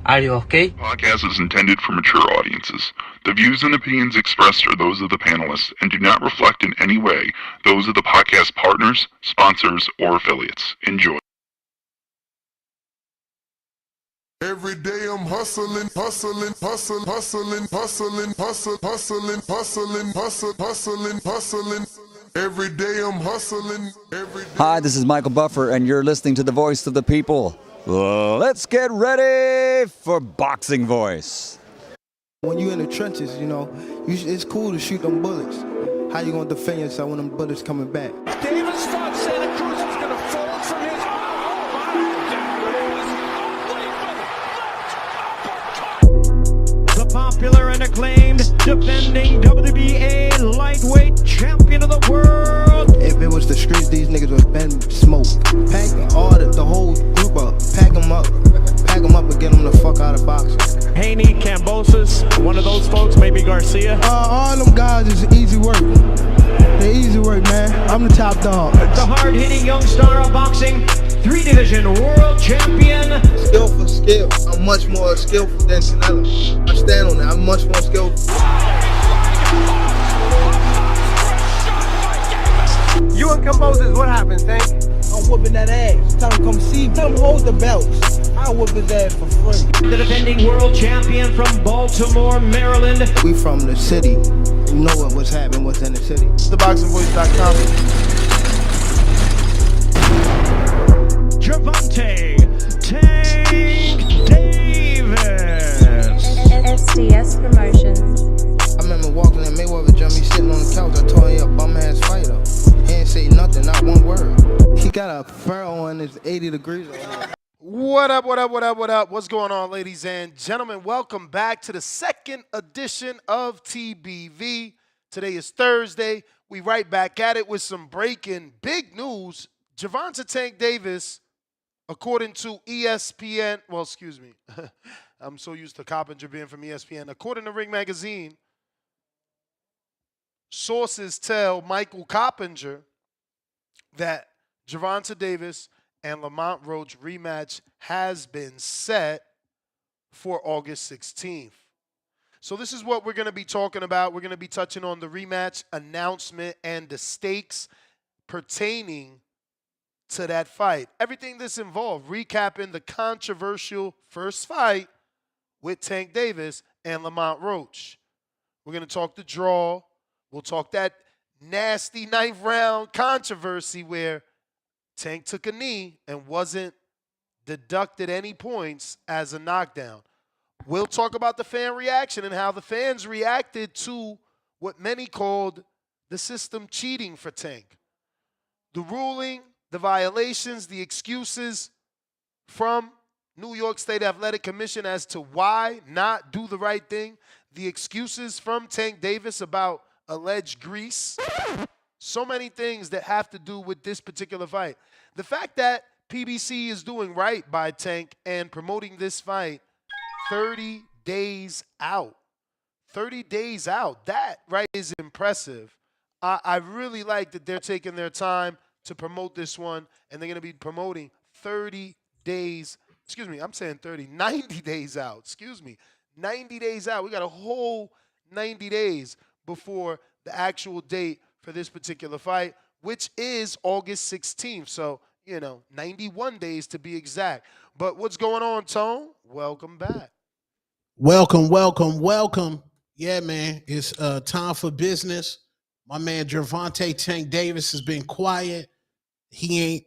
Are you okay? Podcast is intended for mature audiences. The views and opinions expressed are those of the panelists and do not reflect in any way those of the podcast partners, sponsors, or affiliates. Enjoy. Every day I'm hustling, hustling, hustling, hustling, hustling, hustling, hustling, hustling, hustling, hustling, hustling. Every day I'm hustling. Hi, this is Michael Buffer, and you're listening to the voice of the people. Let's get ready for Boxing Voice. When you're in the trenches, it's cool to shoot them bullets. How you gonna defend yourself when them bullets coming back? Davis thought Santa Cruz was gonna fold from his. The popular and acclaimed defending WBA lightweight champion of the world. If it was the streets, these niggas would have been smoked. Pack the whole group up. Pack them up and get them the fuck out of boxing. Haney, Cambosis, one of those folks, maybe Garcia. All them guys is easy work. They're easy work, man. I'm the top dog. The hard-hitting young star of boxing, 3-division world champion. Skill for skill. I'm much more skillful than Canelo. I stand on that. I'm much more skillful. You and Cambosis, what happened, Tank? I'm whooping that ass. Tell him come see me. Tell him hold the belts. I whoop his ass for free. The defending world champion from Baltimore, Maryland. We from the city. You know what's happening, what's in the city. Thaboxingvoice.com. Gervonta Tank Davis. SDS Promotions. I remember walking in Mayweather gym, he sitting on the couch. I told him he a bum ass fighter. He ain't say nothing, not one word. He got a fur on, it's 80 degrees on him. What up? What's going on, ladies and gentlemen? Welcome back to the second edition of TBV. Today is Thursday. We right back at it with some breaking big news. Gervonta Tank Davis, according to ESPN, I'm so used to Coppinger being from ESPN. According to Ring Magazine, sources tell Michael Coppinger that Gervonta Davis and Lamont Roach rematch has been set for August 16th. So this is what we're going to be talking about. We're going to be touching on the rematch announcement and the stakes pertaining to that fight. Everything this involved, recapping the controversial first fight with Tank Davis and Lamont Roach. We're going to talk the draw. We'll talk that nasty ninth round controversy where Tank took a knee and wasn't deducted any points as a knockdown. We'll talk about the fan reaction and how the fans reacted to what many called the system cheating for Tank. The ruling, the violations, the excuses from New York State Athletic Commission as to why not do the right thing, the excuses from Tank Davis about alleged grease. So many things that have to do with this particular fight. The fact that PBC is doing right by Tank and promoting this fight 30 days out. 30 days out. That, right, is impressive. I really like that they're taking their time to promote this one, and they're going to be promoting 30 days. 90 days out. 90 days out. We got a whole 90 days before the actual date for this particular fight, which is August 16th. So, 91 days to be exact. But what's going on, Tone? Welcome back. Welcome. Yeah, man, it's time for business. My man Gervonta Tank Davis has been quiet. He ain't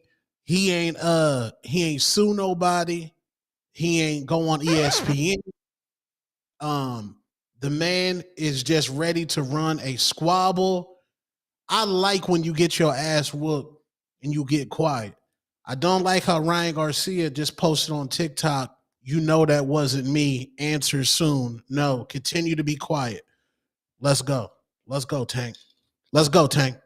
sue nobody. He ain't go on ESPN. The man is just ready to run a squabble. I like when you get your ass whooped and you get quiet. I don't like how Ryan Garcia just posted on TikTok, "You know that wasn't me. Answer soon." No, continue to be quiet. Let's go, Tank. Let's go, Tank.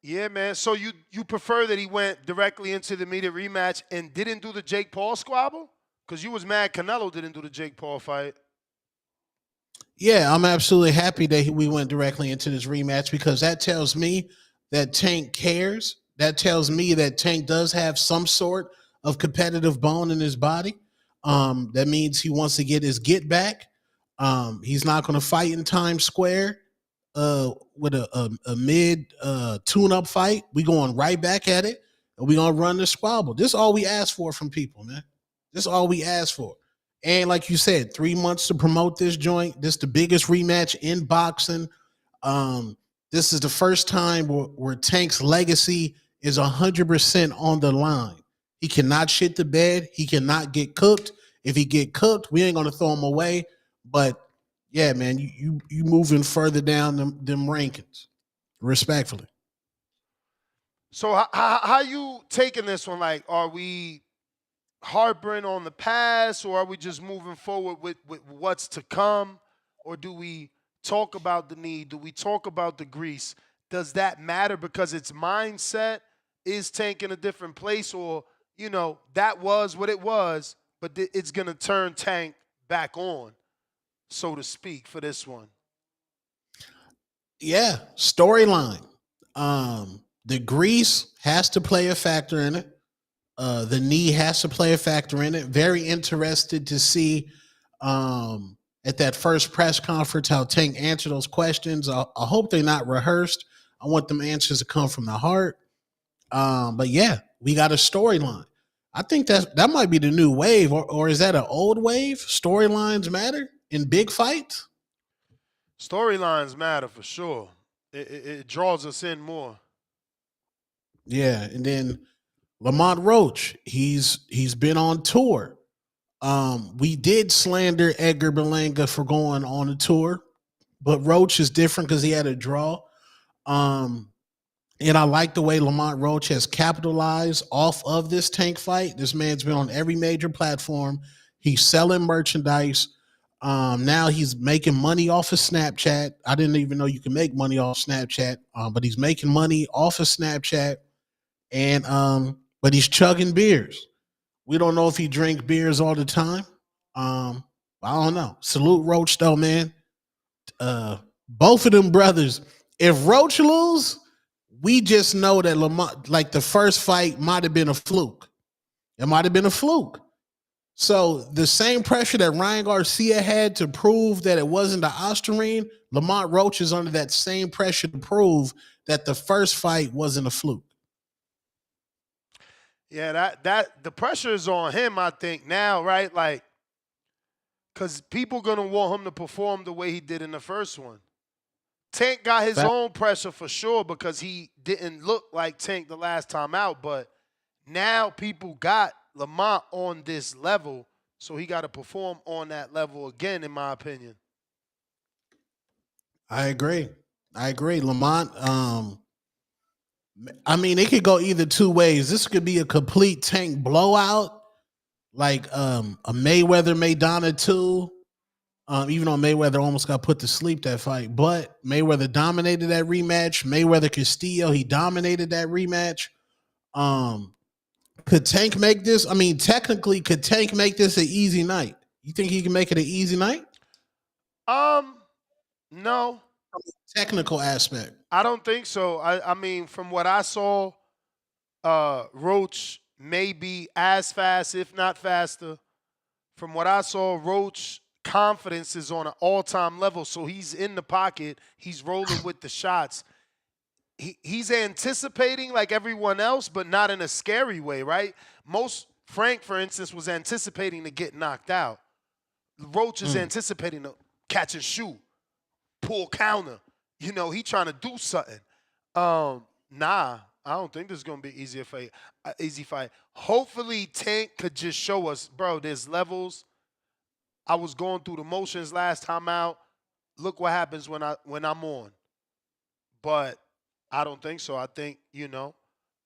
Yeah, man. So you prefer that he went directly into the immediate rematch and didn't do the Jake Paul squabble? Because you was mad Canelo didn't do the Jake Paul fight. Yeah, I'm absolutely happy that we went directly into this rematch because that tells me that Tank cares. That tells me that Tank does have some sort of competitive bone in his body. That means he wants to get his get back. He's not going to fight in Times Square with a mid tune-up fight. We going right back at it, and we going to run the squabble. This is all we ask for from people, man. This is all we ask for. And like you said, 3 months to promote this joint. This is the biggest rematch in boxing. This is the first time where Tank's legacy is 100% on the line. He cannot shit the bed. He cannot get cooked. If he get cooked, we ain't gonna throw him away. But yeah, man, you moving further down them rankings, respectfully. So how you taking this one? Like, are we harboring on the past, or are we just moving forward with what's to come? Or do we talk about the knee? Do we talk about the grease? Does that matter because its mindset is Tank in a different place, or that was what it was, but it's gonna turn Tank back on, so to speak, for this one? Yeah, storyline. The grease has to play a factor in it. The knee has to play a factor in it. Very interested to see at that first press conference how Tank answered those questions. I hope they're not rehearsed. I want them answers to come from the heart. But yeah, we got a storyline. I think that might be the new wave, or is that an old wave? Storylines matter in big fights. Storylines matter for sure. It draws us in more. Yeah, and then Lamont Roach, he's been on tour. We did slander Edgar Berlanga for going on a tour, but Roach is different because he had a draw. And I like the way Lamont Roach has capitalized off of this Tank fight. This man's been on every major platform. He's selling merchandise. Now he's making money off of Snapchat. I didn't even know you can make money off Snapchat, but he's making money off of Snapchat. And but he's chugging beers. We don't know if he drink beers all the time. I don't know. Salute Roach though, man. Both of them brothers. If Roach lose, we just know that Lamont, like the first fight, might have been a fluke. It might have been a fluke. So the same pressure that Ryan Garcia had to prove that it wasn't the Ostarine, Lamont Roach is under that same pressure to prove that the first fight wasn't a fluke. Yeah, that the pressure is on him, I think, now, right? Like, because people gonna want him to perform the way he did in the first one. Tank got his own pressure for sure because he didn't look like Tank the last time out, but now people got Lamont on this level, so he got to perform on that level again, in my opinion. I agree. Lamont, I mean, it could go either two ways. This could be a complete Tank blowout, like a Mayweather Maidana 2. Even though Mayweather almost got put to sleep that fight, but Mayweather dominated that rematch. Mayweather Castillo, he dominated that rematch. Could Tank make this? I mean, technically, could Tank make this an easy night? You think he can make it an easy night? No. Technical aspect. I don't think so. I mean, from what I saw, Roach may be as fast, if not faster. From what I saw, Roach confidence is on an all-time level, so he's in the pocket. He's rolling with the shots. He's anticipating like everyone else, but not in a scary way, right? Frank, for instance, was anticipating to get knocked out. Roach is anticipating to catch and shoot, pull counter. He trying to do something. Nah, I don't think this is gonna be easy fight. Hopefully, Tank could just show us, bro. There's levels. I was going through the motions last time out. Look what happens when I'm on. But I don't think so. I think, and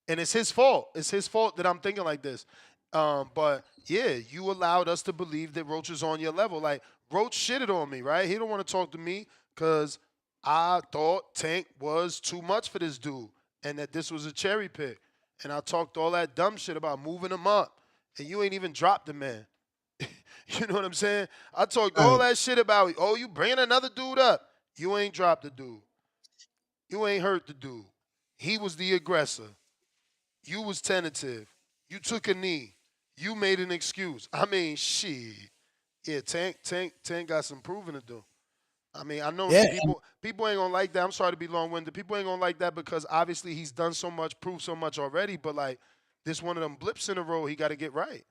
it's his fault. It's his fault that I'm thinking like this. But yeah, you allowed us to believe that Roach is on your level. Like, Roach shitted on me, right? He don't want to talk to me because I thought Tank was too much for this dude and that this was a cherry pick. And I talked all that dumb shit about moving him up. And you ain't even dropped the man. You know what I'm saying? I talked all that shit about, you bringing another dude up. You ain't dropped the dude. You ain't hurt the dude. He was the aggressor. You was tentative. You took a knee. You made an excuse. I mean, shit. Yeah, Tank got some proving to do. I mean, I know Yeah, people ain't gonna like that. I'm sorry to be long-winded. People ain't gonna like that because obviously he's done so much, proved so much already. But like, this one of them blips in a row he got to get right.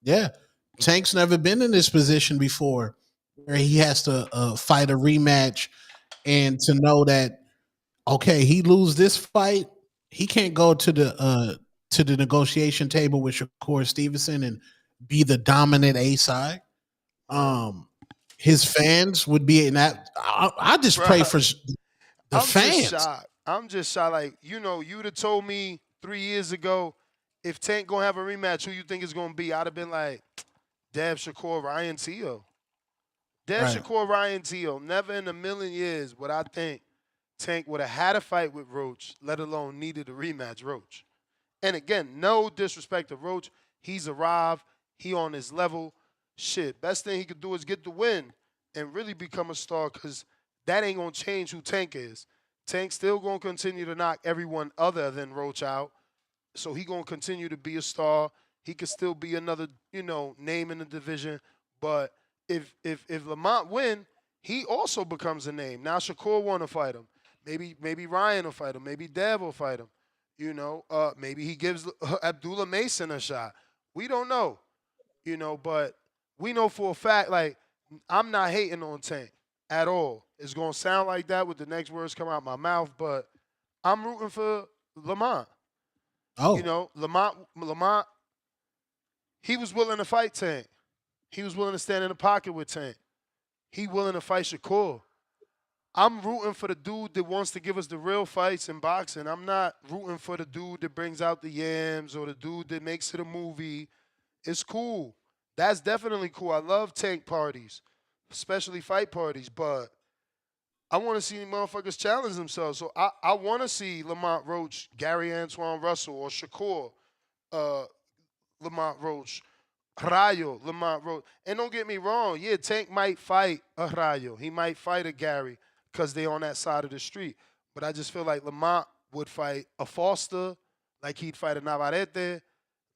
yeah. Tank's never been in this position before, where he has to fight a rematch, and to know that okay, he lose this fight, he can't go to the negotiation table with Shakur Stevenson and be the dominant A side. Right. His fans would be in that. I just pray Bruh, for the I'm just fans. shocked. I'm just shocked. Like, you'd have told me 3 years ago if Tank gonna have a rematch, who you think is gonna be? I'd have been like, Dev Shakur, Ryan Teo. Dev Right. Shakur, Ryan Teo. Never in a million years would I think Tank would have had a fight with Roach, let alone needed a rematch, Roach. And again, no disrespect to Roach. He's arrived. He on his level. Shit, best thing he could do is get the win and really become a star because that ain't going to change who Tank is. Tank still going to continue to knock everyone other than Roach out. So he going to continue to be a star. He could still be another, name in the division. But if Lamont win, he also becomes a name. Now Shakur want to fight him. Maybe Ryan will fight him. Maybe Dev will fight him. Maybe he gives Abdullah Mason a shot. We don't know, but we know for a fact, like, I'm not hating on Tank at all. It's going to sound like that with the next words come out my mouth, but I'm rooting for Lamont. Oh, Lamont, he was willing to fight Tank. He was willing to stand in the pocket with Tank. He willing to fight Shakur. I'm rooting for the dude that wants to give us the real fights in boxing. I'm not rooting for the dude that brings out the yams or the dude that makes it a movie. It's cool. That's definitely cool. I love tank parties, especially fight parties, but I want to see motherfuckers challenge themselves. So I want to see Lamont Roach, Gary Antoine Russell, or Shakur, uh, Lamont Roach, Rayo, Lamont Roach. And don't get me wrong, yeah, Tank might fight a Rayo. He might fight a Gary because they on that side of the street. But I just feel like Lamont would fight a Foster, like he'd fight a Navarrete,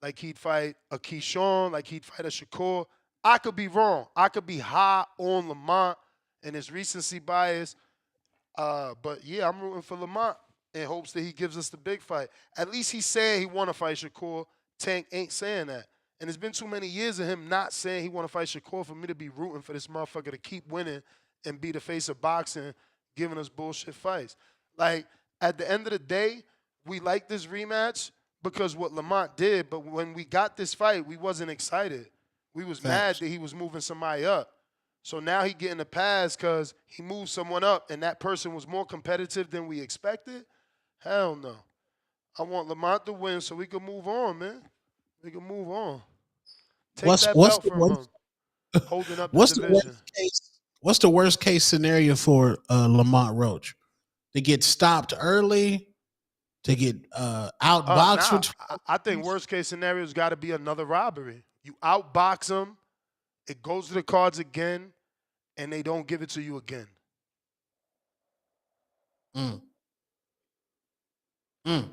like he'd fight a Keyshawn, like he'd fight a Shakur. I could be wrong. I could be high on Lamont and his recency bias. But yeah, I'm rooting for Lamont in hopes that he gives us the big fight. At least he's saying he want to fight Shakur. Tank ain't saying that. And it's been too many years of him not saying he want to fight Shakur for me to be rooting for this motherfucker to keep winning and be the face of boxing, giving us bullshit fights. Like, at the end of the day, we like this rematch because what Lamont did, but when we got this fight, we wasn't excited. We was mad that he was moving somebody up. So now he getting a pass because he moved someone up and that person was more competitive than we expected? Hell no. I want Lamont to win so we can move on, man. We can move on. Take what's that what's belt the from worst, him, holding up the what's the division. worst case? What's the worst case scenario for Lamont Roach? To get stopped early, to get outboxed Nah, with I think worst case scenario's got to be another robbery. You outbox them, it goes to the cards again, and they don't give it to you again. Mm. Mm.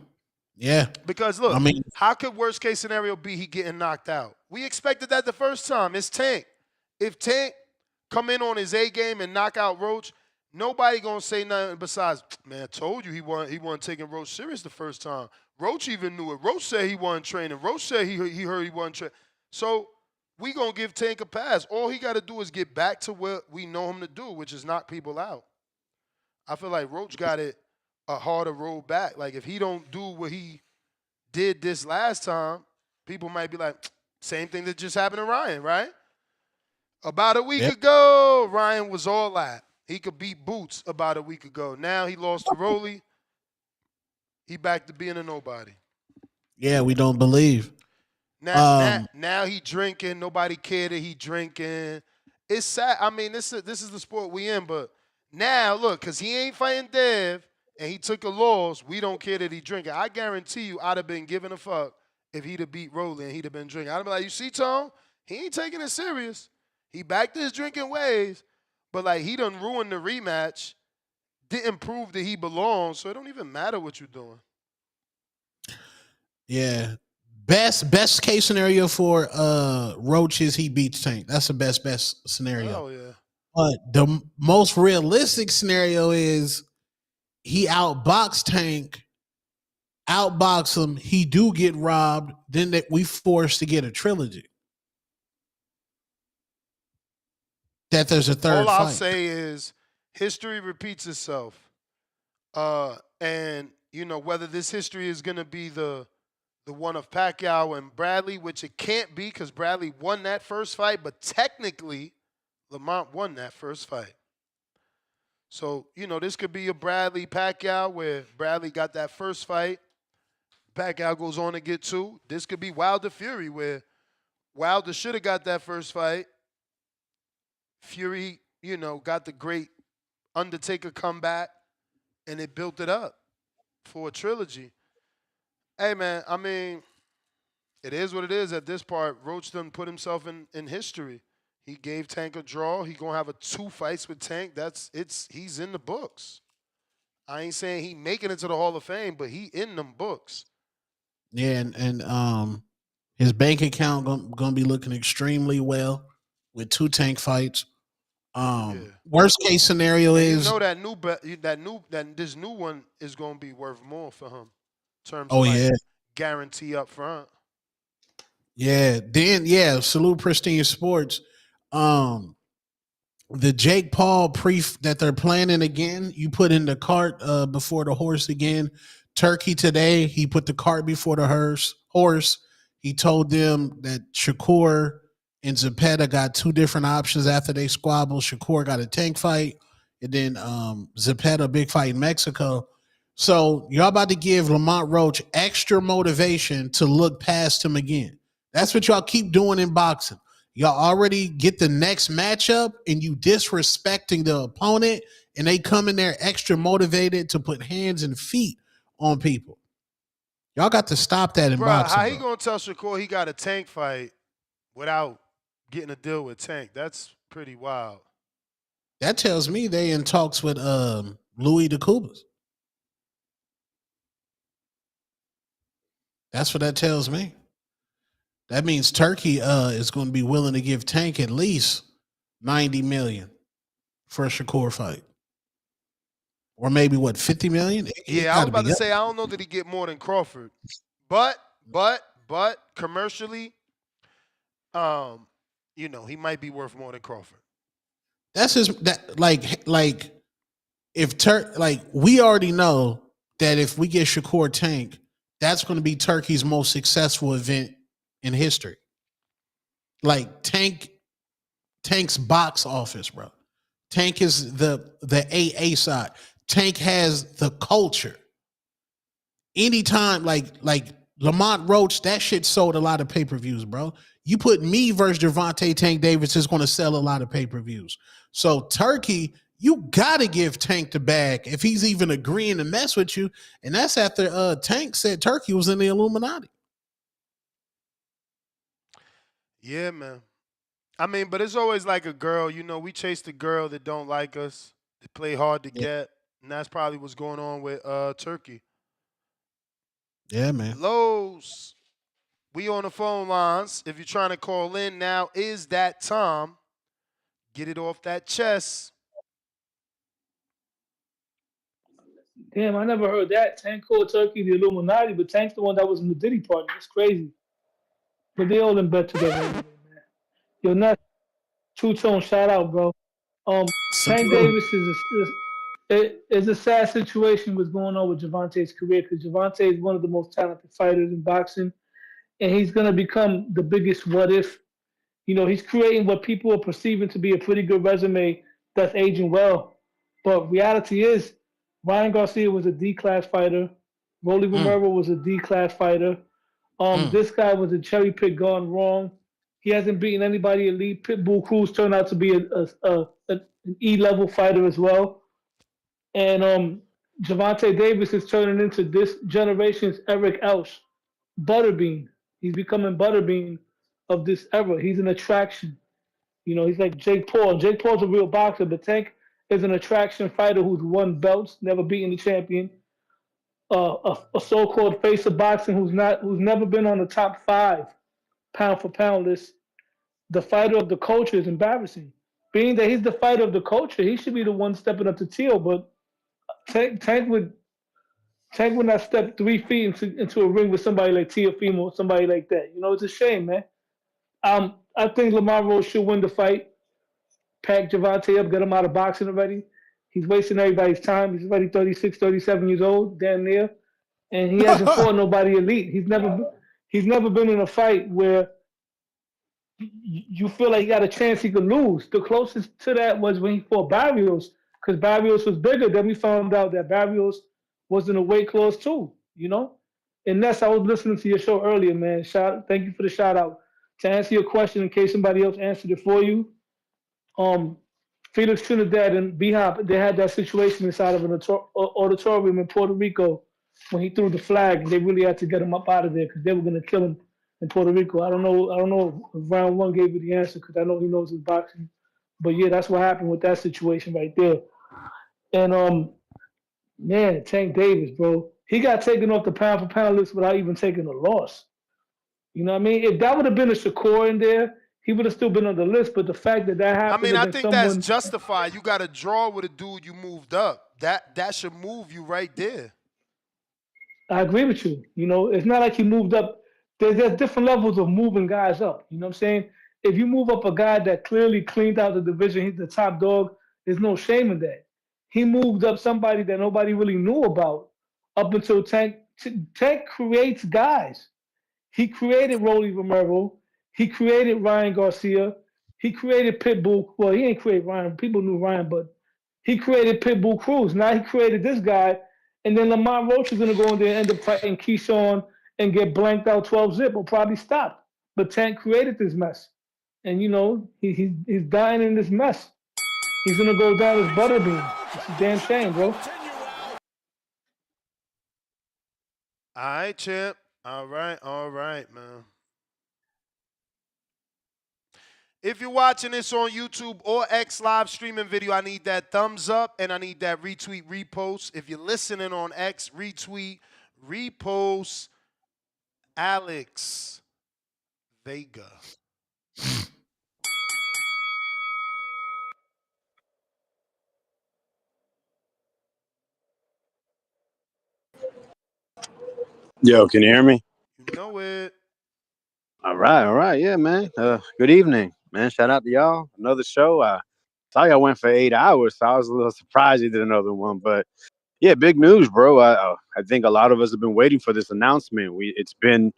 Yeah. Because look, I mean, how could worst case scenario be he getting knocked out? We expected that the first time. It's Tank. If Tank come in on his A game and knock out Roach, nobody gonna say nothing besides, man, I told you he wasn't taking Roach serious the first time. Roach even knew it. Roach said he wasn't training. Roach said he heard he wasn't training. So we gonna give Tank a pass. All he got to do is get back to what we know him to do, which is knock people out. I feel like Roach got it a harder road back. Like, if he don't do what he did this last time, people might be like, same thing that just happened to Ryan, right? About a week yeah. ago, Ryan was all that. He could beat Boots about a week ago. Now he lost to Rolly. He back to being a nobody. Yeah, we don't believe. Now he drinking. Nobody cared that he drinking. It's sad. I mean, this is the sport we in. But now look, because he ain't fighting Dev and he took a loss, we don't care that he drinking. I guarantee you, I'd have been giving a fuck if he'd have beat Rolly and he'd have been drinking. I'd have been like, you see, Tom, he ain't taking it serious. He back to his drinking ways, but like, he done ruined the rematch. Didn't prove that he belongs, so it don't even matter what you're doing. Yeah. Best case scenario for Roach is he beats Tank. That's the best scenario. Oh yeah. But the most realistic scenario is he outbox Tank, outbox him. He do get robbed. Then that we forced to get a trilogy. That there's a third All I'll fight. say is history repeats itself. And you know, whether this history is gonna be the one of Pacquiao and Bradley, which it can't be because Bradley won that first fight, but technically Lamont won that first fight. So, you know, this could be a Bradley Pacquiao where Bradley got that first fight. Pacquiao goes on to get two. This could be Wilder Fury where Wilder should have got that first fight. Fury, you know, got the great Undertaker comeback, and it built it up for a trilogy. Hey, man, I mean, it is what it is at this part. Roach done put himself in history. He gave Tank a draw. He gonna have a 2 fights with Tank. He's in the books. I ain't saying he making it to the Hall of Fame, but he in them books. Yeah, and his bank account gonna be looking extremely well with 2 Tank fights. Worst case scenario is you know that this new one is gonna be worth more for him in terms oh of like yeah. guarantee up front. Yeah, then salute Pristine Sports. The Jake Paul that they're planning again, you put in the cart before the horse again. Turkey today, he put the cart before the horse. He told them that Shakur and Zepeda got 2 different options after they squabbled. Shakur got a Tank fight, and then Zepeda a big fight in Mexico. So y'all about to give Lamont Roach extra motivation to look past him again. That's what y'all keep doing in boxing. Y'all already get the next matchup and you disrespecting the opponent, and they come in there extra motivated to put hands and feet on people. Y'all got to stop that in boxing. How he gonna tell Shakur he got a Tank fight without getting a deal with Tank? That's pretty wild. That tells me they in talks with Louis DeCubas. That's what that tells me. That means Turkey is going to be willing to give Tank at least $90 million for a Shakur fight, or maybe what, $50 million? Yeah, I was about to say I don't know that he get more than Crawford, but commercially, you know, he might be worth more than Crawford. That's we already know that if we get Shakur Tank, that's going to be Turkey's most successful event in history. Like Tank's box office, bro. Tank is the AA side. Tank has the culture. Anytime like Lamont Roach, that shit sold a lot of pay-per-views, bro. You put me versus Gervonta Tank Davis is going to sell a lot of pay-per-views. So Turkey, you got to give Tank the bag if he's even agreeing to mess with you. And that's after Tank said Turkey was in the Illuminati. Yeah, man. I mean, but it's always like a girl. You know, we chase the girl that don't like us, that play hard to get, and that's probably what's going on with Turkey. Yeah, man. Lowe's, we on the phone lines. If you're trying to call in, now is that time. Get it off that chest. Damn, I never heard that. Tank called Turkey the Illuminati, but Tank's the one that was in the Diddy party. That's crazy. But they all in bed together, man. Yo, Nuts, Two Tone, shout out, bro. Tank Davis is a sad situation what's going on with Gervonta's career, because Gervonta is one of the most talented fighters in boxing, and he's gonna become the biggest what if. You know, he's creating what people are perceiving to be a pretty good resume that's aging well. But reality is, Ryan Garcia was a D-class fighter. Rolly Romero was a D-class fighter. This guy was a cherry pick gone wrong. He hasn't beaten anybody elite. Pitbull Cruz turned out to be an E-level fighter as well. And Gervonta Davis is turning into this generation's Eric Elsh. Butterbean. He's becoming Butterbean of this era. He's an attraction. You know, he's like Jake Paul. Jake Paul's a real boxer, but Tank is an attraction fighter who's won belts, never beaten the champion. a so-called face of boxing who's never been on the top 5 pound for pound list, the fighter of the culture is embarrassing. Being that he's the fighter of the culture, he should be the one stepping up to Teal. But Tank would not step 3 feet into a ring with somebody like Teofimo or somebody like that. It's a shame, man. I think Lamont Roach should win the fight. Pack Gervonta up, get him out of boxing already. He's wasting everybody's time. He's already 36, 37 years old, damn near, and he hasn't fought nobody elite. He's never been in a fight where you feel like he got a chance he could lose. The closest to that was when he fought Barrios, because Barrios was bigger. Then we found out that Barrios was in a weight class too. And Ness, I was listening to your show earlier, man. Thank you for the shout out. To answer your question, in case somebody else answered it for you, um, Felix Trinidad and B-Hop, they had that situation inside of an auditorium in Puerto Rico when he threw the flag, and they really had to get him up out of there because they were going to kill him in Puerto Rico. I don't know if round one gave you the answer because I know he knows his boxing, but yeah, that's what happened with that situation right there. And man, Tank Davis, bro, he got taken off the pound for pound list without even taking a loss. You know what I mean? If that would have been a Shakur in there, he would have still been on the list. But the fact that I happened mean, I against think that's someone, justified. You got to draw with a dude you moved up. That should move you right there. I agree with you. It's not like he moved up. There's different levels of moving guys up. You know what I'm saying? If you move up a guy that clearly cleaned out the division, he's the top dog, there's no shame in that. He moved up somebody that nobody really knew about up until Tank. Tank creates guys. He created Rolly Romero. He created Ryan Garcia. He created Pitbull. Well, he ain't create Ryan. People knew Ryan, but he created Pitbull Cruz. Now he created this guy. And then Lamont Roach is going to go in there and end up fighting Keyshawn and get blanked out 12 zip or probably stop. But Tank created this mess. And, he's dying in this mess. He's going to go down as Butterbean. It's a damn shame, bro. All right, champ. All right, man. If you're watching this on YouTube or X live streaming video, I need that thumbs up and I need that retweet, repost. If you're listening on X, retweet, repost Alex Vega. Yo, can you hear me? You know it. All right, yeah, man. Good evening, man. Shout out to y'all. Another show. I saw y'all went for 8 hours, so I was a little surprised you did another one. But yeah, big news, bro. I think a lot of us have been waiting for this announcement. It's been,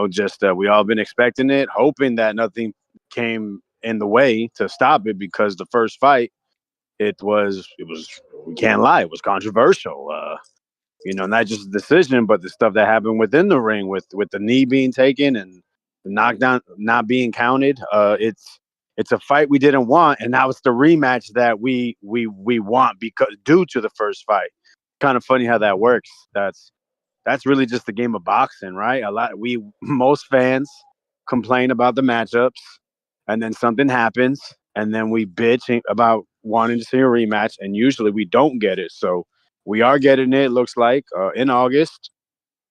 just we all been expecting it, hoping that nothing came in the way to stop it because the first fight, it was we can't lie, it was controversial. Not just the decision, but the stuff that happened within the ring with the knee being taken and the knockdown not being counted. It's a fight we didn't want, and now it's the rematch that we want because due to the first fight. Kind of funny how that works. That's really just the game of boxing, right? Most fans complain about the matchups, and then something happens, and then we bitch about wanting to see a rematch, and usually we don't get it. So we are getting it. Looks like in August.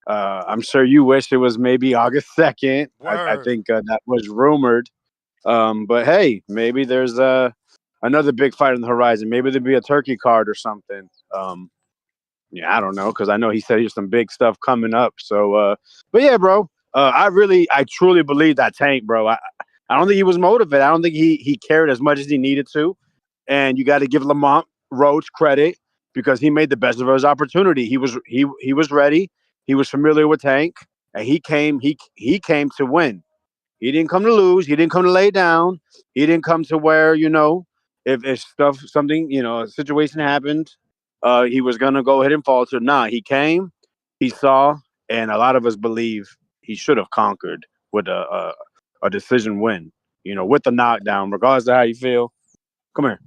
I'm sure you wish it was maybe August 2nd. I think that was rumored. But hey, maybe there's another big fight on the horizon. Maybe there'll be a Turkey card or something. Yeah, I don't know, because I know he said there's some big stuff coming up. So, but yeah, bro, I truly believe that Tank, bro. I don't think he was motivated. I don't think he cared as much as he needed to. And you got to give Lamont Roach credit because he made the best of his opportunity. He was ready. He was familiar with Tank, and he came to win. He didn't come to lose. He didn't come to lay down. He didn't come to where, if a situation happened, he was going to go ahead and falter. Nah, he came, he saw, and a lot of us believe he should have conquered with a decision win, with the knockdown, regardless of how you feel. Come here.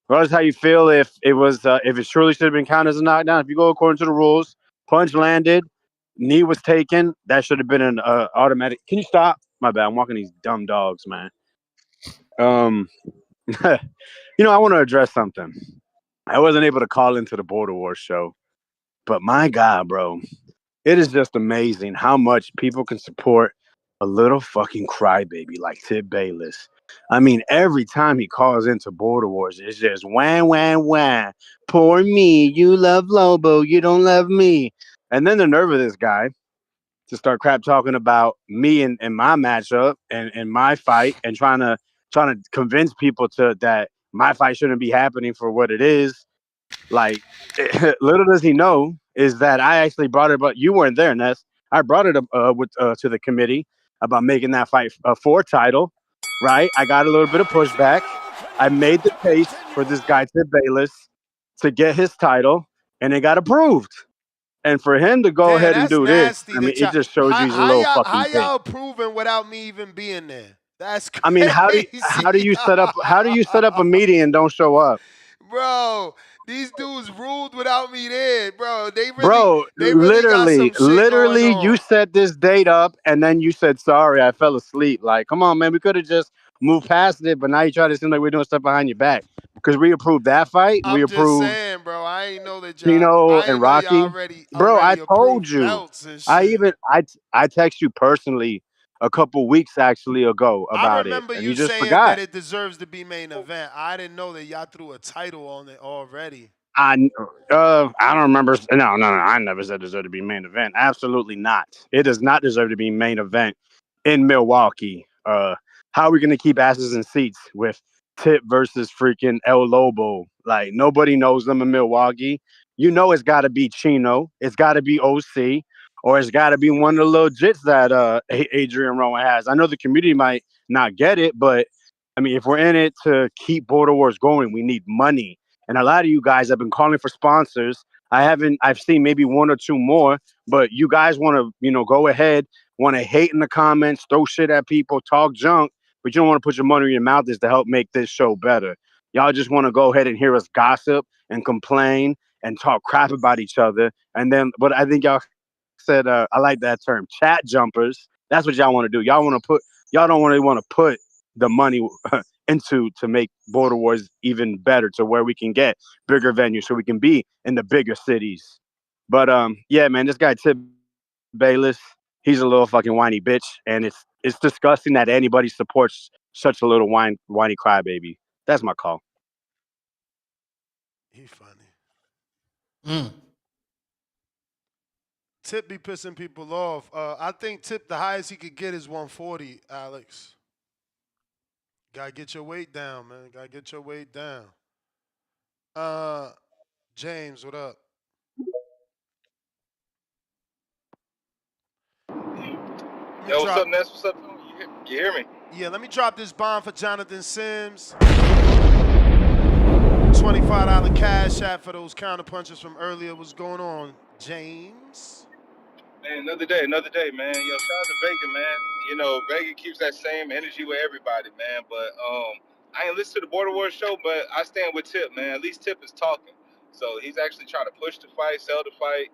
Regardless of how you feel, if it surely should have been counted as a knockdown, if you go according to the rules, punch landed, knee was taken, that should have been an automatic. Can you stop? My bad. I'm walking these dumb dogs, man. I want to address something. I wasn't able to call into the Border Wars show. But my God, bro, it is just amazing how much people can support a little fucking crybaby like Tip Bayless. I mean, every time he calls into Border Wars, it's just wham, wham, wham. Poor me. You love Lobo. You don't love me. And then the nerve of this guy to start crap talking about me and my matchup and my fight and trying to convince people to that my fight shouldn't be happening for what it is. Like, little does he know is that I actually brought it up. You weren't there, Ness. I brought it up to the committee about making that fight a four title. Right? I got a little bit of pushback. I made the case for this guy Ted Bayless to get his title, and it got approved. And for him to go Damn, ahead and that's do this, nasty. I mean, That it y'all, just shows you he's a how little y'all how fucking bitch. y'all approving without me even being there? That's I mean, crazy, how do you set up a meeting and don't show up? bro. These dudes ruled without me there, bro. Bro, They really got some shit going literally, you on. set this date up and then you said, sorry, I fell asleep. Like, come on, man. We could have just moved past it, but now you try to seem like we're doing stuff behind your back. Because we approved that fight. We I'm just approved saying, bro. I ain't know that y'all. Chino I and ain't know y'all Rocky. Bro, I already told approved you. belts and I shit. even, I text you personally a couple weeks actually ago I about it, remember and you you just saying that forgot. it deserves to be main event. I didn't know that y'all threw a title on it already. I don't remember. No, no, no. I never said it deserved to be main event. Absolutely not. It does not deserve to be main event in Milwaukee. How are we going to keep asses in seats with Tip versus freaking El Lobo? Like nobody knows them in Milwaukee. You know it's got to be Chino. It's got to be OC, or it's got to be one of the little jits that Adrian Rowan has. I know the community might not get it, but I mean, if we're in it to keep Border Wars going, we need money. And a lot of you guys have been calling for sponsors. I've seen maybe one or two more, but you guys want to, go ahead, want to hate in the comments, throw shit at people, talk junk, but you don't want to put your money in your mouth is to help make this show better. Y'all just want to go ahead and hear us gossip and complain and talk crap about each other. And then, but I think y'all said, I like that term, chat jumpers. That's what y'all want to do. Y'all don't really want to put the money into to make Border Wars even better to where we can get bigger venues so we can be in the bigger cities. But yeah, man, this guy Tip Bayless, he's a little fucking whiny bitch, and it's disgusting that anybody supports such a little whiny crybaby. That's my call. He funny. Mm. Tip be pissing people off. I think Tip the highest he could get is 140. Alex, gotta get your weight down, man. Gotta get your weight down. Uh, James, what up? Let me Yo, what's drop. up, Ness? What's up? You hear me? Yeah, let me drop this bomb for Jonathan Sims. $25 cash app for those counter punches from earlier. What's going on, James? Man, another day, man. Yo, shout out to Vega, man. Vega keeps that same energy with everybody, man. But I ain't listened to the Border Wars show, but I stand with Tip, man. At least Tip is talking. So he's actually trying to push the fight, sell the fight.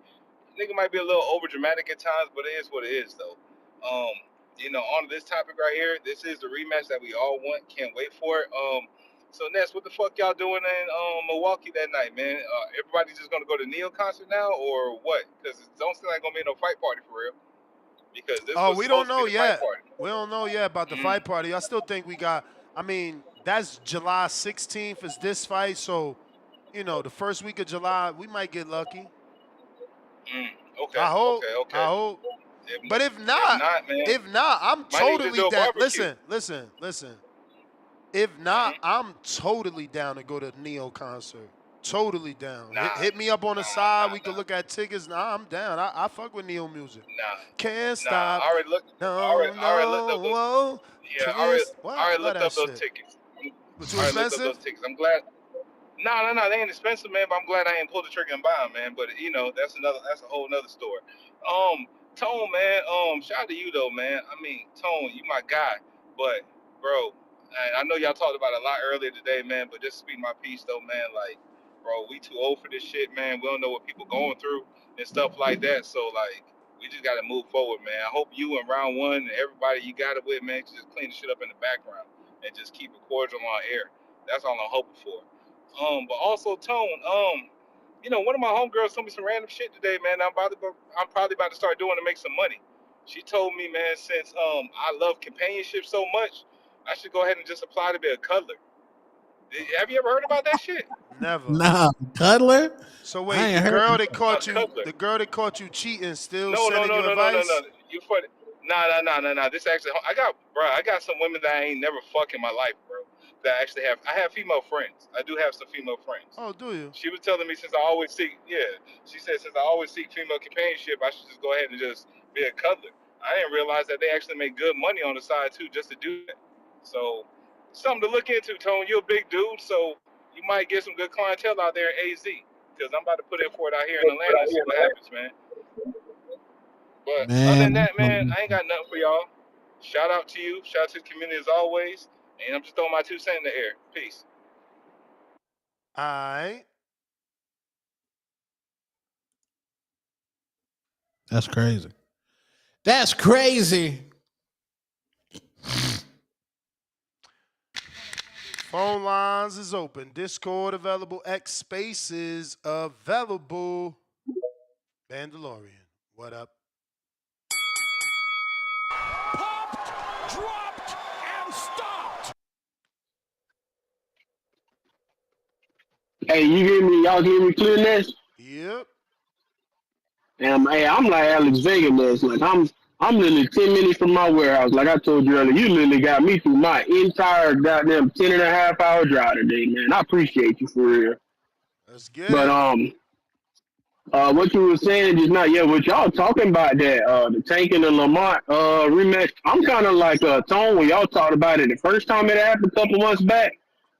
Nigga might be a little over dramatic at times, but it is what it is, though. Um, on this topic right here, this is the rematch that we all want. Can't wait for it. So Ness, what the fuck y'all doing in Milwaukee that night, man? Everybody's just gonna go to Neo concert now, or what? Because it don't seem like gonna be no fight party for real. Because this Oh, was we don't supposed to be know the fight yet. party. We don't know yet about the Mm, fight party. I still think we got. I mean, that's July 16th is this fight, so the first week of July we might get lucky. mm. Okay, I hope. okay, I okay. hope. If But if not, man, if not, I'm might need to totally do a down. barbecue. Listen. If not, Mm-hmm. I'm totally down to go to Neo concert. Totally down. Nah, Hit me up on the nah, side. nah, We could nah, look at tickets. Nah, I'm down. I fuck with Neo music. nah, Can't nah. stop. I already looked. No, I already looked up no, those. whoa. Yeah, Can't. I What? already Love looked that up those shit. tickets. Was I too already looked up expensive? those tickets. I'm glad. No, no, no, they ain't expensive, man. But I'm glad I ain't pulled the trigger and buy them, man. But that's a whole nother story. Um, Tone, man. Shout out to you though, man. I mean, Tone, you my guy. But bro, I know y'all talked about it a lot earlier today, man. But just speak my piece though, man. Like, bro, we too old for this shit, man. We don't know what people going through and stuff like that. So like, we just gotta move forward, man. I hope you and round one and everybody you got it with, man, can just clean the shit up in the background and just keep it cordial on air. That's all I'm hoping for. But also Tone, You know, one of my homegirls told me some random shit today, man. I'm probably about to start doing to make some money. She told me, man, since I love companionship so much, I should go ahead and just apply to be a cuddler. Have you ever heard about that shit? Never. Nah, cuddler. So I wait, ain't heard. the girl that caught you cheating, still No, no, sending no, you no, no, no, no. advice? You funny. Nah. This actually, I got some women that I ain't never fucked in my life, bro. That actually I have female friends. I do have some female friends. Oh, do you? She was telling me since I always seek, yeah. She said since I always seek female companionship, I should just go ahead and just be a cuddler. I didn't realize that they actually make good money on the side too, just to do that. So, something to look into, Tone. You're a big dude, so you might get some good clientele out there in AZ. Because I'm about to put in for it out here in Atlanta and see what happens, man. But other than Man, that, man, I ain't got nothing for y'all. Shout out to you. Shout out to the community as always. And I'm just throwing my 2 cents in the air. Peace. All right. that's crazy. That's crazy. Phone lines is open. Discord available. X Spaces available. Mandalorian, what up? Popped, dropped, and stopped. Hey, you hear me? Y'all hear me clear this? Yep. And hey, I'm like Alex Vega this. Like I'm literally 10 minutes from my warehouse. Like I told you earlier, you literally got me through my entire goddamn 10.5 hour drive today, man. I appreciate you for real. Let's get But it. what you were saying just now, yeah, what y'all talking about that the Tank and the Lamont rematch. I'm kind of like Tone when y'all talked about it the first time it happened a couple months back.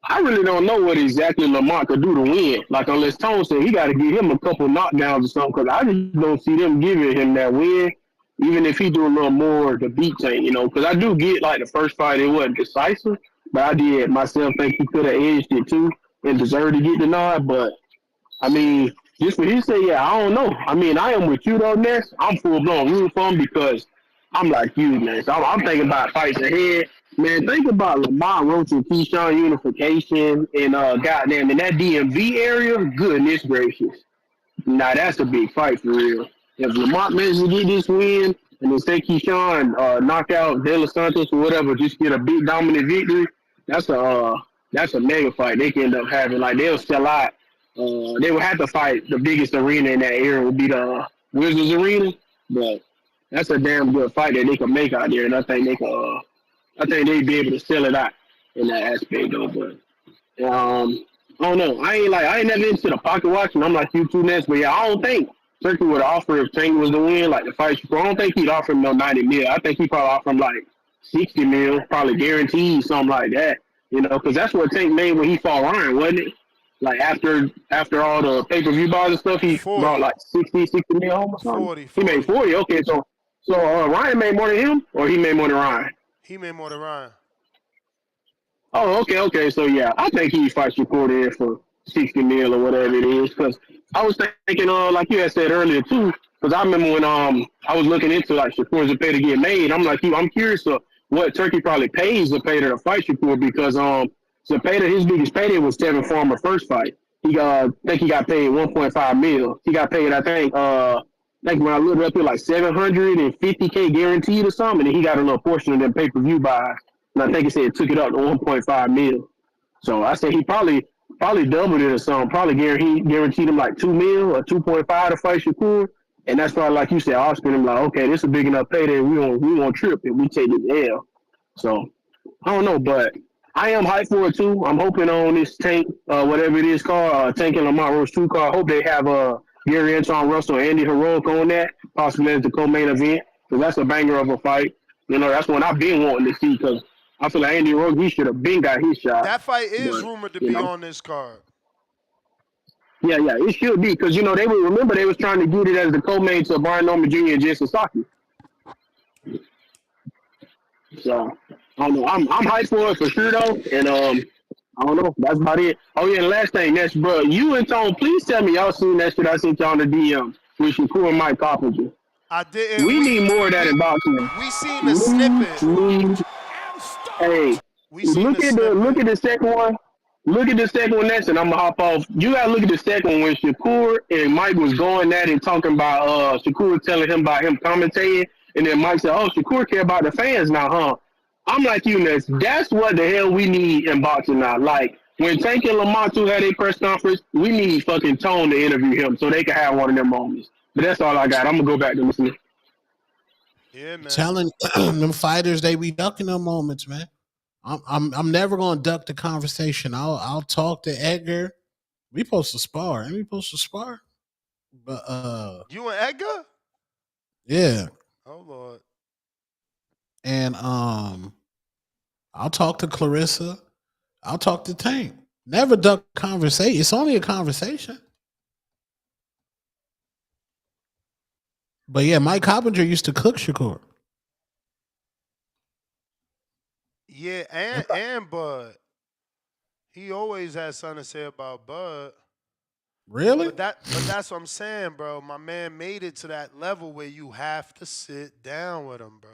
I really don't know what exactly Lamont could do to win. Like unless Tone said he got to give him a couple knockdowns or something, because I just don't see them giving him that win. Even if he do a little more to beat Tank, you know, because I do get like the first fight it wasn't decisive, but I did myself think he could have edged it too and deserved to get the nod. But I mean, just what he said, yeah, I don't know. I mean, I am with you though, Ness. I'm full blown rooting for him because I'm like you, man. So I'm thinking about fights ahead. Man, think about Lamont Roach and Keyshawn unification and goddamn in that DMV area. Goodness gracious. Now that's a big fight for real. If Lamont manages to get this win and then say Keyshawn knock out De Los Santos or whatever, just get a big dominant victory, that's a mega fight they can end up having. Like they'll sell out. They would have to fight the biggest arena in that area would be the Wizards Arena, but that's a damn good fight that they can make out there, and I think they can. I think they'd be able to sell it out in that aspect though, but. I don't know. I ain't never into the pocket watching. I'm like you two Nets, but yeah, I don't think Turkey would offer if Tank was to win like the fight. I don't think he'd offer him no 90 mil. I think he'd probably offer him like 60 mil, probably guaranteed something like that. You know, because that's what Tank made when he fought Ryan, wasn't it? Like after all the pay per view bars and stuff, he 40. brought like 60 mil home or something. 40. He made 40. Okay, so Ryan made more than him, or he made more than Ryan? He made more than Ryan. Oh, okay. So yeah, I think he fights Shakur in for 60 mil or whatever it is. Because I was thinking, like you had said earlier too. Because I remember when I was looking into like Shakur's pay to get made. I'm like, I'm curious of what Turkey probably pays Zepeda to fight Shakur because Zepeda his biggest payday was Tevin Farmer first fight. I think he got paid 1.5 mil. He got paid I think when I looked it up here like 750K guaranteed or something, and he got a little portion of them pay per view buys. And I think he said it took it up to 1.5 mil. So I said he probably doubled it or something. Probably guaranteed him like 2 mil or 2.5 to fight Shakur. And that's why, like you said, Austin, I'm like, okay, this is a big enough payday. We won't trip if we take this L. So I don't know, but I am hyped for it too. I'm hoping on this Tank, whatever it is called, Tank and Lamont Roach 2 card. I hope they have Gary Anton Russell and Andy Heroic on that, possibly as the co-main event, because that's a banger of a fight. You know, that's one I've been wanting to see because I feel like Andy Heroic, he should have been got his shot. That fight is But, rumored to you be know, on this card. yeah, it should be because, you know, they was trying to get it as the co-main to Brian Norman Jr. and Jason Saki. So I don't know. I'm hyped for it for sure though, and I don't know. That's about it. Oh yeah, and the last thing, that's bro. You and Tone, please tell me y'all seen that shit I sent y'all on the DM with Shakur and Mike Carpenter. I didn't. We need more of that in boxing. We seen the snippet. Hey, We seen look the at snippet. the second one. Look at the second one next, and I'm gonna hop off. You gotta look at the second one when Shakur and Mike was going at it, talking about Shakur telling him about him commentating, and then Mike said, "Oh, Shakur care about the fans now, huh?" I'm like you, Ness. That's what the hell we need in boxing now. Like when Tank and Lamont two had a press conference, we need fucking Tone to interview him so they can have one of them moments. But that's all I got. I'm gonna go back to listening. Yeah, man. Telling them fighters they be ducking them moments, man. I'm never gonna duck the conversation. I'll talk to Edgar. We supposed to spar. Ain't we supposed to spar? But You and Edgar? yeah. Oh Lord. And I'll talk to Clarissa. I'll talk to Tank. Never duck conversation. It's only a conversation. But yeah, Mike Coppinger used to cook Shakur. Yeah, and Bud. He always has something to say about Bud. Really? But that's what I'm saying, bro. My man made it to that level where you have to sit down with him, bro.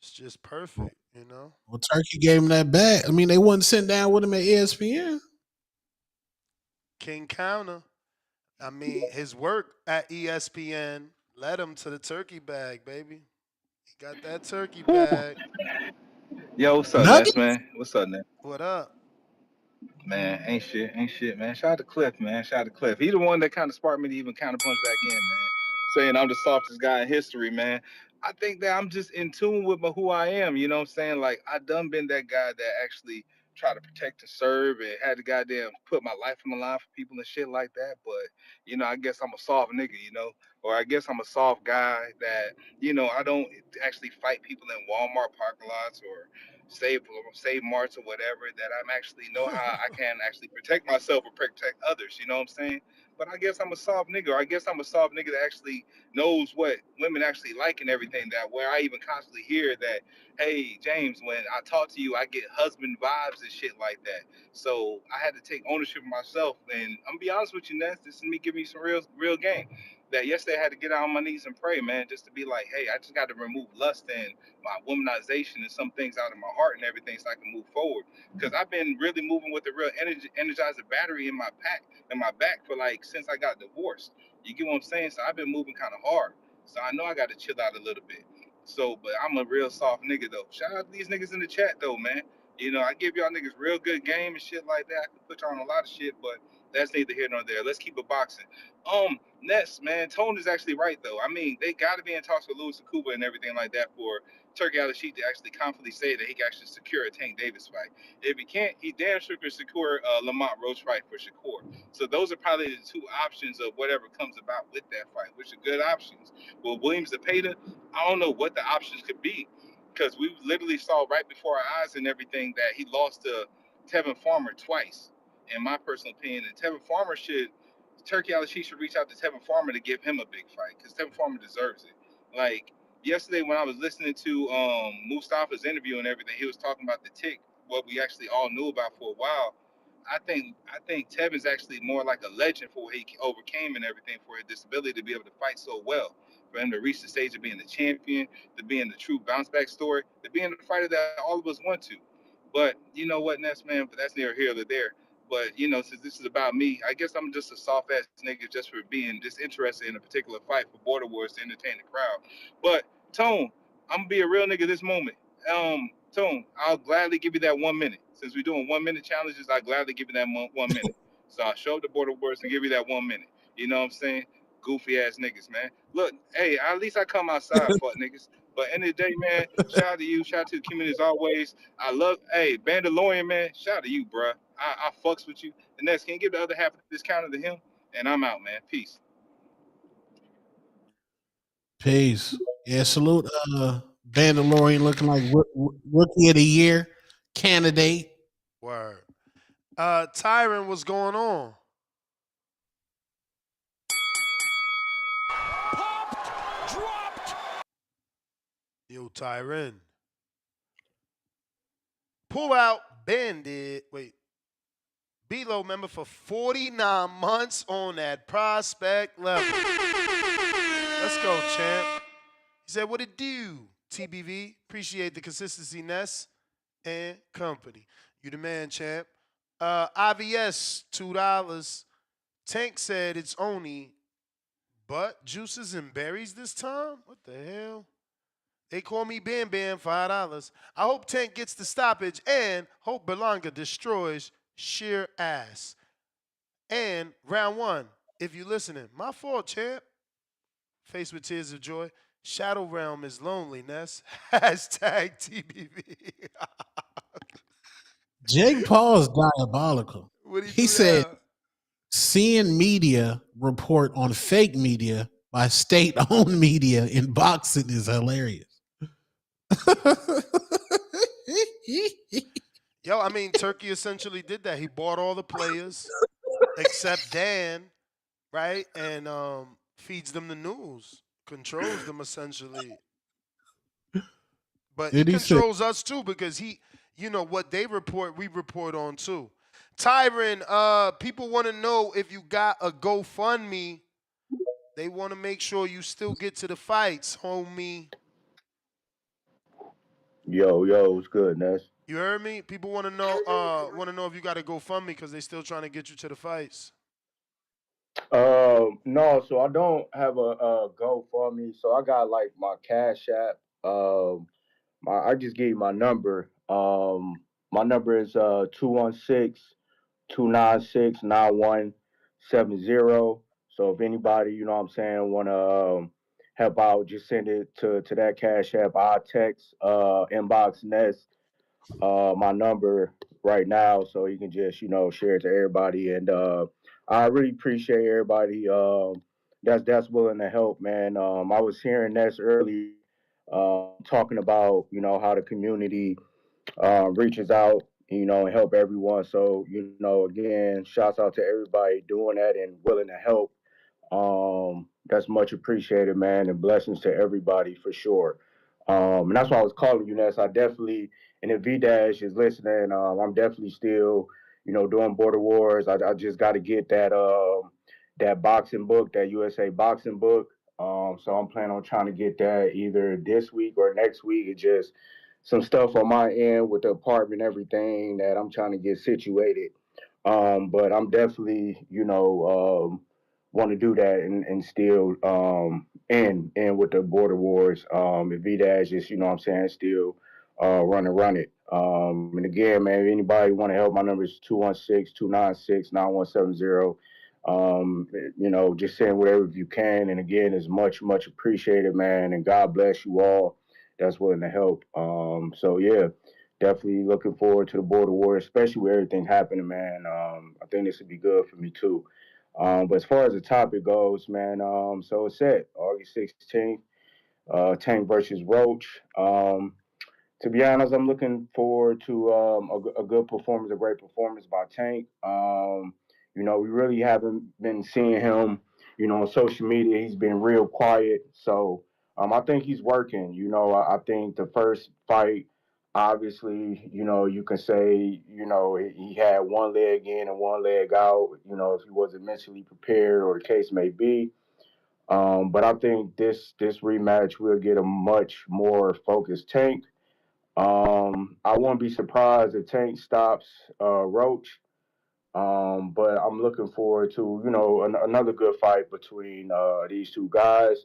It's just perfect, you know? Well, Turkey gave him that back. I mean, they wasn't sitting down with him at ESPN. King Counter. I mean, his work at ESPN led him to the turkey bag, baby. He got that turkey bag. Yo, what's up, Nugget? Ness, man? What's up, Ness? What up? Man, ain't shit, man. Shout out to Cliff, man. Shout out to Cliff. He the one that kind of sparked me to even kind of punch back in, man. Saying I'm the softest guy in history, man. I think that I'm just in tune with who I am. You know what I'm saying? Like I done been that guy that actually tried to protect and serve and had to goddamn put my life on the line for people and shit like that. But I guess I'm a soft nigga, or I guess I'm a soft guy that I don't actually fight people in Walmart parking lots or save marts or whatever, that I'm actually know how I can actually protect myself or protect others, you know what I'm saying? But I guess I'm a soft nigga, or I guess I'm a soft nigga that actually knows what women actually like and everything, that where I even constantly hear that, hey James, when I talk to you I get husband vibes and shit like that. So I had to take ownership of myself, and I'm gonna be honest with you, Ness, this is me giving you some real game. That yesterday I had to get on my knees and pray, man, just to be like, hey, I just got to remove lust and my womanization and some things out of my heart and everything so I can move forward. Because I've been really moving with a real energizer battery in my back for like since I got divorced. You get what I'm saying? So I've been moving kind of hard. So I know I got to chill out a little bit. So, but I'm a real soft nigga though. Shout out to these niggas in the chat though, man. I give y'all niggas real good game and shit like that. I can put y'all on a lot of shit, but that's neither here nor there. Let's keep it boxing. Ness, man, Tone is actually right though. I mean, they got to be in talks with Louis Akuba and everything like that for Turki Alalshikh to actually confidently say that he can actually secure a Tank Davis fight. If he can't, he damn sure can secure Lamont Roach fight for Shakur. So those are probably the two options of whatever comes about with that fight, which are good options. Well, Williams Zepeda, I don't know what the options could be, because we literally saw right before our eyes and everything that he lost to Tevin Farmer twice, in my personal opinion. And Turki Alalshikh should reach out to Tevin Farmer to give him a big fight, because Tevin Farmer deserves it. Like, yesterday when I was listening to Mustafa's interview and everything, he was talking about the tick, what we actually all knew about for a while. I think Tevin's actually more like a legend for what he overcame and everything, for his disability to be able to fight so well, for him to reach the stage of being a champion, to being the true bounce back story, to being the fighter that all of us want to. But you know what, Ness, man, but that's neither here nor there. But since this is about me, I guess I'm just a soft ass nigga just for being just interested in a particular fight for Border Wars to entertain the crowd. But Tone, I'm gonna be a real nigga this moment. Tone, I'll gladly give you that 1 minute. Since we're doing 1 minute challenges, I'll gladly give you that 1 minute. So I'll show up the Border Wars and give you that 1 minute. You know what I'm saying? Goofy ass niggas, man. Look, hey, at least I come outside, fuck niggas. But end of the day, man, shout out to you, shout out to the community as always. I love, hey, Bandalorian, man, shout out to you, bruh. I fucks with you. The next, can you give the other half of this counter to him? And I'm out, man. Peace. Peace. Yeah, salute Vandalorian looking like rookie of the year candidate. Word. Tyron, what's going on? Yo, Tyron. Pull out Bandit. Wait. B-Lo member for 49 months on that prospect level. Let's go, champ. He said, what it do, TBV? Appreciate the consistency, Ness and company. You the man, champ. IVS, $2. Tank said it's only but juices and berries this time? What the hell? They call me Bam Bam, $5. I hope Tank gets the stoppage and hope Berlanga destroys sheer ass. And round one, if you listening, my fault, champ. Faced with tears of joy. Shadow Realm is loneliness. Hashtag TBV. Jake Paul is diabolical. What do you He do said, now? seeing media report on fake media by state-owned media in boxing is hilarious. Yo, I mean, Turkey essentially did that. He bought all the players except Dan, right? And feeds them the news, controls them essentially. But he Did he say? controls us too because he, what they report, we report on too. Tyron, people want to know if you got a GoFundMe. They want to make sure you still get to the fights, homie. Yo, what's good, Ness? You heard me? People want to know if you got a GoFundMe because they still trying to get you to the fights. No, so I don't have a GoFundMe. So I got like my Cash App. I just gave you my number. My number is 216-296-9170. So if anybody, you know what I'm saying, want to help out, just send it to that Cash App. I'll text inbox Ness my number right now so you can just share it to everybody. And I really appreciate everybody that's willing to help, man. I was hearing Ness earlier talking about how the community reaches out, and help everyone. So again, shouts out to everybody doing that and willing to help. That's much appreciated, man, and blessings to everybody for sure. And that's why I was calling you, Ness. I definitely, and if V Dash is listening, I'm definitely still, doing Border Wars. I just got to get that boxing book, that USA boxing book. So I'm planning on trying to get that either this week or next week. It's just some stuff on my end with the apartment, and everything that I'm trying to get situated. But I'm definitely, want to do that and still and with the border wars. If VDAS just, what I'm saying, still run it. And again, man, if anybody want to help, my number is 216-296-9170. Just send whatever you can. And again, it's much appreciated, man. And God bless you all that's willing to help. So yeah, definitely looking forward to the border war, especially with everything happening, man. I think this would be good for me too. But as far as the topic goes, man, so it's set August 16th, Tank versus Roach. To be honest, I'm looking forward to a good performance, a great performance by Tank. We really haven't been seeing him, on social media. He's been real quiet. So I think he's working. I think the first fight, obviously, you can say, he had one leg in and one leg out, if he wasn't mentally prepared or the case may be. But I think this rematch will get a much more focused Tank. I won't be surprised if Tank stops Roach. But I'm looking forward to another good fight between these two guys.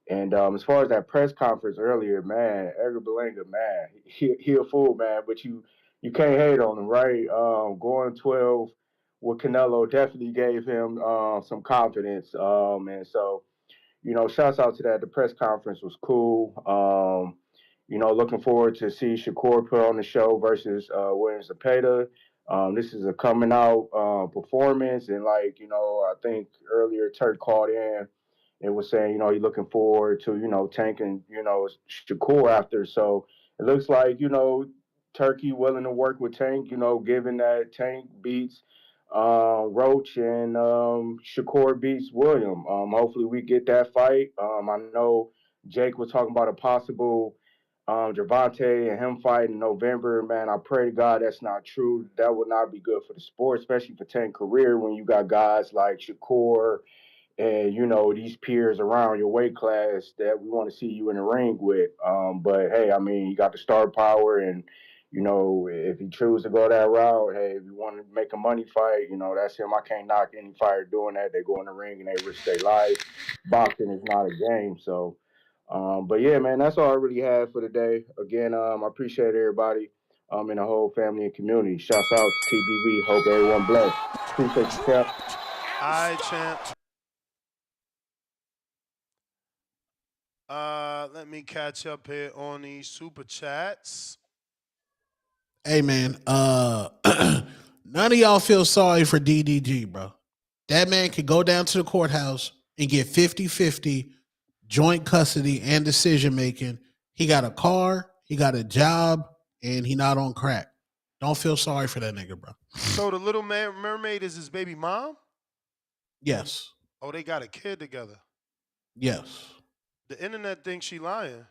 And as far as that press conference earlier, man, Edgar Berlanga, man, he a fool, man. But you can't hate on him, right? Going 12 with Canelo definitely gave him some confidence. And so shouts out to that. The press conference was cool. Looking forward to see Shakur put on the show versus William Zepeda. This is a coming out performance, and I think earlier Turk called in and was saying, he's looking forward to, tanking, Shakur after. So it looks like, Turkey willing to work with Tank, given that Tank beats Roach and Shakur beats William. Hopefully we get that fight. I know Jake was talking about a possible Gervonta and him fight in November. Man, I pray to God that's not true. That would not be good for the sport, especially for Tank career when you got guys like Shakur and these peers around your weight class that we want to see you in the ring with. But hey, I mean, you got the star power, and you know, if he chooses to go that route, hey, if you want to make a money fight, you know, that's him. I can't knock any fighter doing that. They go in the ring and they risk their life. Boxing is not a game, so. But yeah, man, that's all I really had for today. Again, I appreciate everybody and the whole family and community. Shouts out to TBV. Hope everyone blessed. Appreciate you, champ. All right, champ. Let me catch up here on these super chats. Hey man, none of y'all feel sorry for DDG, bro. That man could go down to the courthouse and get 50-50 joint custody and decision making. He got a car, he got a job, and he not on crack. Don't feel sorry for that nigga, bro. So the little mermaid is his baby mom? Yes. Oh, they got a kid together. Yes. The internet thinks she lying.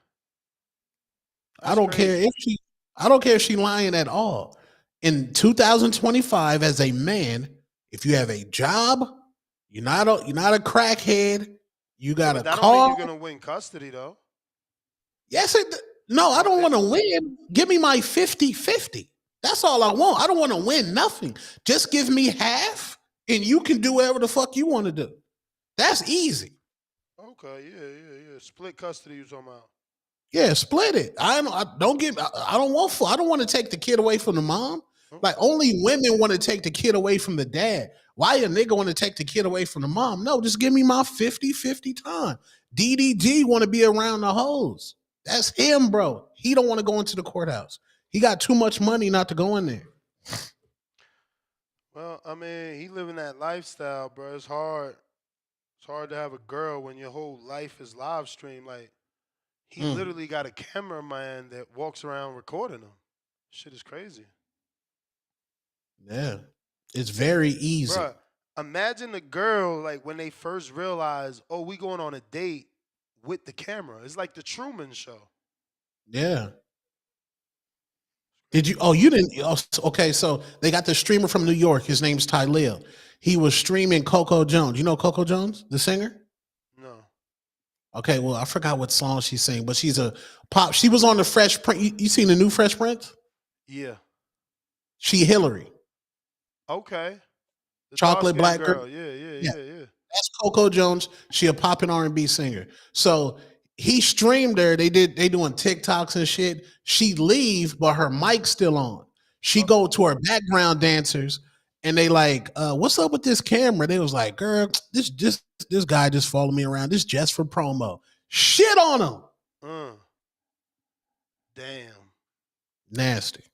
I don't care if she lying at all. In 2025, as a man, if you have a job, you're not a crackhead, you got a That car. don't mean you're gonna win custody though. Yes, no, I don't want to win. Give me my 50-50. That's all I want. I don't want to win nothing. Just give me half and you can do whatever the fuck you want to do. That's easy. Okay, yeah. Split custody you talking about. Yeah, split it. I don't want to take the kid away from the mom. Like only women want to take the kid away from the dad. Why a nigga want to take the kid away from the mom? No, just give me my 50-50 time. DDG want to be around the hoes. That's him, bro. He don't want to go into the courthouse. He got too much money not to go in there. Well, I mean, he living that lifestyle, bro. It's hard. It's hard to have a girl when your whole life is live stream. Like, he literally got a cameraman that walks around recording him. Shit is crazy. Yeah. It's very easy. Bruh, imagine the girl, like, when they first realize, oh, we going on a date with the camera. It's like the Truman Show. Yeah. Did you? Oh, you didn't. Okay, so they got the streamer from New York. His name's Tylil. He was streaming Coco Jones. You know Coco Jones, the singer? No. Okay, well, I forgot what song she sang, but she's a pop. She was on the Fresh Prince. You seen the new Fresh Prince? Yeah. She Hillary. Okay. The Chocolate black girl. Yeah. That's Coco Jones. She a poppin' R&B singer. So he streamed her. They doing TikToks and shit. She leave, but her mic's still on. She go to her background dancers, and they like, what's up with this camera? They was like, girl, this guy just followed me around. This just for promo. Shit on him. Damn. Nasty.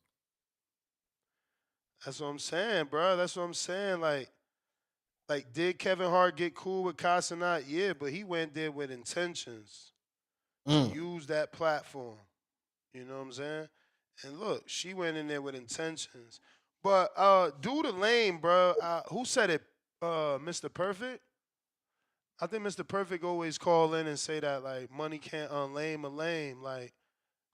That's what I'm saying, bro. That's what I'm saying. Like, did Kevin Hart get cool with Casanat? Yeah, but he went there with intentions to use that platform. You know what I'm saying? And look, she went in there with intentions. But due to lame, bro, who said it? Mr. Perfect? I think Mr. Perfect always call in and say that, like, money can't unlame a lame. Like,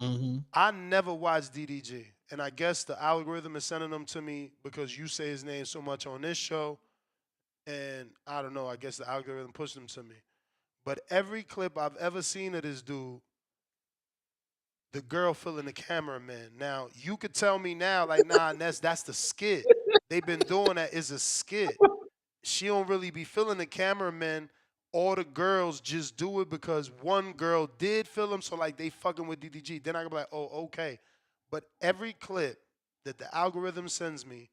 I never watched DDG. And I guess the algorithm is sending them to me because you say his name so much on this show. And I don't know, I guess the algorithm pushed them to me. But every clip I've ever seen of this dude, the girl feeling the cameraman. Now, you could tell me now, like, nah, that's the skit. They've been doing that as a skit. She don't really be feeling the cameraman. All the girls just do it because one girl did feel him, so like they fucking with DDG. Then I can be like, oh, okay. But every clip that the algorithm sends me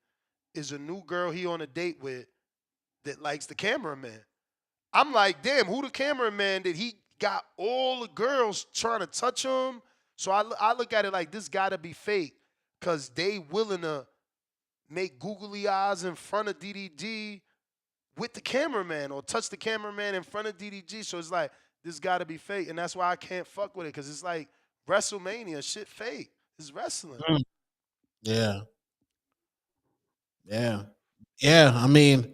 is a new girl he on a date with that likes the cameraman. I'm like, damn, who the cameraman that he got all the girls trying to touch him? So I look at it like this gotta be fake because they willing to make googly eyes in front of DDG with the cameraman or touch the cameraman in front of DDG. So it's like, this gotta be fake. And that's why I can't fuck with it because it's like WrestleMania, shit fake. It's wrestling. Yeah. I mean,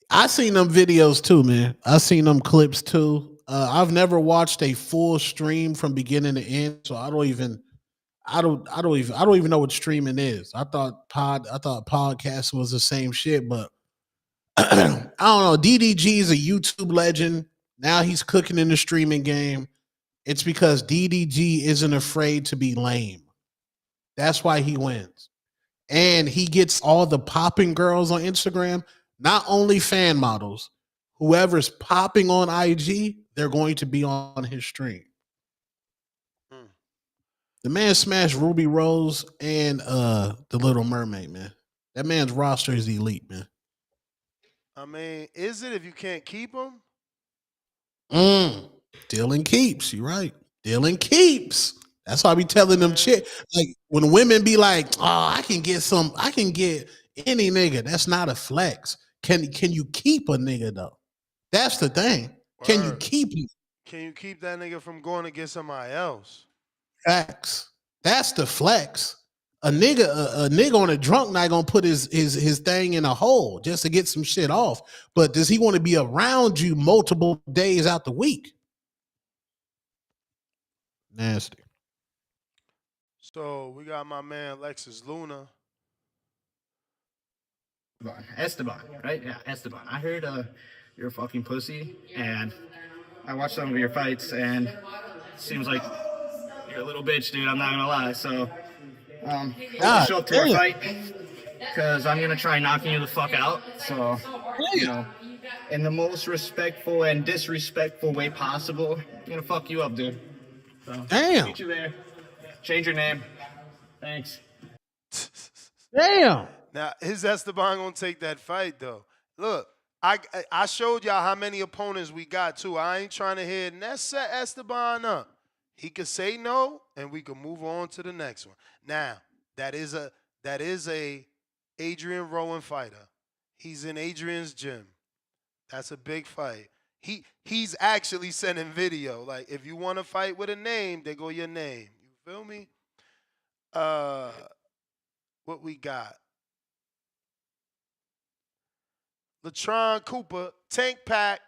I seen them videos too, man. I seen them clips too. I've never watched a full stream from beginning to end, so I don't even know what streaming is. I thought podcast was the same shit, but I don't know. DDG is a YouTube legend. Now he's cooking in the streaming game. It's because DDG isn't afraid to be lame. That's why he wins. And he gets all the popping girls on Instagram, not only fan models. Whoever's popping on IG, they're going to be on his stream. The man smashed Ruby Rose and the Little Mermaid, man. That man's roster is elite, man. I mean, is it if you can't keep him? Dylan keeps. You're right. Dylan keeps. That's why I be telling them shit. Like when women be like, "Oh, I can get any nigga." That's not a flex. Can you keep a nigga though? That's the thing. Can you keep him? Can you keep that nigga from going to get somebody else? Facts. That's the flex. A nigga on a drunk night gonna put his thing in a hole just to get some shit off. But does he want to be around you multiple days out the week? Nasty. So we got my man Lexus Luna. Esteban, right? Yeah, Esteban. I heard you're a fucking pussy, and I watched some of your fights, and it seems like you're a little bitch, dude. I'm not gonna lie. So, I'll show up to our fight because I'm gonna try knocking you the fuck out. So, you know, in the most respectful and disrespectful way possible, I'm gonna fuck you up, dude. So, damn. Meet you there. Change your name. Thanks. Damn. Now, is Esteban gonna take that fight though? Look, I showed y'all how many opponents we got too. I ain't trying to hear let's set Esteban up. He could say no, and we can move on to the next one. Now, that is a Adrian Rowan fighter. He's in Adrian's gym. That's a big fight. He's actually sending video. Like, if you want to fight with a name, there go your name. You feel me? What we got? Latron Cooper, Tank Pack.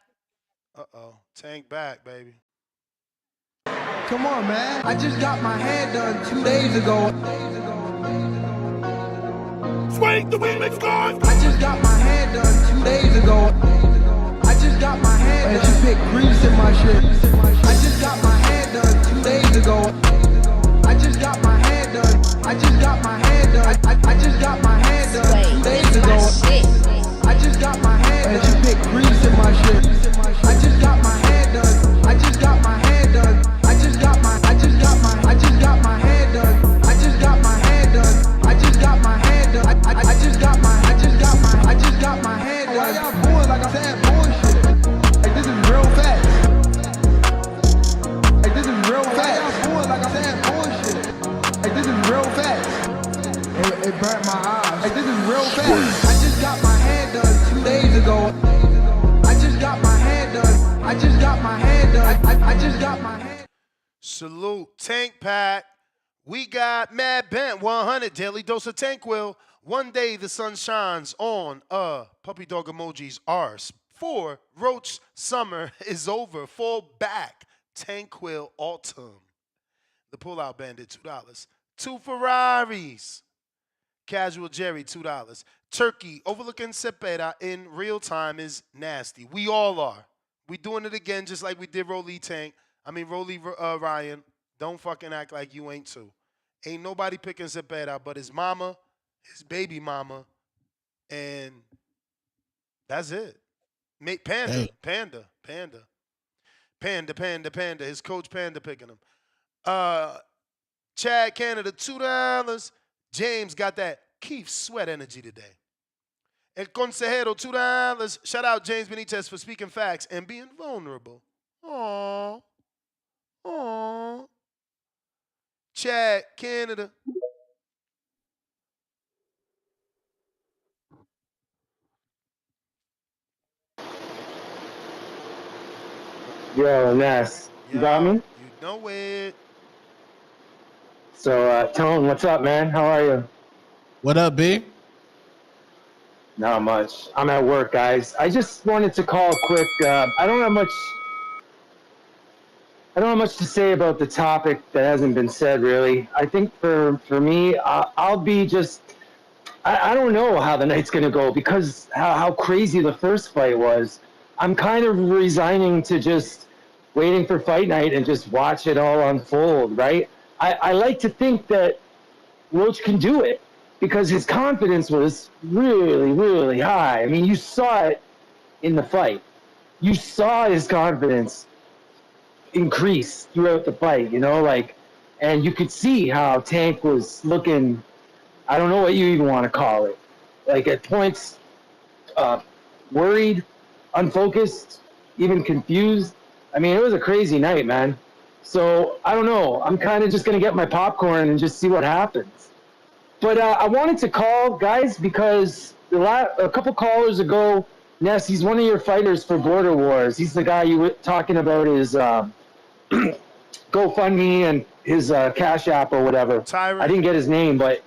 Tank back, baby. Come on, man. I just got my hair done 2 days ago. Swing the remix guard. I just got my hair done 2 days ago. I just got my hair done. And she picked grease in my shit. I just got my hair done 2 days ago. I just got my hair done. I just got my hair done. I just got my hair done 2 days ago. I just got my hair done. And she picked grease in my shit. I just got my hair done. I just got my hair done. I just got my hair done. I just got my hair done. I just got my hair done. I just got my hair done. Why y'all boys like I'm saying bullshit? Like this is real facts. Like this is real facts. Why y'all boys like I'm saying bullshit? Like this is real facts. It burnt my eyes. Like this is real facts. I just got my hair done 2 days ago. I just got my hair done. I just got my hair done. I just got my hair. Salute, Tank Pack. We got Mad Bent 100 Daily Dose of Tanquil. One day the sun shines on puppy dog emojis arse. 4 Roach summer is over. Fall back Tanquil autumn. The Pullout Bandit $2. 2 Ferraris. Casual Jerry $2. Turkey overlooking Cepeda in real time is nasty. We all are. We doing it again just like we did Rolly Ryan. Don't fucking act like you ain't too. Ain't nobody picking Cepeda but his mama, his baby mama, and that's it. Panda. His coach Panda picking him. Chad Canada $2. James got that Keith Sweat energy today. El Consejero $2. Shout out James Benitez for speaking facts and being vulnerable. Aww. Chad Canada. Yo, Ness, you got me? You know it. So, Tone, what's up, man? How are you? What up, B? Not much. I'm at work, guys. I just wanted to call quick. I don't have much to say about the topic that hasn't been said, really. I think for me, I'll be just. I don't know how the night's gonna go because how crazy the first fight was. I'm kind of resigning to just waiting for fight night and just watch it all unfold, right? I like to think that Roach can do it because his confidence was really, really high. I mean, you saw it in the fight. You saw his confidence increase throughout the fight, you know, like, and you could see how Tank was looking, I don't know what you even want to call it, like at points, uh, worried, unfocused, even confused. I mean, it was a crazy night, man. So I don't know. I'm kind of just going to get my popcorn and just see what happens. But I wanted to call, guys, because a couple callers ago, Ness, he's one of your fighters for Border Wars. He's the guy you were talking about his GoFundMe and his Cash App or whatever. I Tyrant. didn't get his name, but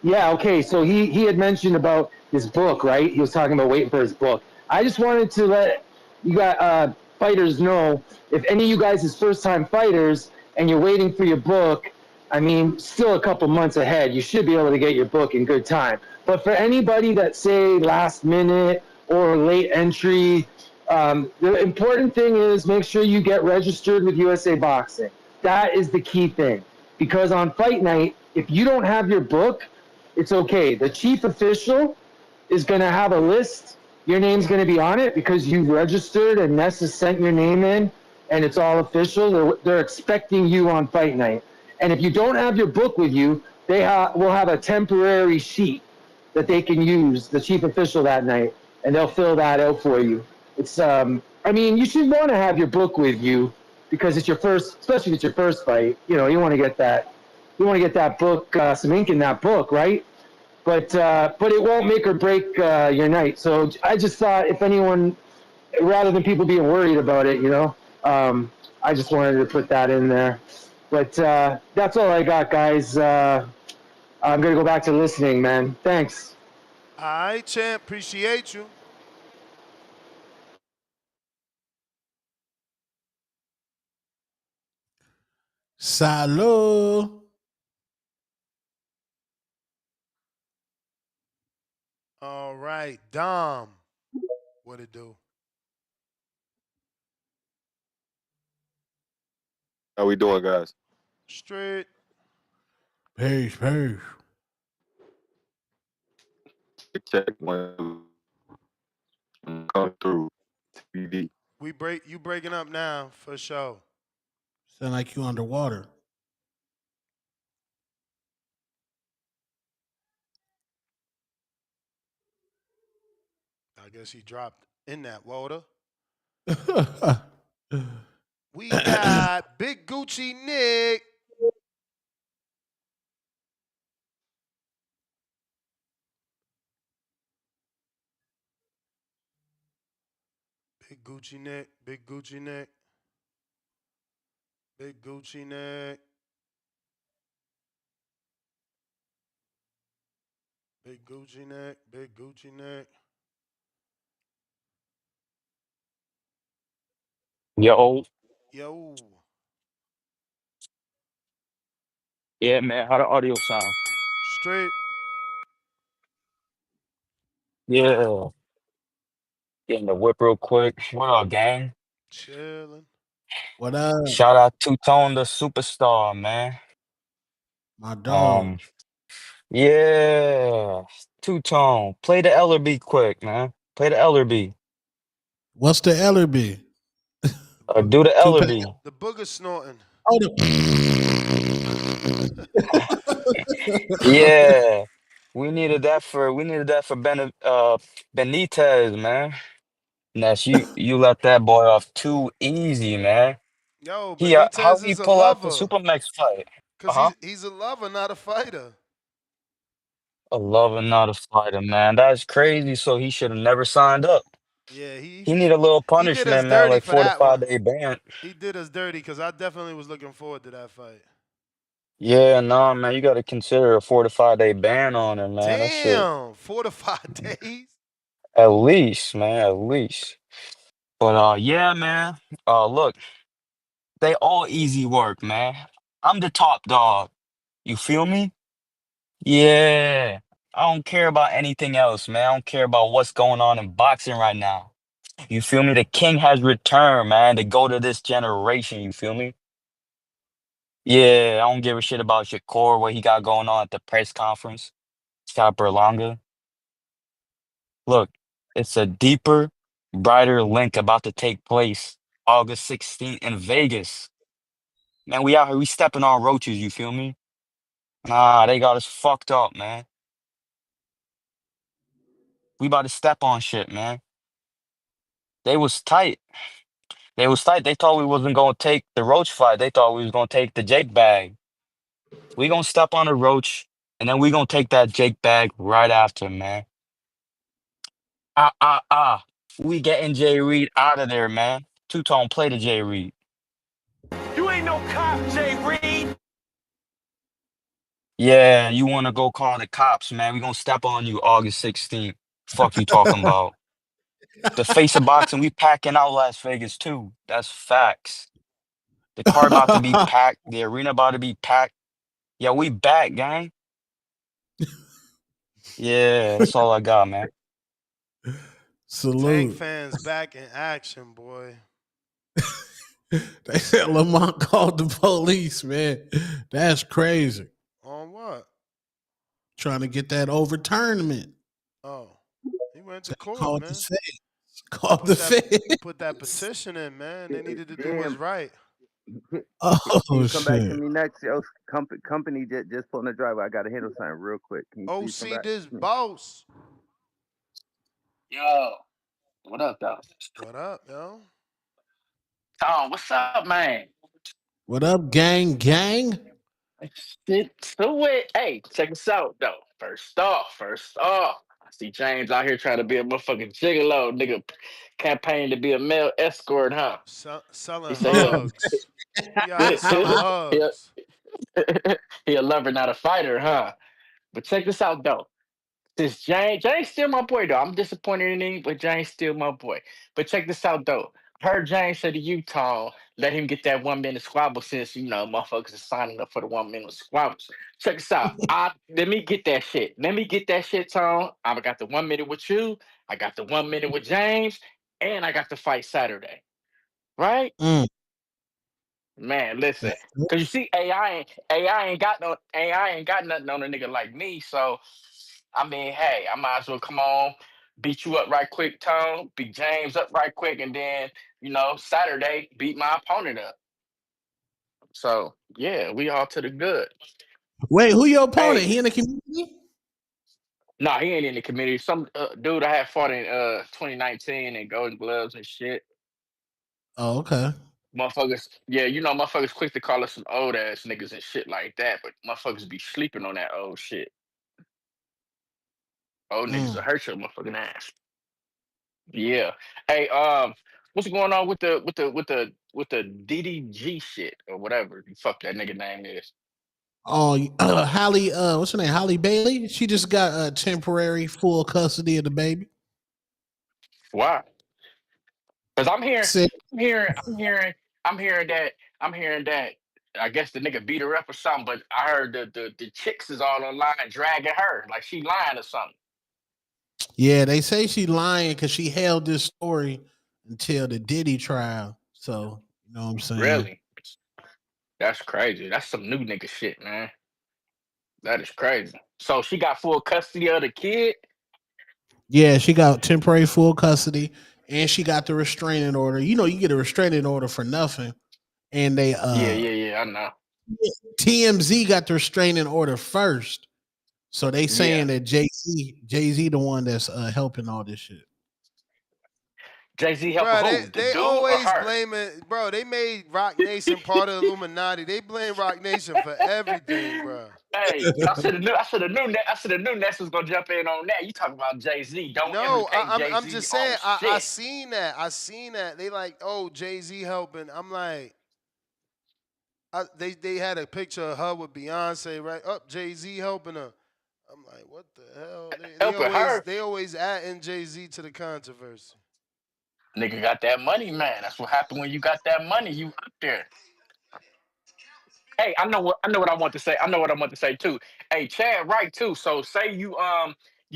yeah, okay. So he had mentioned about his book, right? He was talking about waiting for his book. I just wanted to let you guys, fighters know, if any of you guys is first time fighters and you're waiting for your book, I mean, still a couple months ahead, you should be able to get your book in good time. But for anybody that say last minute or late entry, the important thing is make sure you get registered with USA Boxing. That is the key thing. Because on fight night, if you don't have your book, it's okay. The chief official is going to have a list. Your name's going to be on it because you registered and Ness has sent your name in and it's all official. They're expecting you on fight night. And if you don't have your book with you, they will have a temporary sheet that they can use, the chief official that night, and they'll fill that out for you. It's, I mean, you should want to have your book with you because it's your first, especially if it's your first fight. You know, you want to get that book, some ink in that book, right? But it won't make or break your night. So I just thought if anyone, rather than people being worried about it, you know, I just wanted to put that in there. But that's all I got, guys. I'm gonna go back to listening, man. Thanks. All right, champ. Appreciate you. Salut. All right, Dom. What it do? How we doing, guys? Straight. Peace, peace. Check one come through TV. You breaking up now for sure. Sound like you underwater. I guess he dropped in that water. We got Big Gucci Nick. Big Gucci Nick. Big Gucci Nick. Big Gucci Nick. Big Gucci Nick. Big Gucci Nick. Yo, Yo. yeah, man. How the audio sound? Straight. Yeah, getting the whip real quick. What up, gang? Chilling. What up, Shout out to Tone, the superstar, man. my dog? Um, yeah, Two Tone. Play the Ellerby quick, man. Play the Ellerby. What's the Ellerby? Do the Two pack. Ellerby. The booger snorting. Oh, the. Yeah, we needed that for Benitez, man. Ness, you let that boy off too easy, man. Yo, How Benitez he is a pull out the lover. Supermax fight? Cause Uh-huh. he's a lover, not a fighter. A lover, not a fighter, man. That's crazy. So he should have never signed up. Yeah, He need a little he did us punishment, man, dirty like for four to that five one. day ban. He did us dirty because I definitely was looking forward to that fight. Yeah, nah, man. You got to consider a 4 to 5 day ban on him, man. That shit, Damn, 4 to 5 days. at least, man, at least. But yeah, man. Look, they all easy work, man. I'm the top dog. You feel me? Yeah. I don't care about anything else, man. I don't care about what's going on in boxing right now. You feel me? The king has returned, man. The goat of this generation. You feel me? Yeah, I don't give a shit about Shakur, what he got going on at the press conference. Scott Berlanga. Look, it's a deeper, brighter link about to take place August 16th in Vegas. Man, we out here, we stepping on roaches, you feel me? Nah, they got us fucked up, man. We about to step on shit, man. They was tight. They was tight. They thought we wasn't gonna take the roach fight. They thought we was gonna take the Jake bag. We gonna step on the roach, and then we gonna take that Jake bag right after, man. Ah. We getting Jay Reed out of there, man. Two-tone play to Jay Reed. You ain't no cop, Jay Reed. Yeah, you wanna go call the cops, man. We gonna step on you August 16th. Fuck you talking about. The face of boxing, we packing out Las Vegas too. That's facts. The car about to be packed. The arena about to be packed. Yeah, we back, gang. Yeah, that's all I got, man. Tank Salute. fans back in action, boy. They said Lamont called the police, man. That's crazy. On what? Trying to get that overturnment. Oh, he went to So he court, called the man. feds. Called the feds. Put that petition in, man. They needed to do what's Damn. right. Can Oh you come back to shit. me next? Yo, company just pulling the driver. I gotta handle something real quick. Can you please come OC back this to me? boss. Yo, what up, though? What up, yo? Tom, what's up, man? What up, gang? Shit, so it. Hey, check this out, though. First off, I see James out here trying to be a motherfucking gigolo, nigga, campaigning to be a male escort, huh? He Selling say he'll, hugs. He out here selling he'll, hugs. he a lover, not a fighter, huh? But check this out, though. This James still my boy though. I'm disappointed in him, but James still my boy. But check this out though. Heard James said to Utah, let him get that 1 minute squabble since motherfuckers are signing up for the 1 minute squabbles. Check this out. Let me get that shit. Let me get that shit, Tom. I got the 1 minute with you. I got the 1 minute with James, and I got the fight Saturday. Right? Mm. Man, listen, cause you see, AI ain't got nothing on a nigga like me. So, I mean, hey, I might as well come on, beat you up right quick, Tone, beat James up right quick, and then Saturday beat my opponent up. So yeah, we all to the good. Wait, who your opponent? Hey, He in the community? nah, he ain't in the committee. Some dude I had fought in 2019 in Golden Gloves and shit. Oh, okay. Motherfuckers, yeah, motherfuckers quick to call us some old ass niggas and shit like that, but motherfuckers be sleeping on that old shit. Old niggas will Mm. hurt your motherfucking ass. Yeah. Hey, what's going on with the DDG shit or whatever the fuck that nigga name is? Oh, Holly, what's her name? Holly Bailey. She just got temporary full custody of the baby. Why? Because Said, I'm hearing that I guess the nigga beat her up or something, but I heard the chicks is all online dragging her like she lying or something. yeah, they say she lying because she held this story until the Diddy trial. So you know what I'm saying? Really? That's crazy. That's some new nigga shit, man. That is crazy. So she got full custody of the kid? Yeah, she got temporary full custody, and she got the restraining order. You know, you get a restraining order for nothing, and they Yeah, I know. TMZ got the restraining order first. So they Yeah. saying that Jay Z the one that's helping all this shit. Jay-Z helping Bro, who? The they dude or always her? blaming, bro. They made Rock Nation part of the Illuminati. They blame Rock Nation for everything, bro. Hey, I should have knew Ness was gonna jump in on that. You talking about Jay-Z. Don't No, implicate I'm Jay-Z just on saying. I shit. seen that. I seen that. They like, oh, Jay-Z helping. I'm like, they had a picture of her with Beyonce, right? Up, Jay-Z helping her. I'm like, what the hell? Helping her. They always adding Jay-Z to the controversy. Nigga got that money, man. That's what happened when you got that money. You up there. Hey, I know what I want to say. I know what I want to say too. Hey, Chad, right too. So say you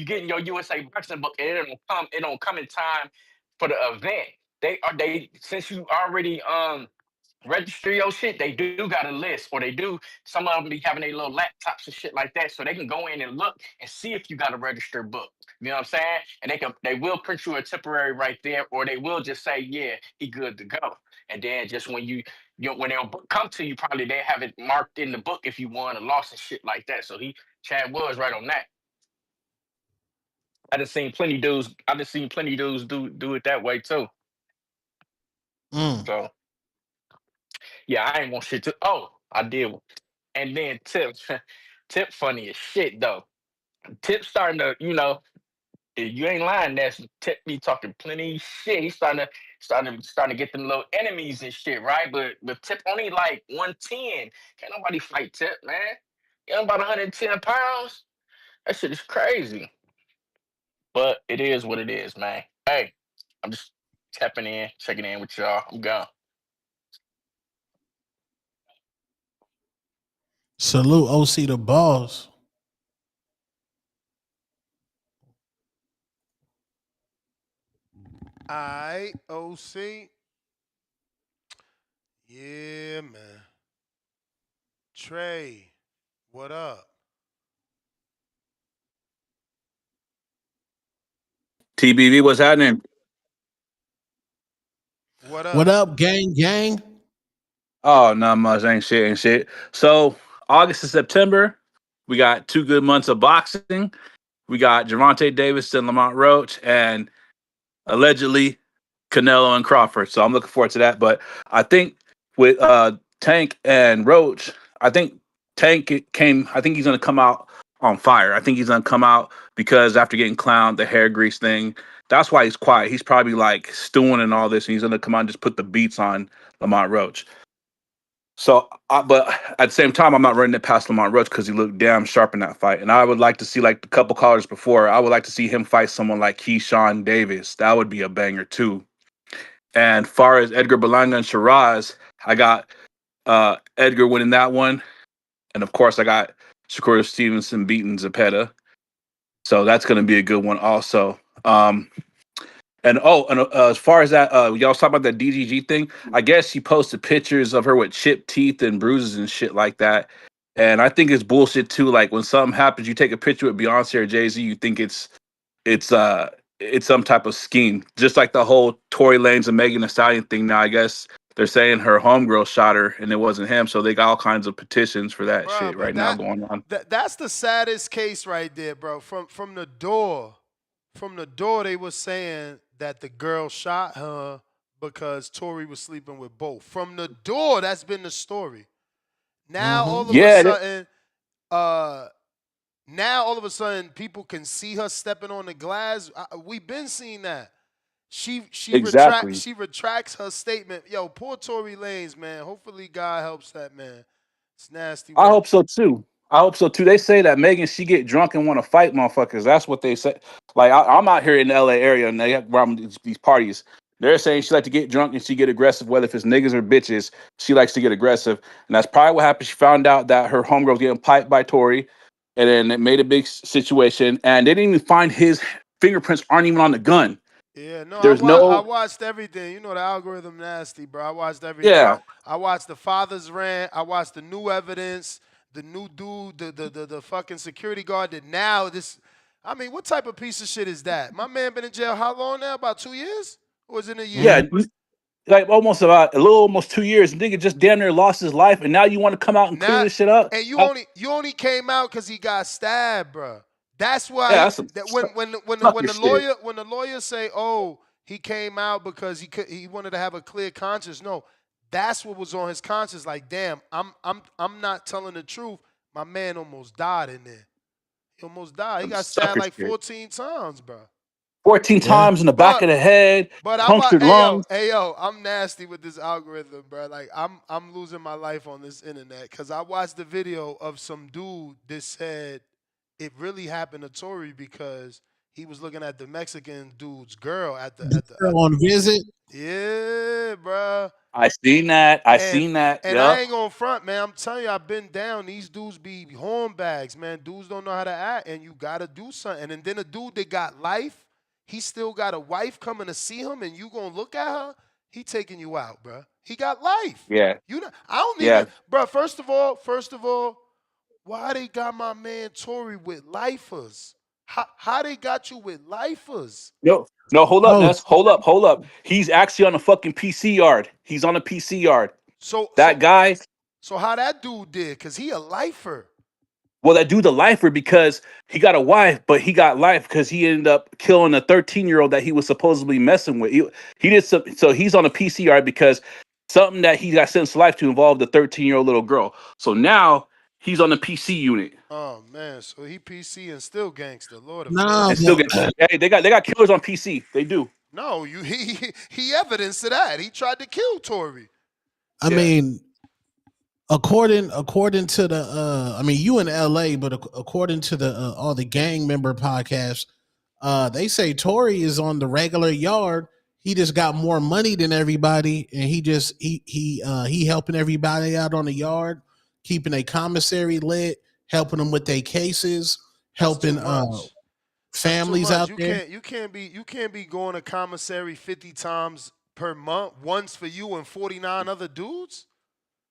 getting your USA boxing book and it don't come in time for the event. They since you already register your shit, they do got a list, or they do. Some of them be having their little laptops and shit like that, so they can go in and look and see if you got a registered book. You know what I'm saying? And they will print you a temporary right there, or they will just say, yeah, he good to go. And then just when when they'll come to you, probably they have it marked in the book if you won or lost and shit like that. So Chad was right on that. I just seen plenty dudes do it that way too. Mm. So yeah, I ain't want shit to. Oh, I did. And then Tip, Tip funny as shit though. Tip starting to, you ain't lying. That's Tip be talking plenty shit. He's starting to get them little enemies and shit, right? But Tip only like 110. Can't nobody fight Tip, man. You know about 110 pounds. That shit is crazy. But it is what it is, man. Hey, I'm just tapping in, checking in with y'all. I'm gone. Salute OC the boss. OC. Yeah, man. Trey, what up? TBV, what's happening? What What up? up, gang, gang? Oh, not much. Ain't shit. So, August and September, we got 2 good months of boxing. We got Gervonta Davis and Lamont Roach, and allegedly Canelo and Crawford. So, I'm looking forward to that. But I think with Tank and Roach, I think I think he's going to come out on fire. I think he's going to come out because after getting clowned, the hair grease thing, that's why he's quiet. He's probably like stewing and all this, and he's going to come out and just put the beats on Lamont Roach. So, but at the same time, I'm not running it past Lamont Roach because he looked damn sharp in that fight. And I would like to see, like the couple callers before, I would like to see him fight someone like Keyshawn Davis. That would be a banger too. And far as Edgar Berlanga and Shiraz, I got Edgar winning that one, and of course I got Shakur Stevenson beating Zepeda. So that's going to be a good one also. As far as that, y'all was talking about that DGG thing. I guess she posted pictures of her with chipped teeth and bruises and shit like that. And I think it's bullshit too. Like when something happens, you take a picture with Beyonce or Jay Z, you think it's it's some type of scheme. Just like the whole Tory Lanez and Megan Thee Stallion thing. Now I guess they're saying her homegirl shot her and it wasn't him. So they got all kinds of petitions for that Bro, shit but right now going on. that's the saddest case right there, bro. From the door. From the door, they were saying that the girl shot her because Tory was sleeping with both. From the door, that's been the story. Now Mm-hmm. all of a Yeah, sudden, now all of a sudden, people can see her stepping on the glass. We've been seeing that. exactly. She retracts her statement. Yo, poor Tory Lanez, man. Hopefully God helps that man. It's nasty I work. hope so too. I hope so too. They say that Megan, she get drunk and want to fight motherfuckers. That's what they say. Like I'm out here in the LA area and they have around these parties. They're saying she like to get drunk and she get aggressive, whether if it's niggas or bitches. She likes to get aggressive, and that's probably what happened. She found out that her homegirl was getting piped by Tory, and then it made a big situation. And they didn't even find his fingerprints. Aren't even on the gun. Yeah, no, There's I no. watched everything. You know the algorithm nasty, bro. I watched everything. Yeah, I watched the father's rant. I watched the new evidence. The new dude, the fucking security guard that now this. I mean, what type of piece of shit is that? My man been in jail how long now? About 2 years? Or was it a yeah. year? Like almost about a little almost 2 years. Nigga just damn near lost his life, and now you want to come out and clear Not this shit up? and you only came out because he got stabbed, bro. That's why Yeah, that's some that sucker shit. when the lawyer say, oh, he came out because he wanted to have a clear conscience. No, that's what was on his conscience. Like, damn, I'm not telling the truth. My man almost died in there. He almost died. He Some got stabbed sucker like shit. 14 times, bro. 14 Yeah. times in the back But of the head, but punctured lungs. hey yo, I'm nasty with this algorithm, bro. Like I'm losing my life on this internet because I watched the video of some dude that said it really happened to Tory because he was looking at the Mexican dude's girl at the Girl on visit. yeah, bro. I seen that. I And seen that. and I Yep. ain't gonna front, man. I'm telling you, I've been down. These dudes be hornbags, man. Dudes don't know how to act, and you gotta do something. And then a dude that got life, he still got a wife coming to see him, and you gonna look at her. He taking you out, bro. He got life. Yeah. You know, I don't Yeah. even, bro. First of all, why they got my man Tory with lifers? How they got you with lifers? No, hold up, Bro, Ness. Hold up. He's actually on a fucking PC yard. He's on a PC yard. So That guy, how that dude did? Cause he a lifer. well, that dude, the lifer, because he got a wife, but he got life because he ended up killing a 13-year-old that he was supposedly messing with. He did some, so he's on a PC yard because something that he got sentenced to life to involved a 13-year-old little girl. So now he's on the PC unit Oh man, so he PC and still gangster. Lord have nah, and mercy. still but get. Hey, they got killers on PC. They do. No, he evidence of that. He tried to kill Tory. I Yeah. mean, according to the I mean, you in LA, but according to the all the gang member podcasts, they say Tory is on the regular yard. He just got more money than everybody, and he helping everybody out on the yard, keeping a commissary lit, helping them with their cases, That's too helping much. That's too families much. out You there. can't be going to commissary 50 times per month, once for you and 49 other dudes.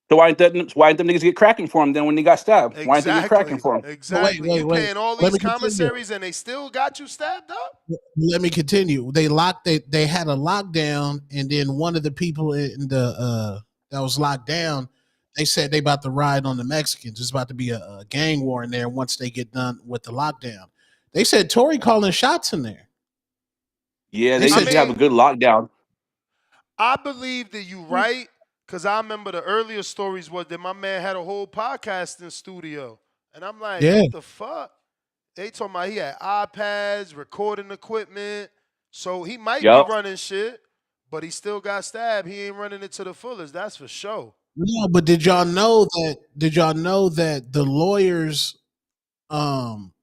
So why didn't them niggas get cracking for him then when they got stabbed? Why didn't they get cracking Exactly. for him? But wait, Exactly. wait, You wait. paying all Let these me continue. commissaries and they still got you stabbed up? Let me continue. They had a lockdown, and then one of the people in the that was locked down, they said they about to ride on the Mexicans. It's about to be a gang war in there once they get done with the lockdown. They said Tory calling shots in there. Yeah, They they I said usually have a mean, good lockdown. I believe that you right, because I remember the earlier stories was that my man had a whole podcasting studio. And I'm like, yeah. what the fuck? They told me he had iPads, recording equipment. So he might be Yup. running shit, but he still got stabbed. He ain't running it to the fullest. That's for sure. No, but did y'all know that? Did y'all know that the lawyers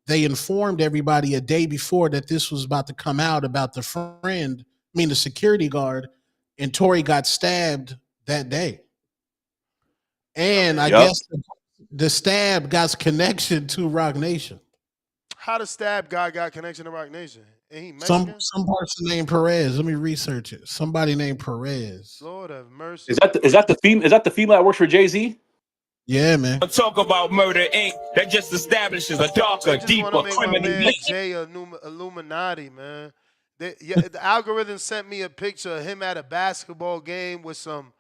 they informed everybody a day before that this was about to come out about the friend, I mean the security guard, and Tory got stabbed that day. I And I mean, Yup. guess the stab got connection to Rock Nation. how the stab guy got connection to Rock Nation? Ain't he Some Mexican? some person named Perez. Let me research it. Somebody named Perez. Lord have Is mercy. that the female that works for Jay-Z? Yeah, man. Talk about Murder Inc. That just establishes a They darker, just want to deeper make my criminal man link. Jay a Illuminati, man. The algorithm sent me a picture of him at a basketball game with some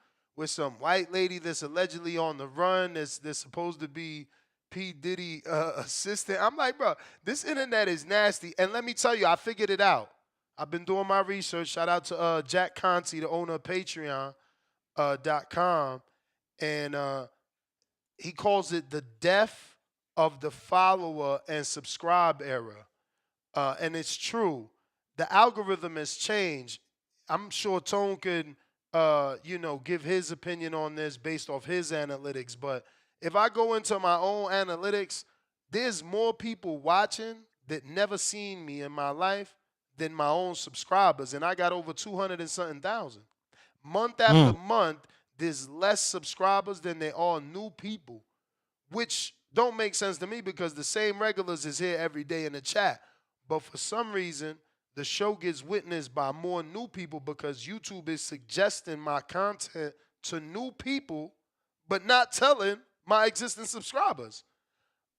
white lady that's allegedly on the run. That's supposed to be P Diddy assistant. I'm like, bro, this internet is nasty. And let me tell you, I figured it out. I've been doing my research. Shout out to Jack Conti, the owner of Patreon .com, and he calls it the death of the follower and subscribe era. And it's true. The algorithm has changed. I'm sure Tone could, give his opinion on this based off his analytics. But if I go into my own analytics, there's more people watching that never seen me in my life than my own subscribers. And I got over 200 and something thousand. Month after month, there's less subscribers than there are new people, which don't make sense to me because the same regulars is here every day in the chat. But for some reason, the show gets witnessed by more new people because YouTube is suggesting my content to new people, but not telling my existing subscribers.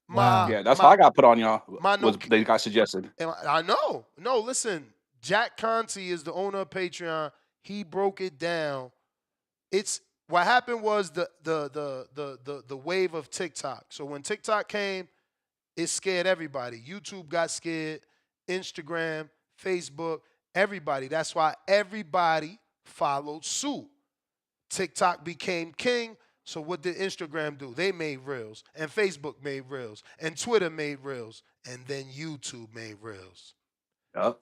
My Wow. Yeah, that's how my I got put on y'all. my no. Was they got suggested? I know. No, listen. Jack Conti is the owner of Patreon. He broke it down. It's what happened was the wave of TikTok. So when TikTok came, it scared everybody. YouTube got scared, Instagram, Facebook, everybody. That's why everybody followed suit. TikTok became king. So what did Instagram do? They made reels, and Facebook made reels, and Twitter made reels, and then YouTube made reels. Yup.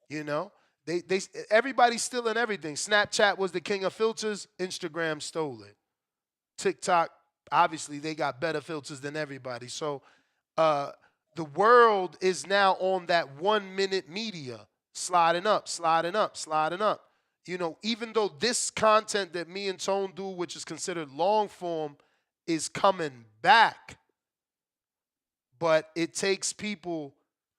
You know, they everybody's stealing everything. Snapchat was the king of filters. Instagram stole it. TikTok, obviously, they got better filters than everybody. So the world is now on that 1 minute media, sliding up, sliding up, sliding up. You know, even though this content that me and Tone do, which is considered long form, is coming back, but it takes people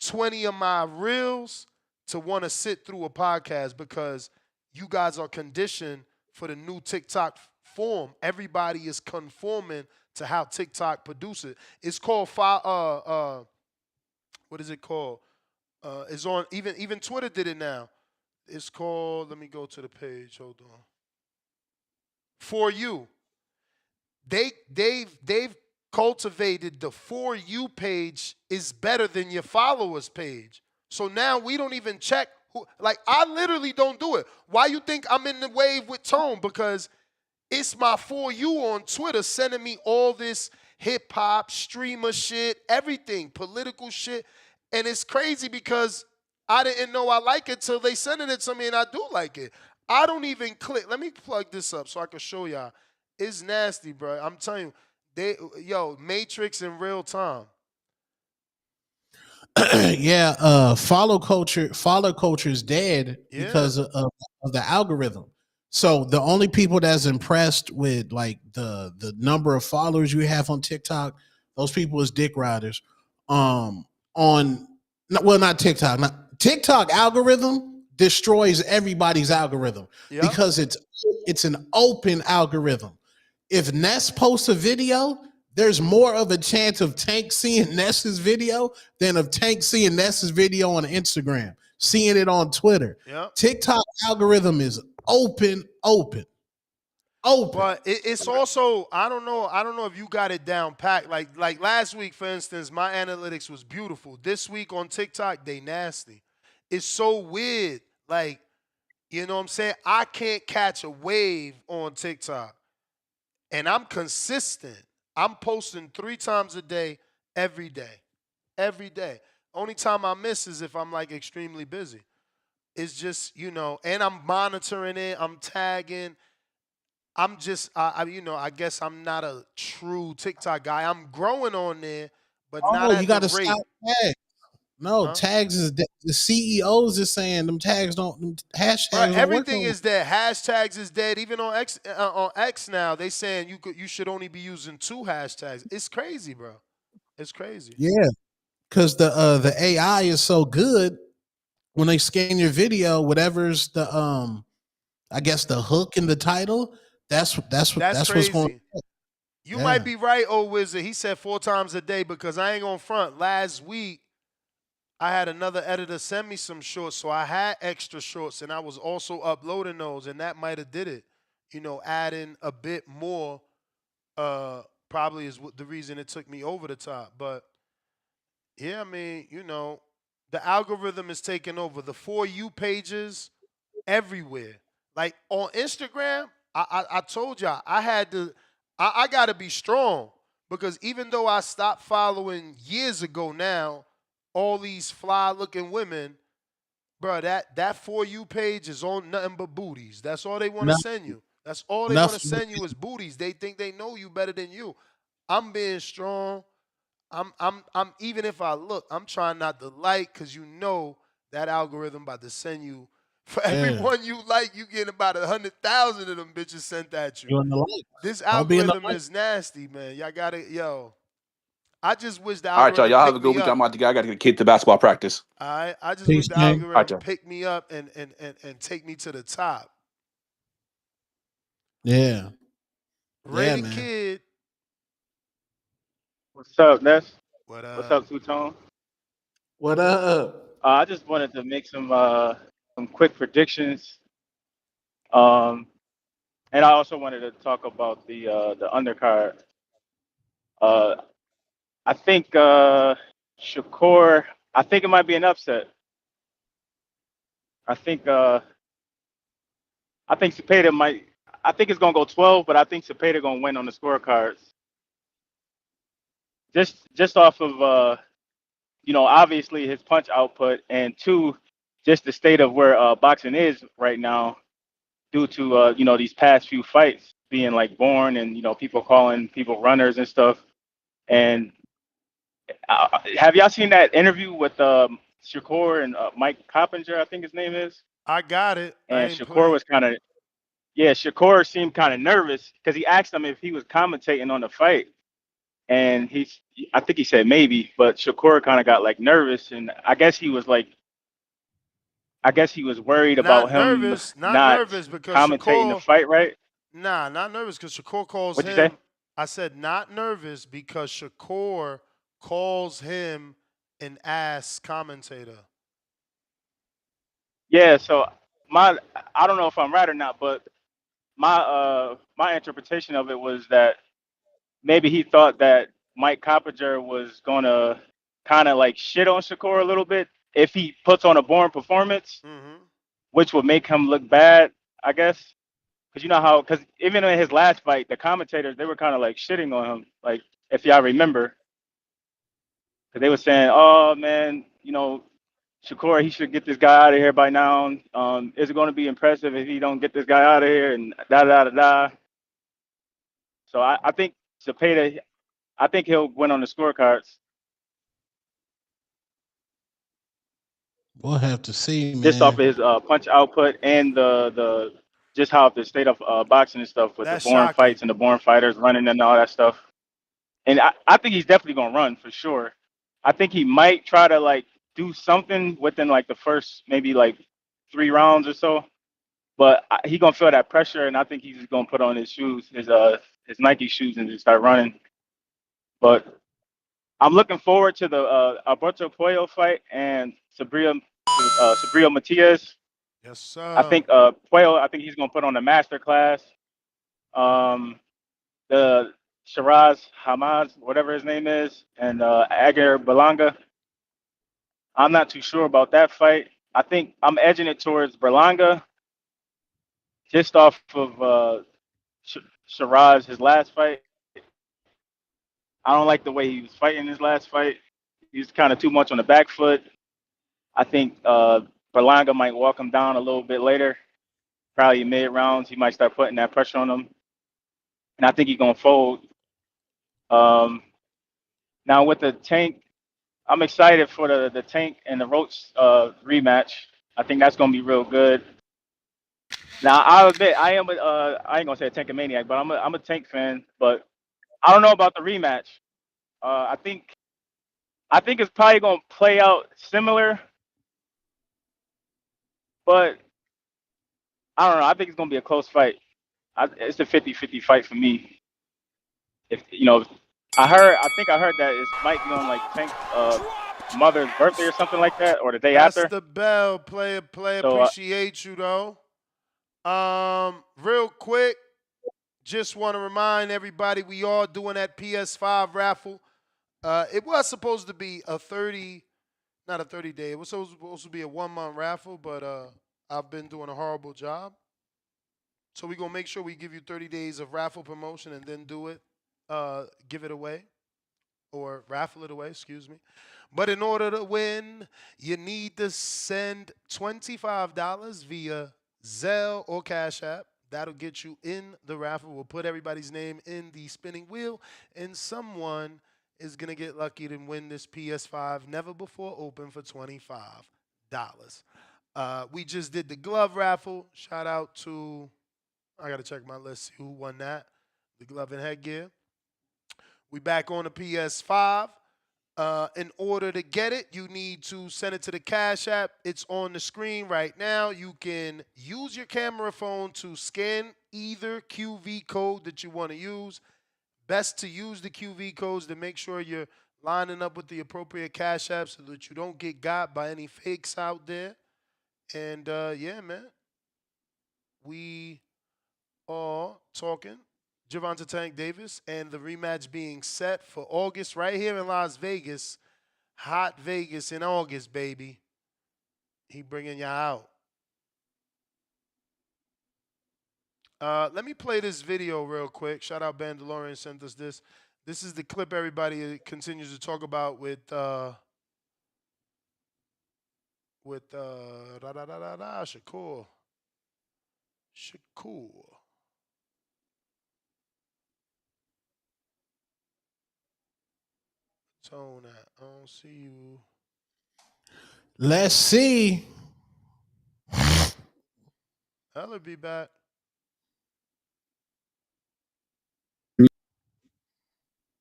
20 of my reels to want to sit through a podcast because you guys are conditioned for the new TikTok form. Everybody is conforming to how TikTok produces. It's called what is it called? It's on even Twitter did it now. It's called. Let me go to the page. Hold on. For you, they've cultivated the For You page is better than your followers page. So now we don't even check who. Like I literally don't do it. Why you think I'm in the wave with Tone? Because it's my For You on Twitter sending me all this hip hop, streamer shit, everything, political shit. And it's crazy because I didn't know I like it till they sending it to me and I do like it. I don't even click. Let me plug this up so I can show y'all. It's nasty, bro. I'm telling you. Matrix in real time. Yeah, follow culture is dead because of the algorithm. So the only people that's impressed with like the number of followers you have on TikTok, those people is dick riders. On not TikTok, not TikTok algorithm destroys everybody's algorithm because it's an open algorithm. If Ness posts a video, there's more of a chance of Tank seeing Ness's video than of Tank seeing Ness's video on Instagram, seeing it on Twitter. Yep. TikTok algorithm is open. But it's also I don't know if you got it down packed. Like last week, for instance, my analytics was beautiful. This week on TikTok, they nasty. It's so weird. Like, you know what I'm saying? I can't catch a wave on TikTok. And I'm consistent. I'm posting 3 times a day, every day. Every day. Only time I miss is if I'm like extremely busy. It's just, and I'm monitoring it, I'm tagging. I'm just, I guess I'm not a true TikTok guy. I'm growing on there, but not Oh, you at the got to rate. stop tags. No, tags is the CEOs is saying them tags them hashtags Bro, don't work everything no more. is dead. Hashtags is dead. Even on X now, they saying you should only be using 2 hashtags. It's crazy, bro. It's crazy. Yeah, because the AI is so good when they scan your video, whatever's the I guess the hook in the title, that's what's going. Crazy. You might Yeah. be right, old wizard. He said 4 times a day because I ain't gonna front. Last week, I had another editor send me some shorts, so I had extra shorts, and I was also uploading those, and that might have did it. Adding a bit more probably is the reason it took me over the top. But yeah, I mean, the algorithm is taking over. The For You pages everywhere. Like on Instagram, I told y'all I had to, I got to be strong because even though I stopped following years ago now, all these fly looking women, bro, that For You page is on nothing but booties. That's all they want to send you. That's all they want to Nothing. send you is booties. They think they know you better than you. I'm being strong. I'm even if I look, I'm trying not to like because that algorithm about to send you for everyone you like, you getting about 100,000 of them bitches sent at you. You're in the light. This Don't be in the algorithm light. is nasty, man. Y'all gotta I just wish the All right, y'all. algorithm Y'all have a picked good me week. up. I'm about to get. I got to get a kid to basketball practice. I just wish Peace, the gang. All right, algorithm y'all. picked me up and take me to the top. Yeah. Ray Yeah, the man. Kid. What's up, Ness? What What's up? up, Two-Tone? What up? I just wanted to make some quick predictions. And I also wanted to talk about the undercard. Uh, I think Shakur. I think it might be an upset. I think Cepeda might. I think it's gonna go 12, but I think Cepeda gonna win on the scorecards. Just off of obviously his punch output, and 2, just the state of where boxing is right now, due to these past few fights being like born, and people calling people runners and stuff. And have y'all seen that interview with Shakur and Mike Coppinger, I think his name is? I got it. I And ain't Shakur played. was kind of Shakur seemed kind of nervous because he asked him if he was commentating on the fight, and I think he said maybe, but Shakur kind of got like nervous, and I guess he was worried about Not him nervous, not not nervous because commentating the Shakur. fight right. Nah, not nervous because Shakur calls What'd you say? him. I said not nervous because Shakur calls him an ass commentator. Yeah. So I don't know if I'm right or not, but my interpretation of it was that maybe he thought that Mike Coppinger was gonna kind of like shit on Shakur a little bit if he puts on a boring performance, Mm-hmm. which would make him look bad, I guess. Because you know how, because even in his last fight, the commentators they were kind of like shitting on him, like if y'all remember, because they were saying, "Oh man, you know, Shakur, he should get this guy out of here by now. Is it going to be impressive if he don't get this guy out of here?" And da da da da. So I think Zepeda, I think he'll win on the scorecards We'll have to see, just off man. of his punch output and the just how the state of boxing and stuff with the That's boring shocking. fights and the boring fighters running and all that stuff. And I think he's definitely gonna run for sure. I think he might try to like do something within like the first maybe like 3 rounds or so. But he gonna feel that pressure, and I think he's just gonna put on his shoes, his Nike shoes, and just start running. But I'm looking forward to the Alberto Puello fight and Sabrio Matias. Yes, I sir. think Puello, I think he's gonna put on a master class. Um, the Shiraz Hamaz, whatever his name is, and Agar Balanga. I'm not too sure about that fight. I think I'm edging it towards Berlanga just off of Shiraz, his last fight. I don't like the way he was fighting his last fight. He was kind of too much on the back foot. I think Berlanga might walk him down a little bit later, probably mid rounds. He might start putting that pressure on him, and I think he's gonna fold. Um, Now with the Tank, I'm excited for the Tank and the Roach rematch. I think that's gonna be real good. Now I'll admit I ain't gonna say a Tankamaniac, but I'm a Tank fan. But I don't know about the rematch. I think it's probably gonna play out similar, but I don't know. I think it's gonna be a close fight. It's a 50-50 fight for me. If you know, I think I heard that it might be on like Tank's mother's birthday or something like that, or the day That's after. the bell. Play. So Appreciate you though. Real quick, just want to remind everybody we are doing that PS5 raffle. It was supposed to be a 30, not a 30-day. It was supposed to be a 1-month raffle, but I've been doing a horrible job. So we're going to make sure we give you 30 days of raffle promotion and then do it, give it away, or raffle it away, excuse me. But in order to win, you need to send $25 via Zelle or Cash App. That'll get you in the raffle. We'll put everybody's name in the spinning wheel, and someone is going to get lucky to win this PS5 never before open for $25. We just did the glove raffle. Shout out to, I got to check my list, see who won that. The glove and headgear. We back on the PS5. In order to get it, you need to send it to the Cash App. It's on the screen right now. You can use your camera phone to scan either QV code that you want to use. Best to use the QV codes to make sure you're lining up with the appropriate Cash App so that you don't get got by any fakes out there. And yeah, man, we are talking Gervonta Tank Davis and the rematch being set for August right here in Las Vegas. Hot Vegas in August, baby. He bringing y'all out. Let me play this video real quick. Shout out Bandalorian sent us this. This is the clip everybody continues to talk about with Shakur. Tone that. I don't see you. Let's see. I'll be back. New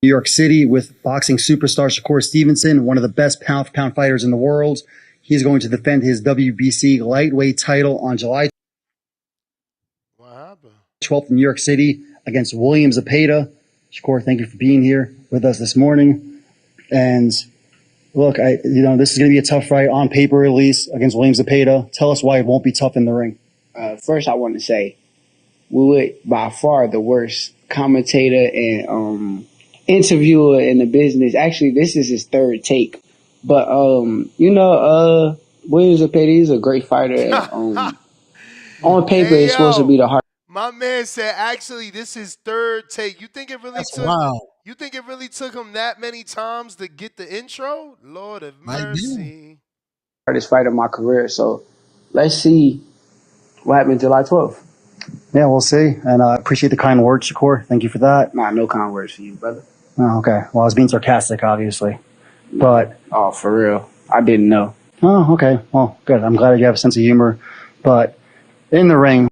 York City with boxing superstar Shakur Stevenson, one of the best pound-for-pound fighters in the world. He's going to defend his WBC lightweight title on July. What happened? 12th in New York City against William Zepeda. Shakur, thank you for being here with us this morning. And look, this is going to be a tough fight on paper, at least, against William Zepeda. Tell us why it won't be tough in the ring. First, I want to say we were by far the worst commentator and interviewer in the business. Actually, this is his third take. But, William Zepeda is a great fighter. And, on paper, Hey, it's supposed to yo, be the hard. my man said, actually, this is third take. You think it really That's took? wild. You think it really took him that many times to get the intro? Lord of Might be. mercy. Hardest fight of my career. So let's see what happens July 12th. Yeah, we'll see. And I appreciate the kind words, Shakur. Thank you for that. Nah, no kind words for you, brother. Oh, okay. Well, I was being sarcastic, obviously. But oh, for real, I didn't know. Oh, okay. Well, good. I'm glad you have a sense of humor. But in the ring,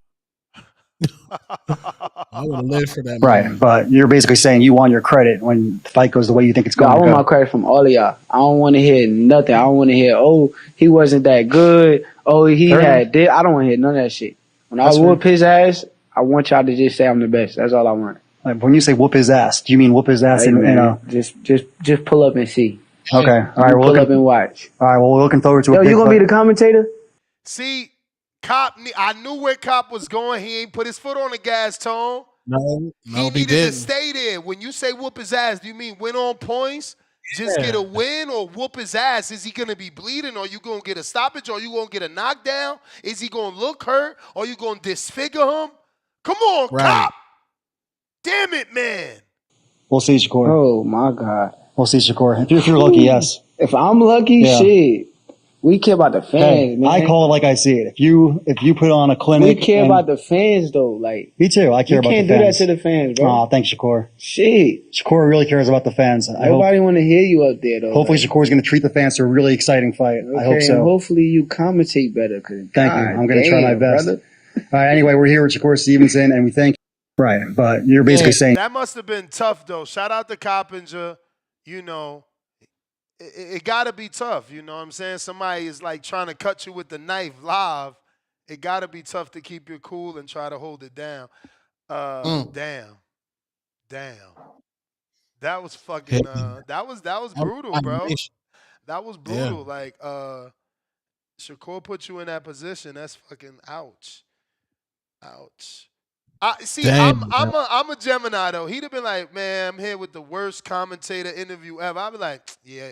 I would have lived for that right? moment. But you're basically saying you want your credit when the fight goes the way you think it's No, going I to want go. my credit from all of y'all. I don't want to hear nothing. I don't want to hear, oh, he wasn't that good. Oh, he Fair had enough. this. I don't want to hear none of that shit. When That's I fair. whoop his ass, I want y'all to just say I'm the best. That's all I want. Like, when you say whoop his ass, do you mean whoop his ass Hey, in man, just pull up and see. Okay. All right. You We're pull up looking. and watch. All right. Well, we're looking forward to Yo, a big you gonna fight. be the commentator? See, Cop, I knew where Cop was going. He ain't put his foot on the gas, Tone. No, He he needed to didn't. stay there. When you say whoop his ass, do you mean win on points? Just get a win or whoop his ass? Is he going to be bleeding? Or you going to get a stoppage? Or you going to get a knockdown? Is he going to look hurt? Or you going to disfigure him? Come on, Right. Cop. Damn it, man. We'll see, Shakur. Oh my God. We'll see, Shakur. If you're lucky, yes. If I'm lucky, Yeah. shit. We care about the fans, Hey, man. I call it like I see it. If you put on a We clinic, care and- about the fans, though. Like, me too. I care you about the can't do that fans. to the fans, bro. Oh, thanks, Shakur. Shit. Shakur really cares about the fans. I hope. Nobody want to hear you up there, though. Hopefully, like, Shakur's going to treat the fans to a really exciting fight. okay, I hope so. and hopefully you commentate better. Thank you. I'm going to try my best. Brother. All right. Anyway, we're here with Shakur Stevenson, and we thank. Right, but you're basically saying That must have been tough, though. Shout out to Coppinger. You know, it got to be tough. You know what I'm saying? Somebody is like trying to cut you with the knife live. It got to be tough to keep you cool and try to hold it down. Damn. That was fucking that was brutal, bro. That was brutal. Yeah. Like Shakur put you in that position. That's fucking ouch. Damn, I'm a Gemini though. He'd have been like, man, I'm here with the worst commentator interview ever. I'd be like, yeah.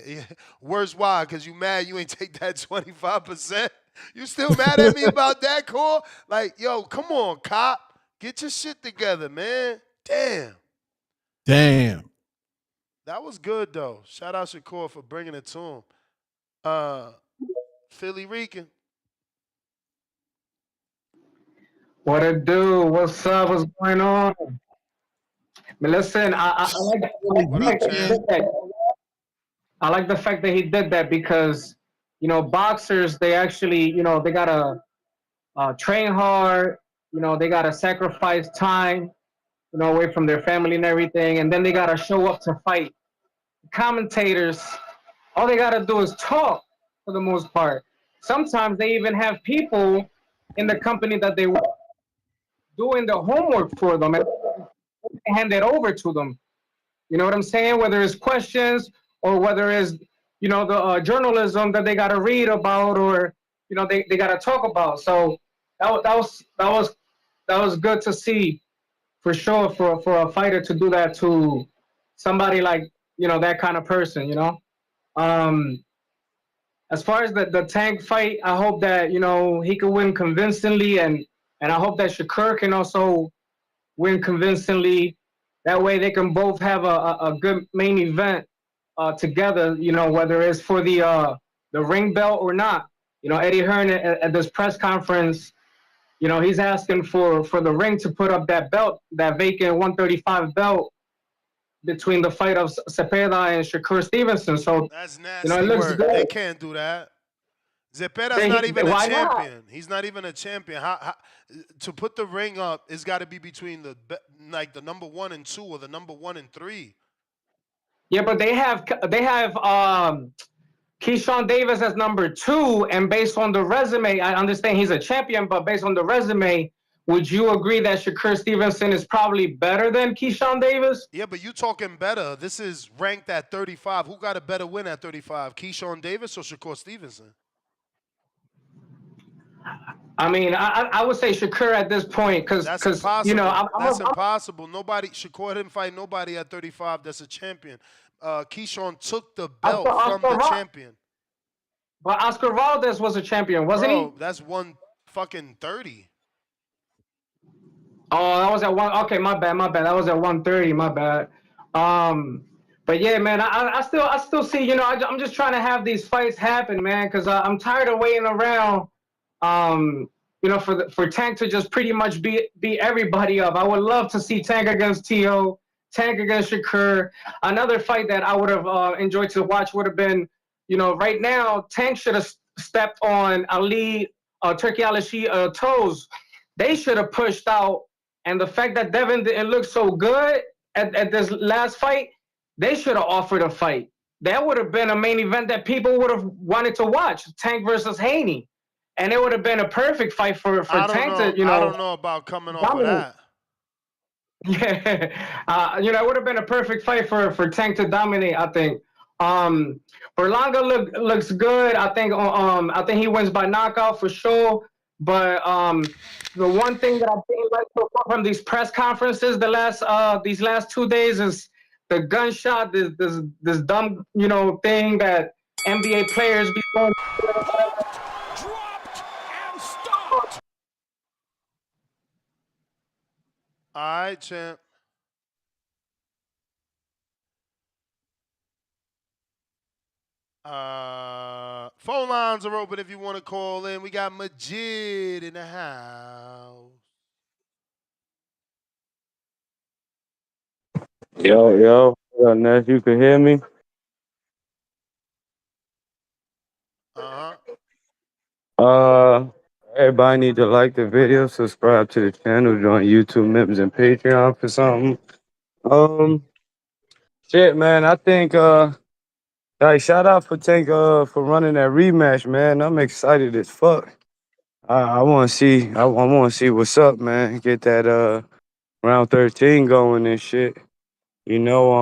Worst why? Because you mad you ain't take that 25%? You still mad at me about that, Core? Like, yo, come on, Cop. Get your shit together, man. Damn. That was good though. Shout out Shakur for bringing it to him. Philly Rican. What it do? What's up? What's going on? But listen, I like the fact that he did that because, boxers, they actually, they gotta train hard. They gotta sacrifice time, away from their family and everything, and then they gotta show up to fight. Commentators, all they gotta do is talk for the most part. Sometimes they even have people in the company that they work doing the homework for them and hand it over to them. You know what I'm saying? Whether it's questions or whether it's, the journalism that they got to read about or, they got to talk about. So that was good to see for sure for a fighter to do that to somebody like, that kind of person, As far as the Tank fight, I hope that, he could win convincingly and I hope that Shakur can also win convincingly. That way they can both have a good main event together, whether it's for the ring belt or not. Eddie Hearn at this press conference, he's asking for the ring to put up that belt, that vacant 135 belt between the fight of Cepeda and Shakur Stevenson. So, That's nasty it looks work. good. They can't do that. Zepeda's not even a why champion. not? He's not even a champion. How, to put the ring up, it's got to be between the number 1 and 2 or the number 1 and 3. Yeah, but they have Keyshawn Davis as number 2, and based on the resume, I understand he's a champion, but based on the resume, would you agree that Shakur Stevenson is probably better than Keyshawn Davis? Yeah, but you talking better. This is ranked at 35. Who got a better win at 35? Keyshawn Davis or Shakur Stevenson? I mean, I would say Shakur at this point That's because you know impossible. That's I'm impossible. Shakur didn't fight nobody at 35 that's a champion. Keyshawn took the belt from the champion. But Oscar Valdez was a champion, wasn't he? Bro, that's 130. Oh, that was at one. Okay, my bad. That was at 130. My bad. But yeah, man, I still see. You know, I'm just trying to have these fights happen, man, because I'm tired of waiting around. You know, for Tank to just pretty much beat everybody up. I would love to see Tank against T.O., Tank against Shakur. Another fight that I would have enjoyed to watch would have been, you know, right now Tank should have stepped on Turki Alalshikh toes. They should have pushed out. And the fact that Devin didn't look so good at this last fight, they should have offered a fight. That would have been a main event that people would have wanted to watch, Tank versus Haney. And it would have been a perfect fight for Tank to, you know, I don't know about coming off of dominate. that. Yeah, you know, it would have been a perfect fight for Tank to dominate. I think. Berlanga looks good. I think he wins by knockout for sure. But the one thing that I think like so far from these press conferences these last 2 days is the gunshot. This dumb thing that NBA players be doing. All right, champ. Phone lines are open if you want to call in. We got Majid in the house. Yo, Ness, you can hear me? Uh-huh. Everybody need to like the video, subscribe to the channel, join YouTube members and Patreon for something. Shit, man, I think, like, shout out for Tank, for running that rematch, man. I'm excited as fuck. I want to see, I want to see what's up, man. Get that, round 13 going and shit. You know,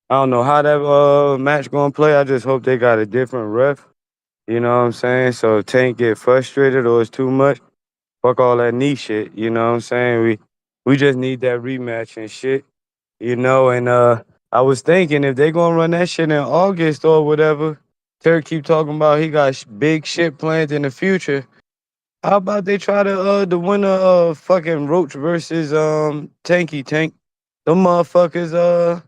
I don't know how that, match gonna play. I just hope they got a different ref. You know what I'm saying? So Tank get frustrated or it's too much. Fuck all that knee shit. You know what I'm saying? We just need that rematch and shit. You know, and I was thinking if they gonna run that shit in August or whatever, Turk keep talking about he got big shit planned in the future. How about they try to the winner of fucking Roach versus Tanky Tank? Them motherfuckers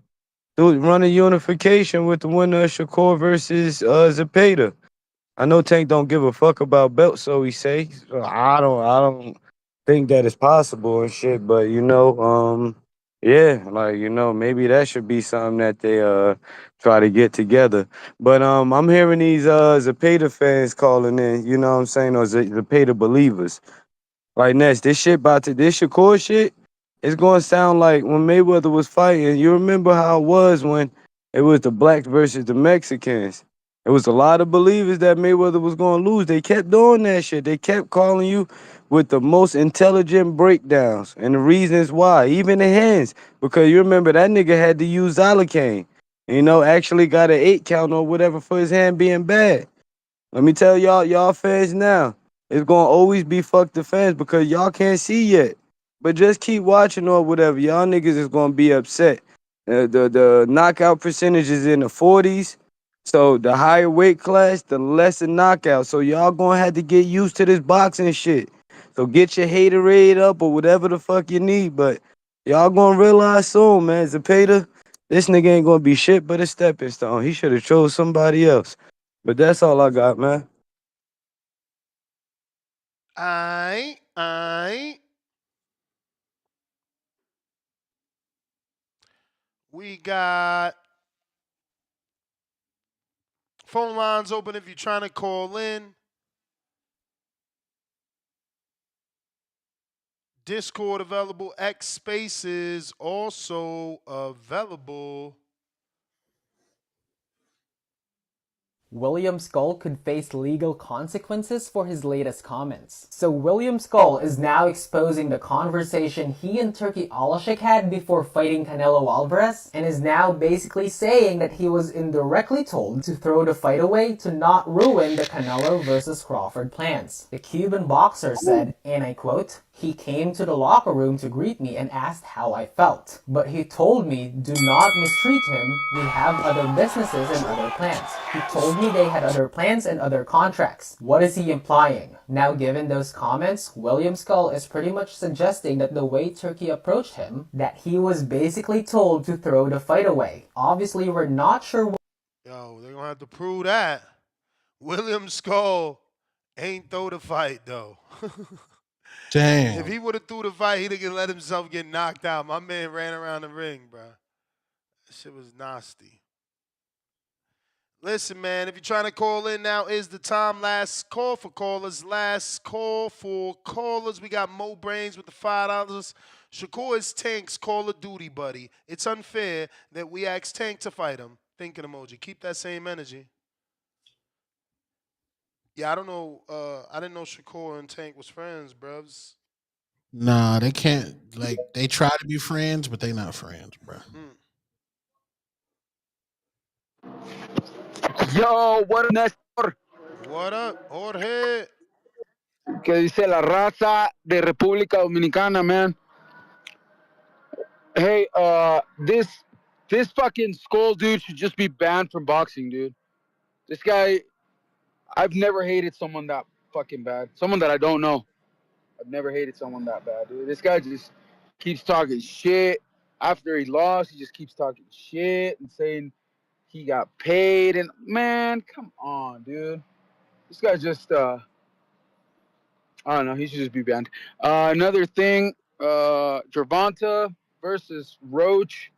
run a unification with the winner of Shakur versus Zepeda. I know Tank don't give a fuck about belts, so he say. So I don't think that is possible and shit. But yeah, like maybe that should be something that they try to get together. But I'm hearing these Zepeda fans calling in. You know what I'm saying, or Zepeda believers. Like Ness, this Shakur shit, it's gonna sound like when Mayweather was fighting. You remember how it was when it was the blacks versus the Mexicans. It was a lot of believers that Mayweather was gonna lose. They kept doing that shit. They kept calling you with the most intelligent breakdowns and the reasons why, even the hands. Because you remember that nigga had to use Zolocaine. Actually got an 8 count or whatever for his hand being bad. Let me tell y'all fans now, it's gonna always be fuck the fans because y'all can't see yet. But just keep watching or whatever. Y'all niggas is gonna be upset. The knockout percentage is in the 40s. So the higher weight class, the less the knockout. So y'all gonna have to get used to this boxing shit. So get your haterade up or whatever the fuck you need. But y'all gonna realize soon, man. Zepeda, this nigga ain't gonna be shit but a stepping stone. He should have chose somebody else. But that's all I got, man. Aight. We got phone lines open if you're trying to call in. Discord available. X Spaces also available. William Skull could face legal consequences for his latest comments. So William Skull is now exposing the conversation he and Turki Alalshikh had before fighting Canelo Alvarez, and is now basically saying that he was indirectly told to throw the fight away to not ruin the Canelo versus Crawford plans. The Cuban boxer said, and I quote, "He came to the locker room to greet me and asked how I felt. But he told me, do not mistreat him. We have other businesses and other plans. He told me they had other plans and other contracts. What is he implying?" Now, given those comments, William Skull is pretty much suggesting that the way Turki approached him, that he was basically told to throw the fight away. Obviously, we're not sure. Yo, they're going to have to prove that. William Skull ain't throw the fight, though. If Damn. he would have threw the fight, he'd have let himself get knocked out. My man ran around the ring, bro. That shit was nasty. Listen, man, if you're trying to call in, now is the time. Last call for callers. Last call for callers. We got Mo Brains with the $5. Shakur is Tank's Call of Duty buddy. It's unfair that we asked Tank to fight him. Thinking emoji. Keep that same energy. Yeah, I don't know. I didn't know Shakur and Tank was friends, bruvs. Nah, they can't. Like, they try to be friends, but they not friends, bro. Yo, what up, Néstor? What up, Jorge? Que dice la raza de República Dominicana, man. Hey, this fucking Skull dude should just be banned from boxing, dude. This guy, I've never hated someone that fucking bad. Someone that I don't know. I've never hated someone that bad, dude. This guy just keeps talking shit. After he lost, he just keeps talking shit and saying he got paid. And man, come on, dude. This guy just I don't know. He should just be banned. Another thing, Gervonta versus Roach.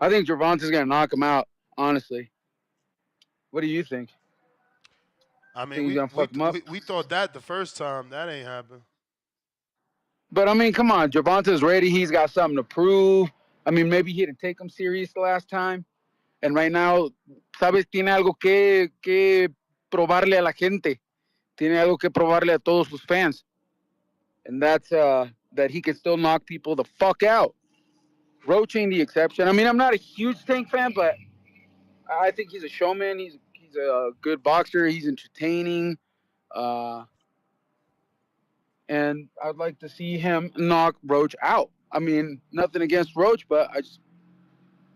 I think Gervonta's gonna knock him out. Honestly, what do you think? I Think mean, he's we gonna we fuck him up? we thought that the first time. That ain't happened. But I mean, come on, Gervonta's ready. He's got something to prove. I mean, maybe he didn't take him serious the last time, and right now, sabes, tiene algo que probarle a la gente. Tiene algo que probarle a todos sus fans, and that's that he can still knock people the fuck out. Roach ain't the exception. I mean, I'm not a huge Tank fan, but I think he's a showman. He's a good boxer. He's entertaining, and I'd like to see him knock Roach out. I mean, nothing against Roach, but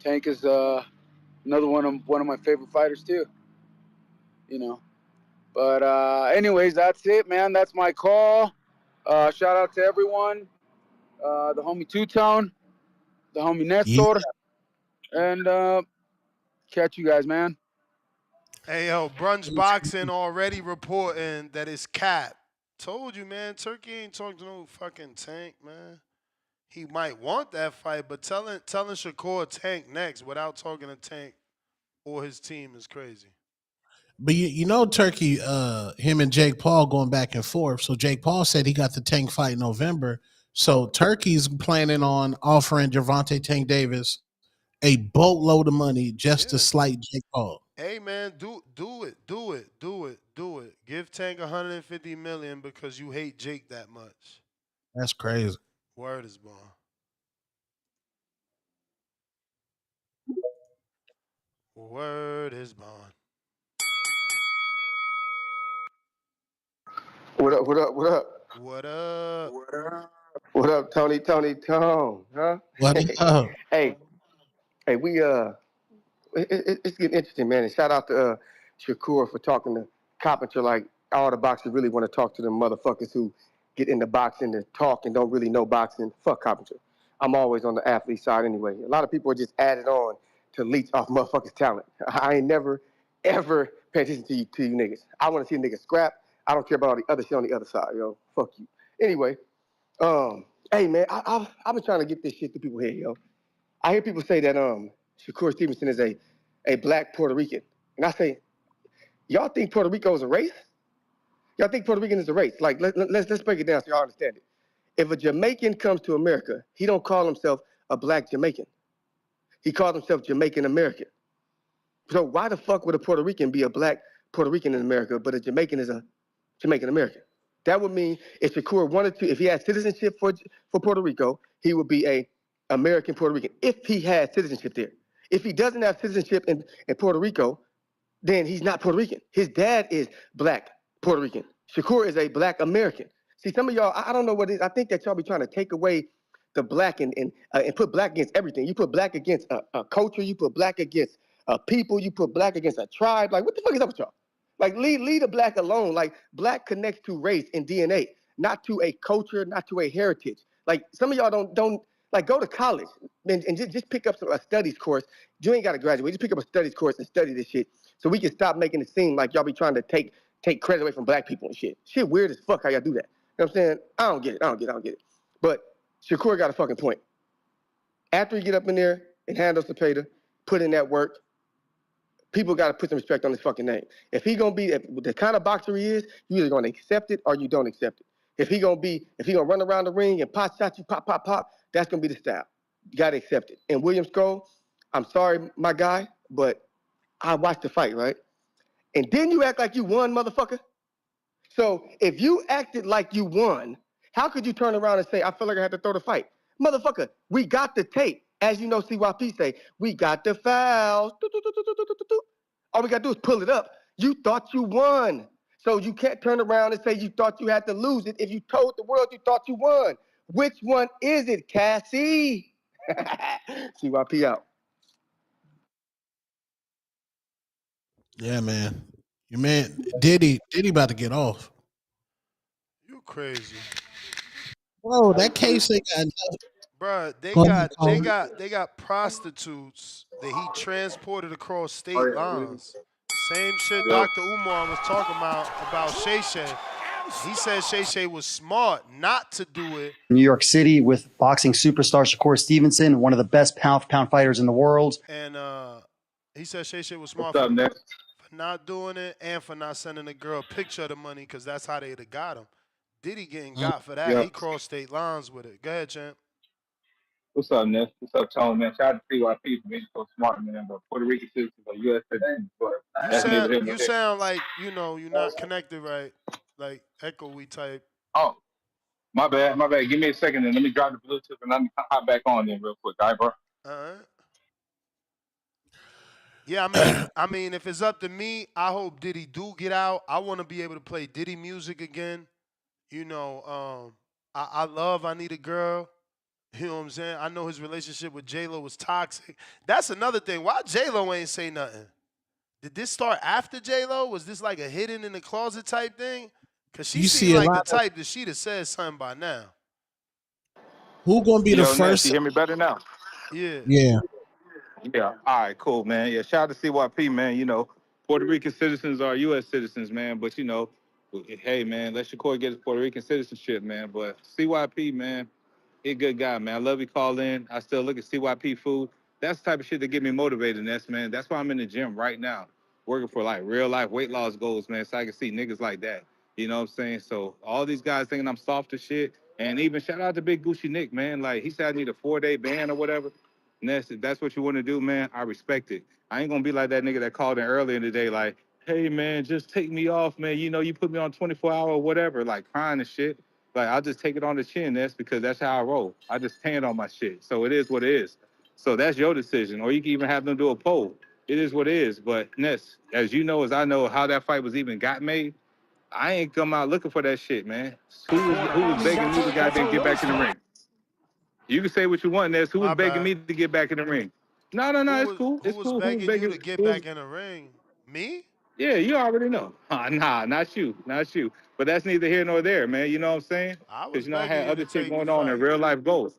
Tank is another one of my favorite fighters too. You know, but anyways, that's it, man. That's my call. Shout out to everyone. The homie Two Tone, the homie Yeah. Nestor, and catch you guys, man. Hey, yo, Brunch Boxing already reporting that it's cap. Told you, man. Turkey ain't talking to no fucking Tank, man. He might want that fight, but telling Shakur Tank next without talking to Tank or his team is crazy. But you know, Turkey, him and Jake Paul going back and forth. So Jake Paul said he got the Tank fight in November. So Turkey's planning on offering Gervonta Tank Davis a boatload of money just to Yeah. slight Jake Paul. Hey, man, do it. Give Tank 150 million because you hate Jake that much. That's crazy. Word is born. Word is born. What up? What up? What up? What up? What up, Tony? Tony Tone? Huh? What up? Hey, hey, it's getting interesting, man. And shout out to Shakur for talking to Carpenter like all the boxers really want to talk to them motherfuckers who get into boxing to talk and don't really know boxing. Fuck Carpenter. I'm always on the athlete side anyway. A lot of people are just added on to leech off motherfuckers' talent. I ain't never, ever pay attention to you niggas. I want to see a nigga scrap. I don't care about all the other shit on the other side, yo. Fuck you. Anyway, hey man, I've been trying to get this shit to people here, yo. I hear people say that Shakur Stevenson is a black Puerto Rican. And I say, y'all think Puerto Rico is a race? Y'all think Puerto Rican is a race? Like let's break it down so y'all understand it. If a Jamaican comes to America, he don't call himself a black Jamaican. He calls himself Jamaican American. So why the fuck would a Puerto Rican be a black Puerto Rican in America, but a Jamaican is a Jamaican American? That would mean if Shakur wanted to, if he had citizenship for Puerto Rico, he would be a American Puerto Rican if he had citizenship there. If he doesn't have citizenship in Puerto Rico, then he's not Puerto Rican. His dad is black Puerto Rican. Shakur is a black American. See, some of y'all, I don't know what it is. I think that y'all be trying to take away the black and put black against everything. You put black against a culture. You put black against a people. You put black against a tribe. Like, what the fuck is up with y'all? Like, leave the black alone. Like, black connects to race and DNA, not to a culture, not to a heritage. Like, some of y'all don't like go to college and just pick up a studies course. You ain't got to graduate. Just pick up a studies course and study this shit so we can stop making it seem like y'all be trying to take credit away from black people and shit. Shit weird as fuck how y'all do that. You know what I'm saying? I don't get it. But Shakur got a fucking point. After he get up in there and handle Cepeda, put in that work, people got to put some respect on his fucking name. If he gonna be the kind of boxer he is, you either gonna accept it or you don't accept it. If he gonna run around the ring and pot shot you, pop, pop, pop, that's gonna be the style. You gotta accept it. And William Skull, I'm sorry, my guy, but I watched the fight, right? And then you act like you won, motherfucker. So if you acted like you won, how could you turn around and say, I feel like I had to throw the fight? Motherfucker, we got the tape. As you know, CYP say, we got the fouls. All we got to do is pull it up. You thought you won. So you can't turn around and say you thought you had to lose it if you told the world you thought you won. Which one is it, Cassie? CYP out. Yeah, man. Your man Diddy about to get off. You crazy. Bro, that case ain't got Bruh, they nothing. got they got they got prostitutes that he transported across state lines. Same shit Dr. Umar was talking about Shay Shay. He said Shay Shay was smart not to do it. New York City with boxing superstar Shakur Stevenson, one of the best pound for pound fighters in the world. And he said Shay Shay was What's smart up, Nick? for not doing it and for not sending the girl a picture of the money because that's how they'd have got him. Diddy getting got for that. Yeah. He crossed state lines with it. Go ahead, champ. What's up, Nick? What's up, Tone, man? Shout out to CYP for being so smart, man. But Puerto Rican citizens or U.S. citizens, but You that's neither sound here nor you there. sound like you're not connected right, like echoey type. Oh, my bad, my bad. Give me a second and let me drop the Bluetooth and let me hop back on then real quick, all right, bro? All right. Yeah, I mean, if it's up to me, I hope Diddy do get out. I want to be able to play Diddy music again. You know, I love I Need a Girl. You know what I'm saying? I know his relationship with J Lo was toxic. That's another thing. Why J Lo ain't say nothing? Did this start after J Lo? Was this like a hidden in the closet type thing? Cause she You see seemed a like the lot of type that she'd have said something by now. who gonna be the Yo, Ness, you first. hear me better now? Yeah. Yeah. Yeah. All right, cool, man. Yeah, shout out to CYP, man. You know, Puerto Rican citizens are U.S. citizens, man. But, you know, hey, man, let Shakur get his Puerto Rican citizenship, man. But CYP, man, he a good guy, man. I love he called in. I still look at CYP food. That's the type of shit that get me motivated, Ness, man. That's why I'm in the gym right now, working for like real life weight loss goals, man, so I can see niggas like that. You know what I'm saying? So all these guys thinking I'm soft as shit. And even shout out to Big Gucci Nick, man. Like he said I need a 4-day ban or whatever. Ness, if that's what you want to do, man, I respect it. I ain't gonna be like that nigga that called in earlier in the day, like, hey man, just take me off, man. You know, you put me on 24-hour or whatever, like crying and shit. Like I'll just take it on the chin. That's because that's how I roll. I just stand on my shit. So it is what it is. So that's your decision. Or you can even have them do a poll. It is what it is. But Ness, as you know, as I know how that fight was even got made, I ain't come out looking for that shit, man. Who was begging me to goddamn get back in the ring? You can say what you want, Ness. Who was My begging bad. me to get back in the ring? No, it's cool. Who It's was cool. Who was begging you begging? to get Who was? back in the ring? Me? Yeah, you already know. Nah, not you, not you. But that's neither here nor there, man. You know what I'm saying? I Because was you know I begging had you to other shit take the going on in fight. real life goals.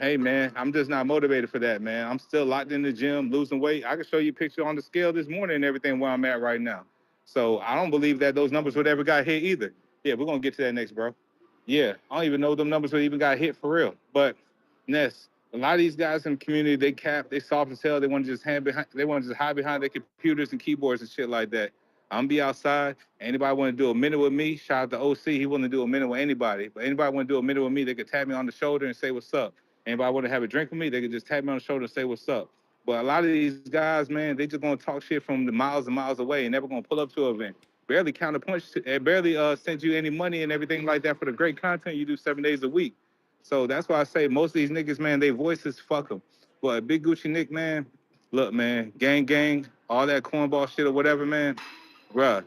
Hey man, I'm just not motivated for that, man. I'm still locked in the gym, losing weight. I can show you a picture on the scale this morning and everything where I'm at right now. So I don't believe that those numbers would ever got hit either. Yeah, we're gonna get to that next, bro. Yeah, I don't even know them numbers would even got hit for real. But Ness, a lot of these guys in the community, they cap, they soft as hell. They want to just they want to just hide behind their computers and keyboards and shit like that. I'm be outside. Anybody want to do a minute with me? Shout out to OC. He willing to do a minute with anybody. But anybody want to do a minute with me, they could tap me on the shoulder and say what's up. Anybody want to have a drink with me, they could just tap me on the shoulder and say what's up. But a lot of these guys, man, they just gonna talk shit from the miles and miles away and never gonna pull up to an event. Barely counterpunch, barely send you any money and everything like that for the great content you do 7 days a week. So that's why I say most of these niggas, man, they voices fuck them. But Big Gucci Nick, man, look, man, gang, all that cornball shit or whatever, man, bruh,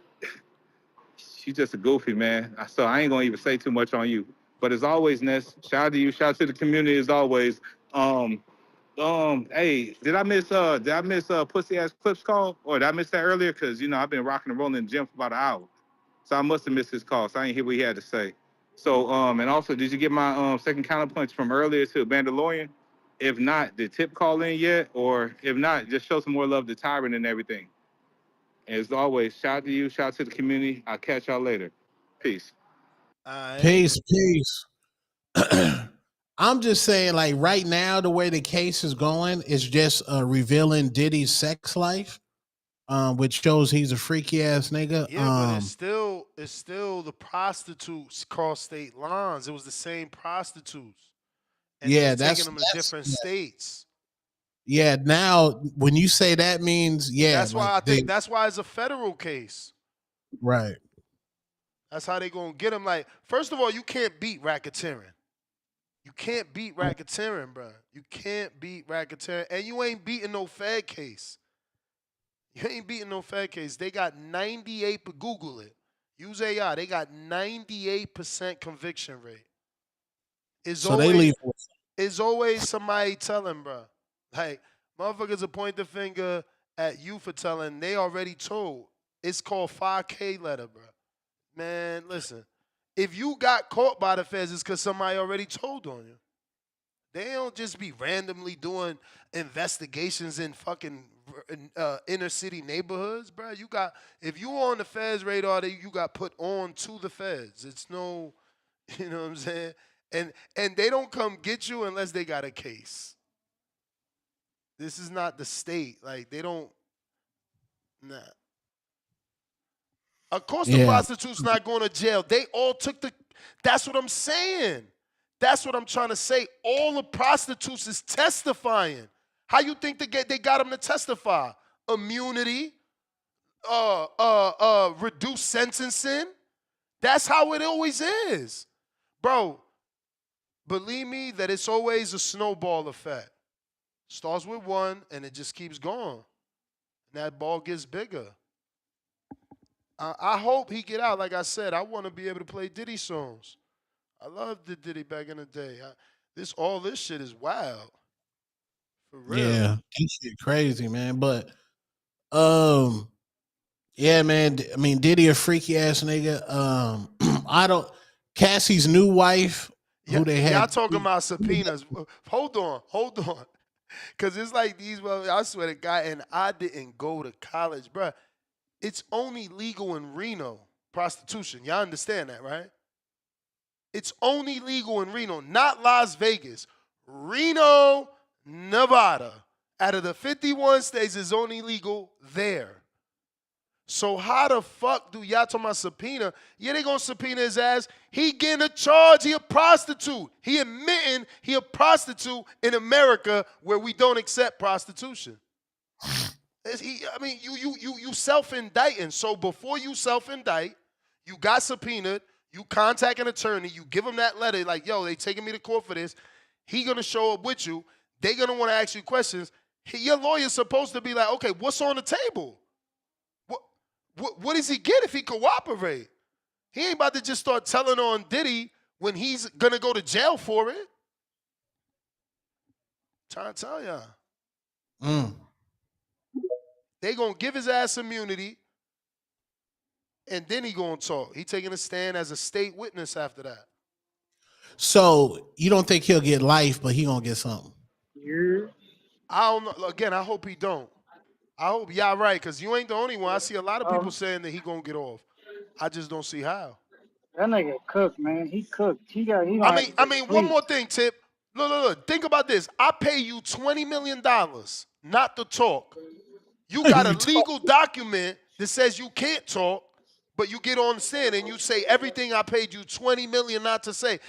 she's just a goofy, man. So I ain't gonna even say too much on you. But as always, Ness, shout out to you, shout out to the community as always. Hey, did I miss pussy ass clips call, or did I miss that earlier? Cause I've been rocking and rolling in the gym for about an hour, so I must have missed his call. So I ain't hear what he had to say. So and also, did you get my second counterpunch from earlier to Mandalorian? If not, did Tip call in yet? Or if not, just show some more love to Tyron and everything. And as always, shout out to you, shout out to the community. I'll catch y'all later. Peace. All right. Peace. I'm just saying, like right now, the way the case is going is just revealing Diddy's sex life, which shows he's a freaky ass nigga. Yeah, but it's still the prostitutes cross state lines. It was the same prostitutes, and they Yeah, was taking that's them to different states. yeah. Now, when you say that means yeah, That's like why I they think that's why it's a federal case. right. That's how they gonna get him. Like, first of all, you can't beat racketeering. You can't beat racketeering, bro. You can't beat racketeering, and you ain't beating no Fed case. You ain't beating no Fed case. They got 98. Google it. Use AI. They got 98% conviction rate. It's So they always leave. it's always somebody telling, bro. Like, motherfuckers will point the finger at you for telling. They already told. It's called 5K letter, bro. Man, listen. If you got caught by the feds, it's because somebody already told on you. They don't just be randomly doing investigations in fucking inner city neighborhoods, bro. You got if you on the feds radar, you got put on to the feds. It's no, you know what I'm saying? And they don't come get you unless they got a case. This is not the state. Like they don't. Nah. Of course, the Yeah. prostitutes not going to jail. They all took the. That's what I'm saying. That's what I'm trying to say. All the prostitutes is testifying. How you think they got them to testify? Immunity, reduced sentencing. That's how it always is, bro. Believe me that it's always a snowball effect. Starts with one and it just keeps going. And that ball gets bigger. I hope he get out. Like I said, I want to be able to play Diddy songs. I loved the Diddy back in the day. All this shit is wild. For real. Yeah. This shit crazy, man. But um yeah, man. I mean, Diddy a freaky ass nigga. I don't. Cassie's new wife, Yeah, who they y'all had. talking about subpoenas. Hold on. Cause it's like these, well, I swear to God, and I didn't go to college, bruh. It's only legal in Reno, prostitution. Y'all understand that, right? It's only legal in Reno, not Las Vegas. Reno, Nevada. Out of the 51 states, it's only legal there. So how the fuck do y'all talking about subpoena? Yeah, they gonna subpoena his ass. He getting a charge. He a prostitute. He admitting he a prostitute in America where we don't accept prostitution. You self-indicting. So before you self-indict, you got subpoenaed. You contact an attorney. You give him that letter like, yo, they taking me to court for this. He gonna show up with you. They gonna want to ask you questions. Your lawyer's supposed to be like, okay, what's on the table? What does he get if he cooperate? He ain't about to just start telling on Diddy when he's gonna go to jail for it. Trying to tell y'all. They gonna give his ass immunity, and then he gonna talk. He taking a stand as a state witness after that. So you don't think he'll get life, but he gonna get something. I don't know. Again, I hope he don't. I hope y'all right, because you ain't the only one. I see a lot of people saying that he gonna get off. I just don't see how. That nigga cooked, man. He cooked. He gonna I have mean, to I go to mean, one sleep. more thing, Tip. Look. Think about this. I pay you $20 million not to talk. You got a legal document that says you can't talk, but you get on the stand and you say everything I paid you $20 million not to say.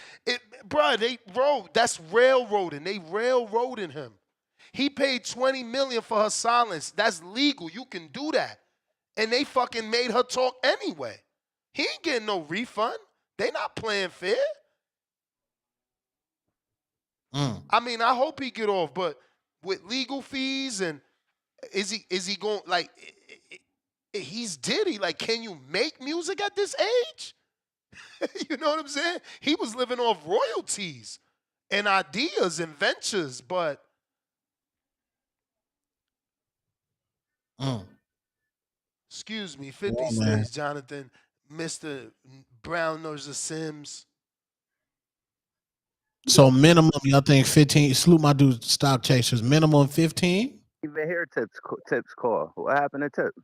Bruh, that's railroading. They railroading him. He paid 20 million for her silence. That's legal. You can do that. And they fucking made her talk anyway. He ain't getting no refund. They not playing fair. I mean, I hope he get off, but with legal fees and is he going like he's Diddy? Like, can you make music at this age? You know what I'm saying? He was living off royalties and ideas and ventures, but excuse me, 50 Yeah, man. States, Jonathan, Mr. Brown knows the Sims. So minimum, y'all think 15? Salute my dude, stock chasers. Minimum 15. Even hear Tip's call. What happened to Tip?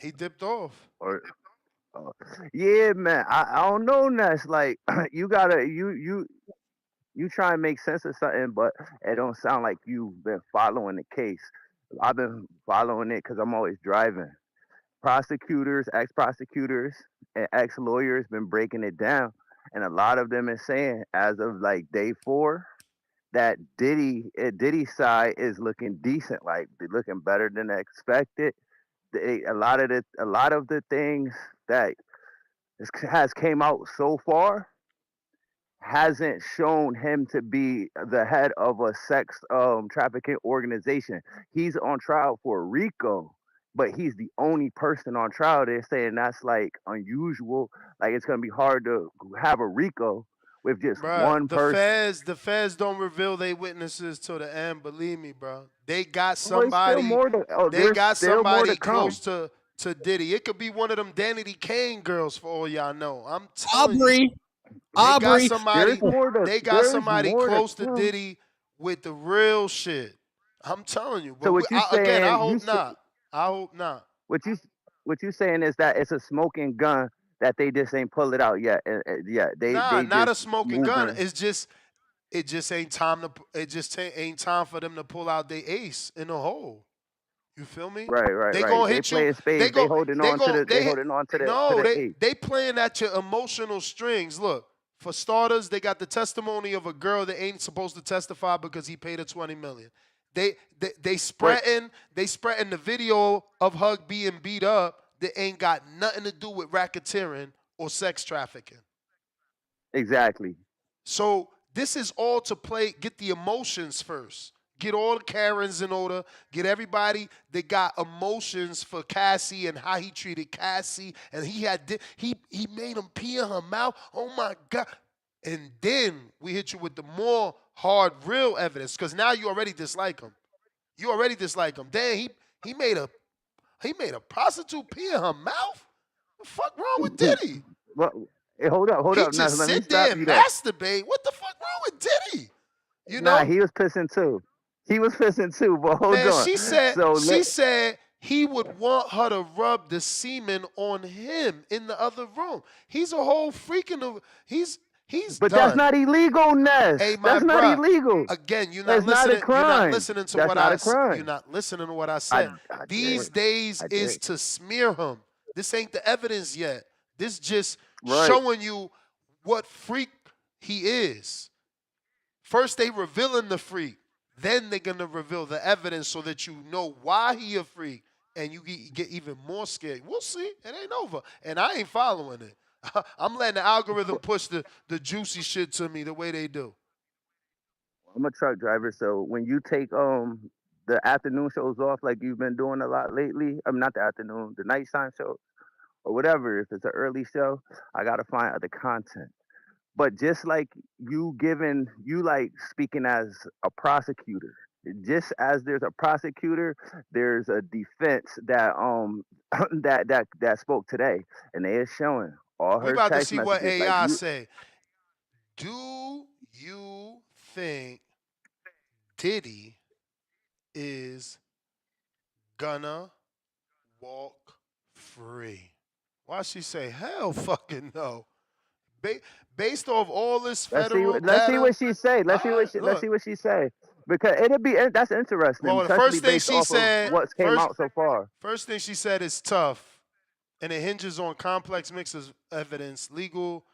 He dipped off. Or yeah, man. I don't know, Ness. Like you gotta you try and make sense of something, but it don't sound like you've been following the case. I've been following it because I'm always driving. Prosecutors, ex-prosecutors, and ex-lawyers been breaking it down, and a lot of them is saying as of like day 4 that Diddy's side is looking decent, like they're looking better than expected. A lot of the things that has came out so far hasn't shown him to be the head of a sex trafficking organization. He's on trial for RICO, but he's the only person on trial. They're saying that's like unusual. Like it's gonna be hard to have a RICO with just Bruh, one the person. feds don't reveal their witnesses till the end. Believe me, bro. They got Oh, it's still somebody. more to. Oh, They there's got still more to somebody come. close to Diddy. It could be one of them Danity Kane girls for all y'all know. I'm telling you, Aubrey. they got Aubrey. There's somebody. more to. They got There's somebody more to close to come. Diddy with the real shit. I'm telling you. So But what you again, I saying? hope not. I hope not. What you saying is that it's a smoking gun that they just ain't pull it out yet. Yeah, Nah, they not a just smoking gun. moving. It just ain't time to. It just ain't time for them to pull out their ace in the hole. You feel me? They Right. gonna They hit you. playing They spades. They go. holding They on to go. the. They They hit. holding on to No, the eight. they playing at your emotional strings. Look, for starters, they got the testimony of a girl that ain't supposed to testify because he paid her 20 million. They But spreading the video of her being beat up that ain't got nothing to do with racketeering or sex trafficking. exactly. So this is all to play, get the emotions first. Get all the Karens in order. Get everybody that got emotions for Cassie and how he treated Cassie. And he made him pee in her mouth. Oh my God. And then we hit you with the more hard, real evidence. Because now you already dislike him. You already dislike him. Then he made a prostitute pee in her mouth? What the fuck wrong with Diddy? Well, hey, hold He up. Now just let me sit stop there you and there. masturbate. What the fuck wrong with Diddy? You Nah, know? he was pissing too. He was pissing too. But hold Man, on. So she said he would want her to rub the semen on him in the other room. He's a whole freaking he's but that's done. not illegal, Hey, Ness. my That's not bruh. illegal. Again, you're not That's not a listening. You're not crime. listening to That's what not a you're crime. not listening to what I I said. I These did. days I is did. to smear him. This ain't the evidence yet. This just Right. showing you what freak he is. First they revealing the freak, then they're gonna reveal the evidence so that you know why he a freak, and you get even more scared. We'll see. It ain't over, and I ain't following it. I'm letting the algorithm push the juicy shit to me the way they do. I'm a truck driver, so when you take the afternoon shows off like you've been doing a lot lately, I'm not the afternoon, the nighttime show or whatever. If it's an early show, I gotta find other content. But just like you like speaking as a prosecutor, just as there's a prosecutor, there's a defense that that spoke today, and they is showing all We her about to text see what messages. Like AI you, say. Do you think Diddy is gonna walk free? Why she say hell fucking no? Ba- Based off all this federal let's see data. what she say. All right, Let's look. see what she say because that's interesting, Well, the especially first thing based she off of said, what's came out so far. first thing she said is tough, and it hinges on complex mix of evidence, legal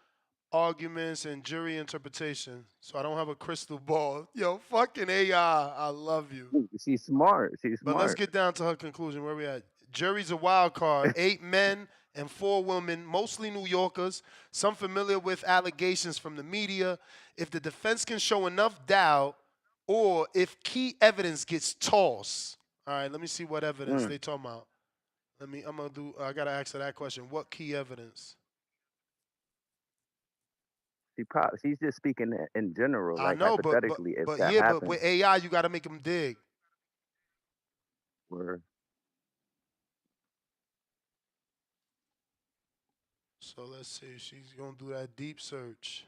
arguments, and jury interpretation. So I don't have a crystal ball. Yo, fucking AI, I love you. she's smart. She's But let's smart. get down to her conclusion. Where we at? Jury's a wild card. 8 men and 4 women, mostly New Yorkers, some familiar with allegations from the media. If the defense can show enough doubt, or if key evidence gets tossed. All right, let me see what evidence they talking about. I gotta ask her that question. What key evidence? She's just speaking in general, I like know, hypothetically, if that yeah, but with happens. AI, you gotta make them dig. Where So let's see. She's gonna do that deep search.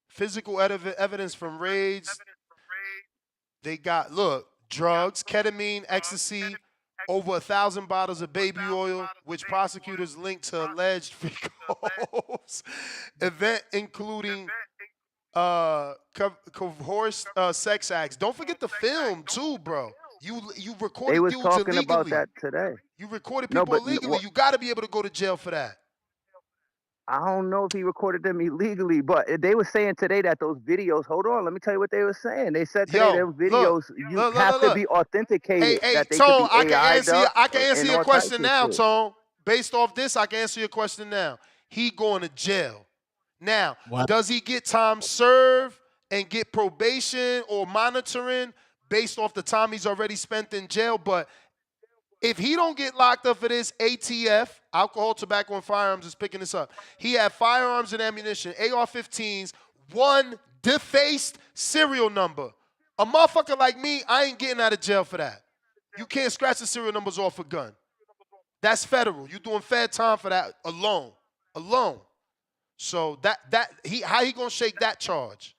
Physical evidence from raids. They got drugs, ketamine, ecstasy, over 1,000 bottles of baby oil, which prosecutors linked to alleged Frico's event, including coerced sex acts. Don't forget the film too, bro. You they recorded was dudes talking about illegally. that today. You recorded No, people but illegally. You got to be able to go to jail for that. I don't know if he recorded them illegally, but they were saying today that those videos. Hold on, let me tell you what they were saying. They said today Yo, them videos you have to look. be authenticated, Hey, that they could Tone, be AI'd up I can answer and your all types question of now, shit. Tone. Based off this, I can answer your question now. He going to jail. Now, What? does he get time served and get probation or monitoring based off the time he's already spent in jail? But if he don't get locked up for this ATF, alcohol, tobacco, and firearms is picking this up. He had firearms and ammunition, AR-15s, one defaced serial number. A motherfucker like me, I ain't getting out of jail for that. You can't scratch the serial numbers off a gun. That's federal. You doing fed time for that alone. Alone. So how he gonna shake that charge?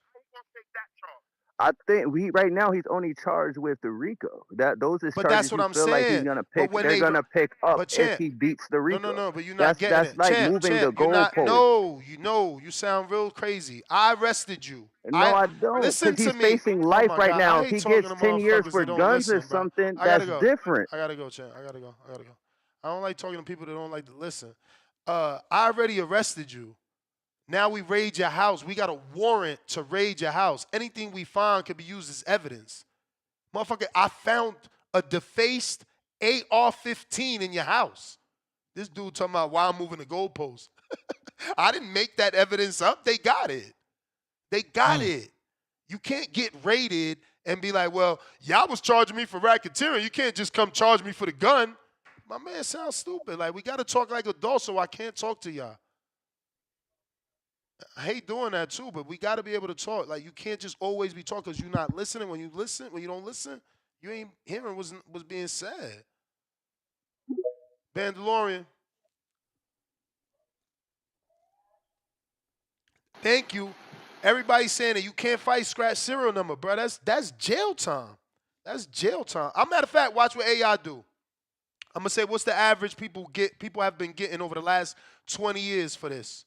I think right now he's only charged with the RICO. That those is But that's charges what he I'm feel like he's saying. gonna But pick. when They're gonna pick up but if champ, he beats the RICO. no, but you're not getting That's it. like moving the Champ, you're not. goalpost. No, you sound real crazy. I arrested you. No, I don't, Listen because to he's me. facing Oh life my right God, I now. If hate he talking gets to 10 years motherfuckers for that don't guns or listen, bro. something, I gotta that's go. different. I gotta go, champ. I gotta go. I don't like talking to people that don't like to listen. I already arrested you. Now we raid your house. We got a warrant to raid your house. Anything we find could be used as evidence. Motherfucker, I found a defaced AR-15 in your house. This dude talking about why I'm moving the goalpost. I didn't make that evidence up. They got it. They got it. You can't get raided and be like, well, y'all was charging me for racketeering. You can't just come charge me for the gun. My man sounds stupid. Like, we got to talk like adults, so I can't talk to y'all. I hate doing that too, but we got to be able to talk. Like, you can't just always be talking because you're not listening. When you don't listen, you ain't hearing what's being said. Bandalorian, thank you. Everybody's saying that you can't fight scratch serial number, bro. That's jail time. That's jail time. A matter of fact, watch what AI do. I'm gonna say what's the average people have been getting over the last 20 years for this.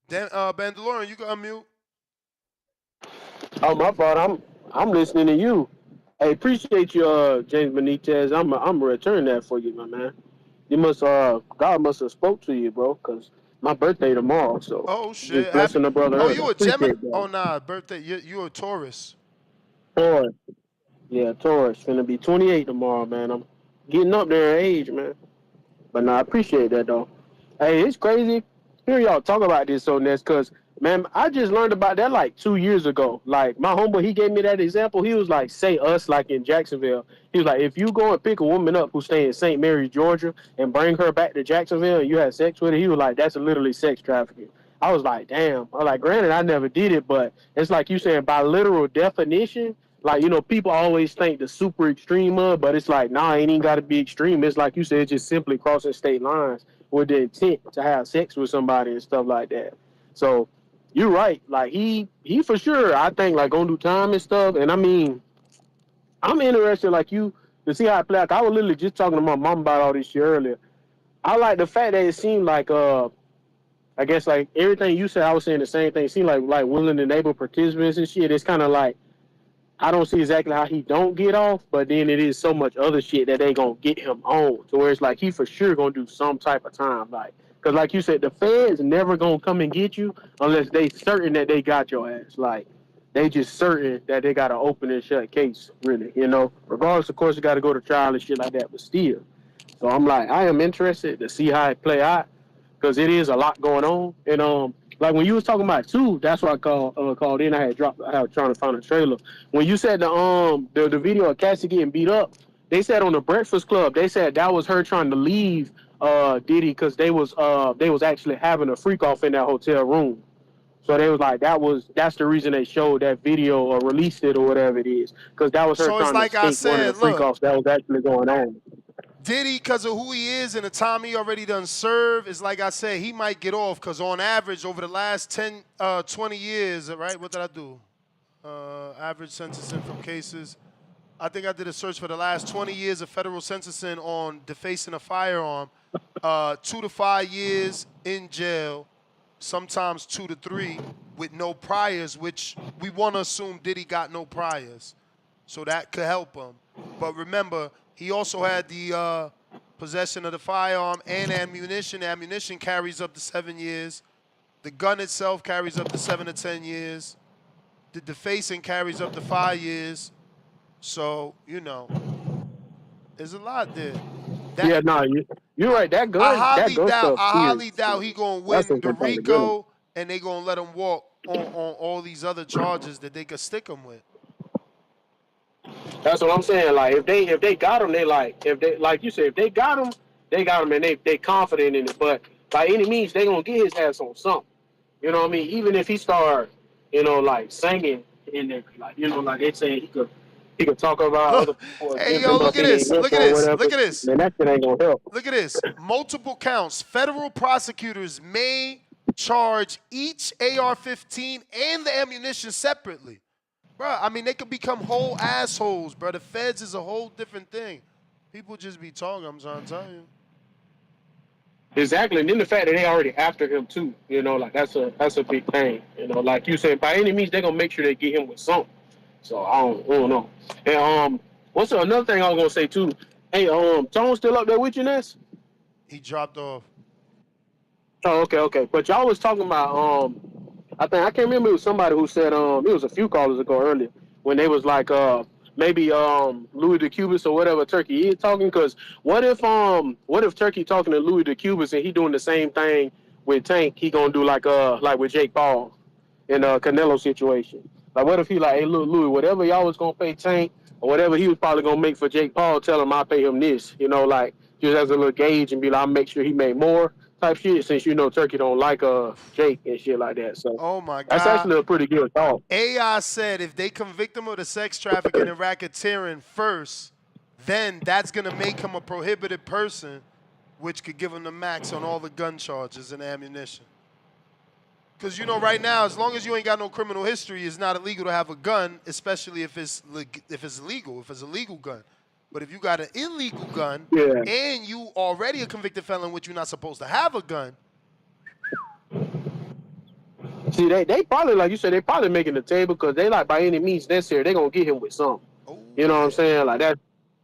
Then Bandalorian, you can unmute. Oh, my fault. I'm listening to you. Hey, appreciate you, James Benitez. I'm gonna return that for you, my man. You must God must have spoke to you, bro, because my birthday tomorrow, so Oh just shit. Happy. blessing the brother Oh, early. you a Gemini? Appreciate that. Oh nah, birthday. You a Taurus. Taurus, yeah, Taurus, finna be 28 tomorrow, man. I'm getting up there in age, man. But no, I appreciate that though. Hey, it's crazy. Hear y'all talk about this on this, cause man, I just learned about that like 2 years ago. Like my homeboy, he gave me that example. He was like, say us like in Jacksonville. He was like, if you go and pick a woman up who stay in St. Mary's, Georgia, and bring her back to Jacksonville and you had sex with her, he was like, that's literally sex trafficking. I was like, damn. I was like, granted, I never did it, but it's like you saying by literal definition, like, you know, people always think the super extreme of, but it's like, nah, it ain't even got to be extreme. It's like you said, it's just simply crossing state lines with the intent to have sex with somebody and stuff like that. So you're right. Like he for sure, I think like gonna do time and stuff. And I mean, I'm interested like you to see how it play. Like I was literally just talking to my mom about all this shit earlier. I like the fact that it seemed like I guess like everything you said, I was saying the same thing. It seemed like willing and able participants and shit. It's kind of like I don't see exactly how he don't get off, but then it is so much other shit that they gonna get him on to where it's like he for sure gonna do some type of time, like because like you said, the feds never gonna come and get you unless they certain that they got your ass. Like they just certain that they got an open and shut case, really. Regardless, of course, you got to go to trial and shit like that, but still. So I'm like, I am interested to see how it play out because it is a lot going on. And like when you was talking about two, that's why I called in. I was trying to find a trailer. When you said the video of Cassie getting beat up, they said on the Breakfast Club, they said that was her trying to leave Diddy because they was actually having a freak off in that hotel room. So they was like that's the reason they showed that video or released it or whatever it is because that was her So it's trying to like I escape one of the said, freak look, offs that was actually going on. Diddy, because of who he is and the time he already done served, is like I said, he might get off because on average, over the last 10, 20 years, right? What did I do? Average sentencing from cases. I think I did a search for the last 20 years of federal sentencing on defacing a firearm. 2 to 5 years in jail, sometimes 2 to 3 with no priors, which we want to assume Diddy got no priors. So that could help him. But remember, he also had the possession of the firearm and ammunition. The ammunition carries up to 7 years. The gun itself carries up to 7 to 10 years. The defacing carries up to 5 years. So, there's a lot there. Yeah, That no, you're right. I That highly gun doubt. stuff I serious. highly doubt he gonna That's win some the responsibility. RICO, and they gonna let him walk on all these other charges that they could stick him with. That's what I'm saying. Like if they got him, they like if they like you said if they got him and they confident in it. But by any means, they gonna get his ass on something. You know what I mean? Even if he start, like singing in there, like like they say he could talk about Look, other people, hey give them yo, a look at opinion this. hip Look at or this. whatever. Look at this. Then that shit ain't gonna help. Look at this. Multiple counts. Federal prosecutors may charge each AR-15 and the ammunition separately. Bro, I mean, they could become whole assholes, bro. The feds is a whole different thing. People just be talking, I'm trying to tell you. Exactly, and then the fact that they already after him too, like that's a big thing. Like you said, by any means they're gonna make sure they get him with something. So I don't know. And what's another thing I was gonna say too? Hey, Tone still up there with you, Ness? He dropped off. Oh, okay. But y'all was talking about I can't remember, it was somebody who said it was a few callers ago earlier when they was like maybe Louis the Cubist or whatever Turkey is talking, because what if Turkey talking to Louis the Cubist and he doing the same thing with Tank, he gonna do like with Jake Paul in Canelo situation. Like what if he like, hey look Louis, whatever y'all was gonna pay Tank or whatever he was probably gonna make for Jake Paul, tell him I'll pay him this, like just as a little gauge and be like, I'll make sure he made more type shit, since Turkey don't like Jake and shit like that. So Oh my that's God. actually a pretty good thought. AI said if they convict him of the sex trafficking and racketeering first, then that's going to make him a prohibited person, which could give him the max on all the gun charges and ammunition. Because, right now, as long as you ain't got no criminal history, it's not illegal to have a gun, especially if it's legal, if it's a legal gun. But if you got an illegal gun Yeah. and you already a convicted felon, which you're not supposed to have a gun. See, they probably, like you said, they probably making the table because they like by any means necessary, they gonna get him with something. Oh, You know what I'm yeah. saying? Like that.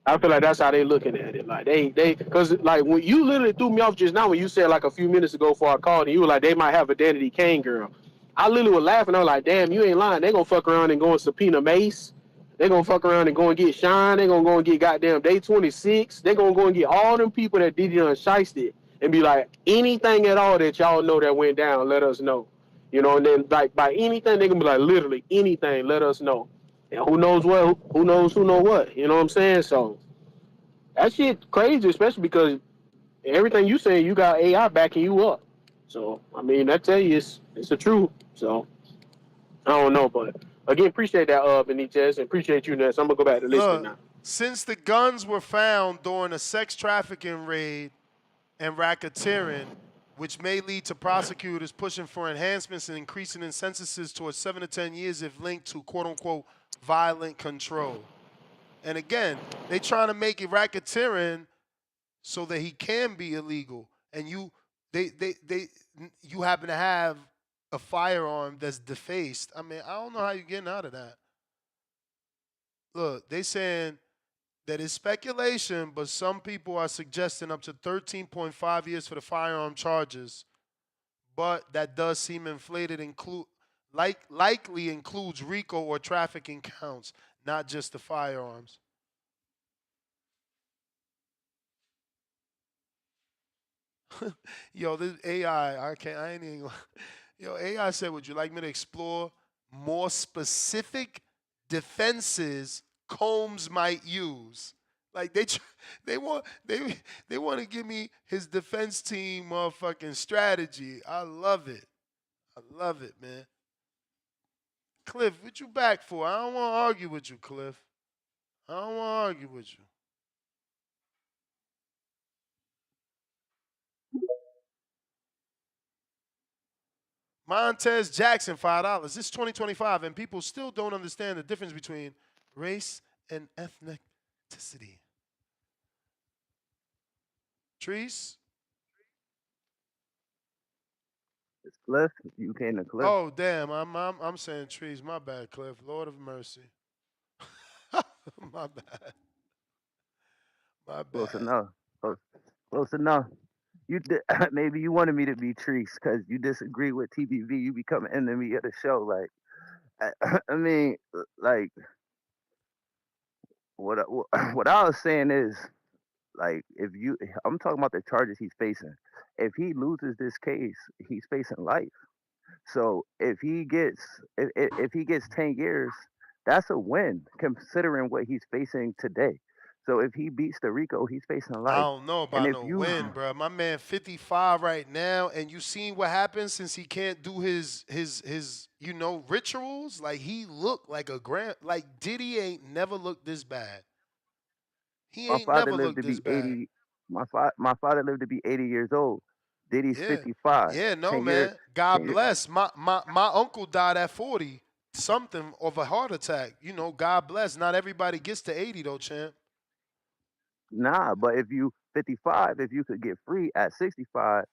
I feel like that's how they looking at it. Like because like when you literally threw me off just now when you said like a few minutes ago before I called and you were like they might have a Danity Kane girl. I literally was laughing. I was like, damn, you ain't lying. They gonna fuck around and go and subpoena Mace. They gonna fuck around and go and get Shine. They gonna go and get goddamn Day 26. They gonna go and get all them people that Diddy done shysted and be like, anything at all that y'all know that went down, let us know. And then like by anything they gonna be like literally anything, let us know. And who knows what? Who knows who know what? You know what I'm saying? So that shit crazy, especially because everything you say, you got AI backing you up. So I mean, that tell you it's the truth. So I don't know, but again, appreciate that Benitez, and appreciate you, Ness. I'm gonna go back to listening Look, now. since the guns were found during a sex trafficking raid and racketeering, which may lead to prosecutors pushing for enhancements and increasing in sentences towards 7 to 10 years if linked to quote unquote violent control. And again, they trying to make it racketeering so that he can be illegal. And you happen to have a firearm that's defaced. I mean, I don't know how you're getting out of that. Look, they saying that it's speculation, but some people are suggesting up to 13.5 years for the firearm charges. But that does seem inflated. Likely includes RICO or trafficking counts, not just the firearms. Yo, this AI, I can't. I ain't even. Yo, AI said, "Would you like me to explore more specific defenses Combs might use?" Like they want they want to give me his defense team motherfucking strategy. I love it. I love it, man. Cliff, what you back for? I don't want to argue with you, Cliff. I don't want to argue with you. Montez Jackson, $5. It's 2025, and people still don't understand the difference between race and ethnicity. Trees? It's Cliff. You came to Cliff. Oh damn, I'm saying trees. My bad, Cliff. Lord of mercy. My bad. My Close bad. enough. Close, close enough. You maybe you wanted me to be Treese because you disagree with TBV. You become an enemy of the show. Like, I mean, like what what I was saying is like if you, I'm talking about the charges he's facing. If he loses this case, he's facing life. So if he gets 10 years, that's a win considering what he's facing today. So if he beats the Rico, he's facing I life. don't know And about if no you win, bro. My man 55 right now, and you seen what happens since he can't do his rituals. Like he looked like a grand. Like Diddy ain't never looked this bad. He My ain't father never lived looked to this be bad. 80. My father lived to be 80 years old. Diddy's Yeah, 55. yeah, no 10 years. man. 10 God years. bless. My uncle died at 40 something of a heart attack. God bless. Not everybody gets to 80 though, champ. Nah, but if you 55, if you could get free at 65,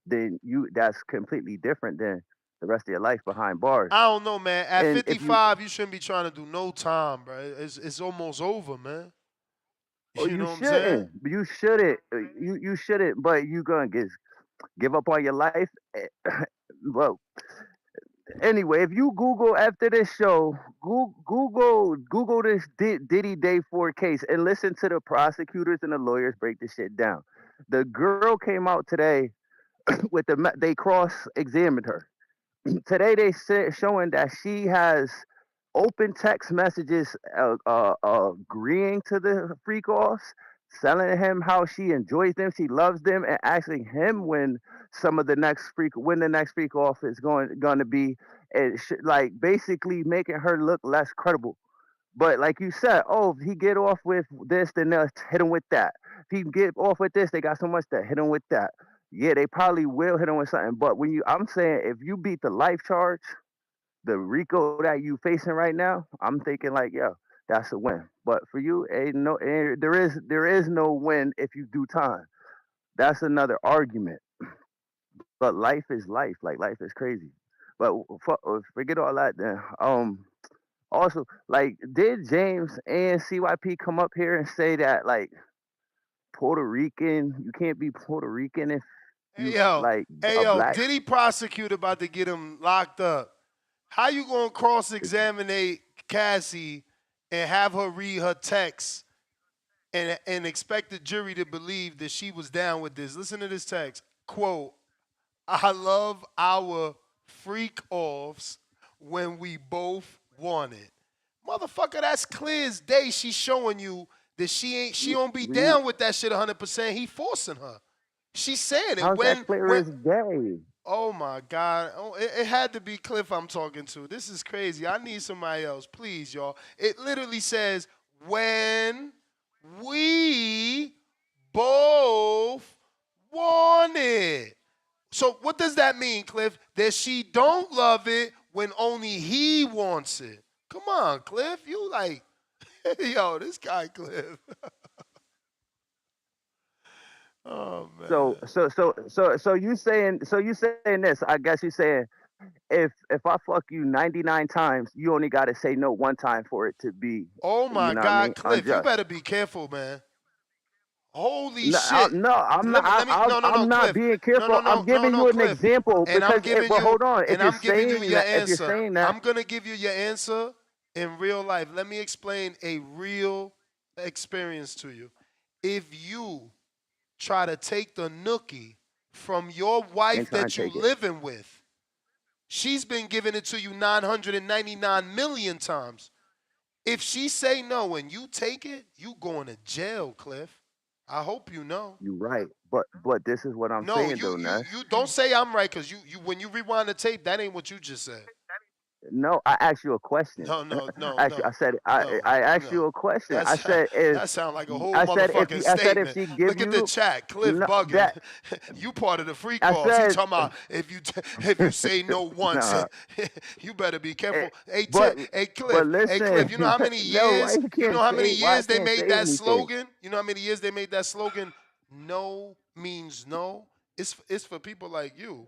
then that's completely different than the rest of your life behind bars. I don't know, man. At And if you 55, you shouldn't be trying to do no time, bro. It's almost over, man. oh You you know what I'm saying? shouldn't. You shouldn't. You shouldn't, but you gonna give up on your life. Well, anyway, if you Google after this show, Google this Diddy Day 4 case and listen to the prosecutors and the lawyers break this shit down. The girl came out today with they cross examined her. Today they said showing that she has open text messages agreeing to the freak offs, telling him how she enjoys them, she loves them, and asking him when the next freak off is going to be, and like basically making her look less credible. But like you said, oh, if he get off with this, then they'll hit him with that. If he get off with this, they got so much to hit him with that. Yeah, they probably will hit him with something. But I'm saying if you beat the life charge, the Rico that you facing right now, I'm thinking like, yo, that's a win. But for you, there is no win if you do time. That's another argument. But life is life. Like life is crazy. But forget all that. Then also, like, did James and CYP come up here and say that like Puerto Rican, you can't be Puerto Rican if Hey you yo, like hey a yo, black? Diddy prosecutor about to get him locked up. How you gonna cross-examine Cassie and have her read her text and expect the jury to believe that she was down with this? Listen to this text. Quote, I love our freak offs when we both want it. Motherfucker, that's clear as day. She's showing you that she don't be You, down with that shit 100%. He forcing her. She's saying it how's that clear when as day? oh my God. Oh, it had to be Cliff I'm talking to. This is crazy. I need somebody else. Please, y'all. It literally says, when we both want it. So what does that mean, Cliff? That she don't love it when only he wants it. Come on, Cliff. You like, yo, this guy Cliff. Oh So man. so so so so you saying this? I guess you saying If I fuck you 99 times, you only got to say no one time for it to be, Oh you my know what I mean, God, Cliff, you unjust. better be careful, man. Holy No, shit. no, I'm not. Let me no, no, no, I'm not Cliff. being No, no, careful. I'm no, no, giving no, you an Cliff. example And I'm because, giving but you hold on. and I'm giving you your If you're answer. saying that, I'm gonna give you your answer in real life. Let me explain a real experience to you. If you try to take the nookie from your ain't wife trying that to you take it. living with, she's been giving it to you 999 million times. If she say no and you take it, you going to jail, Cliff. I hope you know. You're right, but this is what I'm No, saying you though, you Ness. you don't say I'm right because you when you rewind the tape, that ain't what you just said. No, I asked you a question. No, no, no, Actually, I no, said no, I asked no. you a question. I That's said if that sound like a whole I said if motherfucking I said if statement. she give Look at the you chat, Cliff no, bugging. that You part of the free I calls. He said talking about if you say no once, nah, you better be eh, careful. Hey, but Hey Cliff, listen, you know how many no, why years? you You know can't how many say why I years they can't made say that anything? slogan? You know how many years they made that slogan? No means no. It's for people like you.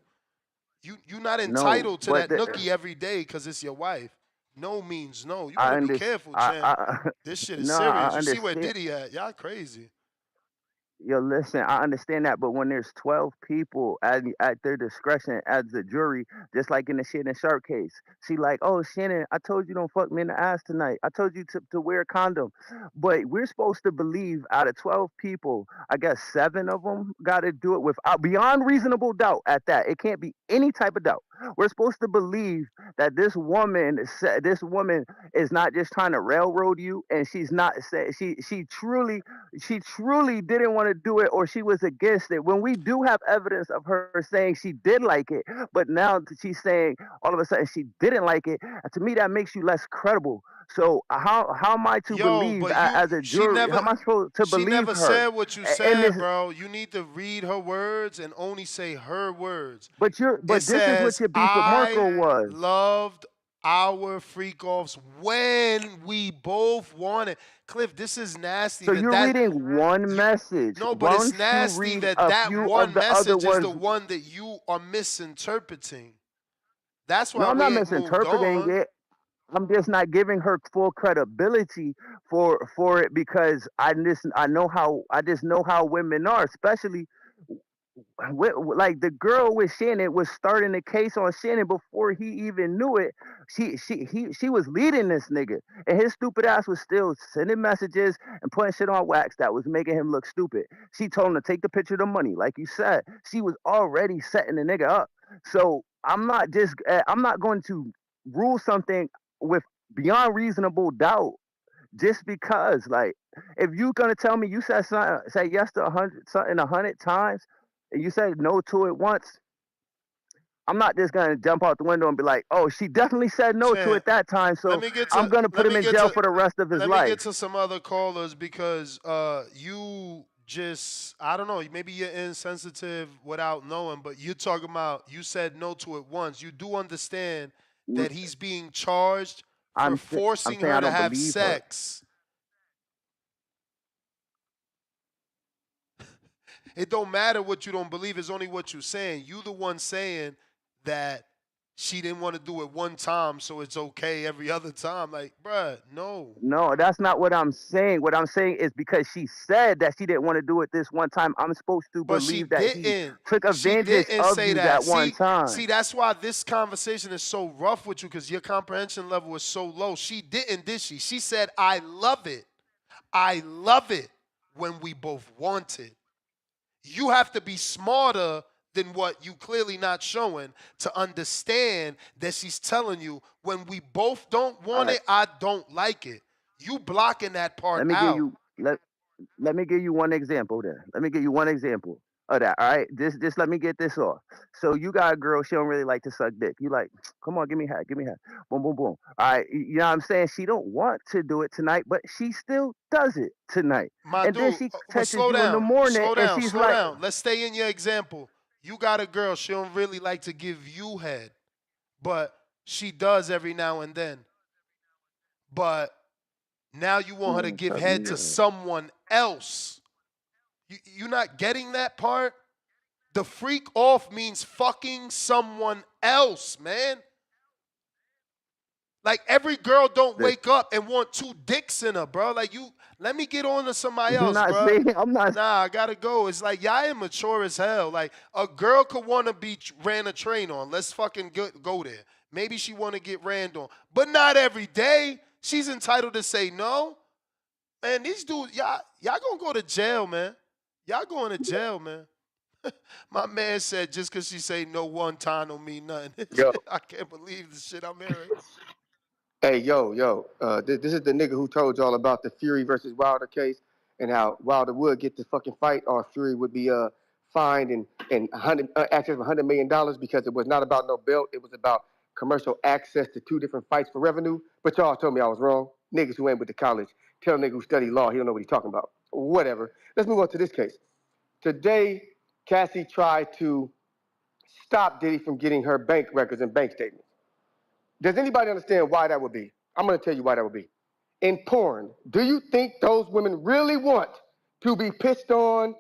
You're not No, entitled to but that nookie every day because it's your wife. No means no. You I better be understand. careful, champ. This shit is No, I serious. You see where understand. Diddy at? Y'all crazy. Yo, listen, I understand that, but when there's 12 people at their discretion as the jury, just like in the Shannon Sharp case, she like, oh, Shannon, I told you don't fuck me in the ass tonight. I told you to wear a condom. But we're supposed to believe out of 12 people, I guess 7 of them got to do it without beyond reasonable doubt at that. It can't be any type of doubt. We're supposed to believe that this woman is not just trying to railroad you, and she's not say she truly didn't want to do it or she was against it. When we do have evidence of her saying she did like it, but now she's saying all of a sudden she didn't like it, to me that makes you less credible. So how am I to Yo, believe but as a jury? How am I supposed to she believe never her? said what you And said, this, bro. You need to read her words and only say her words. but It this is what says, your beef with I Marco was. loved our freak offs when we both wanted. Cliff, this is nasty So that you're that reading one you message. no, but Why it's don't you nasty read that a that few of one the other message is the ones? one that you are misinterpreting. That's No, why I'm we not ain't moved misinterpreting on. it. I'm just not giving her full credibility for it because I just know how women are, especially like the girl with Shannon was starting the case on Shannon before he even knew it. She was leading this nigga, and his stupid ass was still sending messages and putting shit on wax that was making him look stupid. She told him to take the picture of the money, like you said. She was already setting the nigga up. So I'm not going to rule something with beyond reasonable doubt just because, like, if you gonna tell me you said something, say yes to 100 times, and you said no to it once, I'm not just gonna jump out the window and be like, oh, she definitely said no to it Champ, that time, let so me get I'm to gonna put let him me in get jail to for the rest of his let me get life. to some other callers because you just I don't know, maybe you're insensitive without knowing, but you're talking about you said no to it once. You do understand that he's being charged for I'm forcing saying I her to don't have believe her. sex. It don't matter what you don't believe, it's only what you're saying. You the one saying that she didn't want to do it one time, so it's okay every other time. Like, bruh, no. No, that's not what I'm saying. What I'm saying is because she said that she didn't want to do it this one time, I'm supposed to But she believe that he didn't. took She advantage didn't of say you that. that one See, time. that's why this conversation is so rough with you because your comprehension level is so low. She didn't, did she? She said, I love it. I love it when we both want it. You have to be smarter than what you clearly not showing to understand that she's telling you when we both don't All want right, it, I don't like it. You blocking that part let me give out. you let me give you one example then. Let me give you one example of that. All right. Just let me get this off. So you got a girl, she don't really like to suck dick. You like, come on, give me hat, give me hat. Boom, boom, boom. All right. You know what I'm saying? She don't want to do it tonight, but she still does it tonight. My And then dude, she but texts you in the morning and she's slow like, down. Let's stay in your example. You got a girl, she don't really like to give you head, but she does every now and then. But now you want her to give suck me head to in. someone else. You're not getting that part? The freak off means fucking someone else, man. Like every girl don't wake up and want 2 dicks in her, bro. Like you, let me get on to somebody I'm else, not bro. saying I'm not. Nah, I gotta go. It's like y'all immature as hell. Like a girl could want to be ran a train on. Let's fucking go there. Maybe she want to get ran on, but not every day. She's entitled to say no. Man, these dudes, y'all gonna go to jail, man. Y'all going to jail, man. My man said just because she say no one time don't mean nothing. Yo, I can't believe the shit I'm hearing. hey, yo. This is the nigga who told y'all about the Fury versus Wilder case and how Wilder would get the fucking fight, or Fury would be fined and access of $100 million because it was not about no belt. It was about commercial access to 2 different fights for revenue. But y'all told me I was wrong. Niggas who ain't with the college tell a nigga who study law he don't know what he's talking about. Whatever. Let's move on to this case. Today, Cassie tried to stop Diddy from getting her bank records and bank statements. Does anybody understand why that would be? I'm going to tell you why that would be. In porn, do you think those women really want to be pissed on,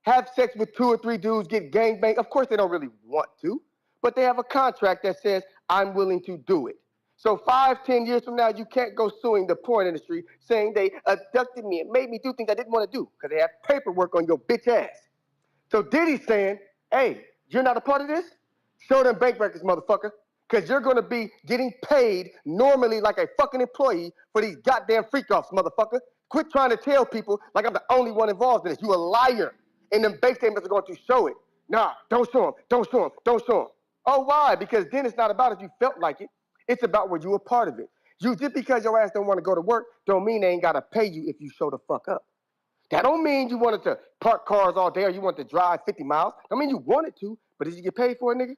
have sex with 2 or 3 dudes, get gangbanged? Of course they don't really want to, but they have a contract that says, I'm willing to do it. So 5, 10 years from now, you can't go suing the porn industry saying they abducted me and made me do things I didn't want to do because they have paperwork on your bitch ass. So Diddy's saying, hey, you're not a part of this? Show them bank records, motherfucker. Because you're going to be getting paid normally like a fucking employee for these goddamn freak-offs, motherfucker. Quit trying to tell people like I'm the only one involved in this. You a liar. And them bank statements are going to show it. Nah, don't show them. Don't show them. Don't show them. Oh, why? Because then it's not about if you felt like it. It's about where you a part of it. You just because your ass don't want to go to work don't mean they ain't got to pay you if you show the fuck up. That don't mean you wanted to park cars all day or you wanted to drive 50 miles. Don't mean you wanted to, but did you get paid for it, nigga?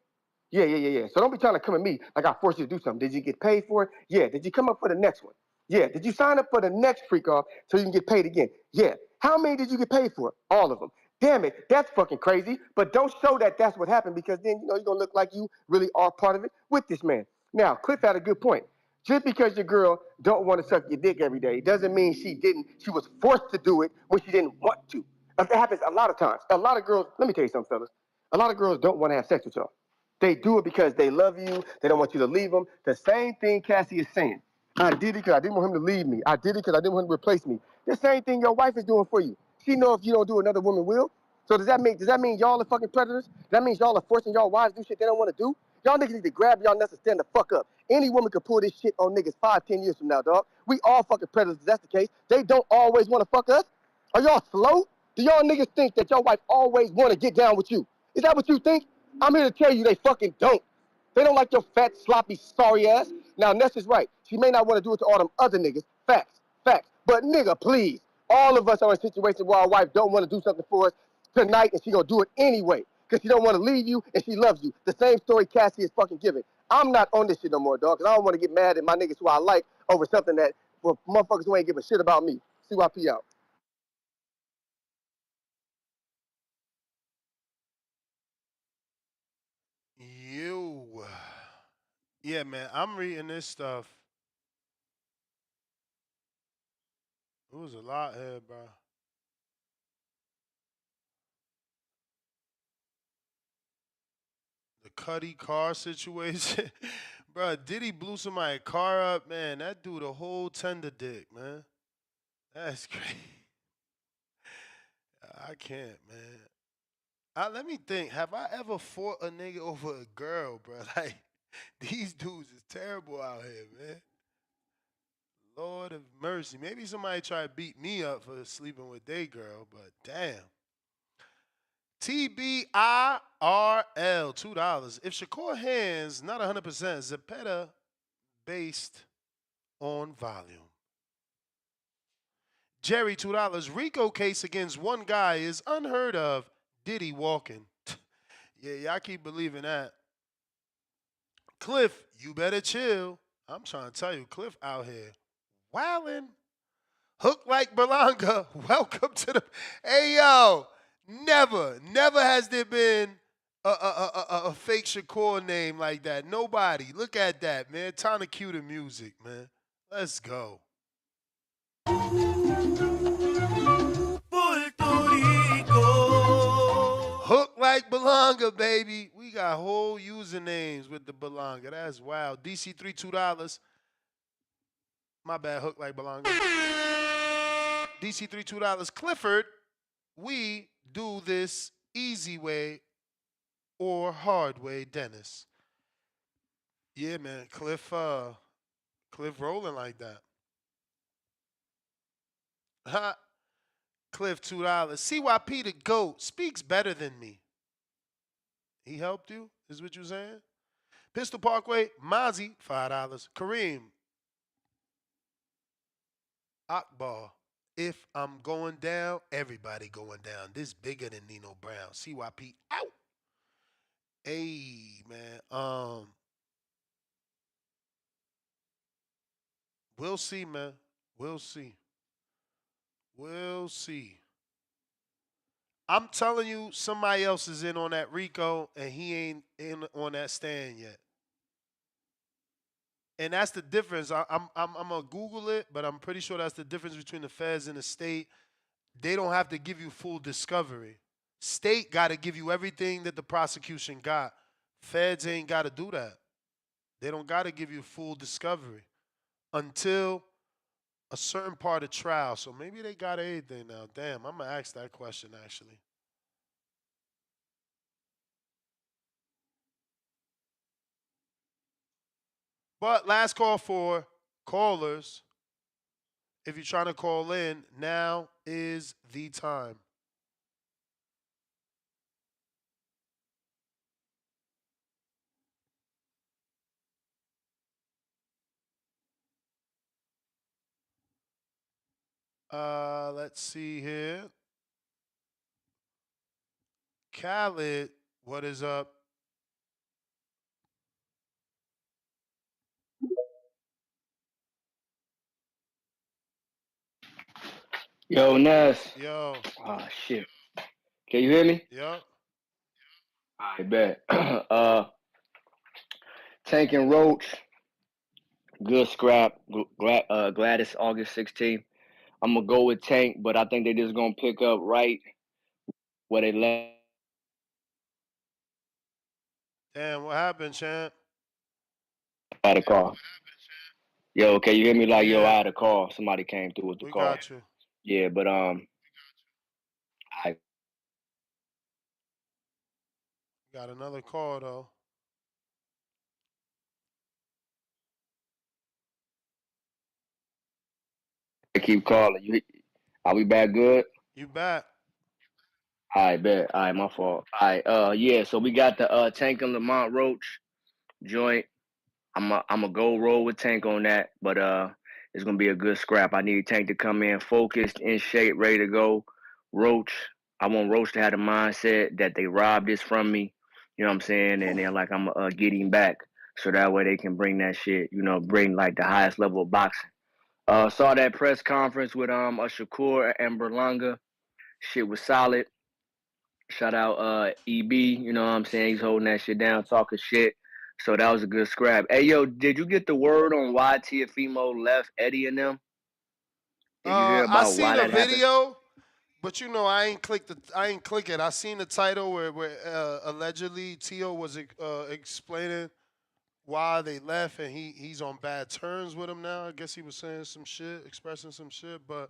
Yeah. So don't be trying to come at me like I forced you to do something. Did you get paid for it? Yeah. Did you come up for the next one? Yeah. Did you sign up for the next freak off so you can get paid again? Yeah. How many did you get paid for? All of them. Damn it, that's fucking crazy. But don't show that that's what happened because then you're gonna look like you really are part of it with this man. Now, Cliff had a good point. Just because your girl don't want to suck your dick every day doesn't mean she didn't. She was forced to do it when she didn't want to. That happens a lot of times. A lot of girls. Let me tell you something, fellas. A lot of girls don't want to have sex with y'all. They do it because they love you. They don't want you to leave them. The same thing Cassie is saying. I did it because I didn't want him to leave me. I did it because I didn't want him to replace me. The same thing your wife is doing for you. She know if you don't do, another woman will. So does that mean y'all are fucking predators? That means y'all are forcing y'all wives to do shit they don't want to do? Y'all niggas need to grab y'all nuts and stand the fuck up. Any woman could pull this shit on niggas 5, 10 years from now, dog. We all fucking predators if that's the case. They don't always want to fuck us. Are y'all slow? Do y'all niggas think that your wife always want to get down with you? Is that what you think? I'm here to tell you they fucking don't. They don't like your fat, sloppy, sorry ass. Now, Ness is right. She may not want to do it to all them other niggas. Facts. But nigga, please. All of us are in situations where our wife don't want to do something for us tonight and she gonna do it anyway. Because she don't want to leave you and she loves you. The same story Cassie is fucking giving. I'm not on this shit no more, dog. Because I don't want to get mad at my niggas who I like over something that, well, motherfuckers who ain't give a shit about me. CYP out. You. Yeah, man, I'm reading this stuff. It was a lot here, bro. The Cuddy car situation. Bro, Diddy blew somebody's car up, man. That dude a whole tender dick, man. That's crazy. I can't, man. Let me think. Have I ever fought a nigga over a girl, bro? Like, these dudes is terrible out here, man. Lord of mercy. Maybe somebody try to beat me up for sleeping with their girl, but damn. TBIRL, $2. If Shakur hands not 100%, Zepeda based on volume. Jerry, $2. Rico case against one guy is unheard of. Diddy walking. Yeah, y'all keep believing that. Cliff, you better chill. I'm trying to tell you, Cliff out here wildin'. Hook like Berlanga. Welcome to the. Hey yo, never has there been a fake Shakur name like that. Nobody. Look at that, man. Time to cue the music, man. Let's go. Puerto Rico. Hook like like Belonga, baby. We got whole usernames with the Belonga. That's wild. DC3 $2. My bad, Hook like Belonga. DC3 $2. Clifford, we do this easy way or hard way, Dennis. Yeah, man. Cliff rolling like that. Ha. Cliff $2. CYP the GOAT speaks better than me. He helped you? Is what you saying? Pistol Parkway, Mozzie, $5. Kareem, Akbar. If I'm going down, everybody going down. This bigger than Nino Brown. CYP out. Hey, man. We'll see, man. We'll see. We'll see. I'm telling you, somebody else is in on that Rico, and he ain't in on that stand yet. And that's the difference. I'm gonna Google it, but I'm pretty sure that's the difference between the feds and the state. They don't have to give you full discovery. State got to give you everything that the prosecution got. Feds ain't got to do that. They don't got to give you full discovery until a certain part of trial. So maybe they got everything now. Damn, I'm gonna ask that question actually. But last call for callers. If you're trying to call in, now is the time. Let's see here. Khaled, what is up? Yo, Ness. Yo. Oh shit. Can you hear me? Yup. I bet. Tank and Roach, good scrap. Gladys August 16th. I'm gonna go with Tank, but I think they just gonna pick up right where they left. Damn, what happened, champ? I had a call. Yo, can you hear me? Like, yo, I Yeah, had a call. Somebody came through with the we call. got you. Yeah, but I Got another call though. keep calling. Are we back good? You back? I bet. All right, my fault. All right, yeah. So we got the Tank and Lamont Roach joint. I'm a go roll with Tank on that, but it's gonna be a good scrap. I need Tank to come in focused, in shape, ready to go. Roach, I want Roach to have the mindset that they robbed this from me. You know what I'm saying? And then like I'm get him back, so that way they can bring that shit. You know, bring like the highest level of boxing. Saw that press conference with a Shakur and Berlanga. Shit was solid. Shout out EB, you know what I'm saying? He's holding that shit down, talking shit. So that was a good scrap. Hey yo, did you get the word on why Tiafimo left Eddie and them? Did you hear I about seen why a that happened? video, but you know I ain't click it. I seen the title where allegedly Tio was explaining why they left, and he's on bad terms with him now. I guess he was saying some shit, expressing some shit, but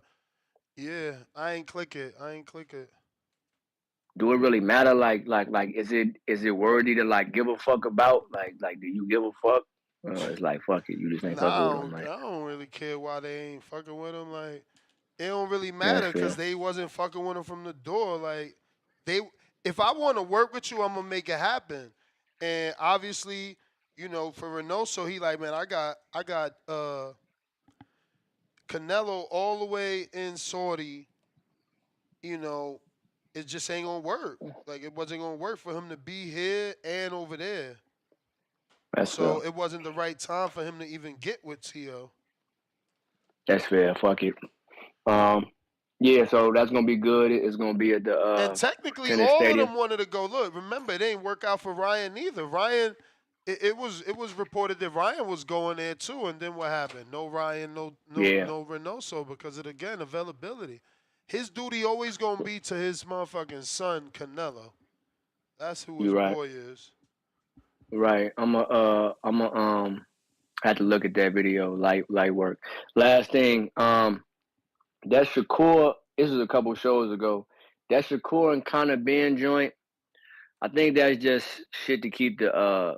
yeah, I ain't click it. I ain't click it. Do it really matter? Like is it worthy to like give a fuck about? Like do you give a fuck? It's like fuck it, you just ain't fucking with them. Like I don't really care why they ain't fucking with him. Like it don't really that's matter because fair. they wasn't fucking with him from the door. Like they, if I want to work with you, I'm gonna make it happen. And obviously, you know, for Reynoso, he like, man, I got Canelo all the way in Saudi. You know, it just ain't gonna work. Like it wasn't gonna work for him to be here and over there. That's fair. So it wasn't the right time for him to even get with Tio. That's fair. Fuck it. Um, yeah. So that's gonna be good. It's gonna be at the And technically, tennis all of stadium. them wanted to go. Look, remember, it didn't work out for Ryan either. Ryan, it was reported that Ryan was going there too, and then what happened? No Ryan, Yeah. no Reynoso because of again availability. His duty always gonna be to his motherfucking son Canelo. That's who his You right. boy is. Right. Had to look at that video. Light work. Last thing. That Shakur. This was a couple shows ago. That Shakur and Conor Ben joint. I think that's just shit to keep the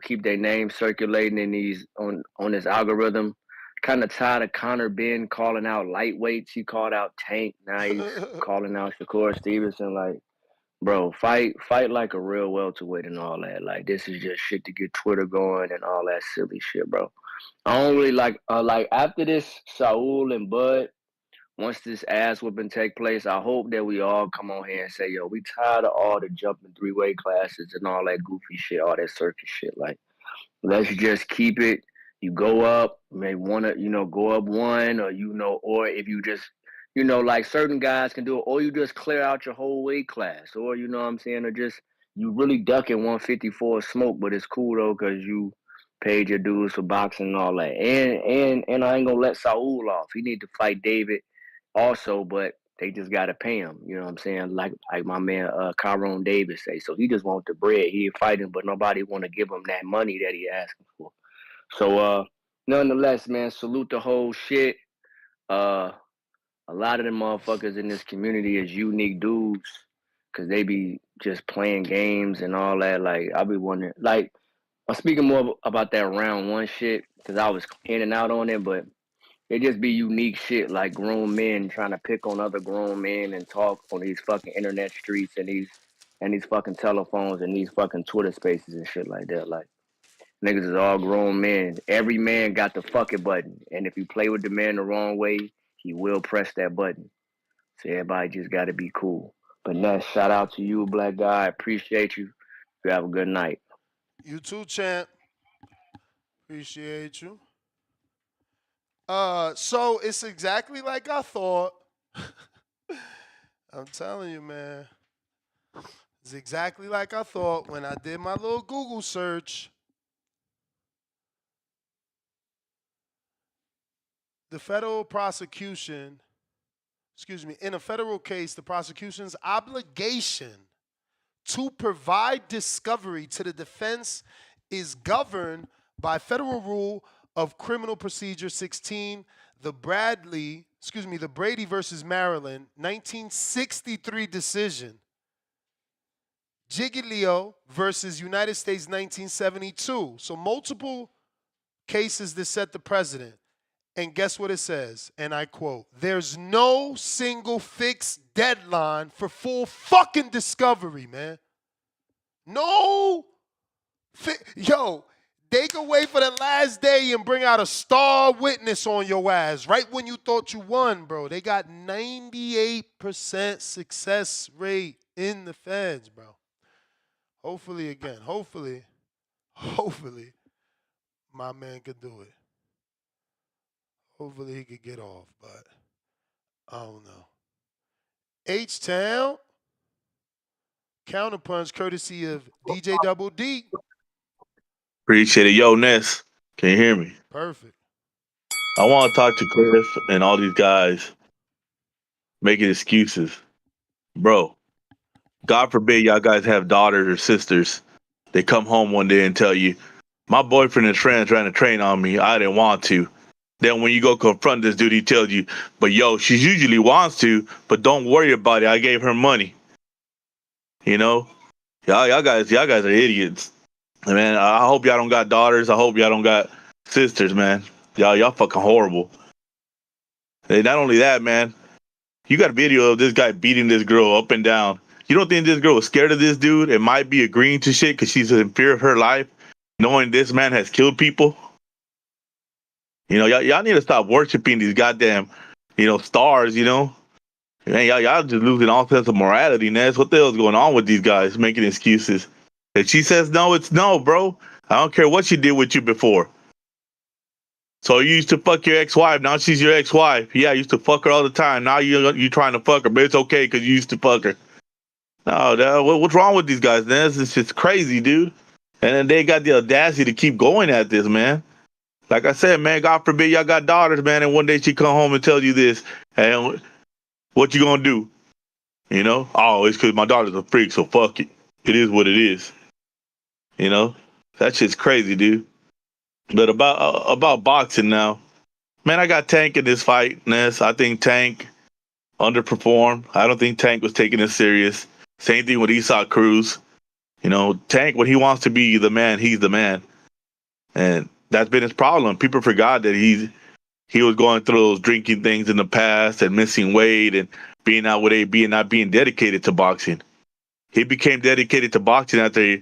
keep their name circulating in these on this algorithm. Kind of tired of Conor Ben calling out lightweights. He called out Tank. Now he's calling out Shakur Stevenson. Like, bro, fight like a real welterweight and all that. Like, this is just shit to get Twitter going and all that silly shit, bro. I don't really like after this Saul and Bud. Once this ass whooping take place, I hope that we all come on here and say, yo, we tired of all the jumping three-way classes and all that goofy shit, all that circus shit. Like, let's just keep it. You go up, may want to, go up one, or if you just, like certain guys can do it, or you just clear out your whole weight class, or you know what I'm saying, or just you really ducking 154 smoke, but it's cool though because you paid your dues for boxing and all that. And I ain't gonna let Saul off. He need to fight David also, but they just gotta pay him. You know what I'm saying? Like my man Tyrone Davis say. So he just want the bread. He fighting, but nobody want to give him that money that he asking for. So nonetheless, man, salute the whole shit. Uh a lot of them motherfuckers in this community is unique dudes because they be just playing games and all that. Like I be wondering, like I'm speaking more about that round one shit because I was in and out on it, but it just be unique shit like grown men trying to pick on other grown men and talk on these fucking internet streets and these fucking telephones and these fucking Twitter spaces and shit like that. Like niggas is all grown men. Every man got the fuck it button. And if you play with the man the wrong way, he will press that button. So everybody just gotta be cool. But Ness, shout out to you, black guy. I appreciate you. You have a good night. You too, champ. Appreciate you. So it's exactly like I thought. I'm telling you, man. It's exactly like I thought when I did my little Google search. The federal prosecution, in a federal case, the prosecution's obligation to provide discovery to the defense is governed by Federal Rule of Criminal Procedure 16, the Brady versus Maryland 1963 decision. Giglio versus United States 1972. So multiple cases that set the precedent. And guess what it says? And I quote, there's no single fixed deadline for full fucking discovery, man. No. Yo, they can wait for the last day and bring out a star witness on your ass right when you thought you won, bro. They got 98% success rate in the feds, bro. Hopefully, my man could do it. Hopefully he could get off, but I don't know. H-Town, counterpunch courtesy of DJ Double D. Appreciate it. Yo, Ness, can you hear me? Perfect. I want to talk to Chris and all these guys making excuses. Bro, God forbid y'all guys have daughters or sisters. They come home one day and tell you, my boyfriend and friends ran a train on me. I didn't want to. Then when you go confront this dude, he tells you, but yo, she usually wants to, but don't worry about it. I gave her money. You know? Y'all guys are idiots. Man, I hope y'all don't got daughters. I hope y'all don't got sisters, man. Y'all fucking horrible. And not only that, man, you got a video of this guy beating this girl up and down. You don't think this girl was scared of this dude and might be agreeing to shit because she's in fear of her life, knowing this man has killed people? You know, y'all need to stop worshiping these goddamn, stars, Man, y'all just losing all sense of morality, Ness. What the hell's going on with these guys making excuses? If she says no, it's no, bro. I don't care what she did with you before. So you used to fuck your ex-wife. Now she's your ex-wife. Yeah, I used to fuck her all the time. Now you trying to fuck her, but it's okay because you used to fuck her. No, what's wrong with these guys, man? It's just crazy, dude. And then they got the audacity to keep going at this, man. Like I said, man, God forbid y'all got daughters, man, and one day she come home and tell you this, and what you gonna do? Oh, it's because my daughter's a freak, so fuck it. It is what it is. You know, that shit's crazy, dude. But about boxing now, man, I got Tank in this fight. Ness, I think Tank underperformed. I don't think Tank was taking it serious. Same thing with Isak Cruz. You know, Tank, when he wants to be the man, he's the man, and that's been his problem. People forgot that he was going through those drinking things in the past and missing weight and being out with AB and not being dedicated to boxing. He became dedicated to boxing after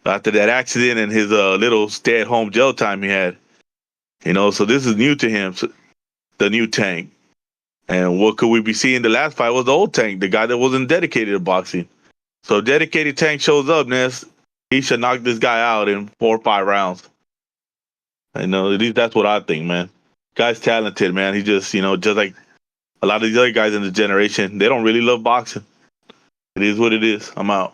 that accident and his little stay-at-home jail time he had. You know, so this is new to him, so, the new Tank. And what could we be seeing? The last fight was the old Tank, the guy that wasn't dedicated to boxing. So dedicated Tank shows up, Ness. He should knock this guy out in 4 or 5 rounds. I know, at least that's what I think, man. Guy's talented, man. He just, just like a lot of these other guys in the generation, they don't really love boxing. It is what it is. I'm out.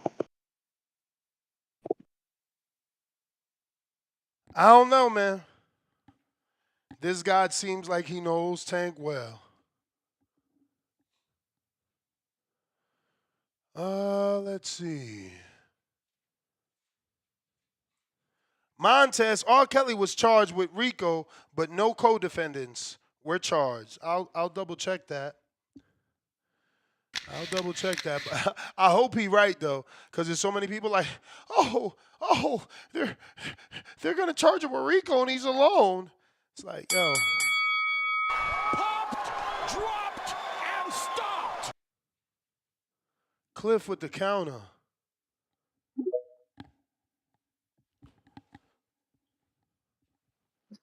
I don't know, man. This guy seems like he knows Tank well. Let's see. Montez, R. Kelly was charged with RICO, but no co-defendants were charged. I'll double check that. But I hope he right though, because there's so many people like, oh, they're gonna charge him with RICO and he's alone. It's like, yo. Popped, dropped, and stopped. Cliff with the counter.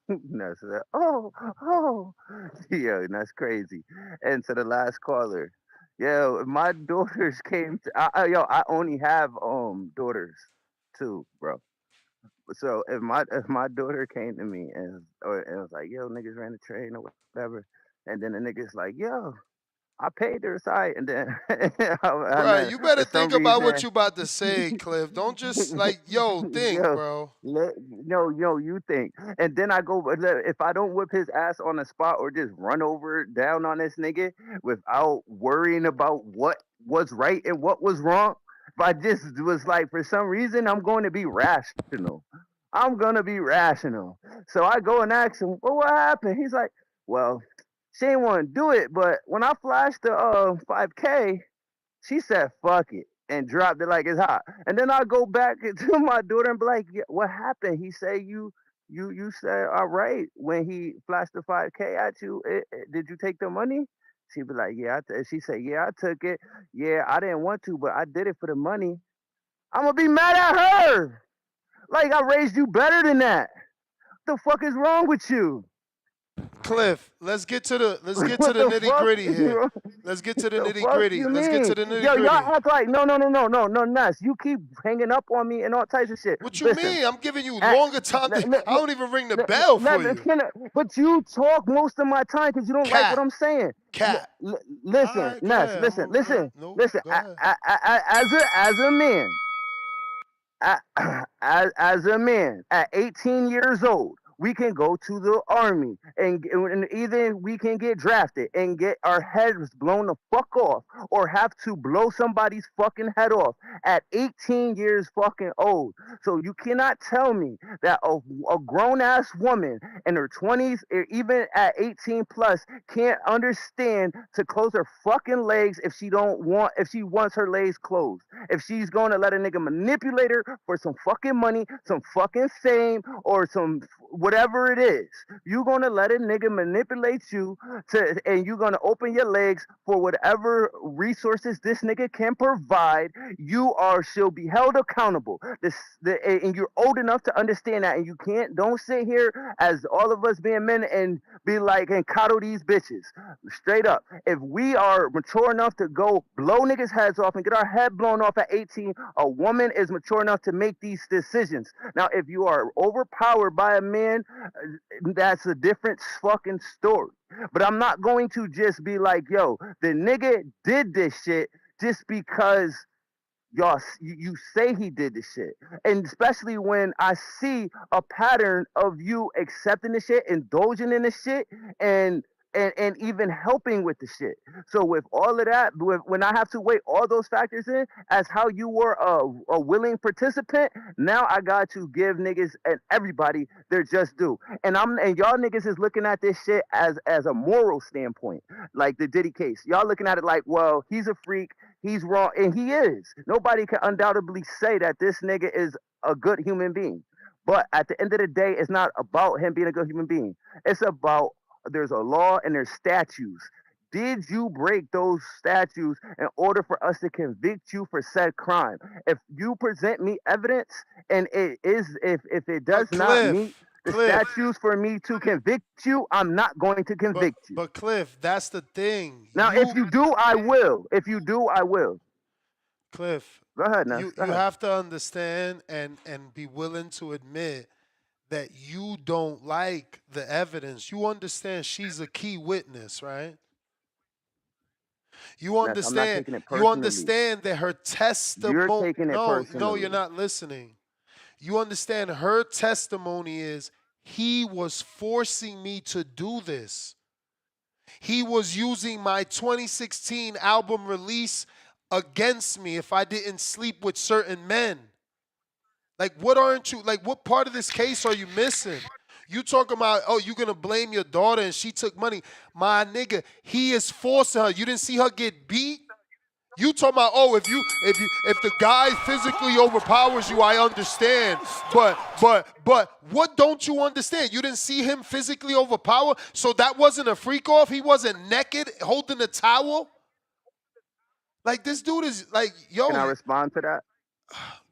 No, so that, oh, yo, that's crazy. And to the last caller, yo, my daughters came to, I only have daughters too, bro. So if my daughter came to me and was like, yo, niggas ran the train or whatever, and then the niggas like, yo, I paid their side, and then and Bruh, then you better for some think about what reason you about to say, Cliff. Don't just like, yo, think, yo, bro. no, you think. And then I go, if I don't whip his ass on the spot or just run over down on this nigga without worrying about what was right and what was wrong, if I just was like, for some reason, I'm going to be rational. I'm going to be rational. So I go and ask him, well, what happened? He's like, well, she ain't want to do it, but when I flashed the 5K, she said, fuck it, and dropped it like it's hot. And then I go back to my daughter and be like, yeah, what happened? He said, you said, all right, when he flashed the 5K at you, did you take the money? She'd be like, yeah. She said, yeah, I took it. Yeah, I didn't want to, but I did it for the money. I'm going to be mad at her. Like, I raised you better than that. What the fuck is wrong with you? Cliff, let's get to the What the nitty fuck gritty is here. wrong? Let's get to the The nitty fuck gritty. you Let's get mean? to the nitty Yo, y'all gritty. act like no, nuts. You keep hanging up on me and all types of shit. What you Listen, mean? I'm giving you at, longer time. let, let, I don't even ring the bell for you. but you talk most of my time because you don't like what Cat, I'm saying. cat. All Listen, right, go Ness, ahead. Nope, listen. go ahead. As a man, as a man at 18 years old, we can go to the army and either we can get drafted and get our heads blown the fuck off or have to blow somebody's fucking head off at 18 years fucking old. So you cannot tell me that a grown ass woman in her 20s or even at 18 plus can't understand to close her fucking legs if she wants her legs closed. If she's going to let a nigga manipulate her for some fucking money, some fucking fame, or some whatever it is, you're going to let a nigga manipulate you and you're going to open your legs for whatever resources this nigga can provide. She'll be held accountable. And you're old enough to understand that. And don't sit here as all of us being men and be like and coddle these bitches. Straight up. If we are mature enough to go blow niggas' heads off and get our head blown off at 18, a woman is mature enough to make these decisions. Now, if you are overpowered by a man, that's a different fucking story. But I'm not going to just be like, yo, the nigga did this shit just because you say he did this shit. And especially when I see a pattern of you accepting this shit, indulging in this shit, and and even helping with the shit. So with all of that, when I have to weigh all those factors in as how you were a willing participant, now I got to give niggas and everybody their just due. And y'all niggas is looking at this shit as a moral standpoint, like the Diddy case. Y'all looking at it like, well, he's a freak, he's wrong, and he is. Nobody can undoubtedly say that this nigga is a good human being. But at the end of the day, it's not about him being a good human being. It's about there's a law and there's statutes. Did you break those statutes in order for us to convict you for said crime? If you present me evidence and it is if it does But not meet the Cliff, statutes for me to convict you, I'm not going to convict you. but Cliff, that's the thing. Now, if you do, I will. If you do, I will. Cliff, Go ahead, Ness. you Go you ahead. have to understand and be willing to admit that you don't like the evidence. You understand she's a key witness, right? You Ness, I'm not understand taking it you personally. understand that her You're testimony. taking it No, you're personally. not listening. You understand her testimony is he was forcing me to do this. He was using my 2016 album release against me if I didn't sleep with certain men. Like, what aren't you, like, what part of this case are you missing? You talking about, oh, you gonna blame your daughter and she took money. My nigga, he is forcing her. You didn't see her get beat? You talking about, oh, if the guy physically overpowers you, I understand. But what don't you understand? You didn't see him physically overpower, so that wasn't a freak off. He wasn't naked holding a towel. Like, this dude is like, Can yo, I respond to that?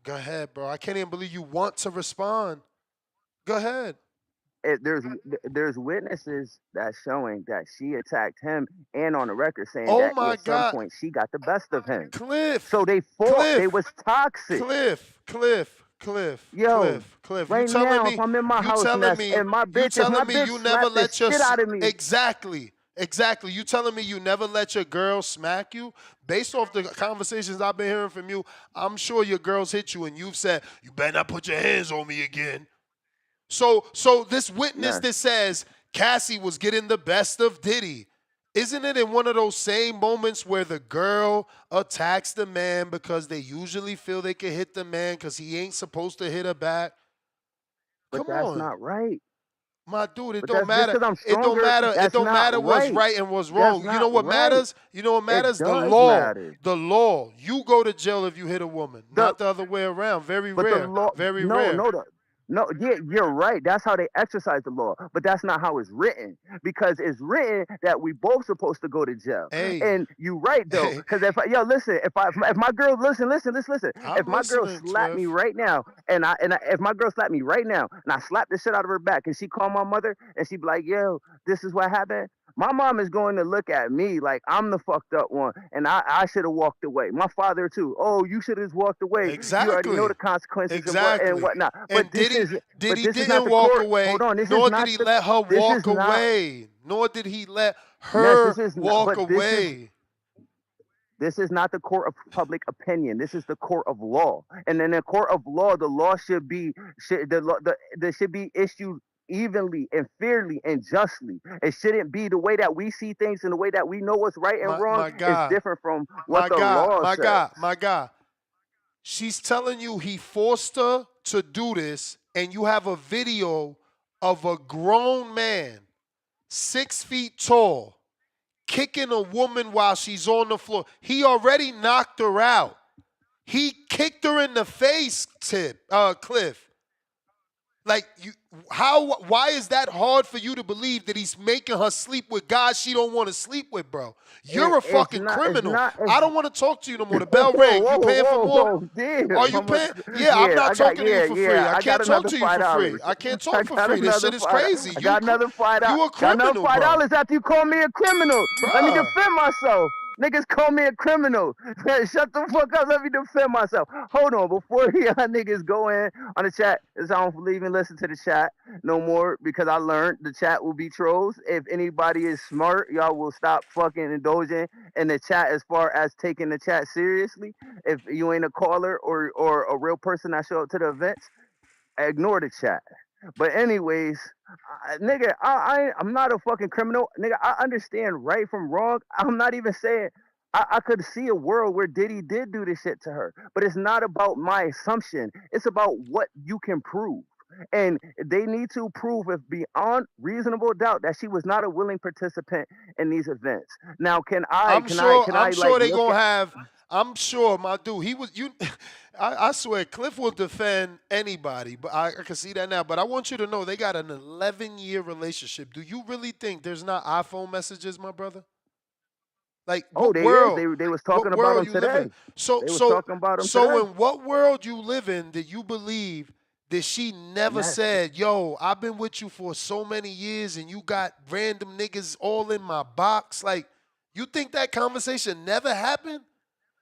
go ahead, bro. I can't even believe you want to respond. Go ahead. There's witnesses that's showing that she attacked him, and on the record saying Oh that my at some God, point she got the best of him. So Cliff, they fought. They Cliff, was toxic. Yo, Cliff. right now, if I'm in my house, Ness, and You if my telling me bitch you never slapped the let your shit out of me, exactly. You telling me you never let your girl smack you? Based off the conversations I've been hearing from you, I'm sure your girls hit you and you've said you better not put your hands on me again. So this witness Ness. that says Cassie was getting the best of Diddy, isn't it in one of those same moments where the girl attacks the man because they usually feel they can hit the man because he ain't supposed to hit her back? But Come that's on. not right. My dude, it But don't that's just matter. because I'm It don't stronger. matter. It That's don't not matter what's right. right and what's That's wrong. You know not what right. matters? You know what It matters? The does law. matter. The law. You go to jail if you hit a woman, The not the other way around. Very But the rare. law, Very no, rare. no, no, yeah, you're right. That's how they exercise the law, but that's not how it's written. Because it's written that we both supposed to go to jail. Hey, And you right though, hey, because yo, listen, if my girl, listen, if I'm my girl listening, slapped me Cliff. right now, if my girl slapped me right now, and I slapped the shit out of her back, and she called my mother, and she be like, yo, this is what happened. My mom is going to look at me like I'm the fucked up one, and I should have walked away. My father too. Oh, you should have walked away. You already know Exactly. the consequences and Exactly. whatnot. And But Diddy this is not didn't the walk court. Hold away, on. nor did he let her This walk is not. away. Nor did he let Ness, her this is not. walk But away. this is not the court of public opinion. This is the court of law. And in the court of law, the law should be there should be issued evenly and fairly and justly. It shouldn't be the way that we see things and the way that we know what's right and My wrong my is God. different from what My the God. law My says. God. My God. She's telling you he forced her to do this, and you have a video of a grown man, 6 feet tall, kicking a woman while she's on the floor. He already knocked her out. He kicked her in the face, Cliff. Like why is that hard for you to believe that he's making her sleep with guys she don't want to sleep with, bro? You're a It's fucking not. It's criminal. not. I don't want to talk to you no more. The Whoa, bell rang. You whoa, paying for whoa, more? whoa, Are damn. you paying? Yeah, I'm Yeah, not I got, talking to you yeah, for free. yeah. I I got can't talk another to you for free. $5. I can't I talk for got free. This another shit is $5. crazy. I got another $5. You a Got another criminal, $5 bro. after you call me a criminal. Let me Bruh. defend myself. Niggas call me a criminal. Shut the fuck up. Let me defend myself. Hold on. Before y'all niggas go in on the chat, I don't even listen to the chat no more because I learned the chat will be trolls. If anybody is smart, y'all will stop fucking indulging in the chat as far as taking the chat seriously. If you ain't a caller or a real person that show up to the events, ignore the chat. But anyways, nigga, I'm not a fucking criminal, nigga. I understand right from wrong. I'm not even saying. I could see a world where Diddy did do this shit to her, but it's not about my assumption. It's about what you can prove. And they need to prove with beyond reasonable doubt that she was not a willing participant in these events. Now, I'm sure. can I I'm sure like they look gonna at? have. I'm sure, my dude. He was you. I swear, Cliff will defend anybody, but I can see that now. But I want you to know they got an 11-year relationship. Do you really think there's not iPhone messages, my brother? Like Oh, what they is. world? They was What talking about world him you live in? today. So They was so talking about him so today. in what world you live in that you believe that she And never said, "Yo, I've been with you for so many years and you got random niggas all in my box." Like, you think that conversation never happened?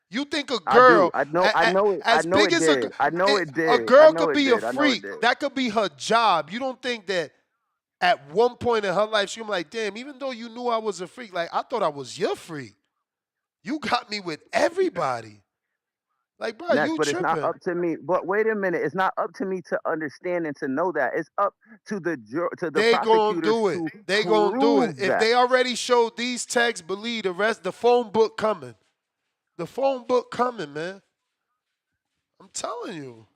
You think a I do. girl I know it. I as know big it as did. I know it a did. I girl know could it be a did. I know it freak. did. That could be her job. You don't think that at one point in her life she was like, "Damn, even though you knew I was a freak, like I thought I was your freak. You got me with everybody." Like, bro, Next, you but it's not tripping. up to me. But wait a minute, it's not up to me to understand and to know that. It's up to to the They gonna prosecutors do it. to They gonna do it. prove If that. they already showed these texts, believe the rest. The phone book coming. The phone book coming, man. I'm telling you.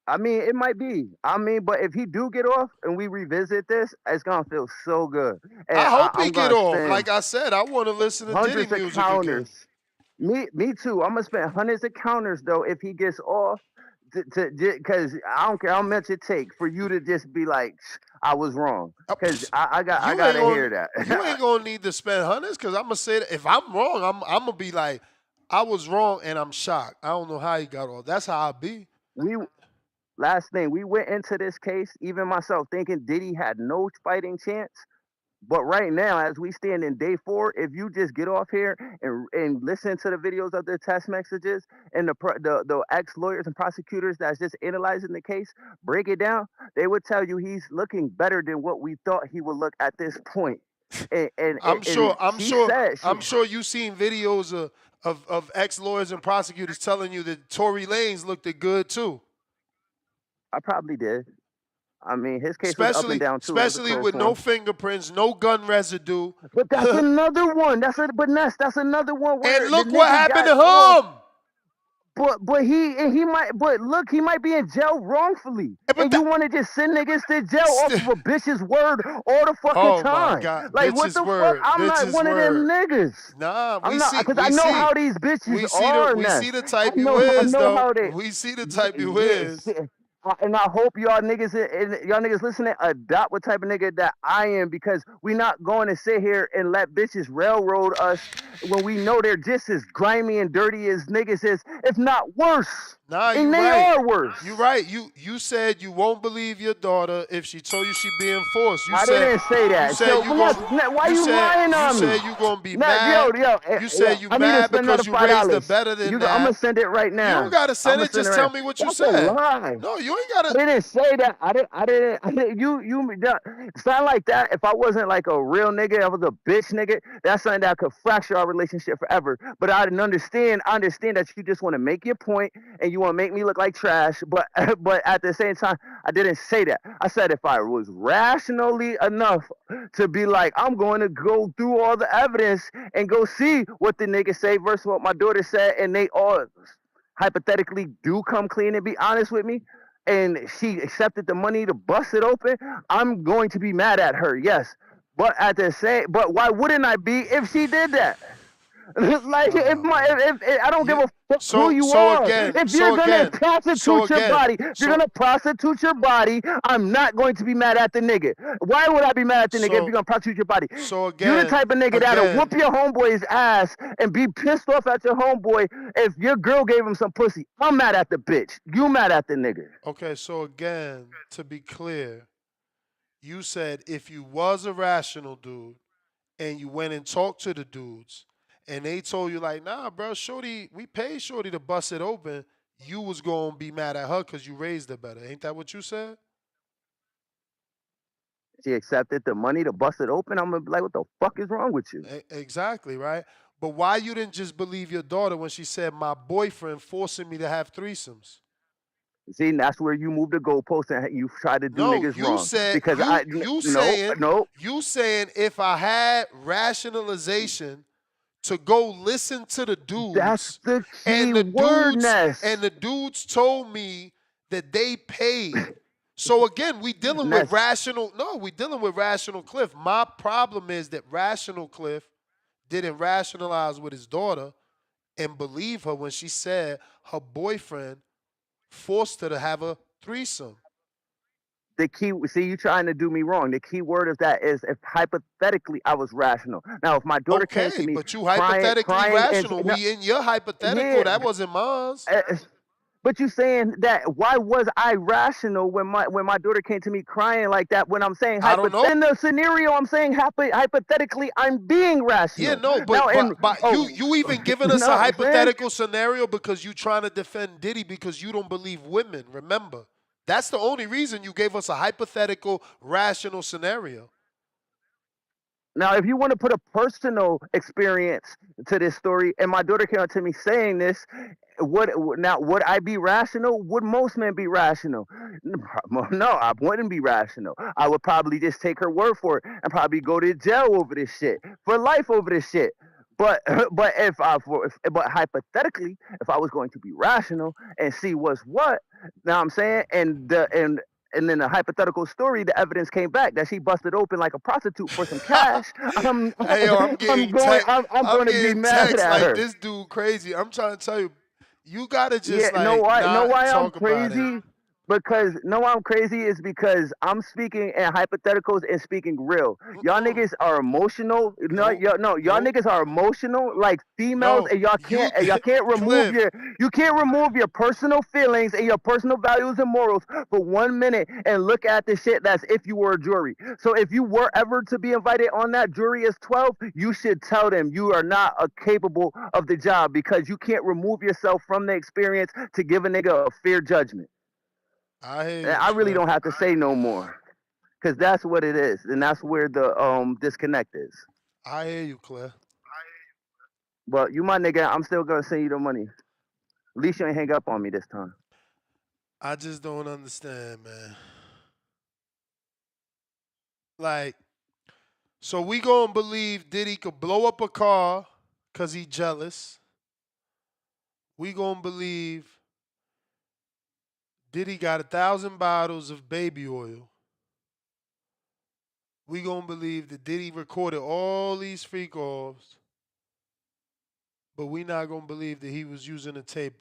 I mean, it might be. I mean, but if he do get off and we revisit this, it's gonna feel so good, and I hope he I'm get gonna off. spend Like I said, I want to listen to Diddy hundreds of music again. counters. Me too. I'm gonna spend hundreds of counters though if he gets off, because I don't care how much it takes for you to just be like, I was wrong, because I You ain't gotta gonna hear you that. ain't gonna need to spend hundreds because I'm gonna say that if I'm wrong, I'm gonna be like, I was wrong and I'm shocked. I don't know how he got off. That's how I be. we Last thing, we went into this case, even myself, thinking Diddy had no fighting chance. But right now, as we stand in day 4, if you just get off here and listen to the videos of the text messages and the ex lawyers and prosecutors that's just analyzing the case, break it down, they would tell you he's looking better than what we thought he would look at this point. I'm And sure. I'm she sure. said she, I'm sure you seen videos of ex lawyers and prosecutors telling you that Tory Lanez looked good too. I probably did. I mean, his case was up and Especially, down too. It was a especially close with no one. fingerprints, no gun residue. But that's another one. But Ness, that's another one And where the look what nigga happened got to off. him. He might, but look, he might be in jail wrongfully, But and you that, want to just send niggas to jail off of a bitch's word all the fucking oh my time. God, Like what bitch's the fuck? word, I'm not bitch's one of them word. niggas. Nah, I'm not, because I know how these bitches are, we Ness. see the type you I is know though. how they. We see the Yeah, type you yeah. is. And I hope y'all niggas listening adopt what type of nigga that I am, because we not going to sit here and let bitches railroad us when we know they're just as grimy and dirty as niggas is, if not worse. Nah, you And they right. are worse. You right. You said you won't believe your daughter if she told you she being forced. I didn't say that. So why you lying you on me? said you gonna be Nah, yo, mad. yo, You yo, said you I need to mad spend another because you raised her $5. better than I'm gonna that. send it right You don't now. gotta I'm send gonna it. send it Just right tell now. me what you That's a said. lie. No, you ain't gotta. I didn't say that. I didn't. Sound like that. If I wasn't like a real nigga, I was a bitch nigga. That's something that could fracture our relationship forever. But I didn't understand. I understand that you just want to make your point and you want to make me look like trash. But but at the same time, I didn't say that. I said if I was rationally enough to be like, I'm going to go through all the evidence and go see what the nigga say versus what my daughter said, and they all hypothetically do come clean and be honest with me, and she accepted the money to bust it open, I'm going to be mad at her, yes. But at the same, but why wouldn't I be if she did that? Like if I don't give a fuck who So you so are. again. If you're So gonna again. So prostitute your again. body, if you're So gonna prostitute your body, I'm not going to be mad at the nigga. Why would I be mad at the nigga if you're so gonna prostitute your body? so You the again. type of nigga that'll whoop Again. your homeboy's ass and be pissed off at your homeboy if your girl gave him some pussy. I'm mad at the bitch. You mad at the nigga. Okay. So again, to be clear, you said if you was a rational dude and you went and talked to the dudes and they told you like, nah, bro, Shorty, we paid Shorty to bust it open, you was gonna be mad at her because you raised her better. Ain't that what you said? She accepted the money to bust it open. I'm gonna be like, what the fuck is wrong with you? Exactly, right? But why you didn't just believe your daughter when she said my boyfriend forcing me to have threesomes? See, that's where you move the goalpost and you try to do No, niggas you wrong. said Because no, no, you saying if I had rationalization to go listen to the that's dudes, the key and the word, dudes Ness. and the dudes told me that they paid. So again, we dealing with Ness, rational. No, we dealing with rational Cliff. My problem is that rational Cliff didn't rationalize with his daughter and believe her when she said her boyfriend forced her to have a threesome. the key, see, you trying to do me wrong. The key word of that is if hypothetically I was rational. Now, if my daughter came to Okay, me but you crying, hypothetically and rational. no, We in your hypothetical. yeah, That wasn't mine. but you saying that why was I rational when my daughter came to me crying like that? When I'm saying I don't know. in the scenario, I'm saying hypothetically, I'm being Yeah, rational. no, Now, but you even giving us a no, I'm saying hypothetical scenario because you trying to defend Diddy because you don't believe women. Remember, that's the only reason you gave us a hypothetical, rational scenario. now if you want to put a personal experience to this story, and my daughter came up to me saying this, would I be rational? Would most men be rational? No, I wouldn't be rational. I would probably just take her word for it and probably go to jail over this shit for life over this shit. But but hypothetically, if I was going to be rational and see what's what, now I'm saying, and then the hypothetical story, the evidence came back that she busted open like a prostitute for some cash. Hey yo, I'm I'm going to be getting mad text at like her. this dude crazy. I'm trying to tell you, you gotta Yeah, just like know not why I'm talk about it. crazy? Because no, why I'm crazy is because I'm speaking in hypotheticals and speaking real. Y'all Mm-mm. niggas are emotional. No, Nope. y'all Nope. niggas are emotional like females, No. and You y'all can't remove Cliff. your personal feelings and your personal values and morals for 1 minute and look at the shit that's if you were a jury. So if you were ever to be invited on that jury as 12, you should tell them you are not capable of the job because you can't remove yourself from the experience to give a nigga a fair judgment. I hear And you, I really Cliff. don't have to say no more because that's what it is, and that's where the disconnect is. I hear you, Cliff. But you my nigga, I'm still gonna send you the money. At least you ain't hang up on me this time. I just don't understand, man. Like, so we gonna believe Diddy could blow up a car cause he jealous. We gonna believe Diddy got 1,000 bottles of baby oil. We gonna believe that Diddy recorded all these freak offs, but we not gonna believe that he was using the tape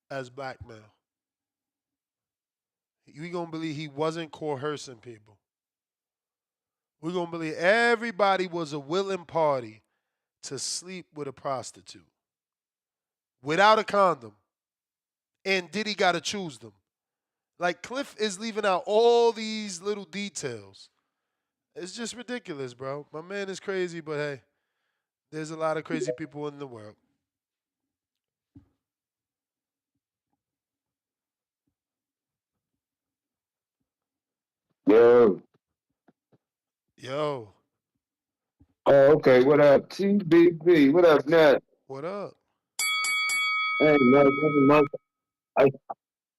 as blackmail. We gonna believe he wasn't coercing people. We gonna believe everybody was a willing party to sleep with a prostitute without a condom, and Diddy gotta choose them. Like Cliff is leaving out all these little details. It's just ridiculous, bro. My man is crazy, but hey, there's a lot of crazy people in the world. Yo. Yo, Oh, okay. What up, TBB? What up, Nat? what up? Hey, man. I,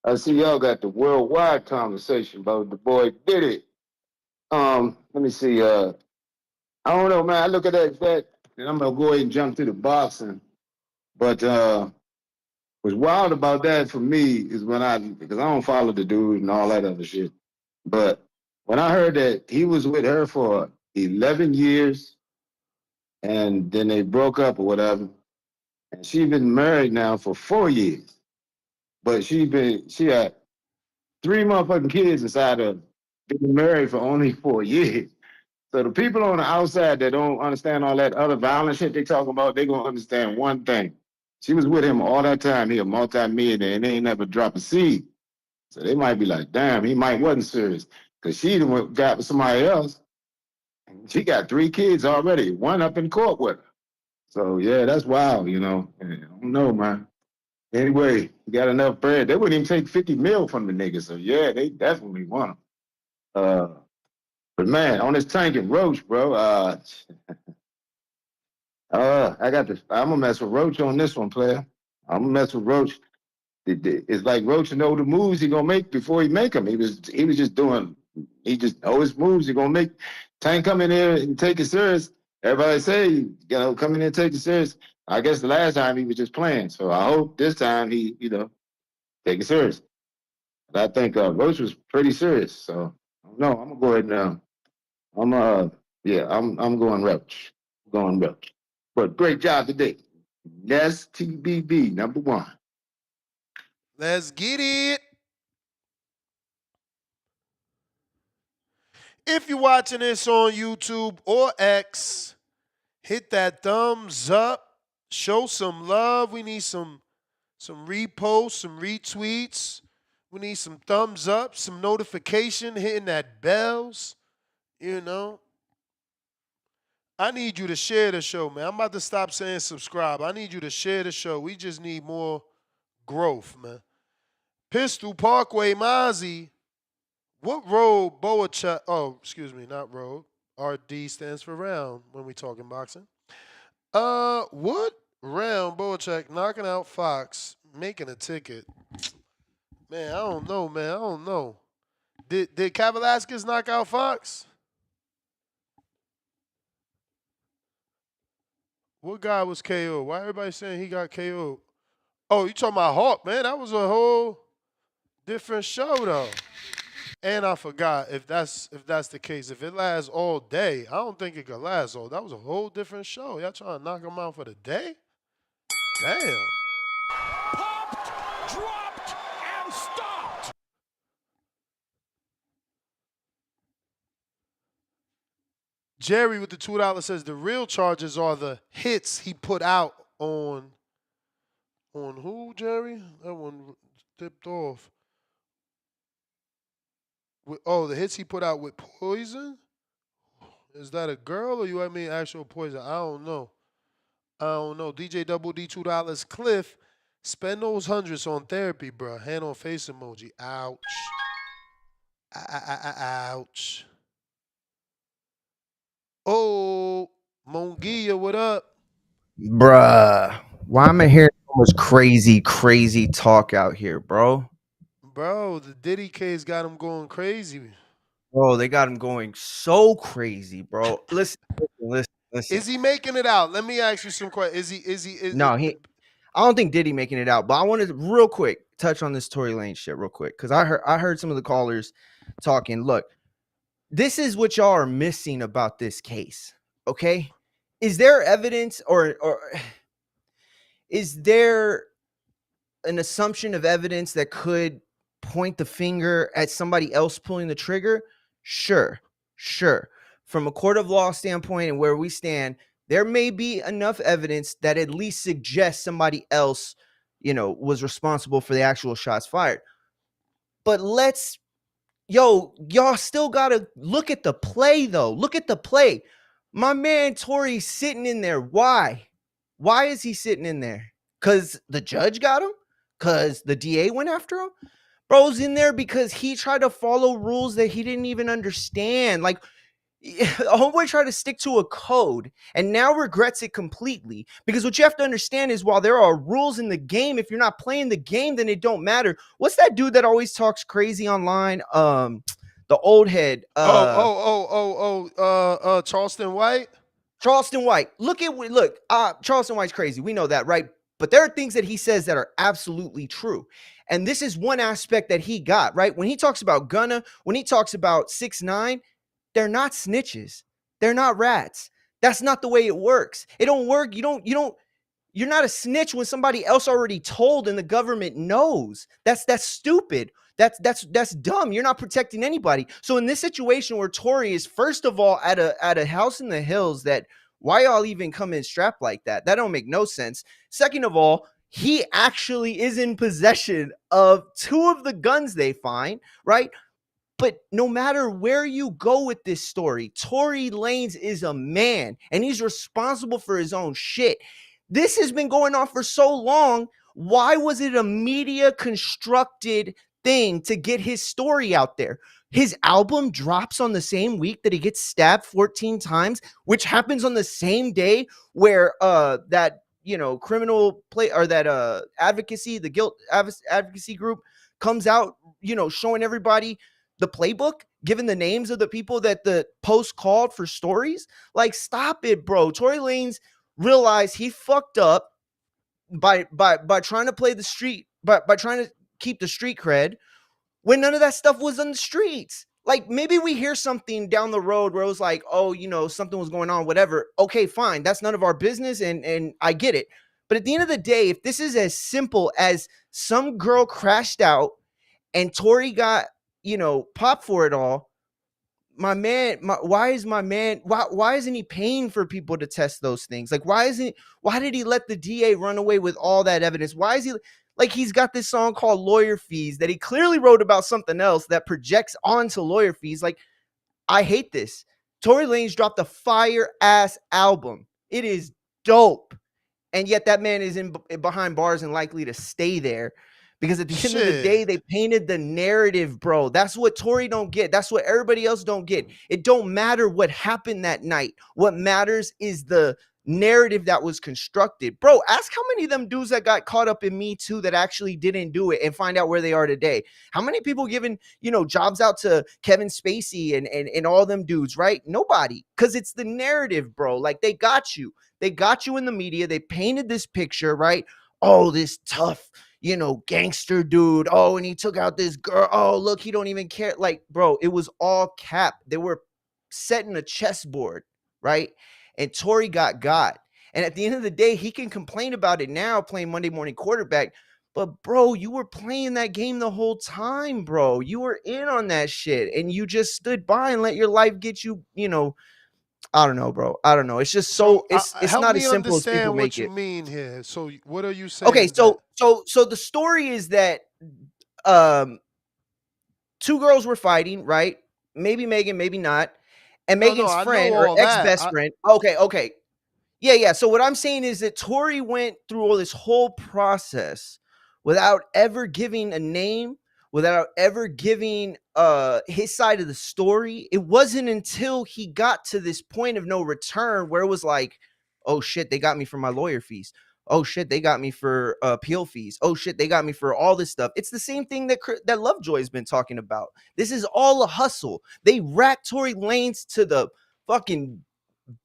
I see y'all got the worldwide conversation about the boy Diddy. Let me see. I don't know, man. I look at that, and I'm gonna go ahead and jump to the boxing. But what's wild about that for me is because I don't follow the dude and all that other shit. But when I heard that he was with her for 11 years and then they broke up or whatever, and she's been married now for 4 years, but she had three motherfucking kids inside of being married for only 4 years. So the people on the outside that don't understand all that other violent shit they talking about, they gonna understand one thing. She was with him all that time. He a multi-millionaire and they ain't never dropped a seed. So they might be like, damn, he might wasn't serious. Cause she got with somebody else. She got three kids already, one up in court with her. So yeah, that's wild, you know. I don't know, man. Anyway, you got enough bread. They wouldn't even take 50 mil from the niggas. So yeah, they definitely want him. But man, on this Tank and Roach, bro, I'm gonna mess with Roach on this one, player. I'm gonna mess with Roach. It's like Roach know the moves he gonna make before he make them. He was just doing. He just know his moves he gonna make. Tank come in there and take it serious. Everybody say, come in there and take it serious. I guess the last time he was just playing. So I hope this time he, take it serious. But I think Roach was pretty serious. So no, I'm gonna go ahead now. I'm going Roach. Going Roach. But great job today. Yes, TBB #1. Let's get it. If you're watching this on YouTube or X, hit that thumbs up. Show some love. We need some reposts, some retweets. We need some thumbs up, some notification, hitting that bells. I need you to share the show, man. I'm about to stop saying subscribe. I need you to share the show. We just need more growth, man. Pistol Parkway Mozzie. What road Boachek? Oh, excuse me, not road. RD stands for round when we talking boxing. What round Boachek knocking out Fox, making a ticket? Man, I don't know, man. I don't know. Did Kavalaskis knock out Fox? What guy was KO? Why everybody saying he got KO? Oh, you talking about Hawk, man? That was a whole different show though. And I forgot if that's the case. If it lasts all day, I don't think it could last all. That was a whole different show. Y'all trying to knock him out for the day? Damn. Popped, dropped, and stopped. Jerry with the $2 says the real charges are the hits he put out on who, Jerry? That one tipped off. The hits he put out with Poison? Is that a girl or you mean actual Poison? I don't know. DJ Double D $2. Cliff, spend those hundreds on therapy, bro. Hand on face emoji. Ouch. Ouch. Oh, Mongia, what up? Bruh, why am I hearing so much crazy talk out here, bro? Bro, the Diddy case got him going crazy. Bro, they got him going so crazy, bro. Listen. Is he making it out? Let me ask you some questions. No, I don't think Diddy making it out, but I wanted to real quick touch on this Tory Lanez shit real quick because I heard some of the callers talking. Look, this is what y'all are missing about this case. Okay, is there evidence or is there an assumption of evidence that could point the finger at somebody else pulling the trigger? Sure. From a court of law standpoint and where we stand, there may be enough evidence that at least suggests somebody else, was responsible for the actual shots fired. But y'all still gotta look at the play though. Look at the play. My man Tory's sitting in there. Why? Why is he sitting in there? Because the judge got him? Because the DA went after him? Bro's in there because he tried to follow rules that he didn't even understand. Like, homeboy tried to stick to a code and now regrets it completely. Because what you have to understand is while there are rules in the game, if you're not playing the game, then it don't matter. What's that dude that always talks crazy online? The old head. Charleston White. Charleston White. Look, Charleston White's crazy. We know that, right? But there are things that he says that are absolutely true. And this is one aspect that he got, right? When he talks about Gunna, when he talks about 6ix9ine, they're not snitches. They're not rats. That's not the way it works. It don't work. You're not a snitch when somebody else already told and the government knows. That's stupid. That's dumb. You're not protecting anybody. So in this situation where Tory is first of all at a house in the hills, that why y'all even come in strapped like that? That don't make no sense. Second of all, he actually is in possession of 2 of the guns they find, right? But no matter where you go with this story, Tory Lanez is a man and he's responsible for his own shit. This has been going on for so long. Why was it a media constructed thing to get his story out there? His album drops on the same week that he gets stabbed 14 times, which happens on the same day where that criminal play or that advocacy, the guilt advocacy group comes out, showing everybody the playbook, given the names of the people that the post called for stories. Like, stop it, bro. Tory Lanez realized he fucked up by trying to play the street, by trying to keep the street cred when none of that stuff was on the streets. Like, maybe we hear something down the road where it was like, oh, something was going on, whatever. Okay, fine. That's none of our business. And I get it. But at the end of the day, if this is as simple as some girl crashed out and Tory got, popped for it all, why isn't he paying for people to test those things? Like, why did he let the DA run away with all that evidence? Why is he like, he's got this song called Lawyer Fees that he clearly wrote about something else that projects onto lawyer fees? Like, I hate this. Tory Lanez dropped a fire ass album. It is dope. And yet that man is in behind bars and likely to stay there. Because at the end of the day, they painted the narrative, bro. That's what Tory don't get. That's what everybody else don't get. It don't matter what happened that night. What matters is the narrative that was constructed. Bro, ask how many of them dudes that got caught up in Me Too that actually didn't do it and find out where they are today. How many people giving, jobs out to Kevin Spacey and all them dudes, right? Nobody. Because it's the narrative, bro. Like, they got you. They got you in the media. They painted this picture, right? Oh, this tough, gangster dude. Oh, and he took out this girl. Oh, look, he don't even care. Like, bro, it was all cap. They were setting a chessboard, right? And Tory got. And at the end of the day, he can complain about it now playing Monday morning quarterback. But, bro, you were playing that game the whole time, bro. You were in on that shit. And you just stood by and let your life get you, I don't know, bro. I don't know. It's just so it's help not me as simple as people understand make what you it. mean here. So what are you Okay, saying that? so the story is that um two girls were fighting, right? Maybe Megan, maybe not. And No, Megan's I know friend or all that. ex-best friend. Okay. Yeah. So what I'm saying is that Tory went through all this whole process without ever giving a name, without ever giving his side of the story. It wasn't until he got to this point of no return where it was like, oh shit, they got me for my lawyer fees. Oh shit, they got me for appeal fees. Oh shit, they got me for all this stuff. It's the same thing that Lovejoy's been talking about. This is all a hustle. They racked Tory Lanez to the fucking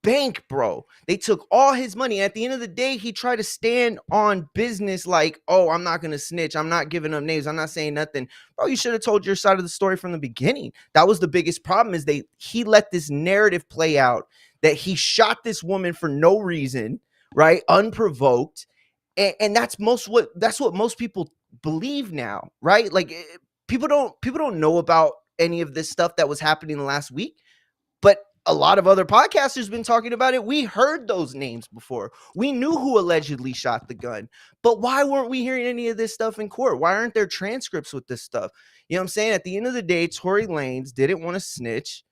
bank, bro. They took all his money. At the end of the day, he tried to stand on business like, oh, I'm not going to snitch. I'm not giving up names. I'm not saying nothing. Bro, you should have told your side of the story from the beginning. That was the biggest problem is he let this narrative play out that he shot this woman for no reason, right? Unprovoked. And that's what most people believe now, right? Like people don't know about any of this stuff that was happening last week. But a lot of other podcasters been talking about it. We heard those names before. We knew who allegedly shot the gun. But why weren't we hearing any of this stuff in court? Why aren't there transcripts with this stuff? You know what I'm saying? At the end of the day, Tory Lanez didn't want to snitch,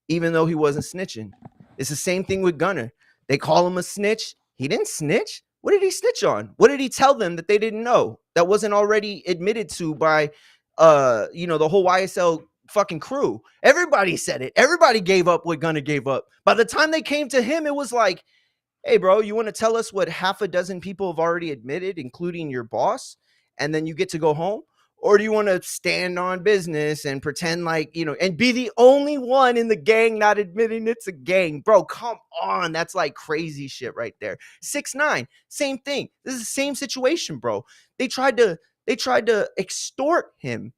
even though he wasn't snitching. It's the same thing with Gunner. They call him a snitch. He didn't snitch. What did he snitch on? What did he tell them that they didn't know that wasn't already admitted to by the whole YSL fucking crew? Everybody said it. Everybody gave up what Gunner gave up. By the time they came to him, it was like, hey, bro, you want to tell us what half a dozen people have already admitted, including your boss, and then you get to go home? Or do you want to stand on business and pretend like, and be the only one in the gang not admitting it's a gang? Bro, come on. That's like crazy shit right there. 6ix9ine, same thing. This is the same situation, bro. They tried to extort him.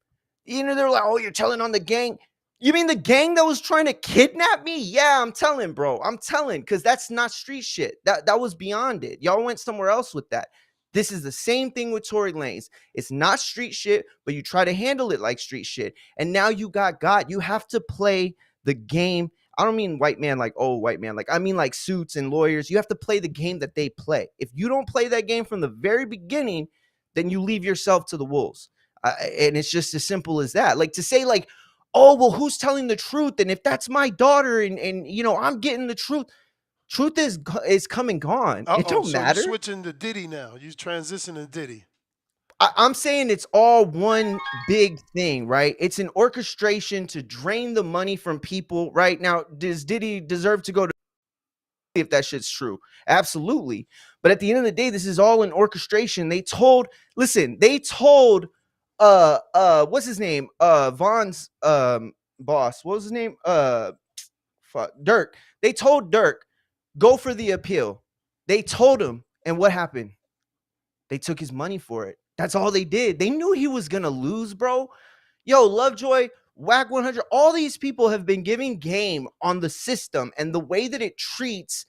They're like, oh, you're telling on the gang. You mean the gang that was trying to kidnap me? Yeah, I'm telling, bro. I'm telling, because that's not street shit. That was beyond it. Y'all went somewhere else with that. This is the same thing with Tory Lanez. It's not street shit, but you try to handle it like street shit. And now you got. You have to play the game. I don't mean white man like, oh, white man. Like, I mean like suits and lawyers. You have to play the game that they play. If you don't play that game from the very beginning, then you leave yourself to the wolves. And it's just as simple as that. Like, to say like, oh, well, who's telling the truth? And if that's my daughter and I'm getting the truth is come and gone. It don't So you matter. switching to Diddy now. You transitioning to Diddy. I'm saying it's all one big thing, right? It's an orchestration to drain the money from people. Right now, does Diddy deserve to go to if that shit's true. Absolutely. But at the end of the day, this is all an orchestration. They told what's his name? Vaughn's boss. What was his name? Dirk. They told Dirk, go for the appeal. They told him, and what happened? They took his money for it. That's all they did. They knew he was gonna lose, bro. Yo, Lovejoy, Whack 100, all these people have been giving game on the system and the way that it treats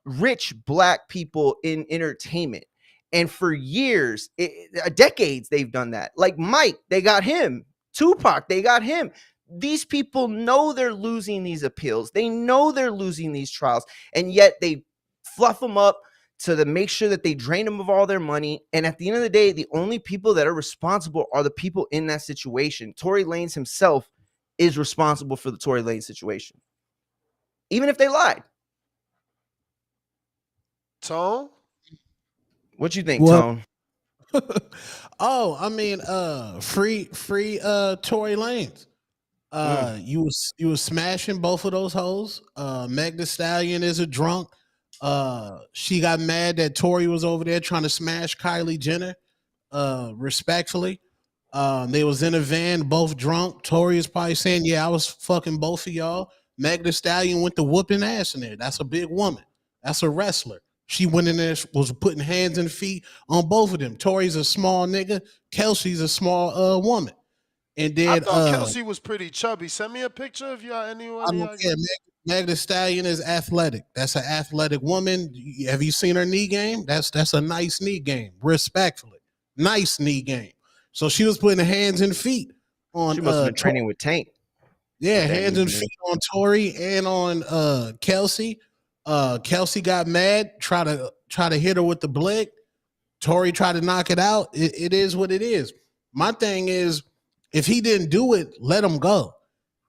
rich black people in entertainment. And for years, decades, they've done that. Like Mike, they got him. Tupac, they got him. These people know they're losing these appeals. They know they're losing these trials, and yet they fluff them up to make sure that they drain them of all their money. And at the end of the day, the only people that are responsible are the people in that situation. Tory Lanez himself is responsible for the Tory Lanez situation, even if they lied. Tone? What you think, Well, Tone? oh, I mean, free Tory Lanez. You was smashing both of those hoes. Meg Thee Stallion is a drunk. She got mad that Tory was over there trying to smash Kylie Jenner. Respectfully, they was in a van, both drunk. Tory is probably saying, "Yeah, I was fucking both of y'all." Meg Thee Stallion went to whooping ass in there. That's a big woman. That's a wrestler. She went in there, was putting hands and feet on both of them. Tory's a small nigga. Kelsey's a small woman. And I then thought Kelsey was pretty chubby. Send me a picture if y'all anyone. I don't care. Meg Thee Stallion is athletic. That's an athletic woman. Have you seen her knee game? That's a nice knee game. Respectfully, nice knee game. So she was putting hands and feet on. She must have been training with Tank. Yeah, hands and feet on Tory and on Kelsey. Kelsey got mad, try to hit her with the blick. Tory tried to knock it out. It is what it is. My thing is, if he didn't do it, let him go.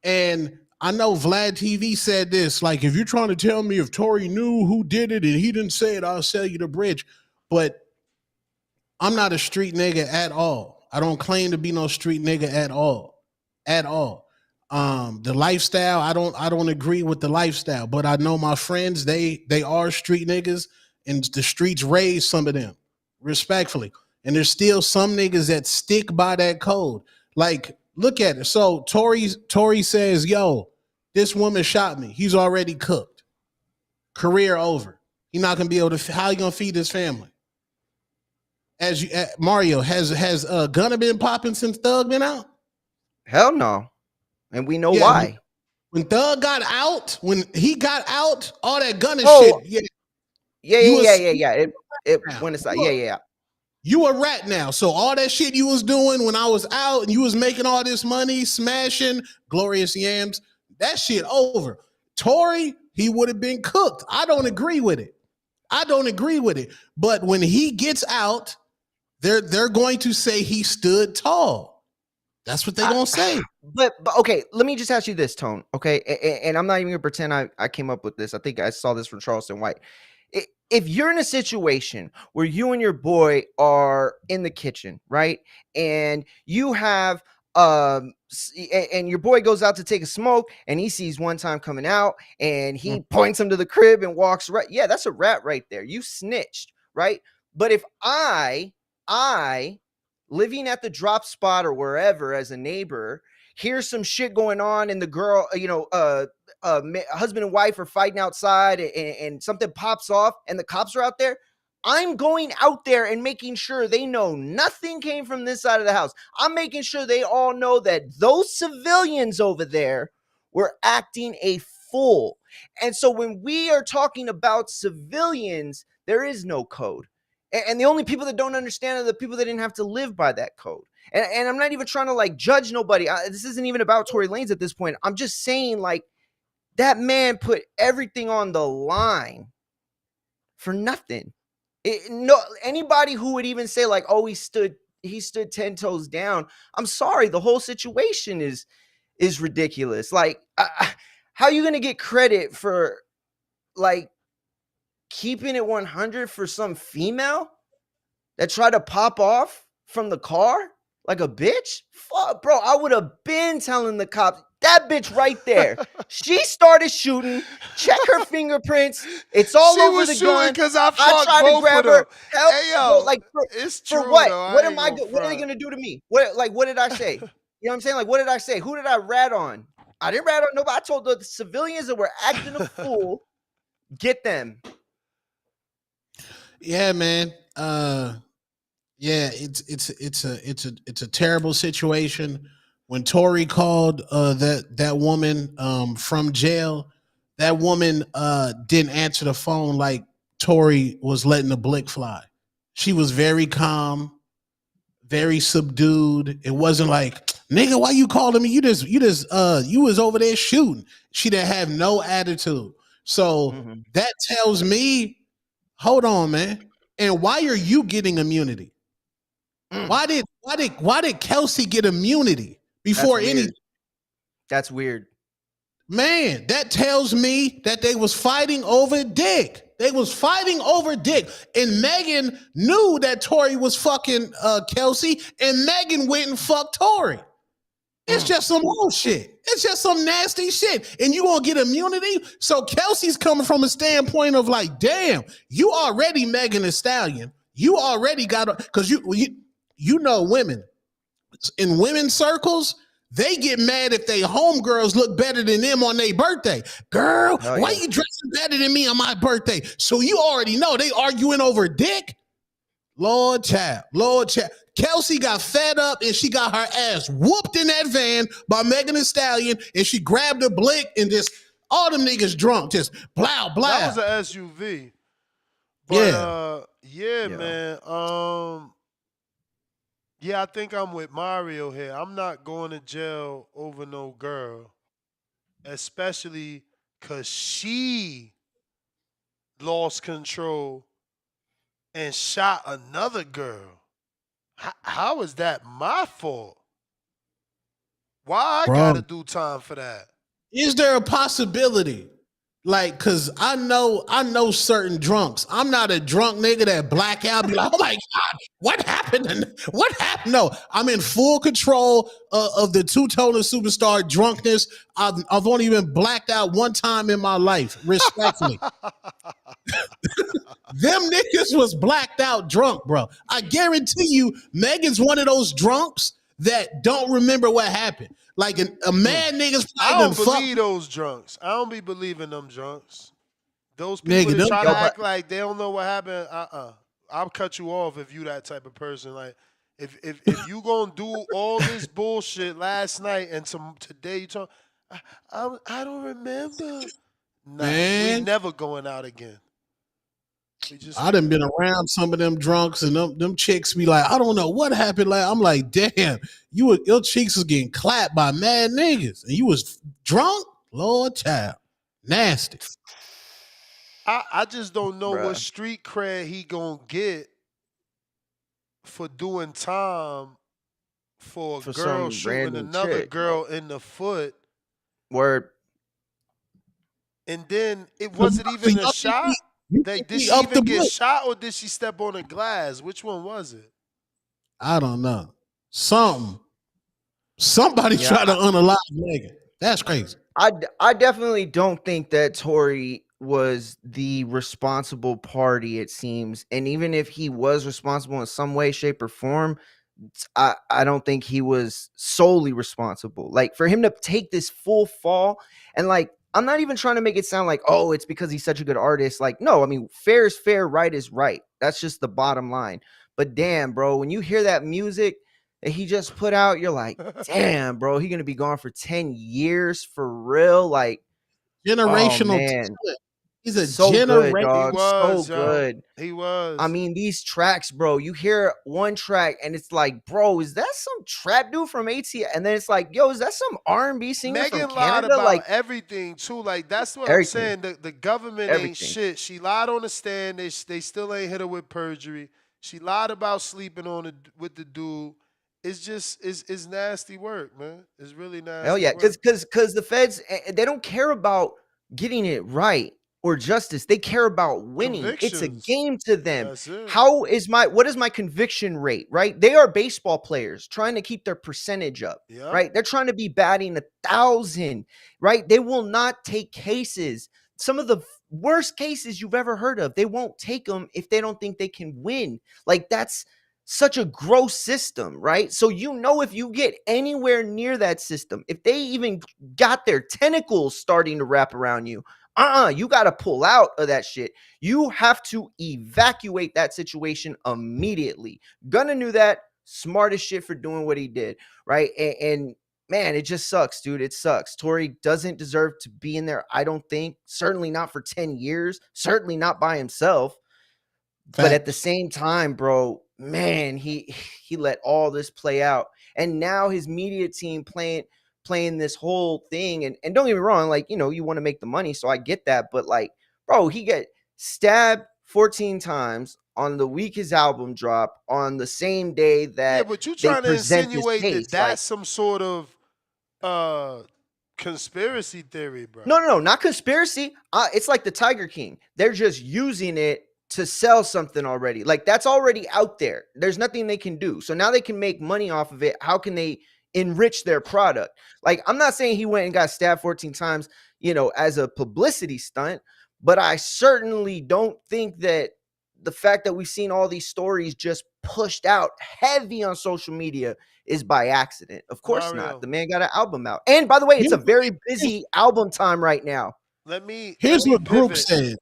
And I know Vlad TV said this, like, if you're trying to tell me if Tory knew who did it and he didn't say it, I'll sell you the bridge. But I'm not a street nigga at all. I don't claim to be no street nigga at all. At all. The lifestyle, I don't agree with the lifestyle, but I know my friends, they are street niggas, and the streets raised some of them, respectfully. And there's still some niggas that stick by that code. Like, look at it. So Tory says, yo, this woman shot me. He's already cooked. Career over. He's not gonna be able to, how you gonna feed his family? Mario, has Gunna been popping since Thug been out? Hell no. And we know why. When Thug got out, when he got out, all that Gunna shit. Yeah. It went aside. Yeah. You a rat now. So all that shit you was doing when I was out and you was making all this money, smashing Glorious Yams, that shit over. Tory, he would have been cooked. I don't agree with it. But when he gets out, they're going to say he stood tall. That's what they're going to say. But okay, let me just ask you this, Tone. Okay, and I'm not even going to pretend I came up with this. I think I saw this from Charleston White. If you're in a situation where you and your boy are in the kitchen, right, and you have and your boy goes out to take a smoke and he sees One Time coming out and he points him to the crib and walks right, yeah, that's a rat right there. You snitched, right? But if I living at the drop spot or wherever as a neighbor here's some shit going on and the girl, husband and wife are fighting outside and something pops off and the cops are out there, I'm going out there and making sure they know nothing came from this side of the house. I'm making sure they all know that those civilians over there were acting a fool. And so when we are talking about civilians, there is no code. And the only people that don't understand are the people that didn't have to live by that code. And I'm not even trying to like judge nobody. This isn't even about Tory Lanez at this point. I'm just saying like that man put everything on the line for nothing. No, anybody who would even say like, oh, he stood 10 toes down. I'm sorry. The whole situation is ridiculous. Like, how are you going to get credit for like keeping it 100 for some female that tried to pop off from the car like a bitch? Fuck, bro, I would have been telling the cops, That bitch right there. She started shooting. Check her fingerprints. It's all She over was the shooting gun. because I I fucked tried to both of grab them. her. Hell, Hey bro, yo, like it's for true what? though. What I am ain't I? gonna What are they front. gonna do to me? What did I say? You know what I'm saying? Like, what did I say? Who did I rat on? I didn't rat on nobody. I told the civilians that were acting a fool, get them. Yeah, man. Yeah, it's a terrible situation. When Tory called that woman from jail, that woman didn't answer the phone like Tory was letting the blick fly. She was very calm, very subdued. It wasn't like, nigga, why you calling me? You was over there shooting. She didn't have no attitude. So Mhm. that tells me, hold on, man. And why are you getting immunity? Mm, Why did Kelsey get immunity that's before any weird. That's weird. man? That tells me that they was fighting over dick. They was fighting over dick. And Megan knew that Tory was fucking Kelsey, and Megan went and fucked Tory. It's just some bullshit. It's just some nasty shit. And you gonna get immunity? So Kelsey's coming from a standpoint of like, damn, you already Megan Thee Stallion. You already got because you know women. In women's circles, they get mad if they homegirls look better than them on their birthday. Girl, Hell why yeah. you dressing better than me on my birthday? So you already know they arguing over dick. Lord child, Lord child. Kelsey got fed up and she got her ass whooped in that van by Megan Thee Stallion, and she grabbed a blick and just all them niggas drunk, just blow That blow. was an SUV. But Yeah, yeah, Yeah. man. Yeah, I think I'm with Mario here. I'm not going to jail over no girl, especially cause she lost control and shot another girl. How is that my fault? Why I bro. gotta do time for that? Is there a possibility? Like, cause I know certain drunks. I'm not a drunk nigga that black out, be like, oh my God, what happened? What happened? No, I'm in full control of the two-tone superstar drunkenness. I've only been blacked out one time in my life, respectfully. Them niggas was blacked out drunk, bro. I guarantee you, Megan's one of those drunks that don't remember what happened. Like a mad nigga's I probably done don't fucked. believe those drunks. I don't be believing them drunks. Those people Nigga, that them try to Yo, but act like they don't know what happened, I'll cut you off if you that type of person. Like if you gonna do all this bullshit last night and today you talk, I don't remember. Nah, we man. never going out again. We just I done been around some of them drunks and them chicks be like, I don't know what happened. Like, I'm like, damn, your cheeks was getting clapped by mad niggas and you was drunk? Lord child. Nasty. I just don't know what bruh, street cred he gonna get for doing time for a for girl some shooting random another chick. girl in the foot, Word. and then it So, wasn't so even a shot. you Like, think did he she up the even get blick? shot or did she step on a glass? Which one was it? I don't know. Something. Somebody Yeah, tried to unalive Megan. That's crazy. I definitely don't think that Tory was the responsible party, it seems. And even if he was responsible in some way, shape, or form, I don't think he was solely responsible. Like for him to take this full fall and like I'm not even trying to make it sound like, oh, it's because he's such a good artist. Like, no, I mean, fair is fair, right is right. That's just the bottom line. But damn, bro, when you hear that music that he just put out, you're like, damn, bro, he gonna be gone for 10 years for real. Like, oh Generational man, talent. He's a so good, generation. He dog. So was, yo. good. He I was. mean, these tracks, bro, you hear one track and it's like, bro, is that some trap dude from AT? And then it's like, yo, is that some R&B singer from Megan lied Canada? about Like everything too. Like that's what I'm everything, saying. The government ain't everything. shit. She lied on the stand. They still ain't hit her with perjury. She lied about sleeping on with the dude. It's just it's nasty work, man. It's really Hell nasty yeah, work. because the feds they don't care about getting it right. or justice. They care about winning. It's a Convictions. game to them. That's it. What is my conviction rate, right? They are baseball players trying to keep their percentage up, Yep. right? They're trying to be batting 1,000, right? They will not take cases. Some of the worst cases you've ever heard of, they won't take them if they don't think they can win. Like, that's such a gross system, right? So if you get anywhere near that system, if they even got their tentacles starting to wrap around you, you got to pull out of that shit. You have to evacuate that situation immediately. Gunna knew that. Smartest shit for doing what he did, right? And man, it just sucks, dude. It sucks. Tory doesn't deserve to be in there, I don't think. Certainly not for 10 years. Certainly not by himself. But at the same time, bro, man, he let all this play out. And now his media team playing this whole thing. And don't get me wrong, like, you want to make the money, so I get that. But like, bro, he got stabbed 14 times on the week his album dropped, on the same day that but you they trying to present this insinuate that case. that's some sort of conspiracy theory, bro. No, not conspiracy. It's like the Tiger King. They're just using it to sell something already. Like, that's already out there. There's nothing they can do. So now they can make money off of it. How can they enrich their product? Like, I'm not saying he went and got stabbed 14 times, as a publicity stunt, but I certainly don't think that the fact that we've seen all these stories just pushed out heavy on social media is by accident. Of course not. The man got an album out. And by the way, it's a very busy album time right now. Here's what Group pivot. said.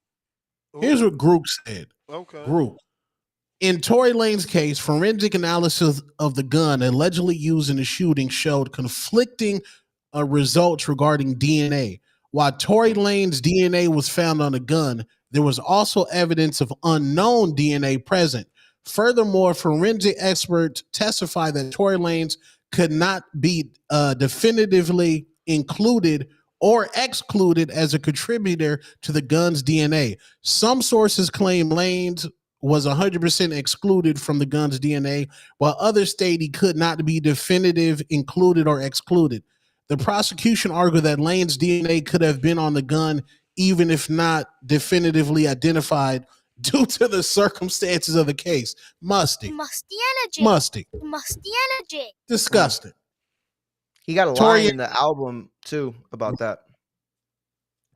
Here's what Group said. Okay. Group. In Tory Lane's case, forensic analysis of the gun allegedly used in the shooting showed conflicting results regarding DNA. While Tory Lane's DNA was found on the gun, there was also evidence of unknown DNA present. Furthermore, forensic experts testified that Tory Lane's could not be definitively included or excluded as a contributor to the gun's DNA. Some sources claim Lane's was 100% excluded from the gun's DNA, while others state he could not be definitive included or excluded. The prosecution argued that Lane's DNA could have been on the gun, even if not definitively identified, due to the circumstances of the case. Musty. Disgusting. He got a line in the album too about that.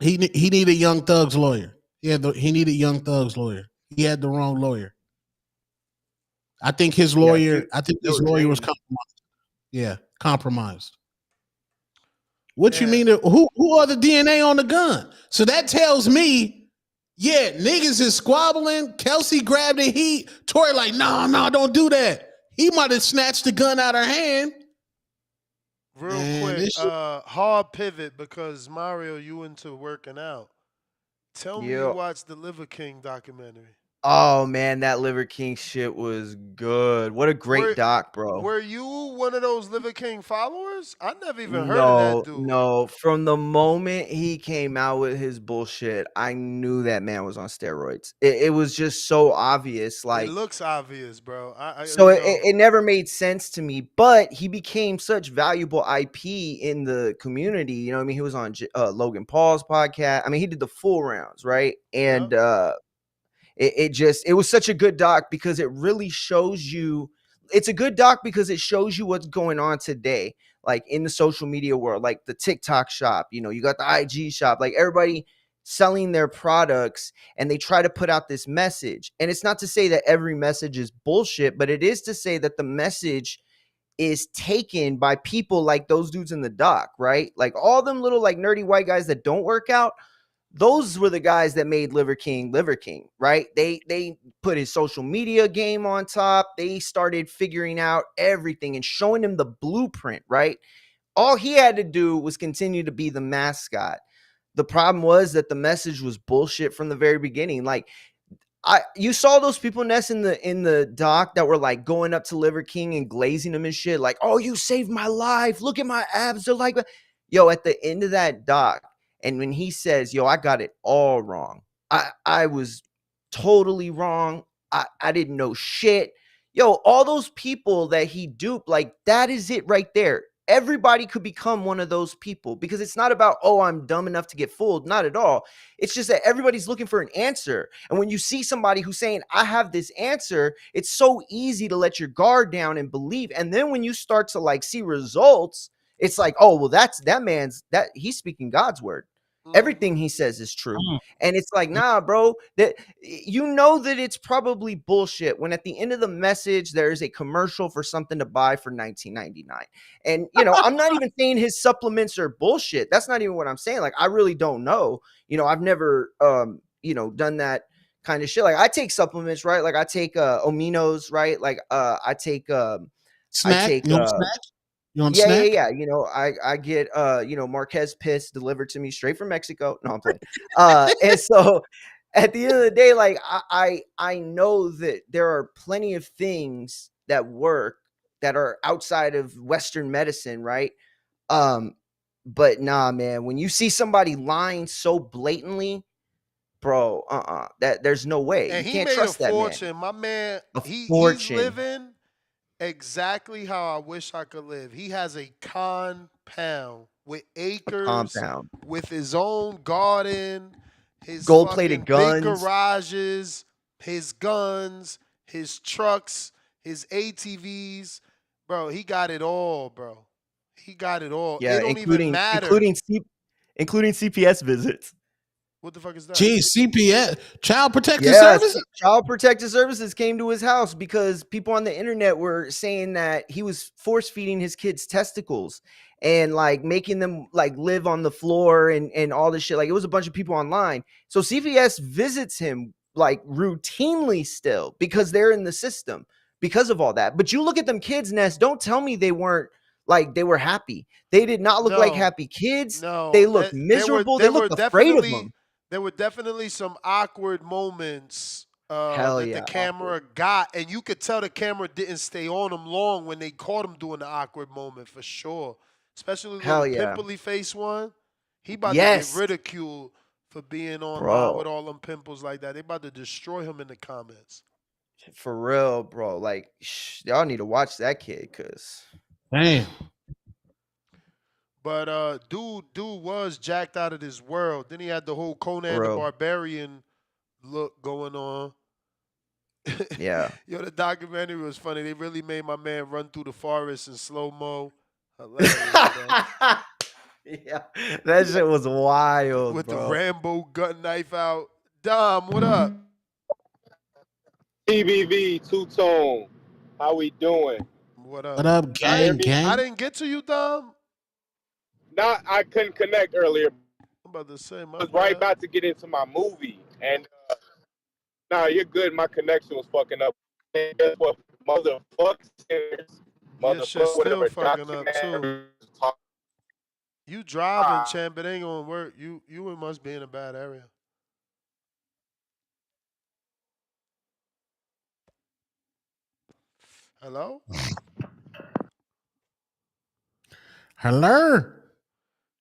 He needed Young Thug's lawyer. He needed Young Thug's lawyer. He had the wrong lawyer. I think his lawyer. His lawyer was compromised. Yeah, compromised. What you mean? Who are the DNA on the gun? So that tells me, niggas is squabbling. Kelsey grabbed the heat. Tory like, no, don't do that. He might have snatched the gun out of her hand. Real quick, hard pivot because Mario, you into working out. Tell me you watched the Liver King documentary. Oh man, that Liver King shit was good. What a great doc, bro. Were you one of those Liver King followers? I never even heard of that dude. No. From the moment he came out with his bullshit, I knew that man was on steroids. It was just so obvious. Like, it looks obvious, bro. It never made sense to me, but he became such valuable IP in the community. You know what I mean? He was on Logan Paul's podcast. I mean, he did the full rounds, right? And it was such a good doc because it really shows you. It's a good doc because it shows you what's going on today, like in the social media world, like the TikTok shop. You got the IG shop, like everybody selling their products, and they try to put out this message. And it's not to say that every message is bullshit, but it is to say that the message is taken by people like those dudes in the doc, right? Like all them little like nerdy white guys that don't work out. Those were the guys that made Liver King, right? They put his social media game on top. They started figuring out everything and showing him the blueprint, right? All he had to do was continue to be the mascot. The problem was that the message was bullshit from the very beginning. Like, you saw those people, Ness, in the doc that were like going up to Liver King and glazing him and shit. Like, oh, you saved my life. Look at my abs. They're like, yo, at the end of that doc, and when he says, yo, I got it all wrong. I was totally wrong. I didn't know shit. Yo, all those people that he duped, like, that is it right there. everybody could become one of those people, because it's not about, oh, I'm dumb enough to get fooled. Not at all. It's just that everybody's looking for an answer. And when you see somebody who's saying, I have this answer, it's so easy to let your guard down and believe. And then when you start to like see results, it's like, oh, well, he's speaking God's word. Everything he says is true. And it's like, nah, bro, that you know that it's probably bullshit when at the end of the message there is a commercial for something to buy for $19.99. And I'm not even saying his supplements are bullshit. That's not even what I'm saying. Like, I really don't know. I've never done that kind of shit. Like, I take supplements, right? Like, I take aminos, right? Like, I take Snack? You want snack? You want snack? yeah. I get Marquez piss delivered to me straight from Mexico. No, I'm playing. And so at the end of the day, like I know that there are plenty of things that work that are outside of Western medicine, right? But nah, man, when you see somebody lying so blatantly, bro, that there's no way. And You he can't made a trust that man. fortune. My man, A he's fortune. living exactly how I wish I could live. He has a compound with A acres, compound. with his own garden, his Gold-plated fucking big guns. garages, his guns, his trucks, his ATVs. Bro, he got it all, bro. He got it all. It Yeah, don't even matter. including CPS visits. What the fuck is that? Geez, CPS, Child Protective Yes, Services. Child Protective Services came to his house because people on the internet were saying that he was force feeding his kids testicles and like making them like live on the floor and all this shit. Like, it was a bunch of people online. So CPS visits him like routinely still because they're in the system because of all that. But you look at them kids, Ness, don't tell me they weren't like they were happy. They did not look like No, happy kids. They no. looked There were miserable. They there were looked afraid of definitely them. there were definitely some awkward moments Hell that the yeah, awkward. camera got, and you could tell the camera didn't stay on him long when they caught him doing the awkward moment for sure. Especially little Hell yeah. pimply face one. He about to get Yes, ridiculed for being online bro. with all them pimples like that. They about to destroy him in the comments. For real, bro. Like, y'all need to watch that kid, cause Damn. But dude was jacked out of this world. Then he had the whole for Conan the real. Barbarian look going on. Yeah. Yo, the documentary was funny. They really made my man run through the forest in slow mo. Hilarious, bro. Yeah. That shit was wild, With the bro. Rambo gun knife out. Dom, what up? TBV, Two Tone. How we doing? What up? What up, Can you hear gang, me? I gang? didn't get to you, Dom. Not, I couldn't connect earlier. I'm about to say, I my was right bad. about to get into my movie, and nah, you're good. My connection was fucking up. And guess what? Your shit's Motherfucker, still whatever fucking up too. documentary. Talk, You driving, champ, it ain't gonna work. You must be in a bad area. Hello? Hello.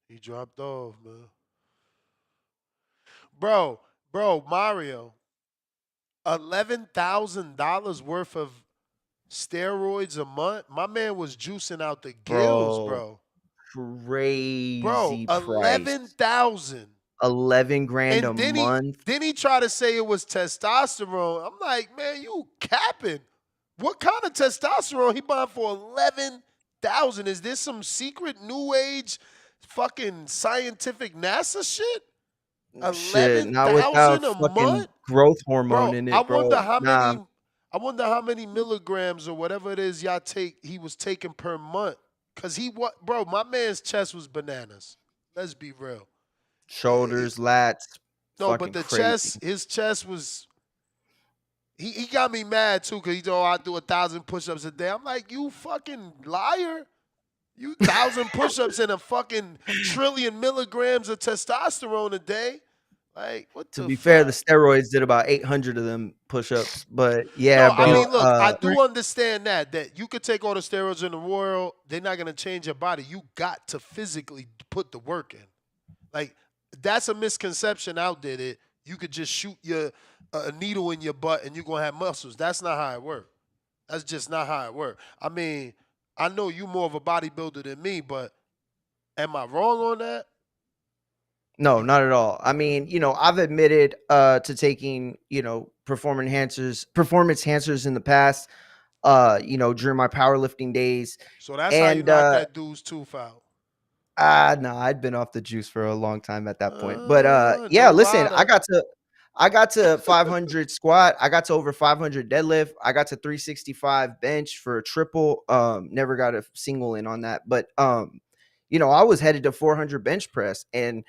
He dropped off, man. Bro, Mario. $11,000 worth of steroids a month. My man was juicing out the gills, Bro, bro. Bro, crazy price. 11,000. 11 grand a And month. then he tried to say it was testosterone. I'm like, man, you capping. What kind of testosterone he buying for 11,000? Is this some secret new age fucking scientific NASA shit? Shit, not without 11,000 a fucking month? growth hormone Bro, in I it, wonder bro. how Nah, many I wonder how many milligrams or whatever it is y'all take he was taking per month. Cause my man's chest was bananas. Let's be real. shoulders, lats, No, but fucking the crazy. his chest was he got me mad too, cause he told I do 1,000 push-ups a day. I'm like, you fucking liar. You 1,000 push-ups and a fucking trillion milligrams of testosterone a day. Like, what To the be fair, the fuck? steroids did about 800 of them push-ups, but yeah, No, I Yo, bro. mean, look, I do understand that you could take all the steroids in the world, they're not gonna change your body. You got to physically put the work in. Like that's a misconception out there that you could just shoot a needle in your butt and you're gonna have muscles. That's not how it works. That's just not how it works. I mean, I know you more of a bodybuilder than me, but am I wrong on that? No, not at all. I mean, I've admitted to taking, performance enhancers in the past, during my powerlifting days. So that's how you And knock that dude's tooth out. no, I'd been off the juice for a long time at that point. But yeah, No listen, ladder. I got to 500 squat, I got to over 500 deadlift, I got to 365 bench for a triple. Never got a single in on that, but I was headed to 400 bench press, and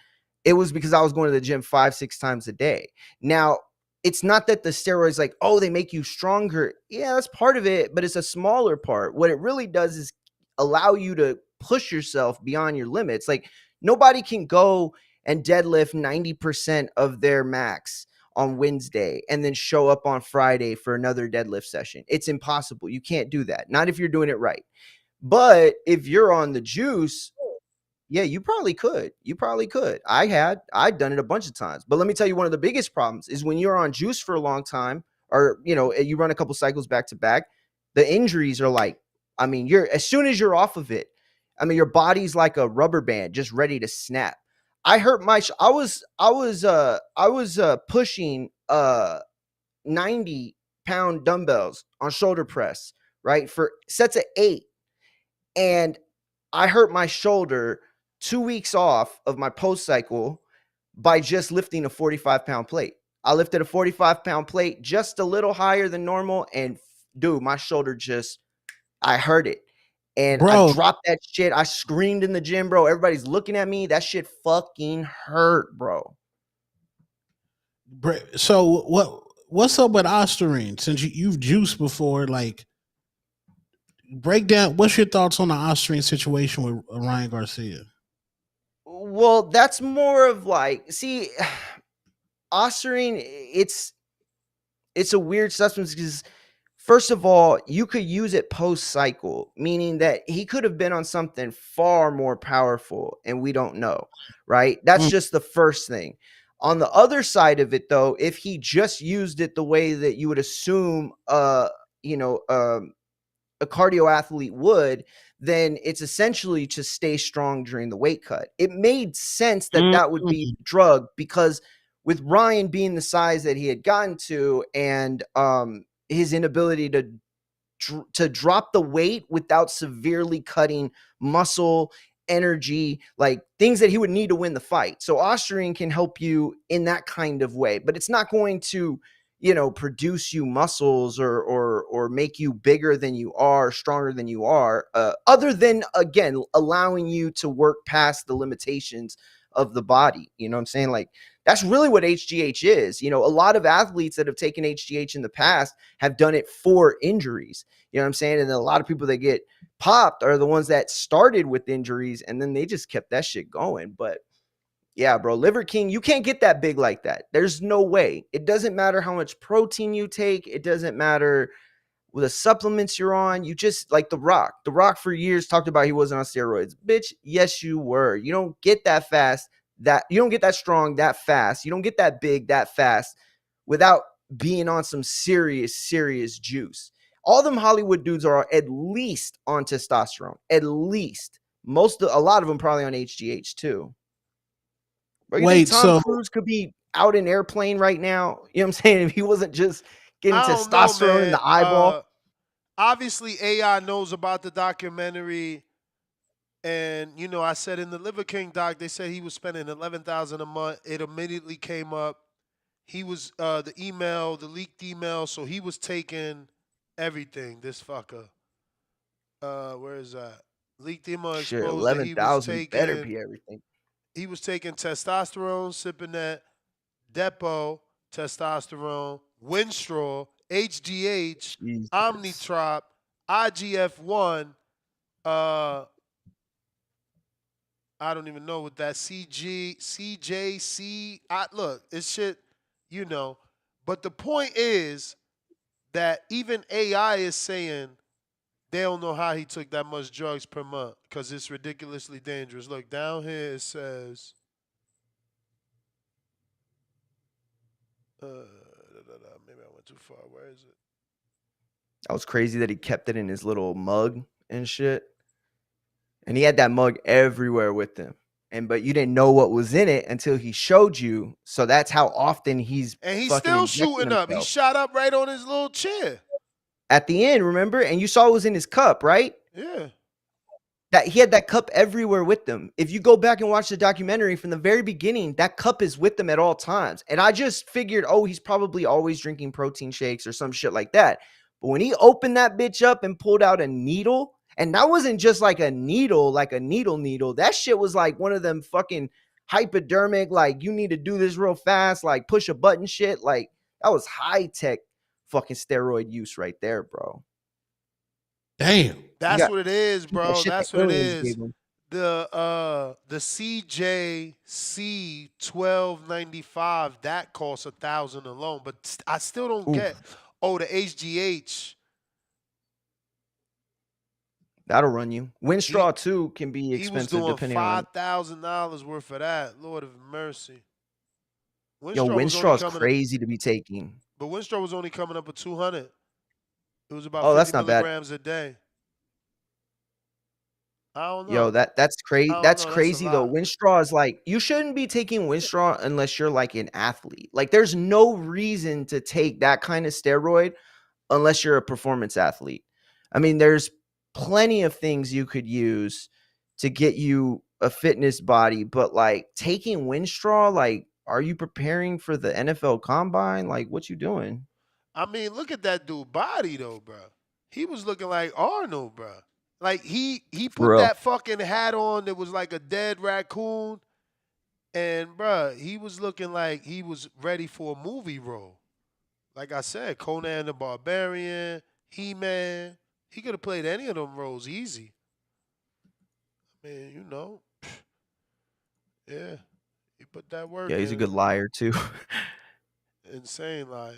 it was because I was going to the gym 5-6 times a day. Now, it's not that the steroids like, oh, they make you stronger. Yeah, that's part of it, but it's a smaller part. What it really does is allow you to push yourself beyond your limits. Like, nobody can go and deadlift 90% of their max on Wednesday and then show up on Friday for another deadlift session. It's impossible. You can't do that. Not if you're doing it right. But if you're on the juice, yeah, you probably could. You probably could. I'd done it a bunch of times. But let me tell you, one of the biggest problems is when you're on juice for a long time, or you run a couple cycles back to back, the injuries are like, I mean, you're as soon as you're off of it, I mean, your body's like a rubber band just ready to snap. I hurt my I was pushing 90-pound dumbbells on shoulder press, right? For sets of 8. And I hurt my shoulder 2 weeks off of my post cycle by just lifting a 45-pound plate. I lifted a 45-pound plate just a little higher than normal, and dude, my shoulder I hurt it. And I Bro, dropped that shit. I screamed in the gym, bro. Everybody's looking at me. That shit fucking hurt, bro. so what's up with Ostarine? Since you've juiced before, like, break down. What's your thoughts on the Ostarine situation with Ryan Garcia? Well, that's more of like, see, Ostarine, it's a weird substance because, first of all, you could use it post cycle, meaning that he could have been on something far more powerful and we don't know, right? That's just the first thing. On the other side of it, though, if he just used it the way that you would assume, you know, um, a cardio athlete would, then it's essentially to stay strong during the weight cut. It made sense that that would be the drug because with Ryan being the size that he had gotten to, and his inability to drop the weight without severely cutting muscle, energy, like things that he would need to win the fight. So Ostarine can help you in that kind of way, but it's not going to, produce you muscles or make you bigger than you are, stronger than you are, other than, again, allowing you to work past the limitations of the body. You know what I'm saying? Like, that's really what HGH is. A lot of athletes that have taken HGH in the past have done it for injuries. You know what I'm saying? And a lot of people that get popped are the ones that started with injuries and then they just kept that shit going. But yeah, bro, Liver King, you can't get that big like that. There's no way. It doesn't matter how much protein you take. It doesn't matter with the supplements you're on. You just, like The Rock. The Rock for years talked about he wasn't on steroids. Bitch, yes, you were. You don't get that fast, that you don't get that strong that fast. You don't get that big that fast without being on some serious juice. All them Hollywood dudes are at least on testosterone. At least. A lot of them probably on HGH too. Bro, you think Wait, Tom so Cruise could be out in airplane right now? You know what I'm saying? If he wasn't just getting I don't know, testosterone in man. the eyeball. Obviously, AI knows about the documentary, and I said in the Liver King doc, they said he was spending 11,000 a month. It immediately came up. He was the leaked email, so he was taking everything. This fucker. Where is that? Leaked email Shit, exposed that 11,000 better be everything. he was taking testosterone, Sipinet, Depo, testosterone, Winstrol, HGH, Jesus. Omnitrop, IGF-1, uh, I don't even know what that CJC. Look, it's shit, you know. But the point is that even AI is saying they don't know how he took that much drugs per month because it's ridiculously dangerous. Look, down here it says, maybe I went too far. Where is it? That was crazy that he kept it in his little mug and shit. And he had that mug everywhere with him. But you didn't know what was in it until he showed you. So that's how often he's And he's fucking still injecting shooting up. He himself. shot up right on his little chair. At the end, remember? And you saw it was in his cup, right? Yeah. That he had that cup everywhere with him. If you go back and watch the documentary from the very beginning, that cup is with them at all times. And I just figured, oh, he's probably always drinking protein shakes or some shit like that. But when he opened that bitch up and pulled out a needle, and that wasn't just like a needle, needle. That shit was like one of them fucking hypodermic, like you need to do this real fast, like push a button shit. Like that was high tech fucking steroid use right there, bro. Damn. That's what it is, That bro. shit the That's what it aliens is. gave him. The CJC 1295 that costs $1,000 alone, but I still don't get. Oh, the HGH. That'll run you. Winstraw too can be He was expensive doing depending on. $5,000 worth of that. Lord of mercy. Yo, Winstraw was only Winstraw is coming up, crazy to be taking. but Winstraw was only coming up with 200. It was about Oh, 50 that's not bad. milligrams a day. I don't Yo, know. that's crazy. I don't That's know. That's a crazy though. lot. Winstraw is like you shouldn't be taking Winstraw unless you're like an athlete. Like there's no reason to take that kind of steroid unless you're a performance athlete. I mean, there's plenty of things you could use to get you a fitness body, but like taking Winstraw, like are you preparing for the NFL combine? Like what you doing? I mean, look at that dude body though, bro. He was looking like Arnold, bro. Like he For put real. that fucking hat on that was like a dead raccoon, and bro, he was looking like he was ready for a movie role. Like I said, Conan the Barbarian, He-Man. He could have played any of them roles easy. I mean, yeah, he put that Yeah, work he's a in. good liar too. Insane liar.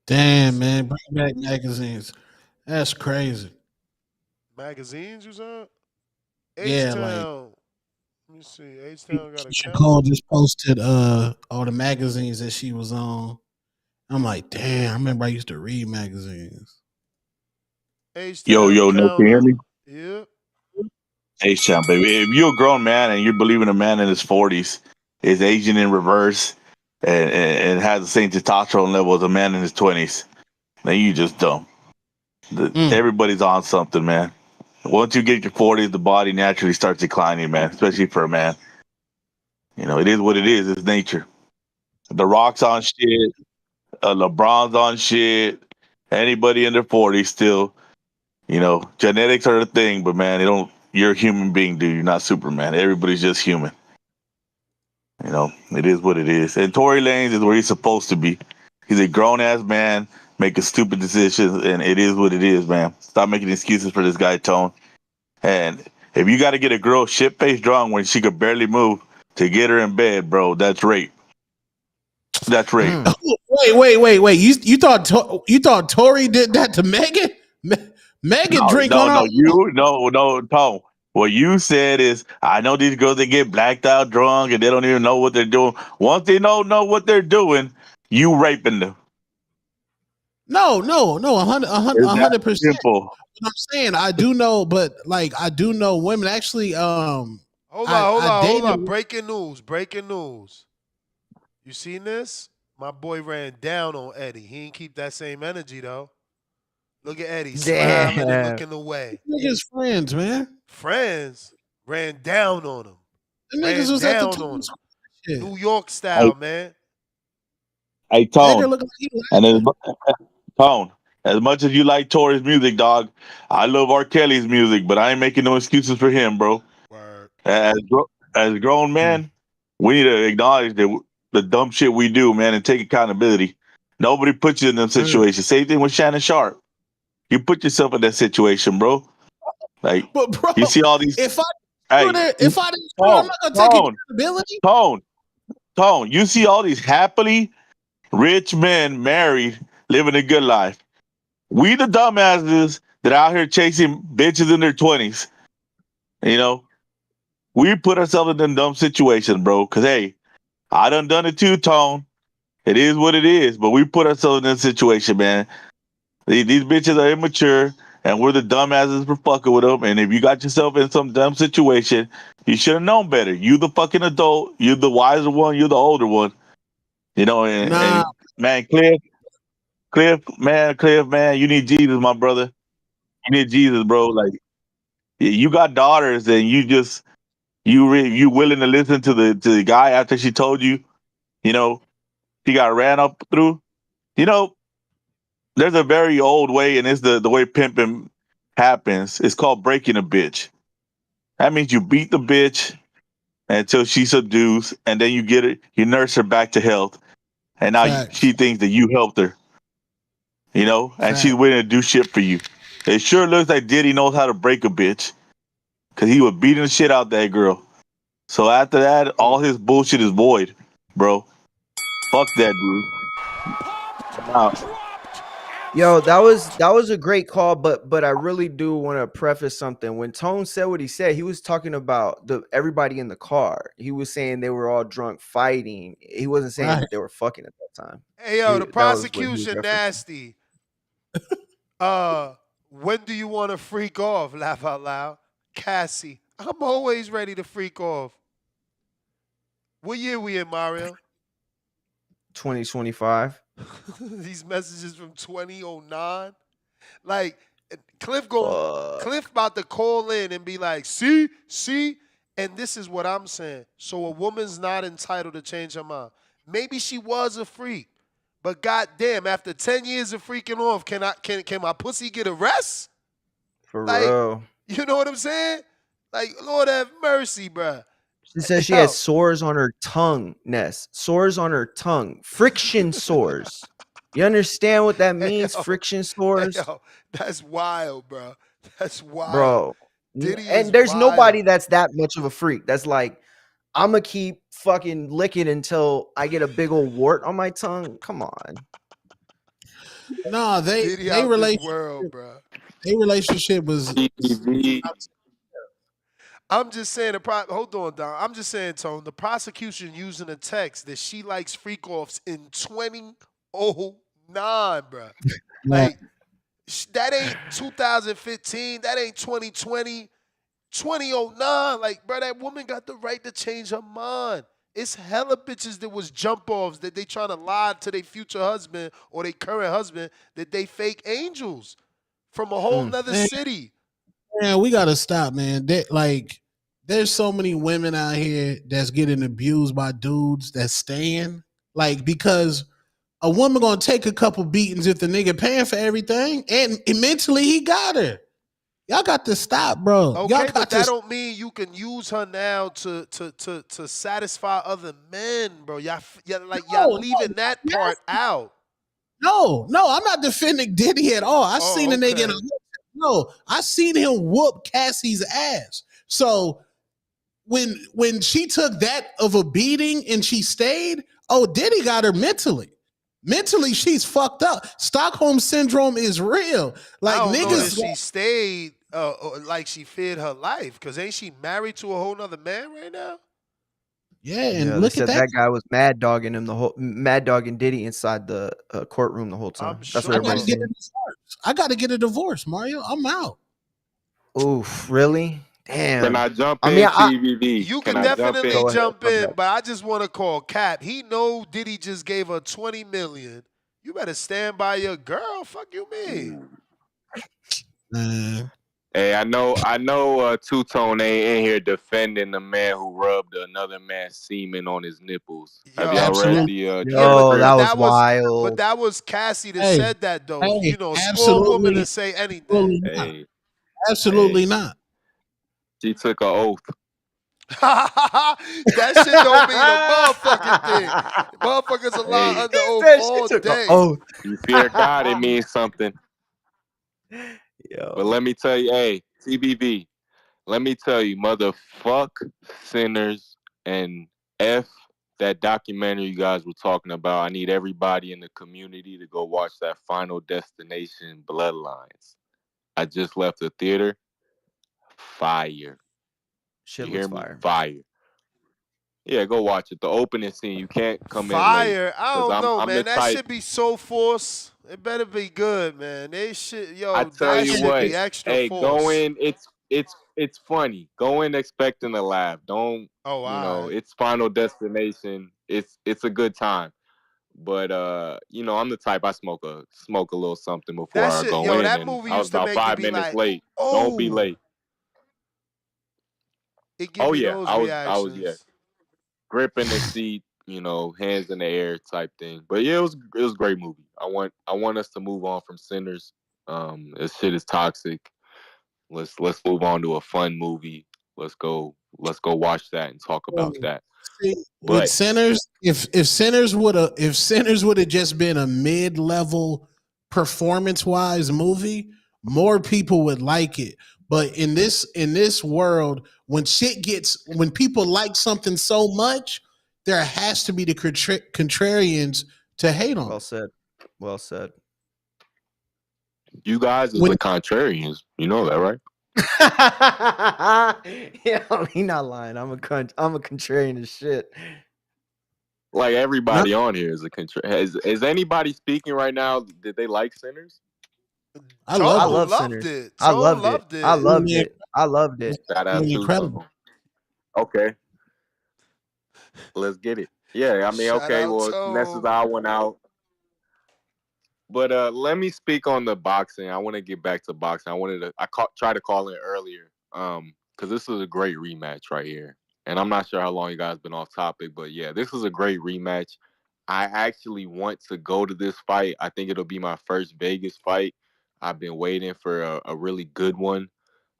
Damn, Insane. man. Bring back magazines. That's crazy. Magazines you saw? Yeah, like H-Town. Let me see. H-Town got a Keisha calendar? Cole just posted all the magazines that she was on. I'm like, damn, I remember I used to read magazines. H-Town Yo, no, can you hear calendar. me? Yep. H-Town, baby. If you're a grown man and you're believing a man in his 40s is aging in reverse and has the same testosterone level as a man in his 20s, then you just dumb. Everybody's on something, man. Once you get your 40s, the body naturally starts declining, man, especially for a man. It is what it is. It's nature. The Rock's on shit. LeBron's on shit. Anybody in their 40s still, genetics are a thing, but man, they don't. You're a human being, dude. You're not Superman. Everybody's just human. It is what it is. And Tory Lanez is where he's supposed to be. He's a grown ass man making stupid decisions, and it is what it is, man. Stop making excuses for this guy, Tone. And if you got to get a girl shit faced drunk when she could barely move to get her in bed, bro, that's rape. That's rape. Wait. You thought Tory did that to Megan? Megan No, drink no, on our no. No, Tone. What you said is, I know these girls, they get blacked out drunk and they don't even know what they're doing. Once they don't know what they're doing, you raping them. No, 100%. Simple. What I'm saying, I do know, but like I do know women actually. Hold Dated. on. Breaking news. Breaking news. You seen this? My boy ran down on Eddie. He didn't keep that same energy though. Look at Eddie smiling and Damn. looking away. Niggas friends, man. Friends ran down on him. The niggas Ran was at the down on Times him. Square. New York Hey, style, man. hey, Nigga Tone. look like he And laughing. Tone, as much as you like Tory's music, dog, I love R. Kelly's music, but I ain't making no excuses for him, bro. Word. As a grown man, we need to acknowledge the dumb shit we do, man, and take accountability. Nobody puts you in them situations. Same thing with Shannon Sharp. You put yourself in that situation, bro. Like, But bro, you see all these. if I Hey, if I didn't screw, I'm Tone, not gonna take Tone, accountability. Tone, Tone. You see all these happily rich men married, living a good life. We the dumbasses that out here chasing bitches in their 20s. You know, we put ourselves in them dumb situations, bro. Cause hey, I done it too, Tone. It is what it is. But we put ourselves in this situation, man. These bitches are immature, and we're the dumbasses for fucking with them. And if you got yourself in some dumb situation, you should have known better. You the fucking adult. You're the wiser one. You're the older one. You know, Nah, and man, Cliff, man, you need Jesus, my brother. You need Jesus, bro. Like you got daughters, and you willing to listen to the guy after she told you, you know, she got ran up through. You know, there's a very old way, and it's the way pimping happens. It's called breaking a bitch. That means you beat the bitch until she subdues, and then you get it, you nurse her back to health, and now facts, she thinks that you helped her, and she's facts. willing to do shit for you. It sure looks like Diddy knows how to break a bitch, cause he was beating the shit out that girl. So after that, all his bullshit is void, bro. Fuck that, dude. I'm out. Yo, that was a great call, but I really do want to preface something. When Tone said what he said, he was talking about the everybody in the car. He was saying they were all drunk fighting. He wasn't saying Right. that they were fucking at that time. Hey yo, the That was what he was prosecution referencing. nasty. When do you want to freak off? Laugh out loud. Cassie, I'm always ready to freak off. What year we in, Mario? 2025. These messages from 2009. Like Cliff going Fuck. Cliff about to call in and be like, see, and this is what I'm saying. So a woman's not entitled to change her mind. Maybe she was a freak, but goddamn, after 10 years of freaking off, can my pussy get a rest? For Like, real. you know what I'm saying? Like, Lord have mercy, bruh. She says she has Yo, sores on her tongue, Ness. Sores on her tongue. Friction sores. You understand what that hey means? yo, Friction hey sores? yo, that's wild, bro. That's wild. Bro. Diddy is And there's nobody wild. that's that much of a freak. That's like, I'm gonna keep fucking licking until I get a big old wart on my tongue. Come on. No, Diddy they out this world, relationship bro. they relationship was TBV. I'm just saying hold on, Don. I'm just saying, Tone, the prosecution using a text that she likes freak offs in 2009, bruh. man. Like, that ain't 2015, that ain't 2020, 2009. Like, bro, that woman got the right to change her mind. It's hella bitches that was jump offs that they trying to lie to their future husband or their current husband that they fake angels from a whole Mm. nother Man, city. man, we gotta stop, man. There's so many women out here that's getting abused by dudes that's staying. Like, because a woman gonna take a couple beatings if the nigga paying for everything, and mentally he got her. Y'all got to stop, bro. Y'all Okay, but got that to. don't mean you can use her now to satisfy other men, bro. Y'all No, leaving that no, part out. no. I'm not defending Diddy at all. I seen Oh, a nigga in a okay. no. I seen him whoop Cassie's ass. So when she took that of a beating and she stayed, oh, Diddy got her mentally. Mentally, she's fucked up. Stockholm syndrome is real. I Like don't know that niggas, she stayed like she feared her life, because ain't she married to a whole nother man right now? yeah. And Yeah, they look at said that. that guy was mad dogging Diddy inside the courtroom the whole I'm time. That's what I got to everybody's sure. get a saying. divorce. I got to get a divorce, Mario. I'm out. Oof, really? Can Damn. I jump I mean, in, I TVV? You Can can I jump in? definitely go ahead. jump My bad. in, but I just want to call Cap. He know Diddy just gave her 20 million. You better stand by your girl. Fuck you mean? Uh, Hey, I know. Two Tone ain't in here defending the man who rubbed another man's semen on his nipples. Have y'all Yo, read that absolutely. the yeah, but Yo, that transcript? was but wild. that was Cassie that Hey, said that though. hey, You know, small woman to absolutely, say anything. absolutely not. Hey, Absolutely hey, not. she took an oath. That shit don't mean a motherfucking thing. Motherfuckers a lie Hey, under He oath said she all took a day. oath. you fear God, it means something. But Yo. let me tell you, hey, TBV, let me tell you, motherfuck sinners and F that documentary you guys were talking about. I need everybody in the community to go watch that Final Destination Bloodlines. I just left the theater. Fire. Shit You looks hear me? fire. Fire. Yeah, go watch it. The opening scene, you can't come in late Fire. I because don't know, I'm the man. That type. should be so force. It better be good, man. They should, I yo, tell that you should what, be extra hey, go force. in. It's funny. Go in expecting to laugh. Don't Oh, all right. It's Final Destination. It's a good time. But I'm the type I smoke a little something before That I shit, go yo, in, that and movie I was used to about make you five be minutes like, late. Don't be oh, late. it give Oh me yeah, those I was yeah, reactions. gripping the seat, hands in the air type thing. But yeah, it was a great movie. I want us to move on from Sinners. This shit is toxic. Let's move on to a fun movie. Let's go watch that and talk about that. See, with But Sinners, if Sinners would have just been a mid-level performance-wise movie, more people would like it. But in this world, when people like something so much, there has to be the contrarians to hate on Well it. said. Well said. you guys is When the contrarians. You know that, right? Yeah, he not lying. I'm a contrarian as shit. Like no, everybody on here is a contra. Is anybody speaking right now? Did they like Sinners? I I loved Toe it. love loved Sinners. it. I Toe loved it. loved I it. loved it. I loved it. Shout out Fucking to incredible. Tone. Okay, let's get it. Yeah, I mean, Shout okay. out Well, Nessa's Toe. I went out. But let me speak on the boxing. I want to get back to boxing. Try to call in earlier, because this is a great rematch right here. And I'm not sure how long you guys been off topic, but yeah, this is a great rematch. I actually want to go to this fight. I think it'll be my first Vegas fight. I've been waiting for a really good one,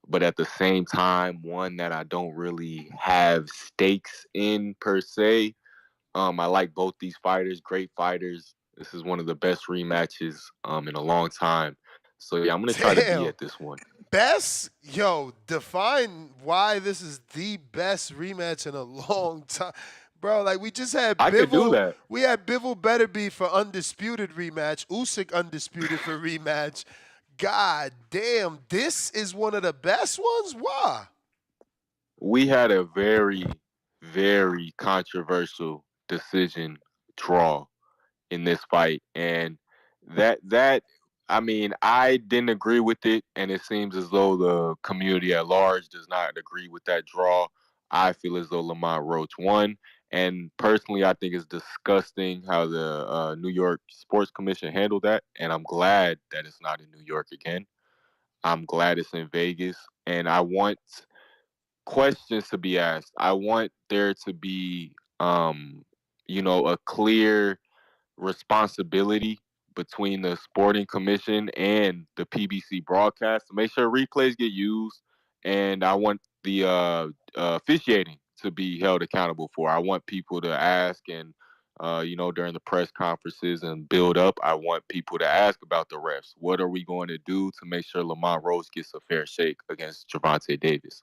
but at the same time, one that I don't really have stakes in per se. I like both these fighters, great fighters. This is one of the best rematches in a long time. So yeah, I'm gonna try to be Damn. at this one. Best, yo, define why this is the best rematch in a long time. Bro, like we just had I could do Bivol, that. we had Bivol better be for undisputed rematch, Usyk undisputed for rematch. God damn, this is one of the best ones? Why? We had a very, very controversial decision draw in this fight, and that I mean, I didn't agree with it, and it seems as though the community at large does not agree with that draw. I feel as though Lamont Roach won, and personally, I think it's disgusting how the New York Sports Commission handled that, and I'm glad that it's not in New York again. I'm glad it's in Vegas, and I want questions to be asked. I want there to be, a clear responsibility between the sporting commission and the PBC broadcast to make sure replays get used. And I want the officiating to be held accountable for. I want people to ask and, during the press conferences and build up, I want people to ask about the refs. What are we going to do to make sure Lamont Rose gets a fair shake against Gervonta Davis?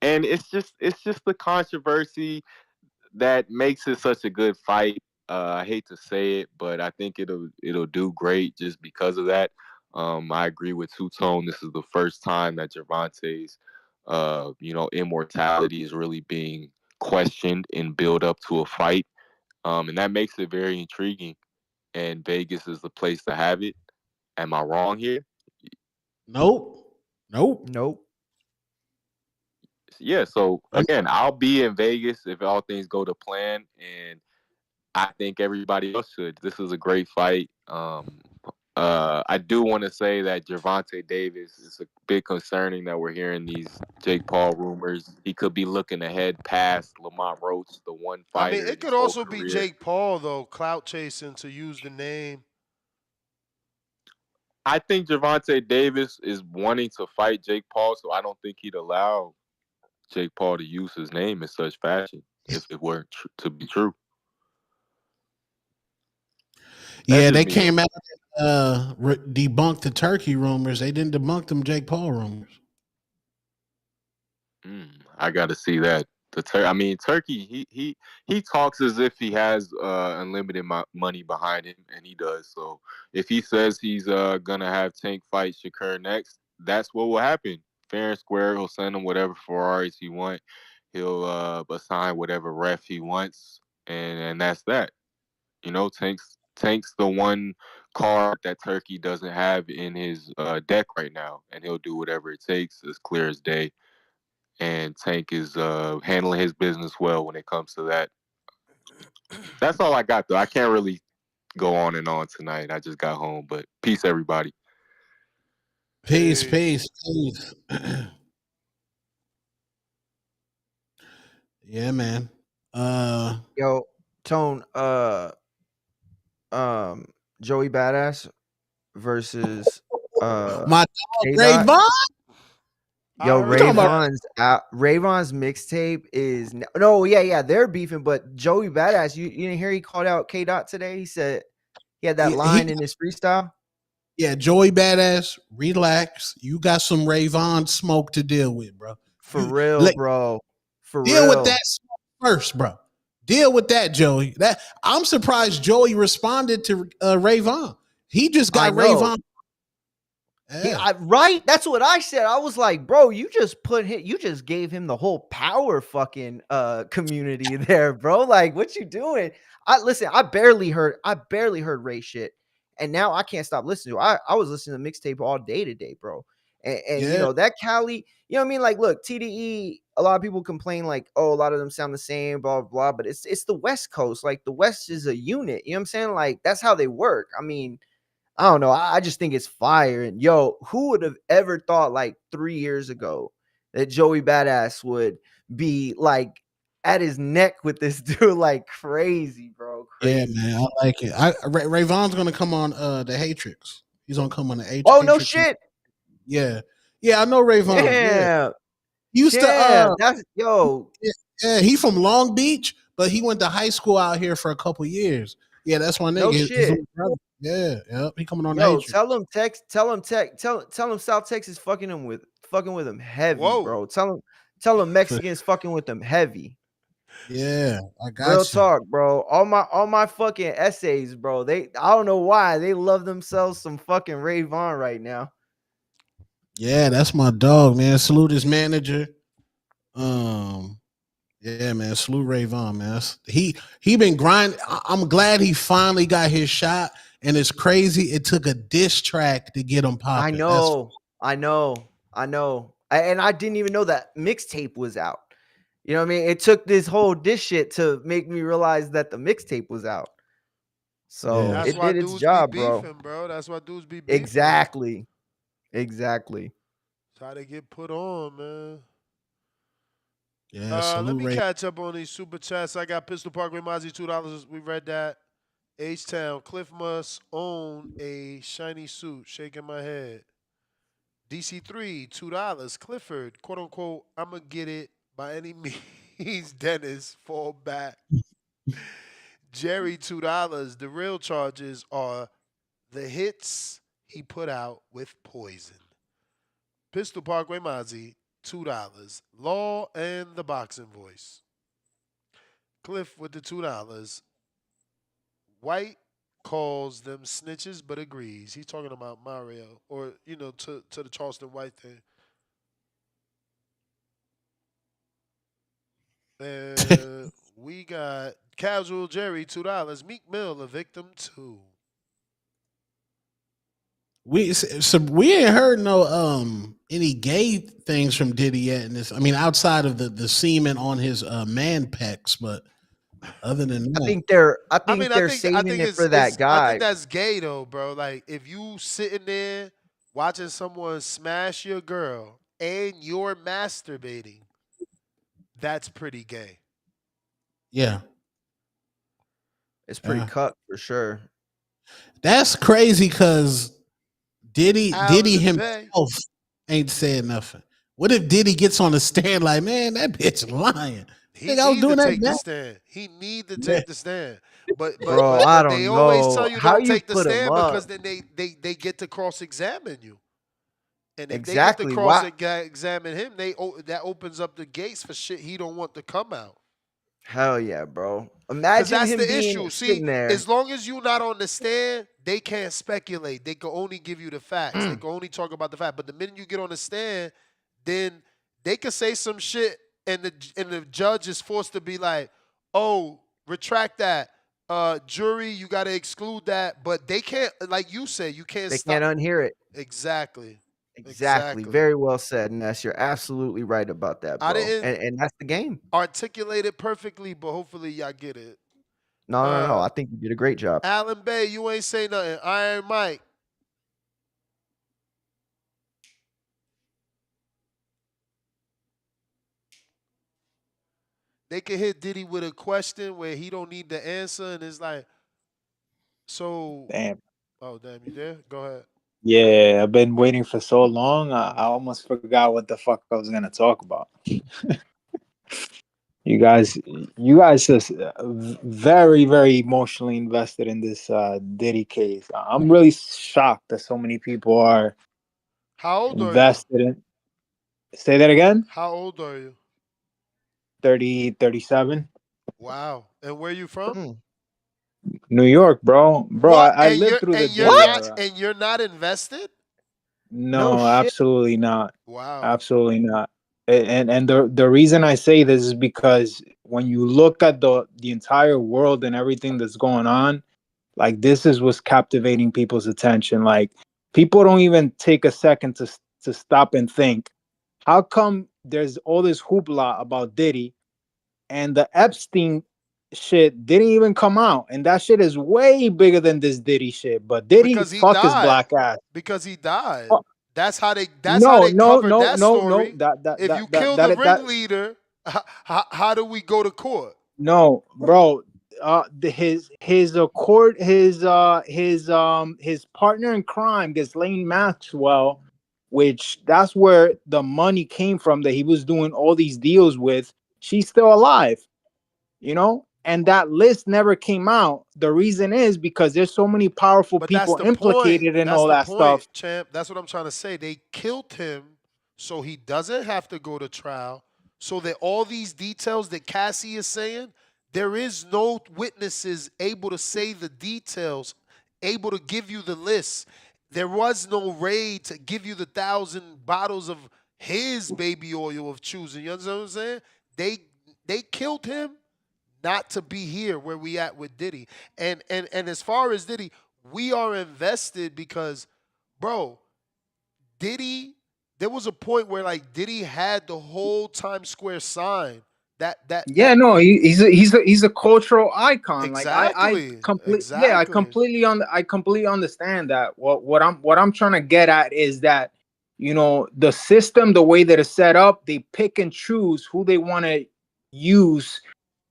And it's just the controversy that makes it such a good fight. I hate to say it, but I think it'll do great just because of that. I agree with Two Tone. This is the first time that Gervonta's, immortality is really being questioned and build up to a fight, and that makes it very intriguing. And Vegas is the place to have it. Am I wrong here? Nope. Nope. Nope. Yeah. So I'm again, I'll be in Vegas if all things go to plan, and I think everybody else should. This is a great fight. I do want to say that Gervonta Davis is a bit concerning that we're hearing these Jake Paul rumors. He could be looking ahead past Lamont Roach, the one I mean, fighter in it his could whole also be career. Jake Paul, though, clout chasing to use the name. I think Gervonta Davis is wanting to fight Jake Paul, so I don't think he'd allow Jake Paul to use his name in such fashion if it were to be true. That's Yeah, just they me though. came out and debunked the Turkey rumors. They didn't debunk them Jake Paul rumors. I got to see that. I mean, Turkey. He talks as if he has unlimited money behind him, and he does. So if he says he's gonna have Tank fight Shakur next, that's what will happen. Fair and square. He'll send him whatever Ferraris he want, He'll assign whatever ref he wants, and that's that. You know, Tank's the one card that Turkey doesn't have in his deck right now, and he'll do whatever it takes. As clear as day. And Tank is handling his business well when it comes to that. That's all I got though. I can't really go on and on tonight. I just got home, but peace, everybody. Peace, Peace. peace, peace. Yeah, man. Yo, Tone, Joey Badass versus My dog K Ray Dot. Vaughn. I Yo, You heard talking about? that. Ravon's mixtape is no, yeah, they're beefing, but Joey Badass, you didn't hear he called out K Dot today? He said he had that He line in his freestyle. Yeah, Joey Badass, relax. You got some Ray Vaughn smoke to deal with, bro. For You real, let bro. For deal with real. that smoke first, bro. Deal with that, Joey. That I'm surprised Joey responded to Ray Vaughn. He just I got Ray know. Vaughn. Yeah, Right? That's what I said. I was like, bro, you just gave him the whole power fucking community there, bro. Like, what you doing? I barely heard Ray shit. And now I can't stop listening to it. I was listening to mixtape all day today, bro. And you yeah, know, that Cali, you know what I mean? Like, look, TDE, a lot of people complain, like, oh, a lot of them sound the same, blah, blah, blah. But it's the West Coast. Like, the West is a unit. You know what I'm saying? Like, that's how they work. I mean, I don't know. I just think it's fire. And yo, who would have ever thought like 3 years ago that Joey Badass would be like at his neck with this dude? Like crazy, bro. yeah, Crazy. man. I like it. Ray Vaughn's gonna come on the Hatrix. He's gonna come on the Oh, no Hatrix. shit. Yeah, yeah. I know Ray Vaughn. Yeah, Damn. he used to. Damn. That's yo. Yeah, he from Long Beach, but he went to high school out here for a couple years. Yeah, that's my No nigga. His shit. little brother. Yeah, yep. He coming on the Yo, Hatrix. tell him South Texas fucking with him heavy, Whoa. bro. Tell him Mexicans fucking with them heavy. Yeah, I Real got you. talk, bro. All my fucking essays, bro. I don't know why they love themselves some fucking Ray Vaughn right now. Yeah, that's my dog, man. Salute his manager. Um, yeah, man. Salute Ray Vaughn, man. He been grinding. I'm glad he finally got his shot. And it's crazy. It took a diss track to get him I popping. That's know, I know, I know. And I didn't even know that mixtape was out. You know what I mean? It took this whole diss shit to make me realize that the mixtape was out. So yeah, That's it why did its dudes be job, bro. beefing, bro. That's why dudes be beefing. Exactly. Exactly. That's how they get put on, man. yeah. Let Salute me Ray. catch up on these super chats. I got Pistol Parkway Mozzie $2. We read that. H Town. Cliff must own a shiny suit. Shaking my head. DC3 $2. Clifford. Quote unquote. I'ma get it by any means. Dennis. Fall back. Jerry $2. The real charges are the hits he put out with poison. Pistol Parkway Mozzie $2. Law and the boxing voice. Cliff with the $2. White calls them snitches but agrees. He's talking about Mario or to the Charleston White thing. And we got Casual Jerry $2. Meek Mill a victim too. We ain't heard no any gay things from Diddy yet in this. I mean, outside of the semen on his man pecs, but other than I that, think they're I I mean, think they're I saving think it it's for that it's I think guy. that's gay though, bro. Like if you sitting there watching someone smash your girl and you're masturbating, that's pretty gay. yeah, It's pretty yeah. cut for sure. That's crazy because Out in Diddy the bay. himself ain't saying nothing. What if Diddy gets on the stand like, man, that bitch lying? He Think I was need to doing that take the back? stand. He need to Yeah, take the stand. But but Bro, but I but they don't always tell know you how don't you take the put him stand up. because then they get to cross examine you. And if they get to Exactly. cross Why? examine him, that opens up the gates for shit he don't want to come out. Hell yeah, bro. Cause Imagine that's him the being issue. See, sitting there. as long as you're not on the stand, they can't speculate. They can only give you the facts. They can only talk about the fact. But the minute you get on the stand, then they can say some shit and the judge is forced to be like, oh, retract that. Jury, you got to exclude that, but they can't. Like you said, you can't They can't stop. unhear it. Exactly. Exactly. Exactly. Very well said, Ness. You're absolutely right about that, I bro. didn't And that's the game. articulate it perfectly, but hopefully y'all get it. No, no, no. I think you did a great job. Alan Bay, you ain't say nothing. Iron Mike. They can hit Diddy with a question where he don't need the answer, and it's like, so. Damn. Oh damn, you there? Go ahead. Yeah, I've been waiting for so long. I almost forgot what the fuck I was gonna talk about. You guys just very, very emotionally invested in this Diddy case. I'm really shocked that so many people are How old are you? invested in. Say that again. How old are you? 30, 37. Wow. And where you from? New York, bro. What? I lived through the You're Diddy not era. and you're not invested? No No, shit. absolutely not. Wow. Absolutely not. And the reason I say this is because when you look at the entire world and everything that's going on, like this is what's captivating people's attention. Like people don't even take a second to stop and think, how come there's all this hoopla about Diddy and the Epstein shit didn't even come out, and that shit is way bigger than this Diddy shit. But Diddy, Because he fuck his died. black ass. Because he died. Oh, That's how no, they no, covered no, that no, no. story. That that If that you that kill the that that ringleader, how do we go to court? no, bro. His accord his partner in crime, Ghislaine Maxwell, which that's where the money came from that he was doing all these deals with. She's still alive, and that list never came out. The reason is because there's so many powerful But that's people the point. implicated in That's all the that point, stuff. champ. That's what I'm trying to say. They killed him so he doesn't have to go to trial. So that all these details that Cassie is saying, there is no witnesses able to say the details, able to give you the list. There was no raid to give you the 1,000 bottles of his baby oil of choosing. You understand what I'm saying? They killed him not to be here where we at with Diddy. And as far as Diddy, we are invested because, bro, Diddy, there was a point where like Diddy had the whole Times Square sign. That Yeah, no, he's a cultural icon. Like I exactly. complete yeah, Exactly. I completely understand that. What I'm trying to get at is that the system, the way that it's set up, they pick and choose who they want to use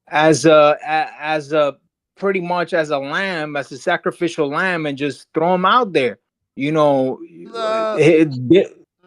as a pretty much as a lamb, as a sacrificial lamb, and just throw them out there. You know, Nah,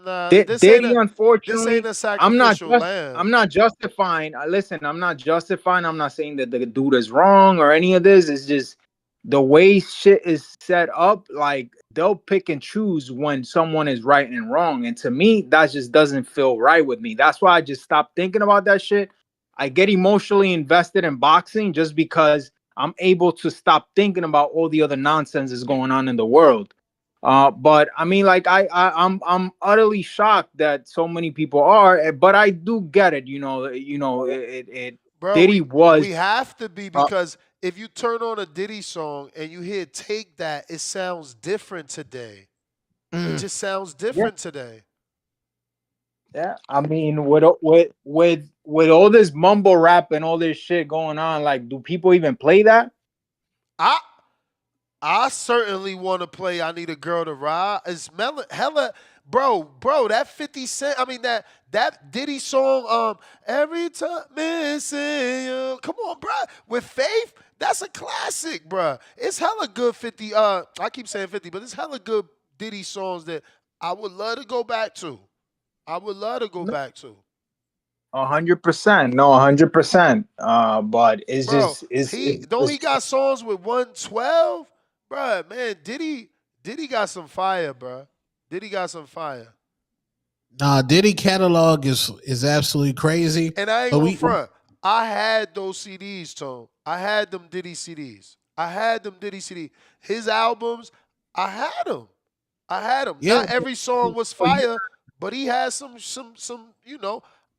nah. Diddy, This ain't unfortunately, a sacrificial lamb. I'm not justifying. Listen, I'm not justifying. I'm not saying that the dude is wrong or any of this. It's just the way shit is set up. Like they'll pick and choose when someone is right and wrong, and to me, that just doesn't feel right with me. That's why I just stopped thinking about that shit. I get emotionally invested in boxing just because I'm able to stop thinking about all the other nonsense that's going on in the world. But I mean, like I'm utterly shocked that so many people are, but I do get it. It Bro, Diddy was. we have to be Uh, because if you turn on a Diddy song and you hear "Take That," it sounds different today. It just sounds yeah, different today. yeah. I mean, with all this mumble rap and all this shit going on, like, do people even play that? I I certainly want to play "I Need a Girl to Ride." It's hella, bro. That 50 Cent. I mean that Diddy song. Every time missing you. Come on, bro. With Faith, that's a classic, bro. It's hella good 50. I keep saying 50, but it's hella good Diddy songs that I would love to go back to. I would love to go No, back to. 100%. No, 100%. But it's Bro, just it's he it's, don't he it's got songs with 112? Bruh, man, Diddy got some fire, bruh. Diddy got some fire. Nah, Diddy catalog is absolutely crazy. And I ain't But gonna we front. I had those CDs, Tone. I had them Diddy CDs. I had them Diddy CDs. His albums, I had them. I had them. yeah, Not every song was but fire, but he had some,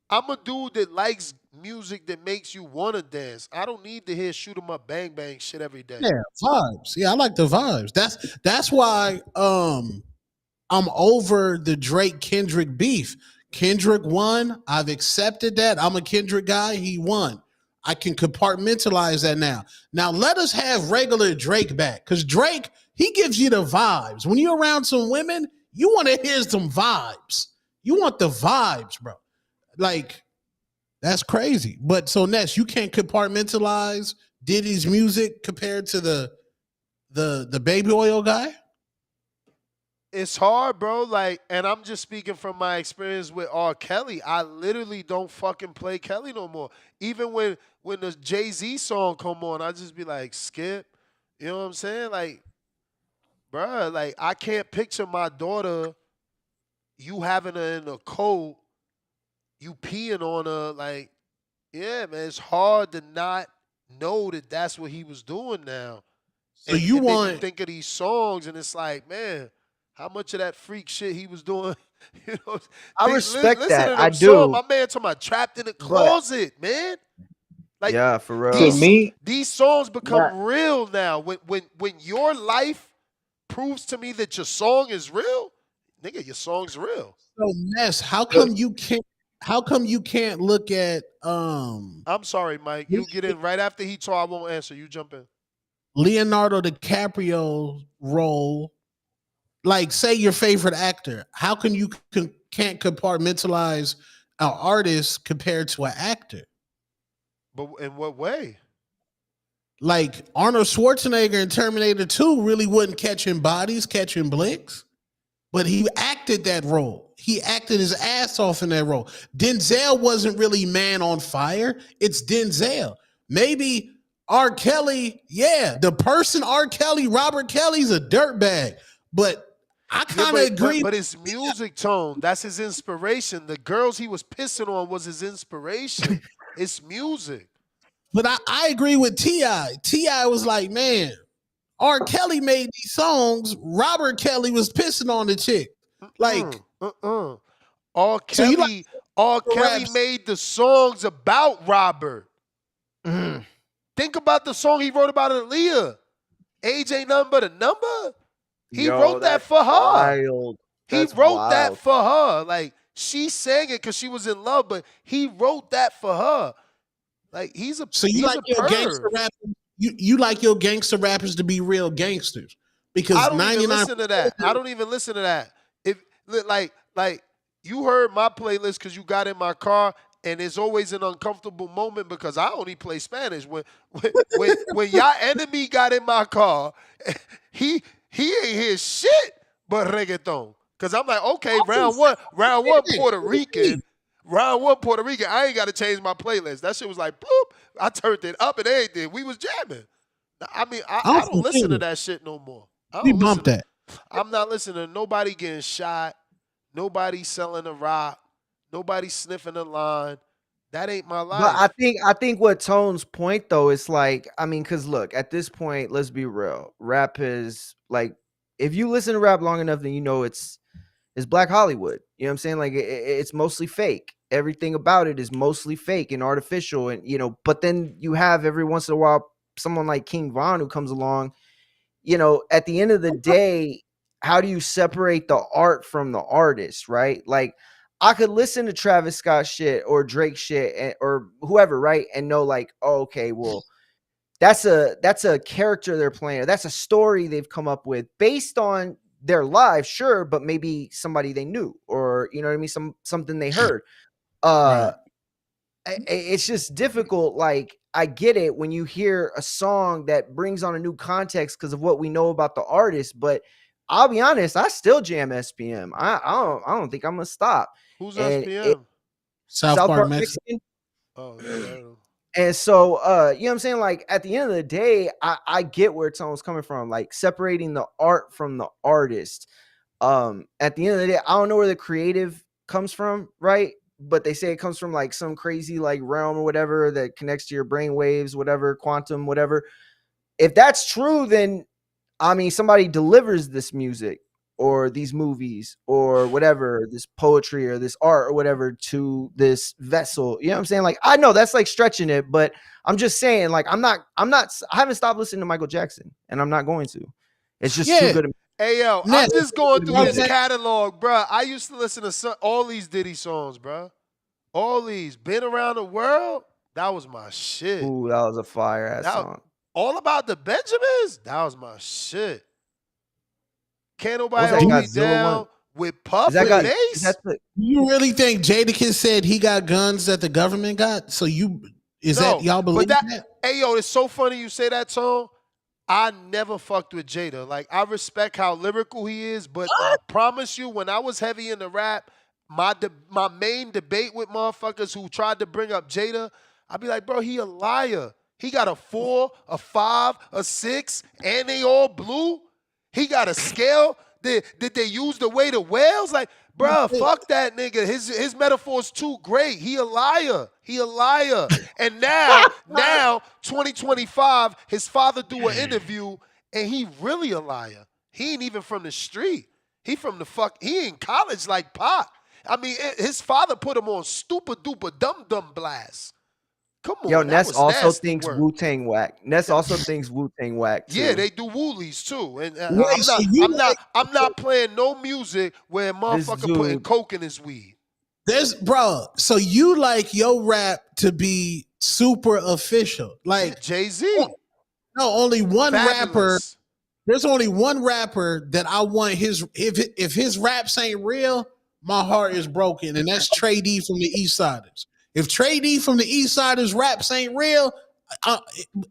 I'm a dude that likes music that makes you wanna dance. I don't need to hear shoot 'em up, bang bang shit every day. Yeah, vibes. Yeah, I like the vibes. That's why I'm over the Drake Kendrick beef. Kendrick won. I've accepted that. I'm a Kendrick guy. He won. I can compartmentalize that now. Now let us have regular Drake back. Because Drake, he gives you the vibes. When you're around some women, you want to hear some vibes. You want the vibes, bro. Like, that's crazy. But so Ness, you can't compartmentalize Diddy's music compared to the baby oil guy? It's hard, bro. Like, and I'm just speaking from my experience with R. Kelly. I literally don't fucking play Kelly no more. Even when the Jay-Z song come on, I just be like, skip. You know what I'm saying? Like, bruh, like I can't picture my daughter, you having her in a coat, you peeing on her. Like, yeah, man, it's hard to not know that that's what he was doing now. So And you then you want think of these songs, and it's like, man, how much of that freak shit he was doing? You know, I respect listen that. to I them songs. do. My man talking about trapped in the But closet, man. Like yeah, for To real. me, these songs become that real now. When your life proves to me that your song is real, nigga, your song's real. so Ness, the, how come you can't look at I'm sorry, Mike. You get in right after he talk. I won't answer. You jump in. Leonardo DiCaprio role, like say your favorite actor? How can you can't compartmentalize an artist compared to an actor? But in what way? Like Arnold Schwarzenegger in Terminator 2 really wouldn't catching bodies, catching blinks, but he acted that role. He acted his ass off in that role. Denzel wasn't really man on fire. It's Denzel. Maybe R. Kelly, yeah, the person R. Kelly, Robert Kelly's a dirtbag. But I Yeah, kind of agree. but his music tone, that's his inspiration. The girls he was pissing on was his inspiration. It's music. But I agree with T.I. T.I. was like, man, R. Kelly made these songs. Robert Kelly was pissing on the chick. Like, R. so you like Kelly, R. Kelly raps? made the songs about Robert. Mm. Think about the song he wrote about Aaliyah. Age ain't nothing but a number. He Yo, wrote that that's for her. wild. He That's wrote that wild. for her. Like she sang it because she was in love, but he wrote that for her. Like So you he's like a your gangster perv. rappers? You like your gangster rappers to be real gangsters I because don't even 99% listen to that. I don't even listen to that. If like you heard my playlist because you got in my car, and it's always an uncomfortable moment because I only play Spanish. When y'all enemy got in my car, he ain't hear shit but reggaeton. Cause I'm like, okay, round one Puerto Rican. Round one Puerto Rican, I ain't got to change my playlist. That shit was like, bloop. I turned it up and everything. We was jamming. I mean, I'm I don't from listen to Philly. that shit no more. I We don't listen bump to. that. I'm not listening to nobody getting shot, nobody selling a rock, nobody sniffing a line. That ain't my But I life. think I think what Tone's point though is like, I mean, because look, at this point, let's be real. Rap is like, if you listen to rap long enough, then you know it's Black Hollywood. You know what I'm saying? Like it's mostly fake. Everything about it is mostly fake and artificial, and But then you have every once in a while someone like King Von who comes along. At the end of the day, how do you separate the art from the artist, right? Like, I could listen to Travis Scott shit or Drake shit or whoever, right? And know like, oh, okay, well, that's a character they're playing. Or that's a story they've come up with based on their lives, sure, but maybe somebody they knew or you know what I mean, something they heard. Uh Right. it's just difficult. Like, I get it when you hear a song that brings on a new context because of what we know about the artist, but I'll be honest, I still jam SPM. I don't think I'm gonna stop. Who's And it SPM? South South Park, Park Mexico. Mexican. Oh, never heard of him. And so, you know what I'm saying? Like, at the end of the day, I get where Tone's coming from, like separating the art from the artist. At the end of the day, I don't know where the creative comes from, right? But they say it comes from like some crazy like realm or whatever that connects to your brain waves, whatever, quantum, whatever. If that's true, then I mean somebody delivers this music. or these movies or whatever, this poetry or this art or whatever to this vessel. You know what I'm saying? Like, I know that's like stretching it, but I'm just saying, like, I haven't stopped listening to Michael Jackson, and I'm not going to. It's just too Yeah. good. Hey, yo, I'm Ness, just going through his that- catalog, bro. I used to listen to all these Diddy songs, bro. All these. Been Around the World, that was my shit. Ooh, that was a fire ass That song. All About the Benjamins, that was my shit. Can't What was Nobody that Hold Me Godzilla one? Down with Is Puff that and got? Is Bass? that the? you really think Jadakiss said he got guns that the government got? So is that No, y'all but believe that, that? hey, yo, it's so funny you say that, Tone. I never fucked with Jada. Like, I respect how lyrical he is, but I promise you, when I was heavy in the rap, my main debate with motherfuckers who tried to bring up Jada, I'd be like, bro, he a liar. He got a 4, a 5, a 6, and they all blue. He got a scale. Did they use the weight of whales? Like, bruh, fuck that nigga. His metaphor's too great. He a liar. He a liar. And now, 2025, his father do an interview, and he really a liar. He ain't even from the street. He in college like Pac. I mean, his father put him on stupid duper dum dum blast. Come Yo, on, that Ness was also nasty thinks work. Wu Tang whack. Ness also thinks Wu Tang whack Yeah, too. they do woolies too, and Wait, so you like I'm not playing no music where a This motherfucker putting dude, coke in his weed. bro? So you like your rap to be super official? Yeah, Like, Jay Z, no, only one rapper. fabulous. There's only one rapper that I want his if his raps ain't real, my heart is broken, and that's Trey D from the East Siders. If Trey D from the East Siders raps ain't real, uh,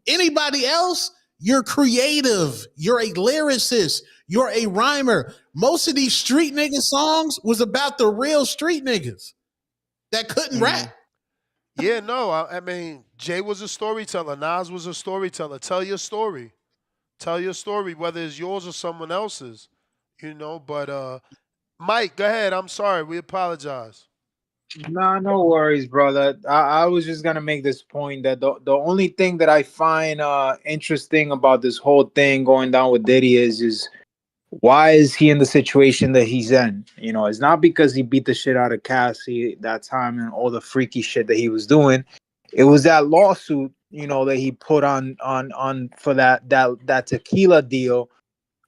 anybody else, you're creative, you're a lyricist, you're a rhymer. Most of these street nigga songs was about the real street niggas that couldn't rap. Yeah, no, I mean Jay was a storyteller. Nas was a storyteller. Tell your story. Tell your story, whether it's yours or someone else's. But Mike, go ahead. I'm sorry. We apologize. Nah, no worries, brother. I was just gonna make this point that the only thing that I find interesting about this whole thing going down with Diddy is why is he in the situation that he's in? It's not because he beat the shit out of Cassie that time and all the freaky shit that he was doing. It was that lawsuit, that he put on for that tequila deal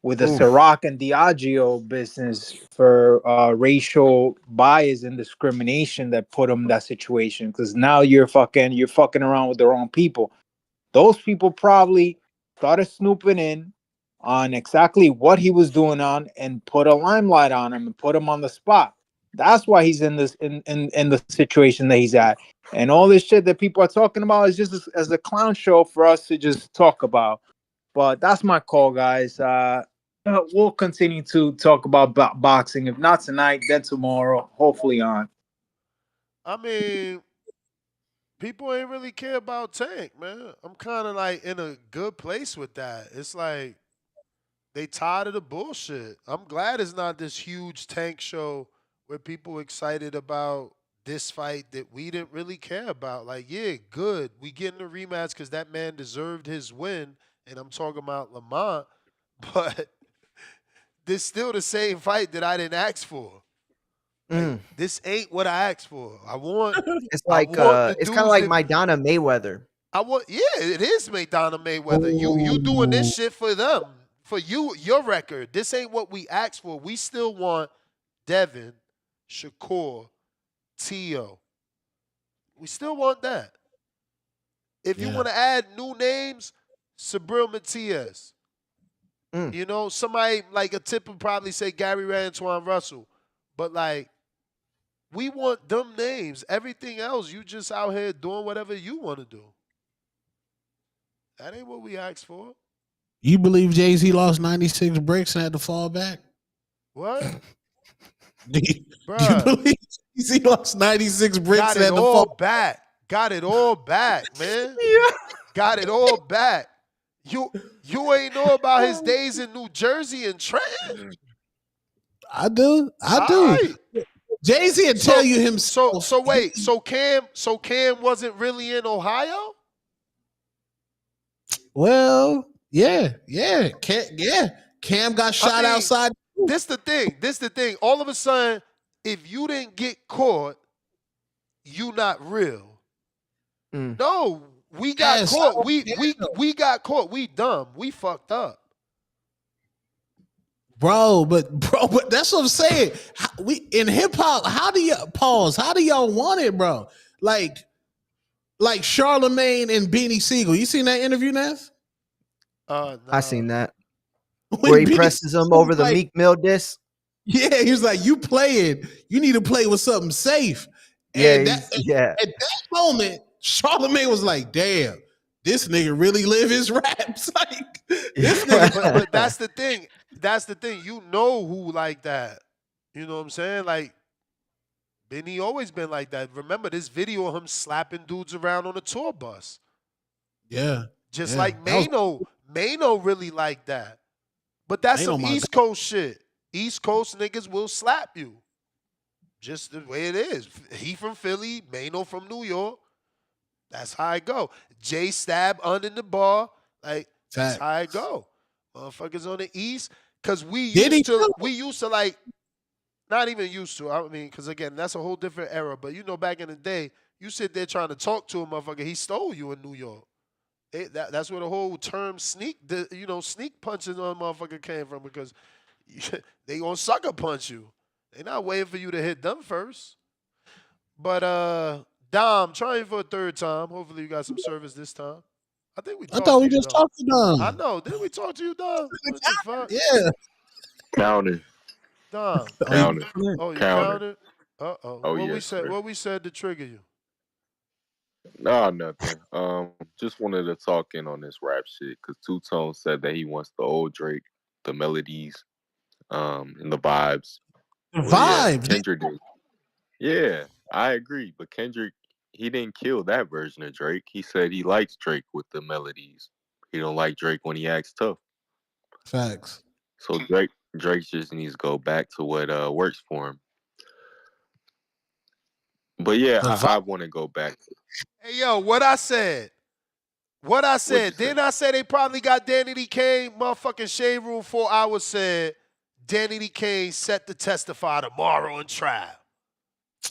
with the oof. Ciroc and Diageo business for racial bias and discrimination that put him in that situation. Because now you're fucking around with the wrong people. Those people probably started snooping in on exactly what he was doing on and put a limelight on him and put him on the spot. That's why he's in the situation that he's at. And all this shit that people are talking about is just as a clown show for us to just talk about. But that's my call, guys. We'll continue to talk about boxing. If not tonight, then tomorrow. Hopefully on. I mean, people ain't really care about Tank, man. I'm kind of like in a good place with that. It's like they tired of the bullshit. I'm glad it's not this huge Tank show where people excited about this fight that we didn't really care about. Like, yeah, good. We getting a rematch because that man deserved his win. And I'm talking about Lamont, but this still the same fight that I didn't ask for. Like, this ain't what I asked for. I want It's I like want the it's kind of dudes like that Maidana Mayweather. yeah, it is Madonna Mayweather. You doing this Ooh. shit for them. For your record. This ain't what we asked for. We still want Devin, Shakur, Tio. We still want that. If you Yeah. want to add new names, Sabril Matias. Somebody like a tip would probably say Gary Antoine Russell. But like, we want them names. Everything else, you just out here doing whatever you want to do. That ain't what we asked for. You believe Jay-Z lost 96 bricks and had to fall back? What? Do you Bruh, believe Jay-Z lost 96 bricks got and it had to all fall? back. Got it all back, man. Yeah. Got it all back. You ain't know about his days in New Jersey and Trenton? I do. I All do. right. Jay-Z will tell you himself. So wait, so Cam wasn't really in Ohio? Well, yeah. Cam got I shot mean, outside this the thing. This the thing. All of a sudden, if you didn't get caught, you not real. Mm. No, we got Yes, I caught. don't We care, we we got caught. We dumb. We fucked up. but that's what I'm saying. We in hip hop, how do you pause? How do y'all want it, bro? Like Charlemagne and Beanie Siegel. You seen that interview, Ness? I Nah. seen that where When he Beanie presses him Siegel was over the like, Meek Mill disc. yeah, he was like, you playing, you need to play with something safe. Yeah, And that he's yeah. at that moment, Charlemagne was like, damn, this nigga really live his raps. Like this nigga. But that's the thing. That's the thing. You know who like that. You know what I'm saying? Like Benny always been like that. Remember this video of him slapping dudes around on a tour bus. Yeah, Just yeah. like That was Mano really like that. But that's ain't some on my East Coast shit. East Coast niggas will slap you. Just the way it is. He from Philly, Mano from New York. That's how I go. Jay stab under the bar. Like, that's fact. how I go. Motherfuckers on the East. Cause Did he we used to like, not even used to. I mean, cause again, that's a whole different era. But you know, back in the day, you sit there trying to talk to a motherfucker, he stole you in New York. That's where the whole term sneak punching on motherfucker came from because they gonna sucker punch you. They not waiting for you to hit them first. But Dom, trying for a third time. Hopefully you got some service this time. I think we I talked thought to we you, just Dom. talked to I them. know. Didn't we talk to you, Dom? What the fuck? Yeah. Counting, Dom. Oh, you counting, Oh, you counting. counted? Uh-oh. Oh What we yes, said sir. what we said to trigger you. No, nothing. Just wanted to talk in on this rap shit because Two Tone said that he wants the old Drake, the melodies, and the vibes. The Well, yeah, vibes. Kendrick did. Yeah, I agree. But Kendrick, he didn't kill that version of Drake. He said he likes Drake with the melodies. He don't like Drake when he acts tough. Facts. So Drake just needs to go back to what works for him. But yeah, The vibe. I want to go back. Hey yo, what I said. What I What'd you said. say? Didn't I say they probably got Danny D. Kane? Motherfucking Shade Room 4 hours said Danny D. Kane set to testify tomorrow in trial.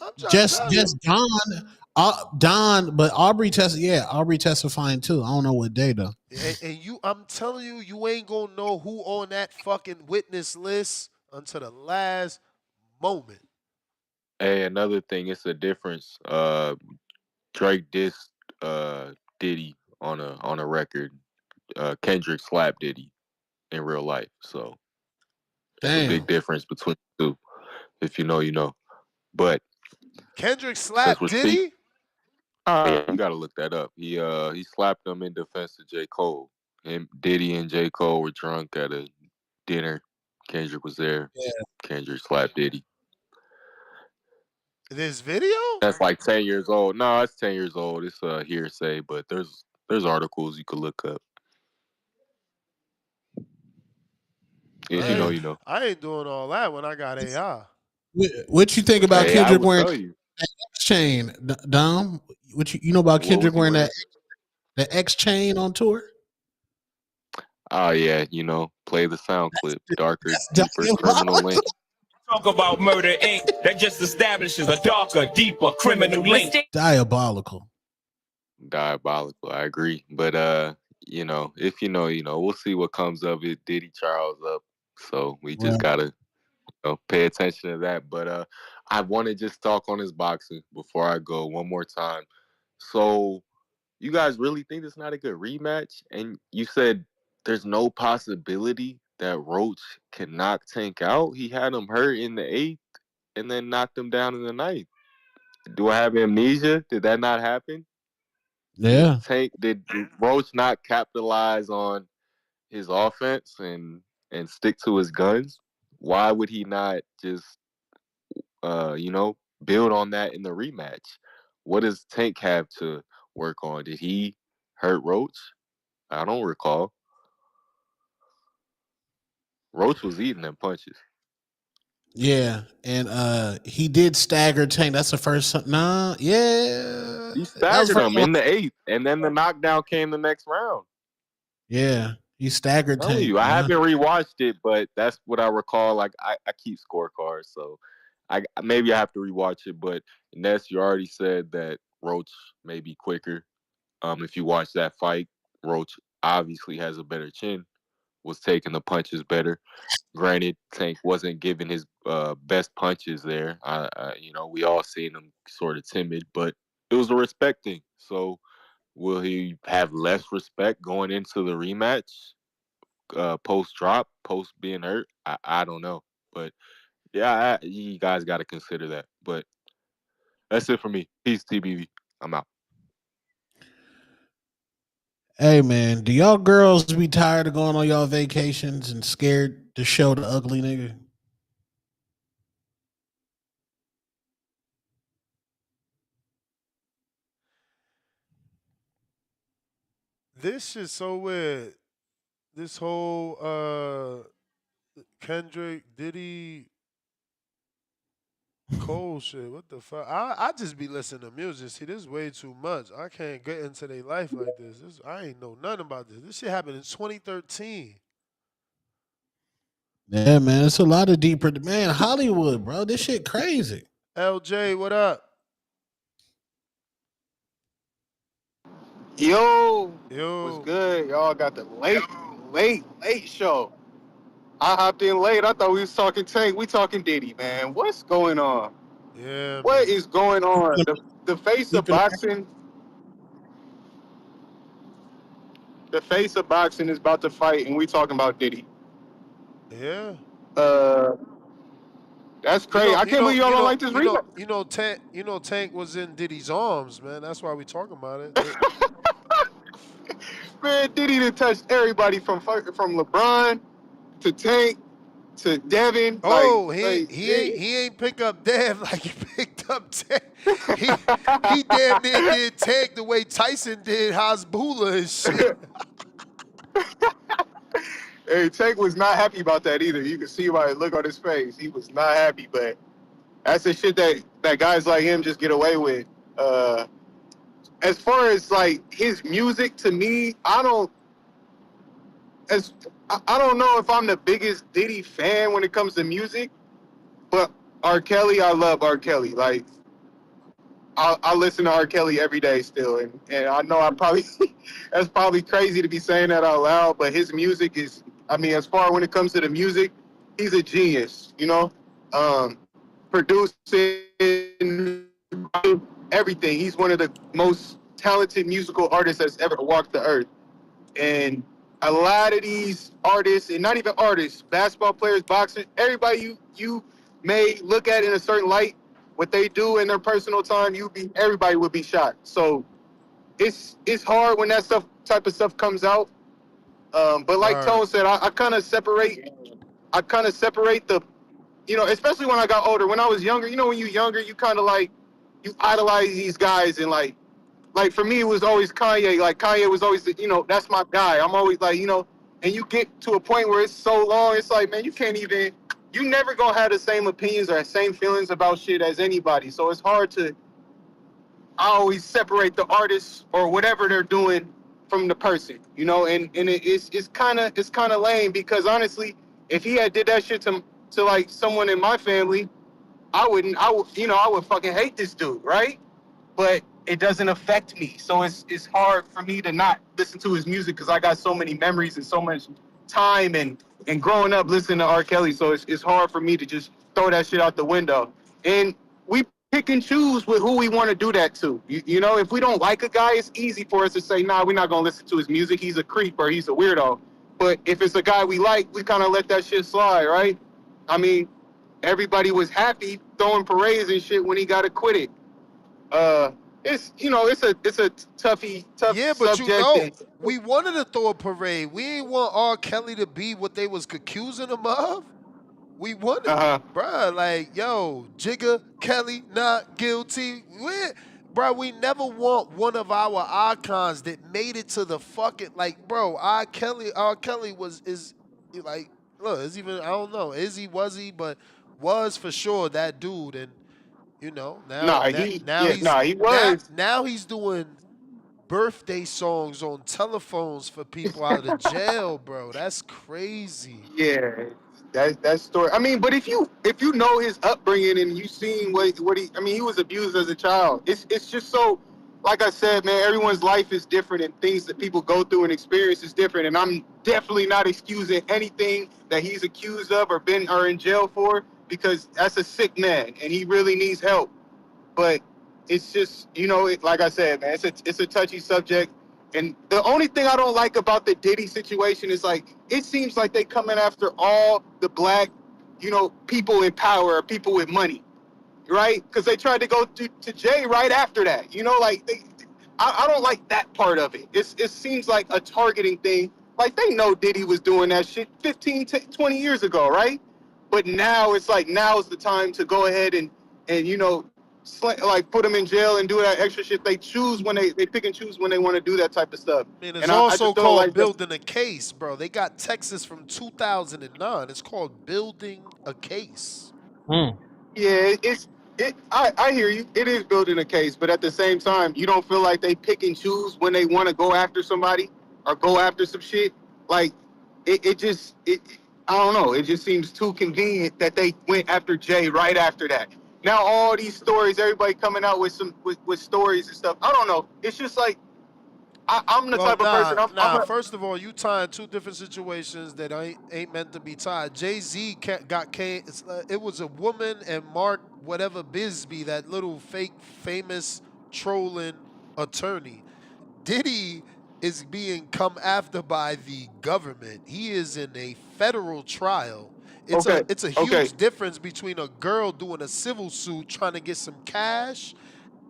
I'm trying to tell you. Just Don, but Aubrey Aubrey testifying too. I don't know what day though. And I'm telling you, you ain't gonna know who on that fucking witness list until the last moment. Hey, another thing, it's a difference. Drake dissed Diddy on a record. Kendrick slapped Diddy in real life. So it's a big Damn. difference between the two. If you know, you know. But Kendrick since slapped we're speaking, Diddy? you got to look that up. He slapped him in defense of J. Cole. And Diddy and J. Cole were drunk at a dinner. Kendrick was there. Yeah. Kendrick slapped Diddy. This video? That's like 10 years old. No, it's 10 years old. It's a hearsay, but there's articles you could look up. If you know, Damn. you know. I ain't doing all that when I got AI. What you think about Hey, I Kendrick will wearing tell you. that X chain, Dom? What you know about What was Kendrick he wearing wearing? that the X chain on tour? Oh yeah, play the sound clip. Darker, That's deeper criminal link. Talk about Murder Inc. That just establishes a darker, deeper criminal link. diabolical. Diabolical. I agree. But if you know, you know. We'll see what comes of it. Diddy Charles up. So we just Right. gotta pay attention to that. But I want to just talk on his boxing before I go one more time. So you guys really think it's not a good rematch? And you said there's no possibility that Roach can knock Tank out. He had him hurt in the 8th and then knocked him down in the 9th. Do I have amnesia? Did that not happen? Yeah. Did Roach not capitalize on his offense and stick to his guns? Why would he not just build on that in the rematch? What does Tank have to work on? Did he hurt Roach? I don't recall. Roach was eating them punches. Yeah. And he did stagger Tank. That's the first nah, yeah. He That was staggered first him one. in the 8th, and then the knockdown came the next round. Yeah. He staggered Telling Tank, you, I man. haven't rewatched it, but that's what I recall. Like I keep scorecards, so I maybe I have to rewatch it. But Ness, you already said that Roach may be quicker. If you watch that fight, Roach obviously has a better chin, was taking the punches better. Granted, Tank wasn't giving his best punches there. We all seen him sort of timid, but it was a respect thing. So will he have less respect going into the rematch? Post drop, post being hurt. I don't know, but yeah, you guys got to consider that. But that's it for me. Peace, TBV. I'm out. Hey man, do y'all girls be tired of going on y'all vacations and scared to show the ugly nigga? This shit's so weird. This whole Kendrick, Diddy, Cole shit. What the fuck? I just be listening to music. See, this is way too much. I can't get into their life like this. I ain't know nothing about this. This shit happened in 2013. Yeah, man, it's a lot of deeper. Man, Hollywood, bro, this shit crazy. LJ, what up? Yo, what's Yo, good? Y'all got the late show. I hopped in late. I thought we was talking Tank. We talking Diddy, man. What's going on? yeah, What man. is going on? The face of Sleeping. boxing, the face of boxing is about to fight, and we talking about Diddy. Yeah. Uh, that's You crazy. know, I you can't know, believe y'all you don't know, like this you know, rematch. Tank was in Diddy's arms, man. That's why we talking about it. Man, Diddy done touched everybody from LeBron to Tank to Devin. Oh, he ain't pick up Dev like he picked up Tank. He damn near did Tank the way Tyson did Hasbullah and shit. Hey, Tank was not happy about that either. You can see by the look on his face. He was not happy, but that's the shit that guys like him just get away with. Uh, as far as like his music, to me, as I don't know if I'm the biggest Diddy fan when it comes to music, but R. Kelly, I love R. Kelly. Like I listen to R. Kelly every day still, and I know I probably that's probably crazy to be saying that out loud, but his music is. I mean, as far when it comes to the music, he's a genius. Producing everything. He's one of the most talented musical artists that's ever walked the earth. And a lot of these artists, and not even artists, basketball players, boxers, everybody you may look at in a certain light, what they do in their personal time, everybody would be shocked. So it's hard when that type of stuff comes out. But like Word. Tone said, I kind of separate the, especially when I got older. When I was younger, when you're younger, you kind of like you idolize these guys, and like for me, it was always Kanye. Like Kanye was always, that's my guy. I'm always like, and you get to a point where it's so long, it's like, man, you never gonna have the same opinions or same feelings about shit as anybody. So it's hard to, I always separate the artist or whatever they're doing from the person, and it's kind of lame because honestly, if he had did that shit to like someone in my family, I would fucking hate this dude, right? But it doesn't affect me. So it's hard for me to not listen to his music because I got so many memories and so much time and growing up listening to R. Kelly. So it's hard for me to just throw that shit out the window. And we pick and choose with who we want to do that to. If we don't like a guy, it's easy for us to say, nah, we're not gonna listen to his music. He's a creep or he's a weirdo. But if it's a guy we like, we kind of let that shit slide, right? I mean, everybody was happy throwing parades and shit when he got acquitted. uh, it's a tough Yeah, but subject, and we wanted to throw a parade. We ain't want R. Kelly to be what they was accusing him of. We wanted, uh, bruh, like, yo, Jigga, Kelly, not guilty. Bruh, we never want one of our icons that made it to the fucking, like, bro, R. Kelly is, like, look, it's even, I don't know, is he, was he, but was for sure that dude. And, now, nah, he now yeah, he's, nah, he was. now he's doing birthday songs on telephones for people out of jail, bro. That's crazy. Yeah, that story. I mean, but if you know his upbringing and you seen what he, I mean, he was abused as a child. It's just so, like I said, man, everyone's life is different and things that people go through and experience is different. And I'm definitely not excusing anything that he's accused of or in jail for, because that's a sick man and he really needs help. But it's just, like I said, man, it's a touchy subject. And the only thing I don't like about the Diddy situation is, like, it seems like they coming after all the black, people in power or people with money, right? Because they tried to go to Jay right after that. I don't like that part of it. It seems like a targeting thing. Like, they know Diddy was doing that shit 15 to 20 years ago, right? But now it's like, now is the time to go ahead and like, put them in jail and do that extra shit. They choose when they pick and choose when they want to do that type of stuff. I mean, it's And I also just don't called like this. building a case, bro. They got Texas from 2009. It's called building a case. Yeah, I hear you. It is building a case, but at the same time, you don't feel like they pick and choose when they want to go after somebody or go after some shit. Like, I don't know. It just seems too convenient that they went after Jay right after that. Now all these stories, everybody coming out with with stories and stuff. I don't know. It's just like, I'm the Well, type of person. I'm a, First of all, you tying two different situations that ain't meant to be tied. Jay Z got came. It was a woman and Mark whatever Bisbee, that little fake famous trolling attorney. Diddy is being come after by the government. He is in a federal trial. okay, It's a okay, huge difference between a girl doing a civil suit trying to get some cash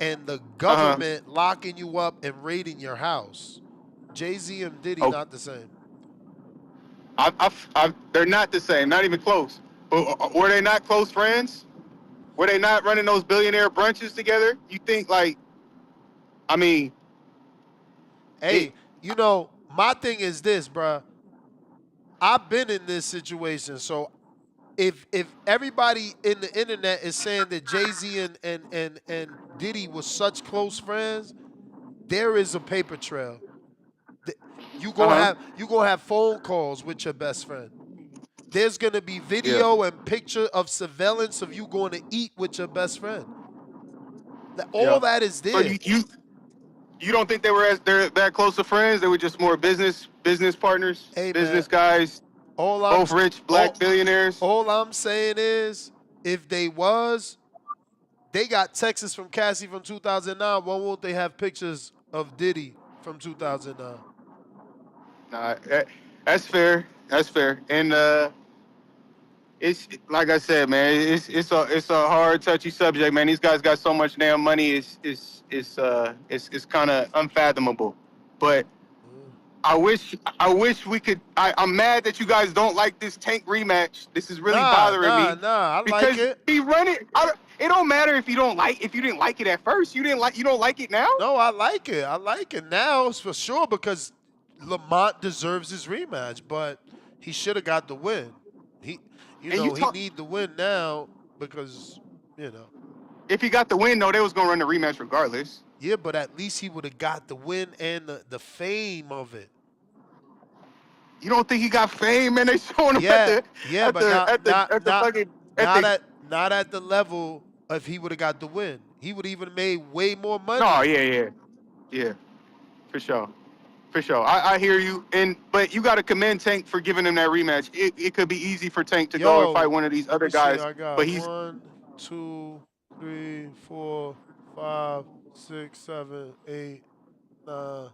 and the uh government locking you up and raiding your house. Jay Z and Diddy huh. not the same. They're not the same, not even close. But were they not close friends? Were they not running those billionaire brunches together? You think, like, I mean, it, Hey, my thing is this, bruh. I've been in this situation, so if everybody in the internet is saying that Jay Z and Diddy was such close friends, there is a paper trail. uh huh, You gonna have phone calls with your best friend. There's gonna be yeah, video and picture of surveillance of you going to eat with your best friend. All yeah. that is So there. you don't think they're that close of friends? They were just more business partners, Hey man, business guys, all I'm both rich black all billionaires. all I'm saying is, if they got Texas from Cassie from 2009. Why won't they have pictures of Diddy from 2009? That's fair. That's fair. And it's like I said, man. It's a hard, touchy subject, man. These guys got so much damn money. It's kind of unfathomable. But I wish we could. I'm mad that you guys don't like this Tank rematch. This is really bothering me Nah. I like because it. he run it. It don't matter if you didn't like it at first. You don't like it now. No, I like it. I like it now for sure because Lamont deserves his rematch, but he should have got the win. He, And you he talk need the win now because, if he got the win, though, they was gonna run the rematch regardless. yeah, but at least he would have got the win and the fame of it. You don't think he got fame, man? They showing him Yeah, but at the fucking at not the. not at the level if he would have got the win. He would even made way more No, money. yeah, for sure. For sure, I hear you, but you got to commend Tank for giving him that rematch. It could be easy for Tank to go and fight Yo, one of these let other me see. guys, I but got he's 1, 2, 3, 4, 5, 6, 7, 8, 9,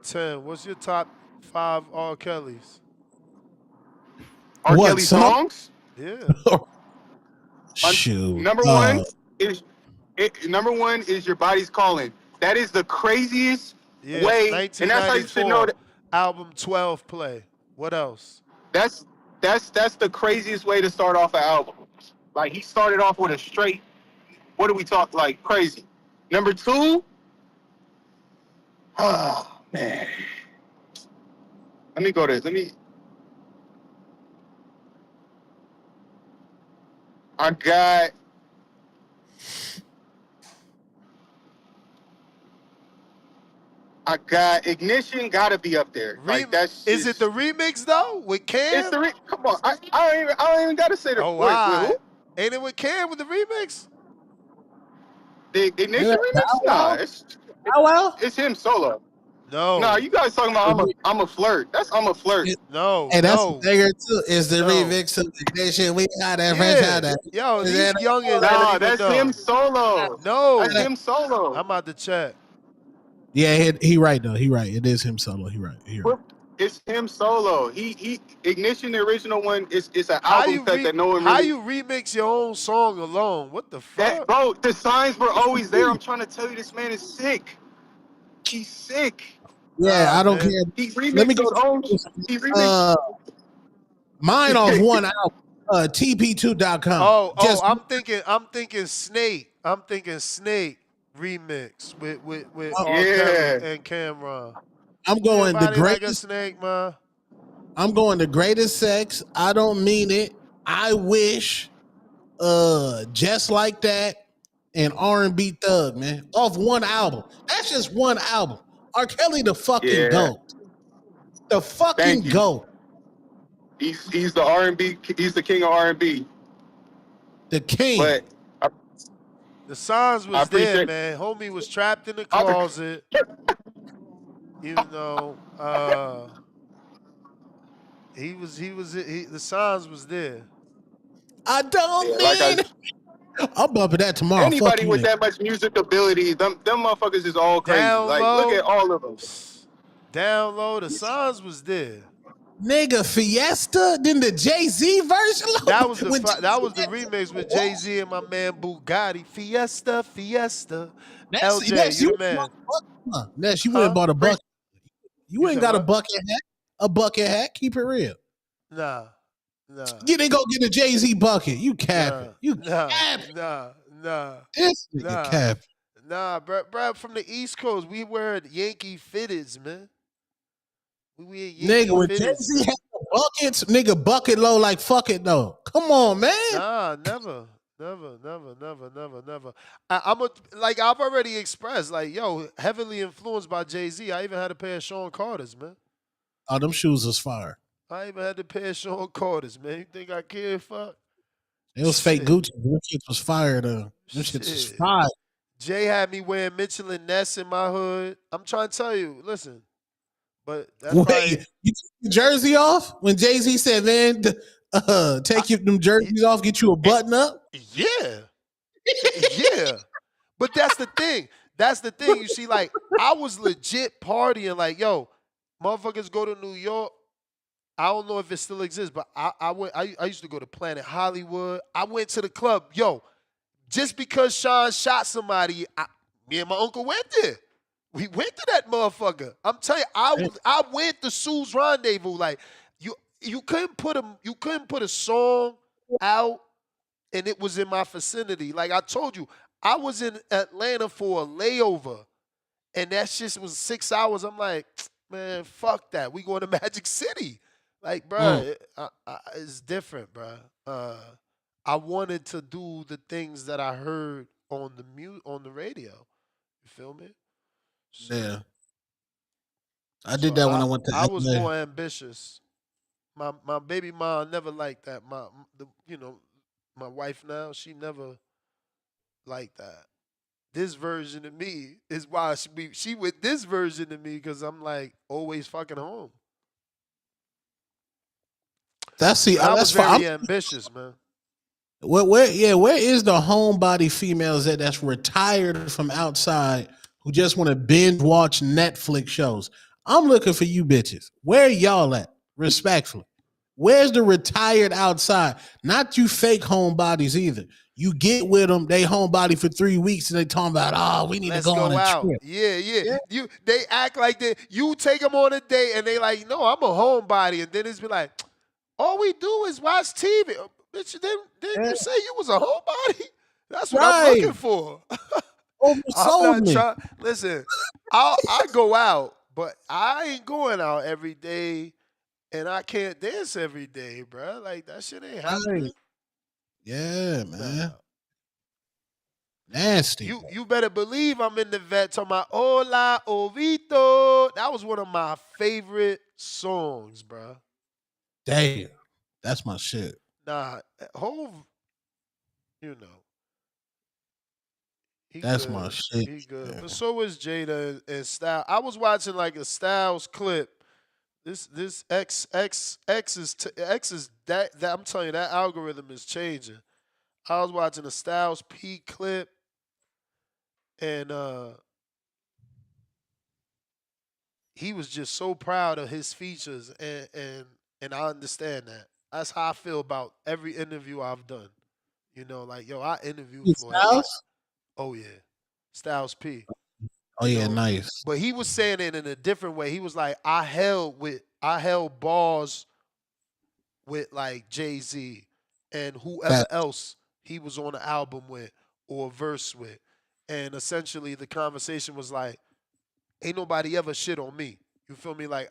10. What's your top five R. Kellys? R. What Kelly song? songs. Yeah. Shoot. Number one is number one is Your Body's Calling. That is the craziest Yeah. way, and that's how you should know 1994. that. Album 12 play. What else? That's that's the craziest way to start off an album. Like, he started off with a straight. What do we talk like crazy? Number two, oh man, let me go to let me. I got I got Ignition. Got to be up there. Like that's Is it just. the remix though with It's Cam? the come on. I don't even got to say the Oh, wait why? who? Ain't it with Cam with the remix? The Yeah, Ignition the remix? Nah, Outlaw? Outlaw? it's him solo. Nah, No, you guys talking about I'm a flirt. That's I'm a flirt. no, Hey, that's the no, nigga too. Is the no. remix of Ignition. We had that French Yeah, out that. yo, Is these that youngins don't Nah, even that's him know. solo. That's No, him solo. I'm about to check. Yeah, he right though. He right. It is him solo. He right. He right. It's him solo. He Ignition, the original one. It's an album cut that no one How really. you remix your own song alone? What the That fuck? bro, the signs were always there. I'm trying to tell you, this man is sick. He's sick. Yeah, Nah, I don't man. care. He Let me remixed go his own. to He remixed. mine off one album. TP2.com. Oh, Just I'm thinking Snake. I'm thinking Snake remix with R. Kelly Yeah. and Cameron. I'm going the Anybody like a greatest. Snake, man? I'm going the greatest sex. I don't mean it. I wish. Just like that. And R&B Thug, man, off one album. That's just one album. R. Kelly, the fucking Yeah. goat. The Thank fucking you. goat. He's the R&B. He's the king of R&B. The king. But I, The signs I was there, appreciate. man. Homie was trapped in the I, closet. You know, the signs was there. I yeah, don't like mean. I'm bumping that tomorrow. Fuck anybody you, with nigga. that much music ability, them motherfuckers is all crazy. Down Like, look at low, all of them. down low, the signs was there. Nigga, Fiesta, then the Jay-Z version. That was When that Jay-Z was the had remix with what? Jay-Z and my man Bugatti. Fiesta, Fiesta. LJ, Ness, you you the man. Ness, you went and Huh? bought a bucket. You You ain't said got a what? bucket hat. A bucket hat. Keep it real. Nah, nah, You didn't go get a Jay-Z bucket. You capping. nah, You nah, capping. nah, nah, This nigga nah, capping. nah, bruh, from the East Coast, we wear Yankee fitteds, man. We wear Nigga, Yankee when fitteds. Jay-Z had the buckets, nigga, bucket low like fuck it though. Come on, man. Nah, never. Never, never, never, never, never. I'm a like I've already expressed, like, yo, heavily influenced by Jay-Z. I even had a pair of Sean Carter's, man. Oh, them shoes was fire. I even had a pair of Sean Carter's, man. You think I care? Fuck. It was fake Shit. Gucci. Them shits was fire though. Them shits was Shit. fire. Jay had me wearing Mitchell and Ness in my hood. I'm trying to tell you, listen, but that's Wait, probably you took your jersey off when Jay-Z said, man, I, take your them jerseys off, get you a it, button up. yeah. Yeah. But that's the thing. That's the thing. You see, like, I was legit partying, like, yo, motherfuckers go to New York. I don't know if it still exists, but I used to go to Planet Hollywood. I went to the club. Yo, just because Sean shot somebody, me and my uncle went there. We went to that motherfucker. I'm telling you, I went to Sue's Rendezvous. Like, you couldn't put a song out and it was in my vicinity. Like I told you, I was in Atlanta for a layover, and that shit was 6 hours. I'm like, man, fuck that. We going to Magic City. Like, bruh, it's different, bruh. I wanted to do the things that I heard on on the radio. You feel me? So, Yeah. I so did that when I went to I was LA. more ambitious. My baby mom never liked that. My wife now, she never liked that. This version of me is why she with this version of me because I'm like always fucking home. But I was That's fine. very ambitious, man. Where is the homebody females that's retired from outside who just want to binge watch Netflix shows? I'm looking for you bitches. Where y'all at? Respectfully. Where's the retired outside? Not you fake homebodies either. You get with them, they homebody for 3 weeks and they talking about, oh, we need to Let's go on go a out. trip. Yeah, yeah. Yeah. They act like you take them on a date and they like, no, I'm a homebody, and then it's be like, all we do is watch TV. Bitch, then you say you was a homebody? That's what I'm Right. looking for. I'm Oversold not me. trying. Listen, I go out, but I ain't going out every day, and I can't dance every day, bro. Like that shit ain't Right. happening. Yeah, Nah. man. Nasty. You better believe I'm in the vet talking about Hola Ovito. That was one of my favorite songs, bro. Damn. That's my shit. Nah, Hove, you know, he That's my good. shit. He good. But Man. so is Jada and Styles. I was watching like a Styles clip. This X is that I'm telling you that algorithm is changing. I was watching a Styles P clip and he was just so proud of his features and I understand that. That's how I feel about every interview I've done. You know, like yo, I interviewed for it. Styles? Oh yeah, Styles P. Oh You yeah, know, nice. but he was saying it in a different way. He was like, I held bars with like Jay Z and whoever Fat. else he was on the album with or verse with, and essentially the conversation was like, ain't nobody ever shit on me. You feel me? Like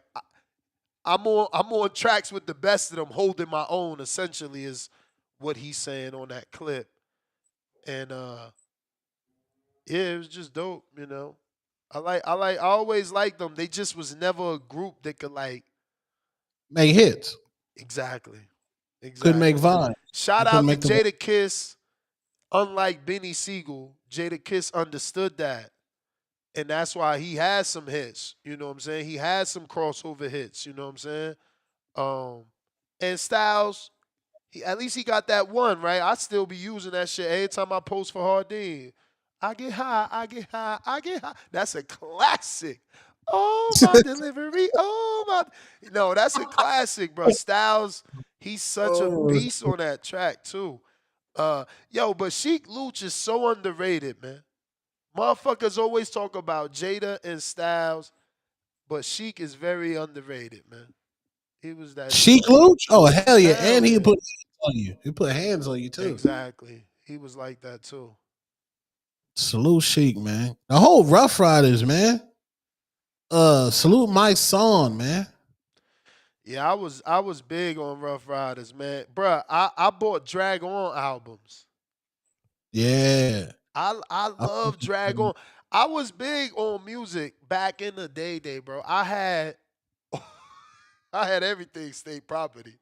I'm on tracks with the best of them, holding my own. Essentially, is what he's saying on that clip, and yeah, it was just dope. You know, I always liked them. They just was never a group that could like Make hits. exactly, Couldn't make exactly. vibes. Shout You couldn't out to make the Jada Kiss. Unlike Benny Siegel, Jada Kiss understood that. And that's why he has some hits. You know what I'm saying? He has some crossover hits. You know what I'm saying? Um, and Styles, at least he got that one, right? I still be using that shit every time I post for Hardin. I get high, I get high, I get high. That's a classic. Oh, my delivery. Oh, my. No, that's a classic, bro. Styles, he's such a oh, beast on that track, too. Yo, but Sheik Luch is so underrated, man. Motherfuckers always talk about Jada and Styles, but Sheik is very underrated, man. He was that Sheik shit. Luch? Oh hell yeah. And Hell he yeah. put hands on you. He put hands on you too. Exactly. He was like that too. Salute Sheik, man. The whole Rough Riders, man. Salute Mike Son, man. Yeah, I was big on Rough Riders, man. Bruh, I bought Drag On albums. Yeah. I I fuck love with Drag them. On. I was big on music back in the day, bro. I had I had everything state property.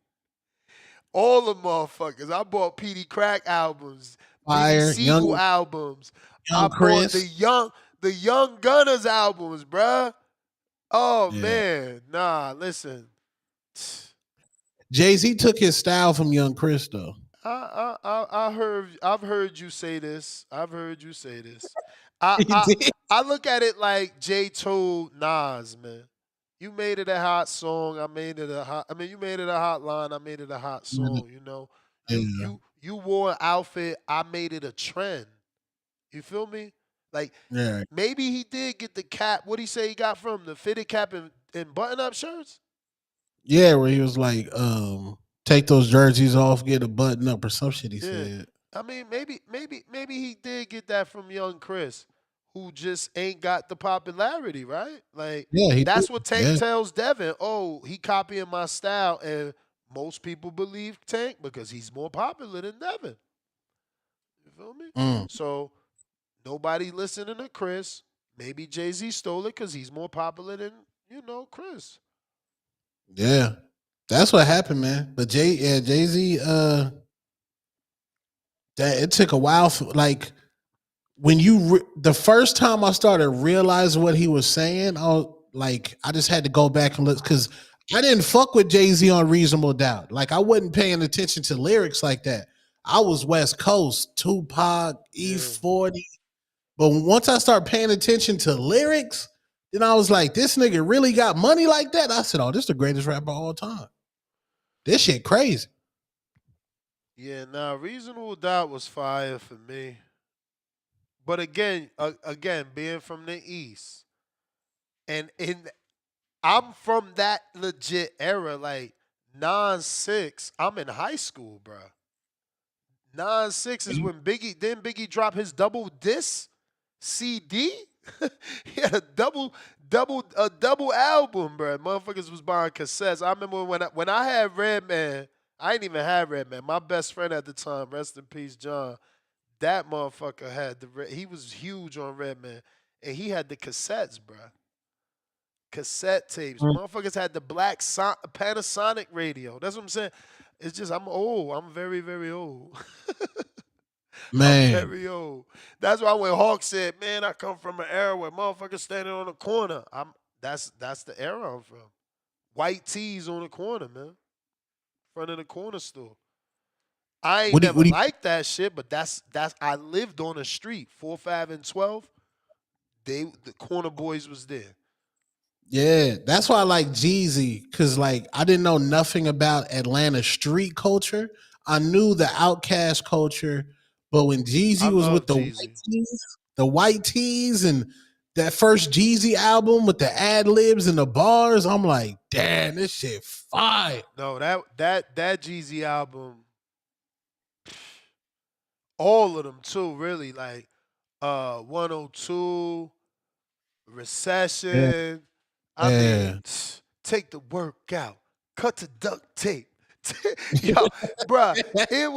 All the motherfuckers. I bought Petey Crack albums, Benny Fire, Siegel albums. I young bought Chris. the Young Gunners albums, bruh. Oh Yeah. man, nah. Listen, Jay-Z took his style from young Chris though. I've heard you say this. I've heard you say this. I He I did. I look at it like Jay told Nas, man. You made it a hot song. I made it a hot. I mean, you made it a hot line. I made it a hot song. You know, Yeah. you wore an outfit. I made it a trend. You feel me? Like Yeah. maybe he did get the cap. What he say he got from the fitted cap and button up shirts? Yeah, where he was like, take those jerseys off, get a button up or some shit he Yeah. said. I mean, maybe he did get that from young Chris, who just ain't got the popularity, right? Like Yeah, he did. that's what Tank Yeah. tells Devin. Oh, he copying my style, and most people believe Tank because he's more popular than Devin. You feel me? Mm, So nobody listening to Chris. Maybe Jay Z stole it because he's more popular than Chris. yeah. That's what happened, man. But Jay-Z, that it took a while for like when the first time I started realizing what he was saying, I just had to go back and look because I didn't fuck with Jay Z on Reasonable Doubt. Like I wasn't paying attention to lyrics like that. I was West Coast, Tupac, Yeah. E40. But once I started paying attention to lyrics, then I was like, this nigga really got money like that. I said, oh, this is the greatest rapper of all time. This shit crazy. Yeah, nah, Reasonable Doubt was fire for me. But again, being from the East, and I'm from that legit era, like 9-6. I'm in high school, bro. 9-6 is when Biggie dropped his double disc CD. He had a double album, bro. Motherfuckers was buying cassettes. I remember when I had Redman, I didn't even have Redman. My best friend at the time, rest in peace, John. that motherfucker had he was huge on Redman, and he had the cassettes, bruh. Cassette tapes. Mm. Motherfuckers had the black Panasonic radio. That's what I'm saying. It's just I'm old. I'm very, very old. I'm Man, very old. That's why when Hawk said, "Man, I come from an era where motherfuckers standing on the corner." That's the era I'm from. White tees on the corner, man. Front of the corner store. I ain't never what do you, liked that shit, but that's I lived on the street, 4, 5, and 12. The corner boys was there. yeah, that's why I like Jeezy, because like I didn't know nothing about Atlanta street culture. I knew the outcast culture, but when I Jeezy was with love Jeezy. the white tees and that first Jeezy album with the ad libs and the bars, I'm like, damn, this shit fire. No, that Jeezy album, all of them too, really. Like 102, Yeah. Recession. I mean, Yeah. take the work out, cut the duct tape. Yo, bruh, it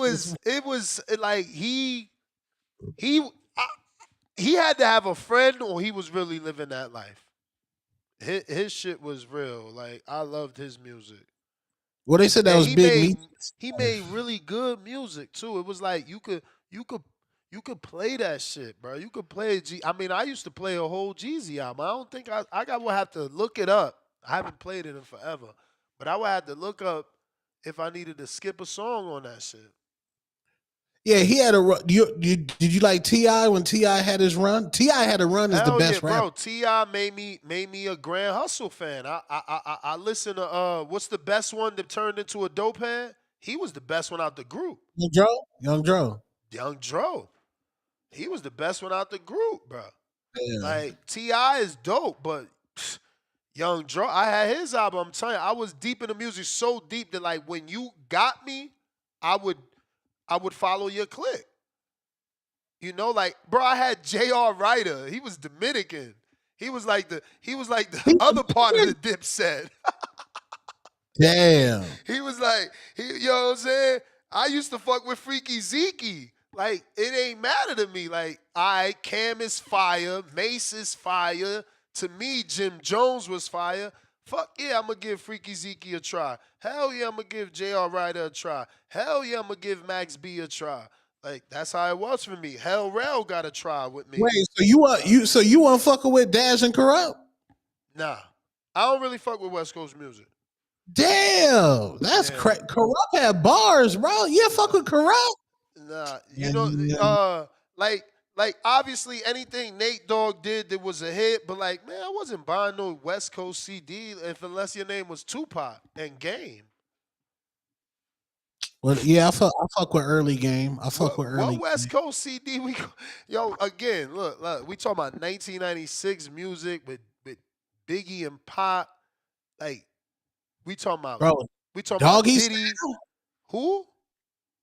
was like he I, he had to have a friend or he was really living that life. His shit was real. Like I loved his music. Well, they said that And was Big Meat. he made really good music too. It was like you could you could play that shit, bro. You could play I mean, I used to play a whole Jeezy album. I don't think I would have to look it up. I haven't played it in forever, but I would have to look up if I needed to skip a song on that shit. Yeah, he had a run. Did you like Ti when Ti had his run? Ti had a run as the Hell yeah, best rapper. bro. Ti made me a Grand Hustle fan. I listen to what's the best one that turned into a dope head? He was the best one out the group. Young Dro. Young Dro. He was the best one out the group, bro. Yeah. Like Ti is dope, but Young Dro, I had his album. I'm telling you, I was deep in the music, so deep that like when you got me, I would follow your click. You know, like bro, I had J.R. Ryder. He was Dominican. He was like the other part of the Dipset. Damn. He was like, you know what I'm saying? I used to fuck with Freaky Zeke. Like, it ain't matter to me. Like, Cam is fire, Mace is fire. To me, Jim Jones was fire. Fuck yeah, I'm gonna give Freaky Zeke a try. Hell yeah, I'm gonna give J.R. Ryder a try. Hell yeah, I'm gonna give Max B a try. Like, that's how it was for me. Hell Rel got a try with me. Wait, so you want fucking with Dash and Corrupt? Nah. I don't really fuck with West Coast music. Damn, that's Yeah. Corrupt had bars, bro. Yeah, fuck with Corrupt. Nah, you know, Yeah. like obviously anything Nate Dogg did that was a hit, but like, man, I wasn't buying no West Coast CD unless your name was Tupac and Game. Well, yeah, I fuck with early game. I fuck with What early West game. Coast CD yo, again, look, we talking about 1996 music with Biggie and Pop. Like, we talking about Bro, we talking about Doggy Diddy. Who?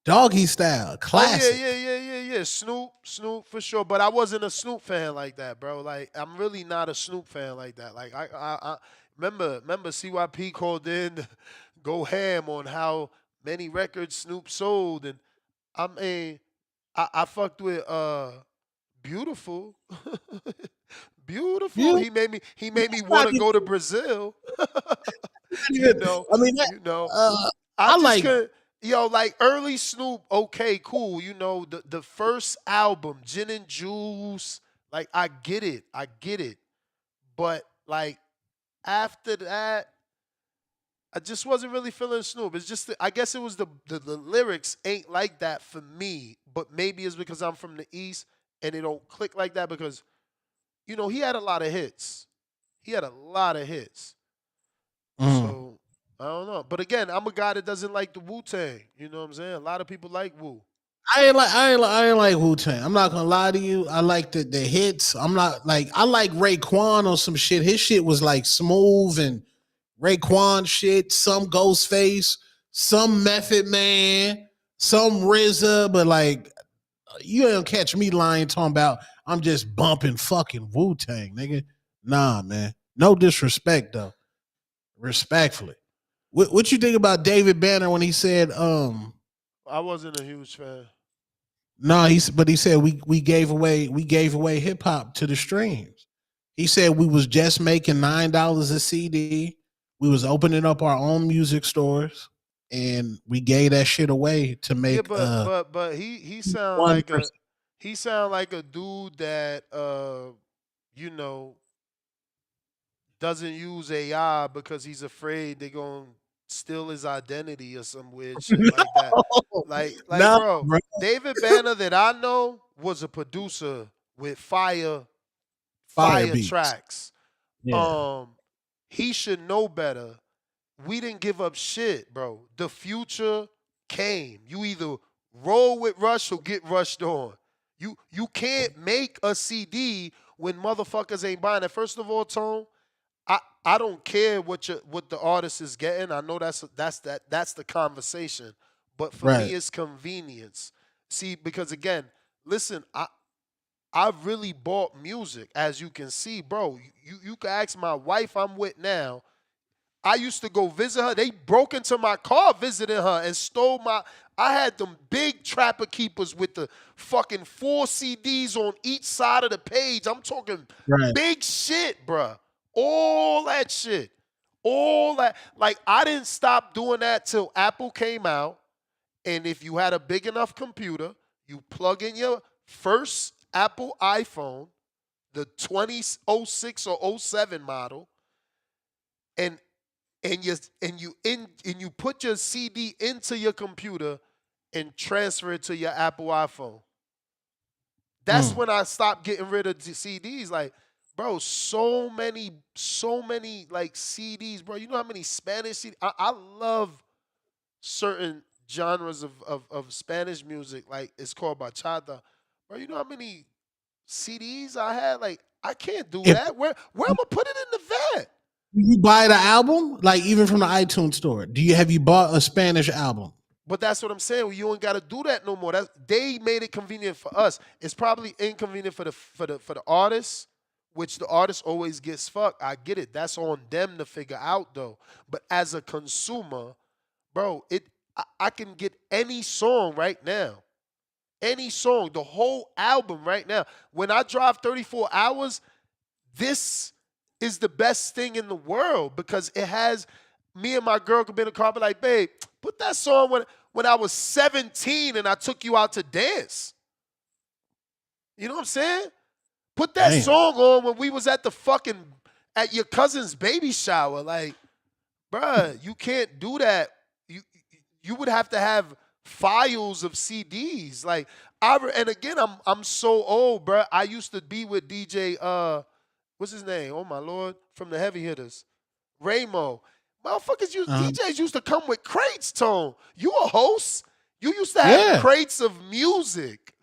Doggy Style, Oh yeah, classic. yeah. Snoop for sure. But I wasn't a Snoop fan like that, bro. Like I'm really not a Snoop fan like that. Like I remember CYP called in to go ham on how many records Snoop sold, and I mean I fucked with Beautiful, Beautiful. You, He made me not want to even- go to Brazil. not you even- know, I mean, that, you know. uh, I I just like, couldn't, like early Snoop, okay, cool. You know, the first album, Gin and Juice, like I get it. But like after that, I just wasn't really feeling Snoop. It's just, I guess it was the lyrics ain't like that for me. But maybe it's because I'm from the East and it don't click like that because, he had a lot of hits. He had a lot of hits. mm. So I don't know. But again, I'm a guy that doesn't like the Wu Tang. You know what I'm saying? A lot of people like Wu. I ain't like Wu Tang. I'm not gonna lie to you. I like the hits. I'm not like I like Raekwon on some shit. His shit was like smooth and Raekwon shit. Some Ghostface, some Method Man, some RZA. But like you don't catch me lying talking about I'm just bumping fucking Wu Tang, nigga. Nah, man. No disrespect though. Respectfully. What you think about David Banner when he said I wasn't a huge fan. No, but he said we gave away hip hop to the streams. He said we was just making $9 a CD. We was opening up our own music stores, and we gave that shit away to Yeah, make but one person. he sound like a dude that you know doesn't use AI because he's afraid they're gonna steal his identity or some weird shit like that. No, Like, no, bro, bro. David Banner that I know was a producer with Fire fire beats. tracks. Yeah. Um, he should know better. We didn't give up shit, bro. The future came. You either roll with Rush or get rushed on. You can't make a CD when motherfuckers ain't buying it. First of all, Tone, I don't care what the artist is getting. I know that's the conversation. But for Right. me, it's convenience. See, because again, listen, I really bought music, as you can see, bro. You can ask my wife I'm with now. I used to go visit her. They broke into my car visiting her and stole my. I had them big trapper keepers with the fucking 4 CDs on each side of the page. I'm talking Right. big shit, bruh. All that shit. All that. Like, I didn't stop doing that till Apple came out. And if you had a big enough computer, you plug in your first Apple iPhone, the 2006 or '07 model, and you put your CD into your computer and transfer it to your Apple iPhone. That's Mm. when I stopped getting rid of the CDs. Like, bro, so many like CDs, bro. You know how many Spanish CDs? I love certain genres of Spanish music. Like, it's called bachata. Bro, you know how many CDs I had? Like, I can't do If that. Where am I put it in the vet? you buy the album, like even from the iTunes store, have you bought a Spanish album? But that's what I'm saying. You ain't got to do that no more. They made it convenient for us. It's probably inconvenient for the artists, which the artist always gets fucked. I get it. That's on them to figure out though. But as a consumer, bro, I can get any song right now. Any song, the whole album right now. When I drive 34 hours, this is the best thing in the world because it has me and my girl could be in the car, be like, babe, put that song when I was 17 and I took you out to dance. You know what I'm saying? Put that Damn. song on when we was at your cousin's baby shower. Like, bruh, you can't do that. You would have to have files of CDs. Like, and again, I'm so old, bruh. I used to be with DJ what's his name? Oh my lord, from the heavy hitters, Ramo. DJs used to come with crates, Tone. You a host? You used to have Yeah. crates of music.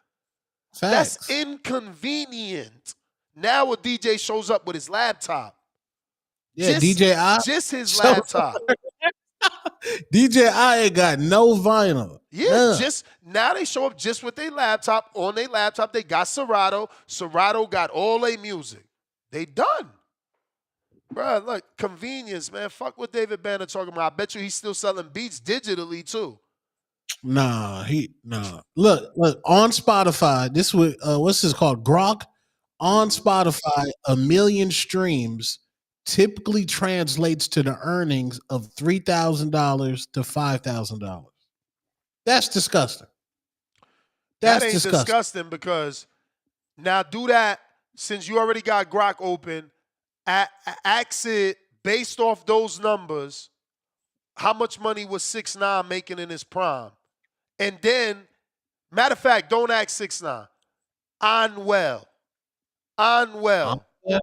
That's Facts. inconvenient. Now a DJ shows up with his laptop. Yeah, Just DJ I. just his So laptop. DJ I ain't got no vinyl. Yeah, None. just now they show up just with their laptop. On their laptop, they got Serato. Serato got all their music. They done. Bruh, look, convenience, man. Fuck what David Banner talking about. I bet you he's still selling beats digitally too. Nah. Look on Spotify. This what's this called? Grok. On Mm-hmm. Spotify, 1 million streams typically translates to the earnings of $3,000 to $5,000. That's disgusting. That That's ain't disgusting. disgusting because now do that since you already got Grok open. Ask it based off those numbers. How much money was 6ix9ine making in his prime? And then, matter of fact, don't ask 6ix9ine. Anwell. Anwell. Yeah.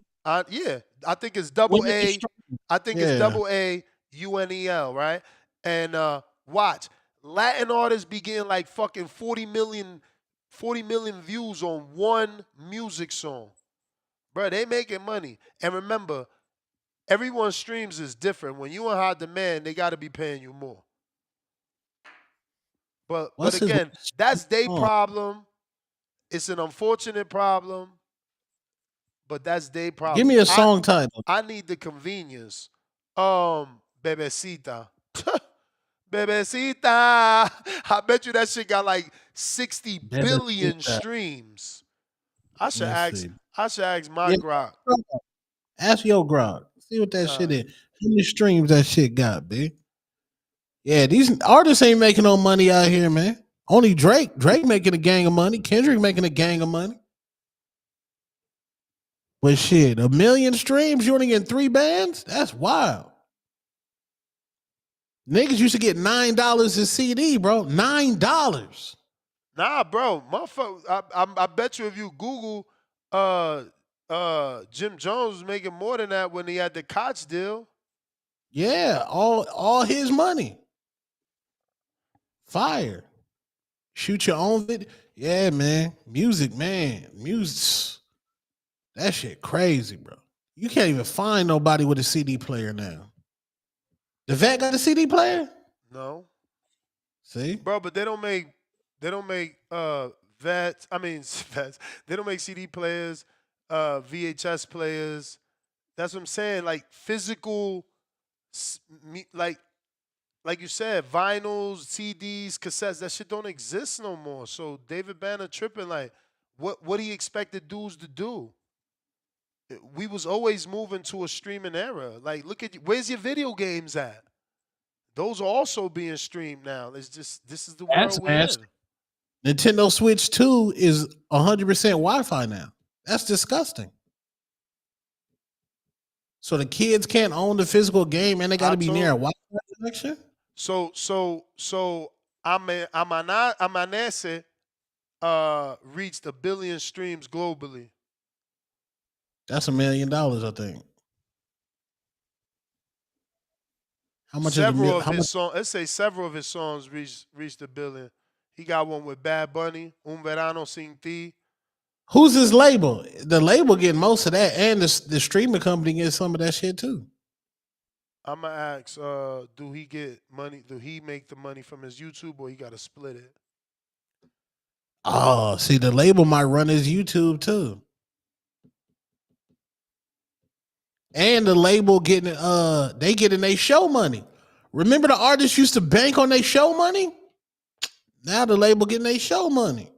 Yeah, I think it's double Women A. stream. I think it's Yeah. double A UNEL, right? And watch Latin artists be getting like fucking 40 million views on one music song, bro. They making money. And remember, everyone's streams is different. When you in high demand, they got to be paying you more. But What's his again, that's their song? problem. It's an unfortunate problem, but that's their Give problem. me a song title. I need the convenience. Bebecita. Bebecita. I bet you that shit got like 60 billion Bebecita. streams. I should Let's ask. see. I should ask my Yeah, Grok. ask your Grok. See what that shit Uh, is. How many streams that shit got, big? Yeah, these artists ain't making no money out here, man. Only Drake. Drake making a gang of money. Kendrick making a gang of money. But shit, 1 million streams, you only get 3 bands? That's wild. Niggas used to get $9 a CD, bro. $9. nah, bro, motherfucker. I bet you if you Google, Jim Jones was making more than that when he had the Koch deal. Yeah, all his money. Fire. Shoot your own video. Yeah, man. Music, man. Music. That shit crazy, bro. You can't even find nobody with a CD player now. The vet got a CD player? No, See? bro, but they don't make vets. I mean vets. They don't make CD players, VHS players. That's what I'm saying. Like physical, like you said, vinyls, CDs, cassettes. That shit don't exist no more. So David Banner tripping. Like, what he expected dudes to do? We was always moving to a streaming era. Like, look at where's your video games at? Those are also being streamed now. It's just this is the That's world we nasty. in. Nintendo Switch 2 is 100% Wi-Fi now. That's disgusting. So the kids can't own the physical game and they got I to be near told a you. Wi-Fi connection? So Amanese reached 1 billion streams globally. That's $1 million, I think. How much is Several of how much? his songs, let's say several of his songs reached 1 billion. He got one with Bad Bunny, Un Verano Sin Ti. Who's his label? The label getting most of that, and the streaming company gets some of that shit too. I'ma ask, do he get money? Do he make the money from his YouTube, or he got to split it? Oh, see, the label might run his YouTube too, and the label getting they getting their show money. Remember, the artists used to bank on their show money. Now the label getting their show money.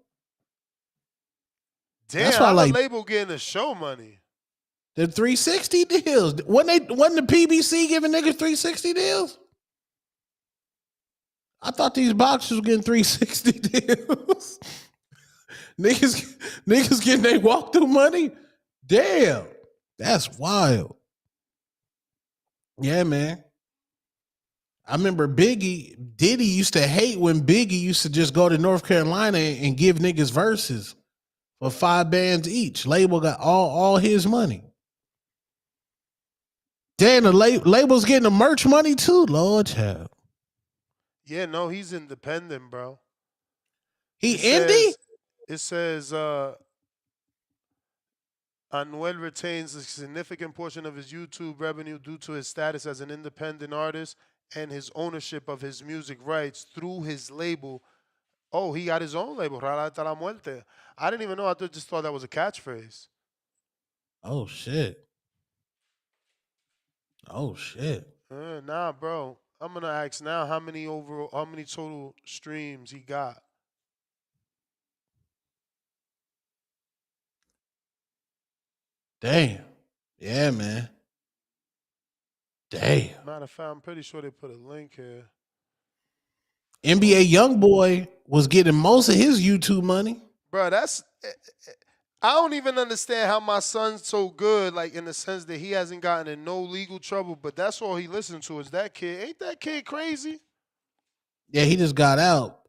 That's Damn, why, how the like, label getting the show money? the 360 deals. Wasn't the PBC giving niggas 360 deals? I thought these boxers were getting 360 deals. niggas getting their walkthrough money. Damn, that's wild. Yeah, man. I remember Diddy used to hate when Biggie used to just go to North Carolina and give niggas verses for 5 bands each. Label got all his money. Damn, the label's getting the merch money too. Lord child. Yeah, no, he's independent, bro. He It indie? says, it says, Anuel retains a significant portion of his YouTube revenue due to his status as an independent artist and his ownership of his music rights through his label. Oh, he got his own label, Rara hasta la Muerte. I didn't even know. Just thought that was a catchphrase. Oh shit. Oh shit. Nah, bro. I'm gonna ask now how many total streams he got. Damn. Yeah, man. Damn. Matter of fact, I'm pretty sure they put a link here. NBA YoungBoy was getting most of his YouTube money. Bro, that's I don't even understand how my son's so good, like in the sense that he hasn't gotten in no legal trouble, but that's all he listens to is that kid. Ain't that kid crazy? Yeah, he just got out.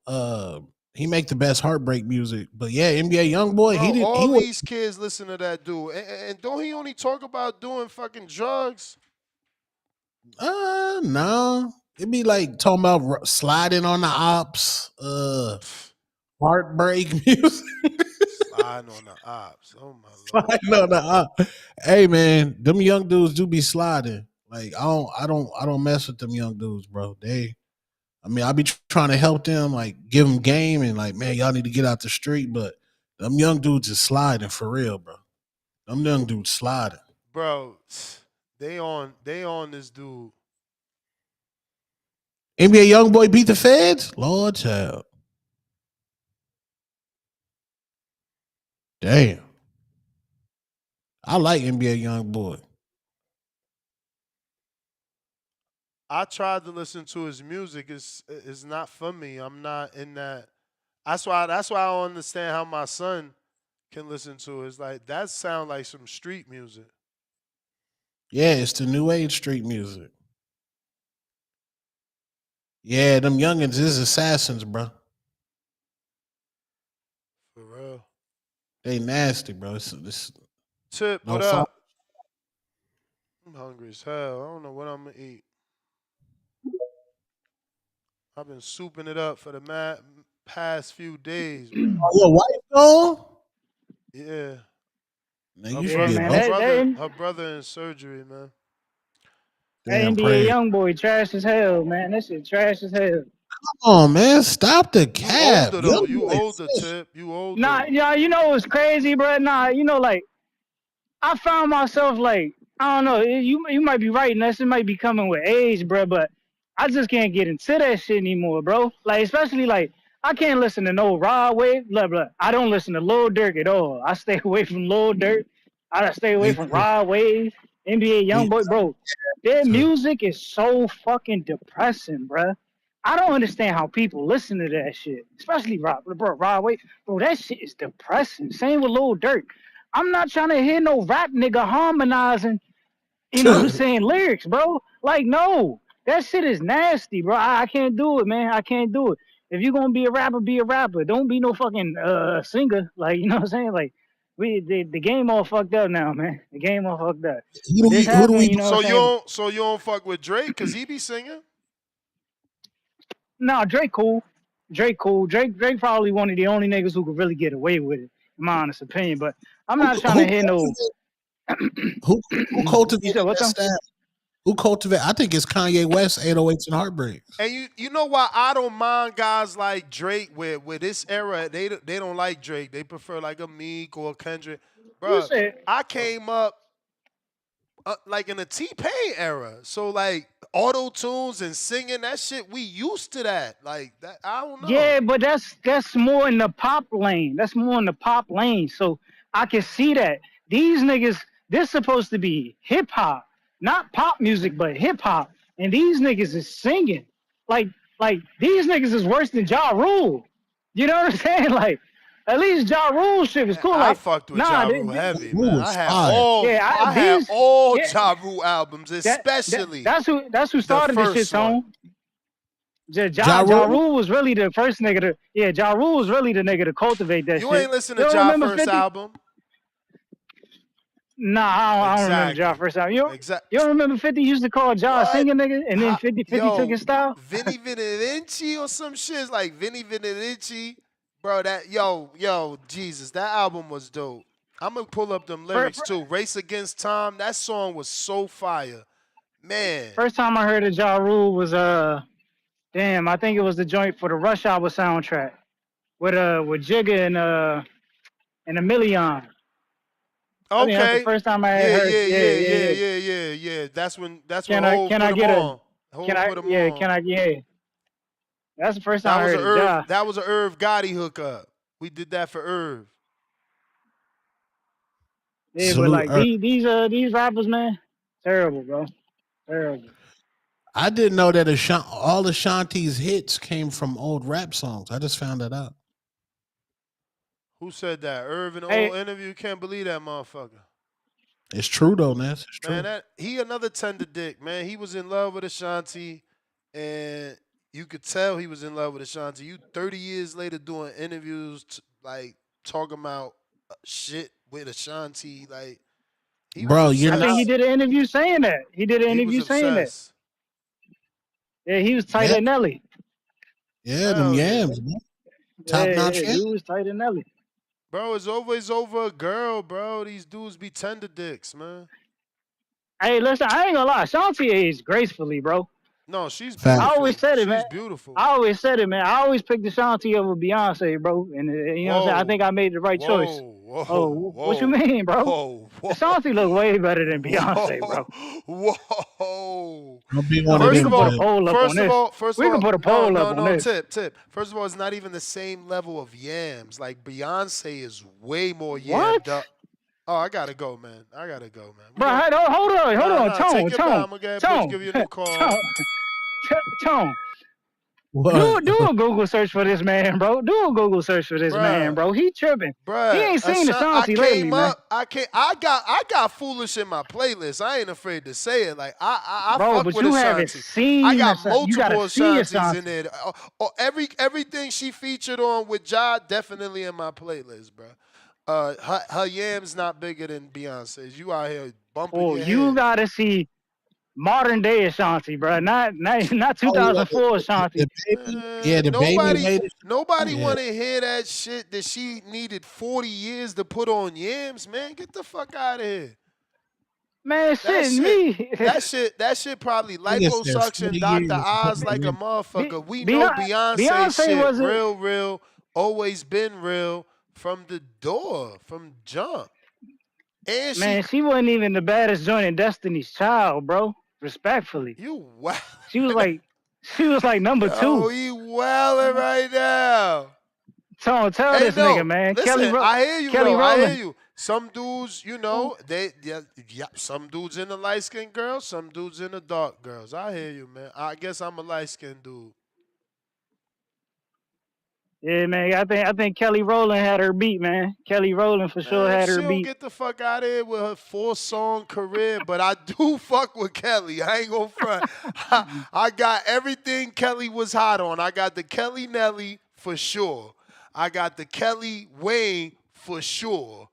He make the best heartbreak music. But yeah, NBA YoungBoy, Bro, he all was these kids listen to that dude. And don't he only talk about doing fucking drugs? no. It'd be like talking about sliding on the ops, heartbreak music. Sliding on the ops. Oh my lord. Sliding on the ops. Hey man, them young dudes do be sliding. Like I don't mess with them young dudes, bro. I be trying to help them, like give them game and like, man, y'all need to get out the street. But them young dudes is sliding for real, bro. Them young dudes sliding. Bro, they on this dude. NBA YoungBoy beat the Feds? Lord child. Damn. I like NBA YoungBoy. I tried to listen to his music. It's not for me. I'm not in that. That's why I don't understand how my son can listen to it. It's like that sound like some street music. Yeah, it's the new age street music. Yeah, them youngins is assassins, bro. For real. They nasty, bro. It's Tip, no what fun. up? I'm hungry as hell. I don't know what I'm gonna eat. I've been souping it up for the past few days, bro. Oh, your wife gone? Yeah. Man, Her you should Yeah, get brother, man. her both. brother, her brother in surgery, man. That Damn NBA praise. young boy trash as hell, man. That shit trash as hell. Come on, man. Stop the You cap. older though. Young You boy older, fish. Tip. You older. Nah, yeah, you know what's crazy, bro? Nah, you know, like I found myself like I don't know. You might be right, and it might be coming with age, bro. But I just can't get into that shit anymore, bro. Like especially like I can't listen to no Rod Wave, blah blah. I don't listen to Lil Durk at all. I stay away from Lil Durk. I stay away Me from too. Rod Wave, NBA Me YoungBoy, bro. Their too. music is so fucking depressing, bro. I don't understand how people listen to that shit, especially Rod Wave, bro. That shit is depressing. Same with Lil Durk. I'm not trying to hear no rap nigga harmonizing, you know what I'm saying, lyrics, bro. Like, no. That shit is nasty, bro. I can't do it, man. I can't do it. If you're gonna be a rapper, be a rapper. Don't be no fucking singer. Like, you know what I'm saying? Like, the game all fucked up now, man. The game all fucked up. But this Who do we happened, you know what I'm saying? So you don't fuck with Drake cause he be singing? No, Drake cool. Drake cool. Drake probably one of the only niggas who could really get away with it, in my honest opinion. But I'm not trying to who hear no. who You said cultivated what that though? style? Who cultivated? I think it's Kanye West, 808s and Heartbreaks. And you know why I don't mind guys like Drake with this era they don't like Drake. They prefer like a Meek or a Kendrick. You Bruh, said I came up like in the T-Pain era. So like auto tunes and singing that shit, we used to that. Like that, I don't know. yeah, but that's more in the pop lane. That's more in the pop lane. So I can see that these niggas, they're supposed to be hip hop, not pop music, but hip hop. And these niggas is singing. Like these niggas is worse than Ja Rule. You know what I'm saying? Like at least Ja Rule shit was Man, cool. I Like fucked with nah, Ja Rule heavy, Who man. was fire? I had all yeah Ja Rule albums, that especially that's who the started this shit, first one. Tone. Ja Ja Rule? Rule was really the first nigga to Ja Rule was really the nigga to cultivate that You shit. ain't listen You to don't Ja remember first 50? album? Nah, I don't remember Ja Exactly. first time. You Exact. don't remember 50 used to call Ja a What? singing nigga and then How, 50 took yo, his style? Vinny Vinci or some shit. It's like Vinny Vinci. Bro, Jesus, that album was dope. I'm gonna pull up them First, lyrics too. Race Against Time, that song was so fire. Man. first time I heard of Ja Rule was damn, I think it was the joint for the Rush Hour soundtrack with Jigga and a Million. I think that's the Okay. first time I had Yeah, heard. yeah, Yeah, yeah, yeah, yeah, yeah. yeah, yeah, yeah. That's when Hove Can put I him get a on. Hove put him on. can I yeah. That's the first time I heard of Ja. That was a Irv Gotti hookup. We did that for Irv. Yeah, but Salute like Earth. these rappers, man, terrible, bro. Terrible. I didn't know that all Ashanti's hits came from old rap songs. I just found that out. Who said that? Irv in the Hey, old interview. Can't believe that motherfucker. It's true though, Ness. It's Man, true. he another tender dick, man. He was in love with Ashanti, and you could tell he was in love with Ashanti. You 30 years later doing interviews, like talking about shit with Ashanti, like he was Bro, you're I not. think he obsessed. did an interview saying that. He did an He was interview saying that. obsessed. Yeah, he was tight Yeah, at Nelly. yeah, them Hell yeah, yams, man. Yeah, Top notch yeah, yams. dude was tight at Nelly. bro. It's always over a girl, bro. These dudes be tender dicks, man. Hey, listen, I ain't gonna lie. Shanti aged gracefully, bro. No, she's Fact. I always beautiful. said it, man. She's beautiful. I always said it, man. I always picked Ashanti over Beyonce, bro. And you know what I'm saying? I think Whoa, I made the right choice. whoa, whoa, Oh, what you whoa, mean, bro? whoa, Ashanti look way better than Beyonce, whoa, bro. whoa. Don't be one Oh, of we First them. can of put a all, Jim. poll up on first of this. all, first of We can all, put a no, poll no, up on no, this. tip. First of all, it's not even the same level of yams. Like Beyonce is way more What? yammed up. Oh, I gotta go, man. I gotta go, man. We Bro, gon' hold on. nah. Take Tone, your bow. tone, I'm gonna tone, give you a new call. tone, tone. What? Do a Google search for this man, bro. Do a Google search for this man, Bruh, bro. He tripping. He bruh. ain't seen I Ashanti lately, came man. up. I got foolish in my playlist. I ain't afraid to say it. Like I Bro, fuck but with you haven't Ashanti. I seen got Ashanti. You gotta multiple see Ashantis in Ashanti. there. Everything she featured on with Ja definitely in my playlist, bro. Her yams not bigger than Beyonce's. You out here bumping Oh, your you head. gotta see modern day Ashanti, bro. Not Oh yeah, 2004 the Ashanti. baby. Yeah, the baby Nobody, latest. nobody Yeah. want to hear that shit that she needed 40 years to put on yams, man. Get the fuck out of here. Man, That shit, shit, me. that shit probably Nigga said liposuction, 40 Dr. years. Oz like a motherfucker. We know Beyonce, Beyonce Beyonce shit, wasn't. real, always been real from the door, from jump. And Man, she wasn't even the baddest joint in Destiny's Child, bro. Respectfully, you wow. she was like, number Yo, two. he wildin' right now. Tell Hey, this nigga, no, man. listen, I hear you Kelly though. I hear Rowland. you. Some dudes, you know, some dudes in the light skinned girls, some dudes in the dark girls. I hear you, man. I guess I'm a light skinned dude. Yeah, man. I think Kelly Rowland had her beat, man. Kelly Rowland for sure Man, had she her don't beat. get the fuck out of here with her 4-song career, but I do fuck with Kelly. I ain't gonna front. I got everything Kelly was hot on. I got the Kelly Nelly for sure. I got the Kelly Wayne for sure.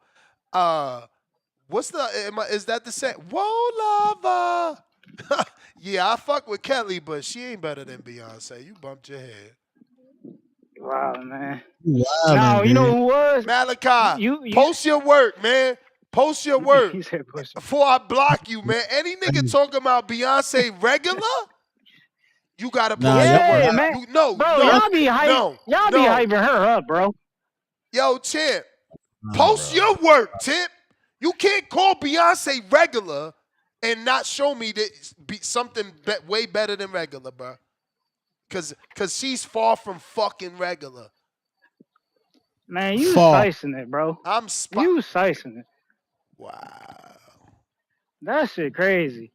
What's is that the same? Whoa, lava. Yeah, I fuck with Kelly, but she ain't better than Beyonce. You bumped your head. Wow, man. You Now wildin', you know dude. who was Malachi, you. post your work, man. Post your work He said, "Push it." before I block you, man. Any nigga talking about Beyonce regular, you gotta Nah, post y'all, your work. Yeah, y'all, man. You no, Bro, y'all, no, y'all be hype. no, Y'all be no. hyping her up, bro. Yo, Champ, nah, post bro. your work, Tip. You can't call Beyonce regular and not show me that something way better than regular, bro. Cause she's far from fucking regular. Man, you Fall. slicing it, bro. I'm You slicing it. Wow. That shit crazy.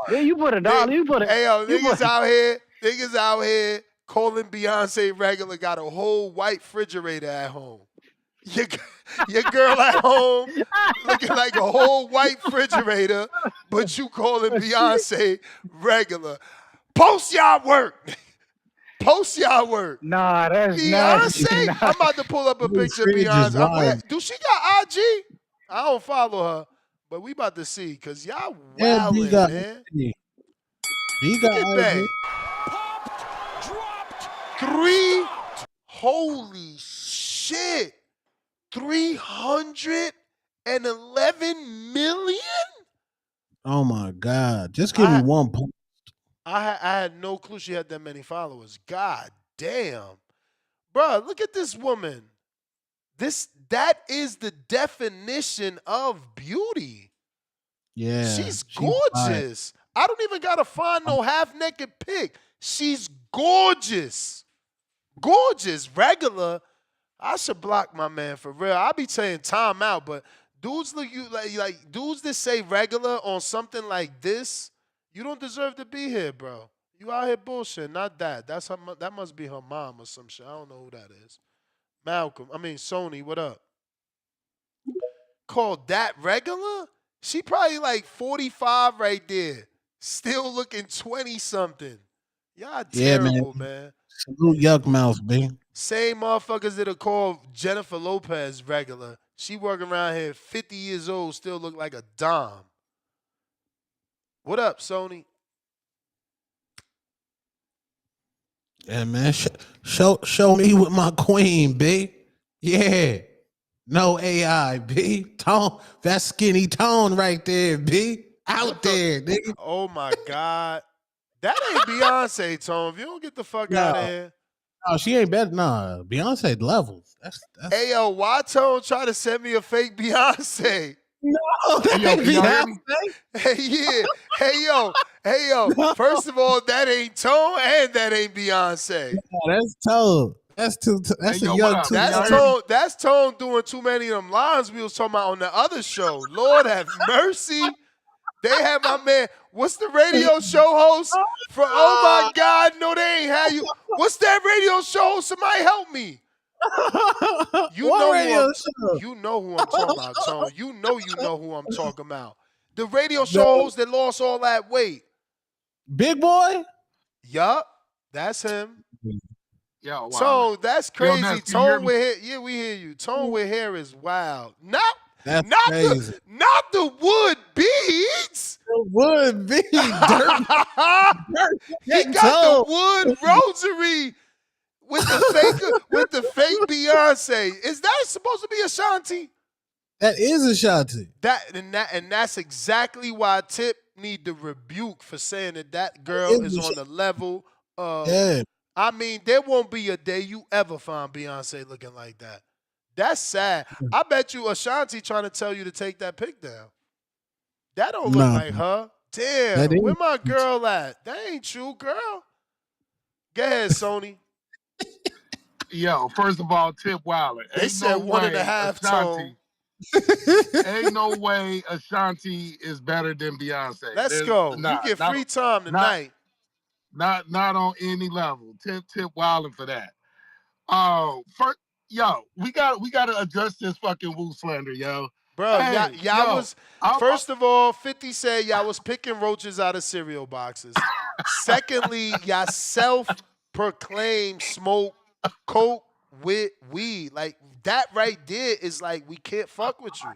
Then you put a dollar. Hey yo, You put. niggas out here calling Beyonce regular, got a whole white refrigerator at home. Your girl at home looking like a whole white refrigerator, but you calling Beyonce regular. Post y'all work. Post y'all work. Nah, that's nasty. Beyonce? Nah. I'm about to pull up a This picture of fridge is Beyonce. wild. Do she got IG? I don't follow her, but we about to see, because y'all Yeah, B wildin', got man. IG. B got Look at IG. Bay. Three. Holy shit. 311 million? Oh my God. Just give me one point. I had no clue she had that many followers. God damn. Bruh, look at this woman. That is the definition of beauty. Yeah. She's She's fire. gorgeous. I don't even gotta find no half-naked pic. She's gorgeous. Gorgeous. Regular. I should block my man for real. I be saying time out, but dudes look you like dudes that say regular on something like this, you don't deserve to be here, bro. You out here bullshit, not that. That must be her mom or some shit. I don't know who that is. Sony, what up? Called that regular? She probably like 45 right there. Still looking 20 something. Y'all Yeah, man. terrible, man. Salute Yuck Mouth, B. Same motherfuckers that are called Jennifer Lopez regular. She working around here 50 years old, still look like a dime. What up, Sony? Yeah, man. Show me with my queen, B. Yeah. No AI, B. Tone. That skinny tone right there, B. Out there, nigga. Oh my God. That ain't Beyonce, Tone. If you don't get the fuck No, out of here. no, she ain't better. Nah, Beyonce levels. That's Hey, yo, why Tone try to send me a fake Beyonce? no, Hey, that yo, ain't can y'all hear me? Beyonce. Hey, yeah. Hey, yo. No, First of all, that ain't Tone and that ain't Beyonce. that's Toad. That's Hey, That's a yo, what young up? Can That's y'all hear 2K. me? Tone. That's Tone doing too many of them lines we was talking about on the other show. Lord have mercy. They had my man. What's the radio show host? For oh my God, no, they ain't had you. What's that radio show host? Somebody help me. You What know who radio I'm. show? You know who I'm talking about, Tone. You know who I'm talking about. The radio show No, host that lost all that weight. Big boy. Yup, that's him. Yo, Wilder. Tone, that's Yo, crazy. Ness, can you hear Tone me? with hair, yeah, we hear you. Tone with hair is wild. Not, That's not the, crazy. not the wood beads. It would be dirt. Dirt He getting got the told. wood rosary with the fake Beyonce. Is that supposed to be Ashanti? That is Ashanti. And that's exactly why Tip need the rebuke for saying that That girl is is on Ashanti. the level of. Yeah. I mean, there won't be a day you ever find Beyonce looking like that. That's sad. I bet you Ashanti trying to tell you to take that pic down. That don't look No, like her. that Damn, where my is. girl at? That ain't you, girl. Go ahead, Sony. Yo, first of all, Tip Wilder. They Ain't said no one and a way half tone. Ashanti. Ain't no way Ashanti is better than Beyonce. Let's There's go. You not, get not, free time not, tonight. not on any level. Tip Wilder for that. First, yo, we gotta address this fucking Wu slander, yo. Bro, Hey, y'all yo, was I'm first of all, 50 said y'all was picking roaches out of cereal boxes. Secondly, y'all self-proclaimed smoke coke with weed. Like that right there is like we can't fuck with you.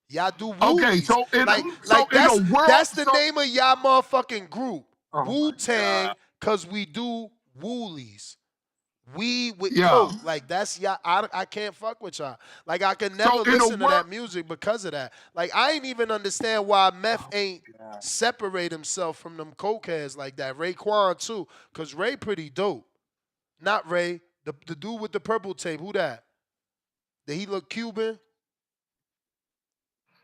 Y'all do okay. woolies. Like In that's the world, that's the name of y'all motherfucking group. oh my Wu-Tang, god, cause we do woolies. Weed with yo. coke. Like that's y'all. I can't fuck with y'all. Like I can So never in the listen to world, that music because of that. Like I ain't even understand why Meth oh ain't my god. separate himself from them cokeheads like that. Raekwon too, cause Ray pretty dope. Not Ray, the dude with the purple tape. Who that? Did he look Cuban?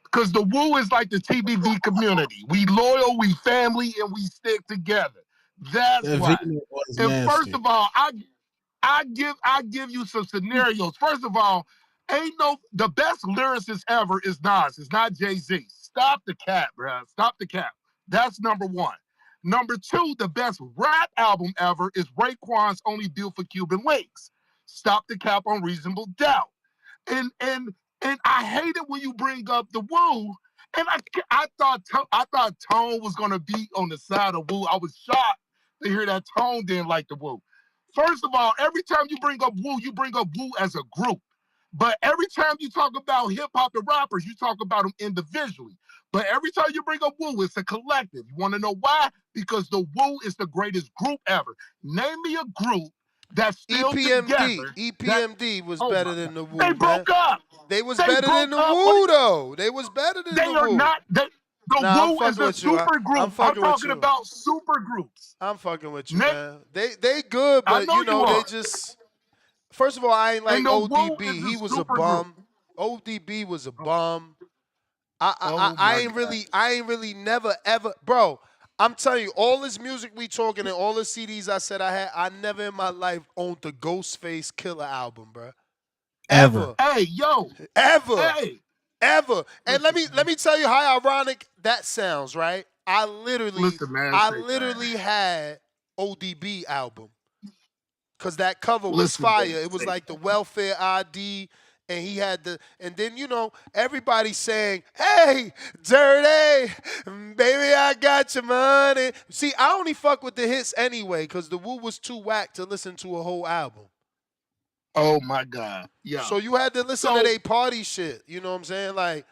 Because the Wu is like the TBV community. We loyal, we family, and we stick together. That's That why. video was And first nasty. of all, I give you some scenarios. First of all, ain't no the best lyricist ever is Nas. It's not Jay-Z. Stop the cap, bro. Stop the cap. That's number one. Number two, the best rap album ever is Raekwon's Only Built for Cuban Links. Stop the cap on Reasonable Doubt. And I hate it when you bring up the Woo. And I thought Tone was gonna be on the side of Woo. I was shocked to hear that Tone didn't like the Woo. First of all, every time you bring up Wu, you bring up Wu as a group. But every time you talk about hip hop and rappers, you talk about them individually. But every time you bring up Wu, it's a collective. You want to know why? Because the Wu is the greatest group ever. Name me a group that's still EPMD. together. That EPMD was oh better my god, than the they Woo, man. broke up. They was They better than broke the up. What? Woo though. They was better than They the are Woo. not. The Nah, I'm Wu is fucking a with you. super I'm group. I'm fucking with talking you. about super groups. I'm fucking with you, Nick, man. They good, I but know you you know they are. just. First of all, I ain't And like the Wu ODB. is a He was a super group. bum. ODB was a bum. I I, Oh I my ain't god. really never ever, bro. I'm telling you, all this music we talking and all the CDs I said I had, I never in my life owned the Ghostface Killer album, bro. Ever. Ever, Hey, yo. ever, Hey. ever. And let Listen, me man. tell you how ironic that sounds, right? Listen, man. I Say, man. literally had ODB album. Cause that cover was Listen, fire. man. It was Say, like the welfare ID, and he had the, and then everybody saying, "Hey, dirty, baby, I got your money." See, I only fuck with the hits anyway, cause the Woo was too whack to listen to a whole album. oh my god. Yo. So you had to listen to So, they party shit. You know what I'm saying? Like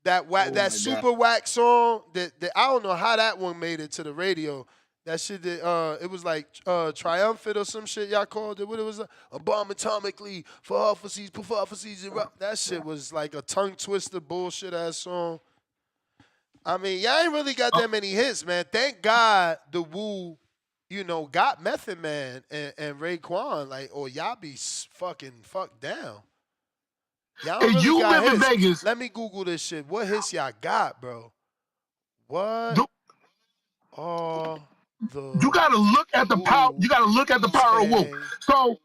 oh that my god. super whack song. That I don't know how that one made it to the radio. That shit that it was like triumphant or some shit y'all called it. What it was a bomb atomically for prophecies and rock. That shit was like a tongue twister bullshit ass song. I mean, y'all ain't really got that many hits, man. Thank God the Wu, got Method Man and Raekwon, like, or y'all be fucking fucked down. Y'all don't And really you got live in hits. Vegas. Let me Google this shit. What hits y'all got, bro? What The, are you the gotta look at the power. You gotta look at the power of Wu. Wu-Tang So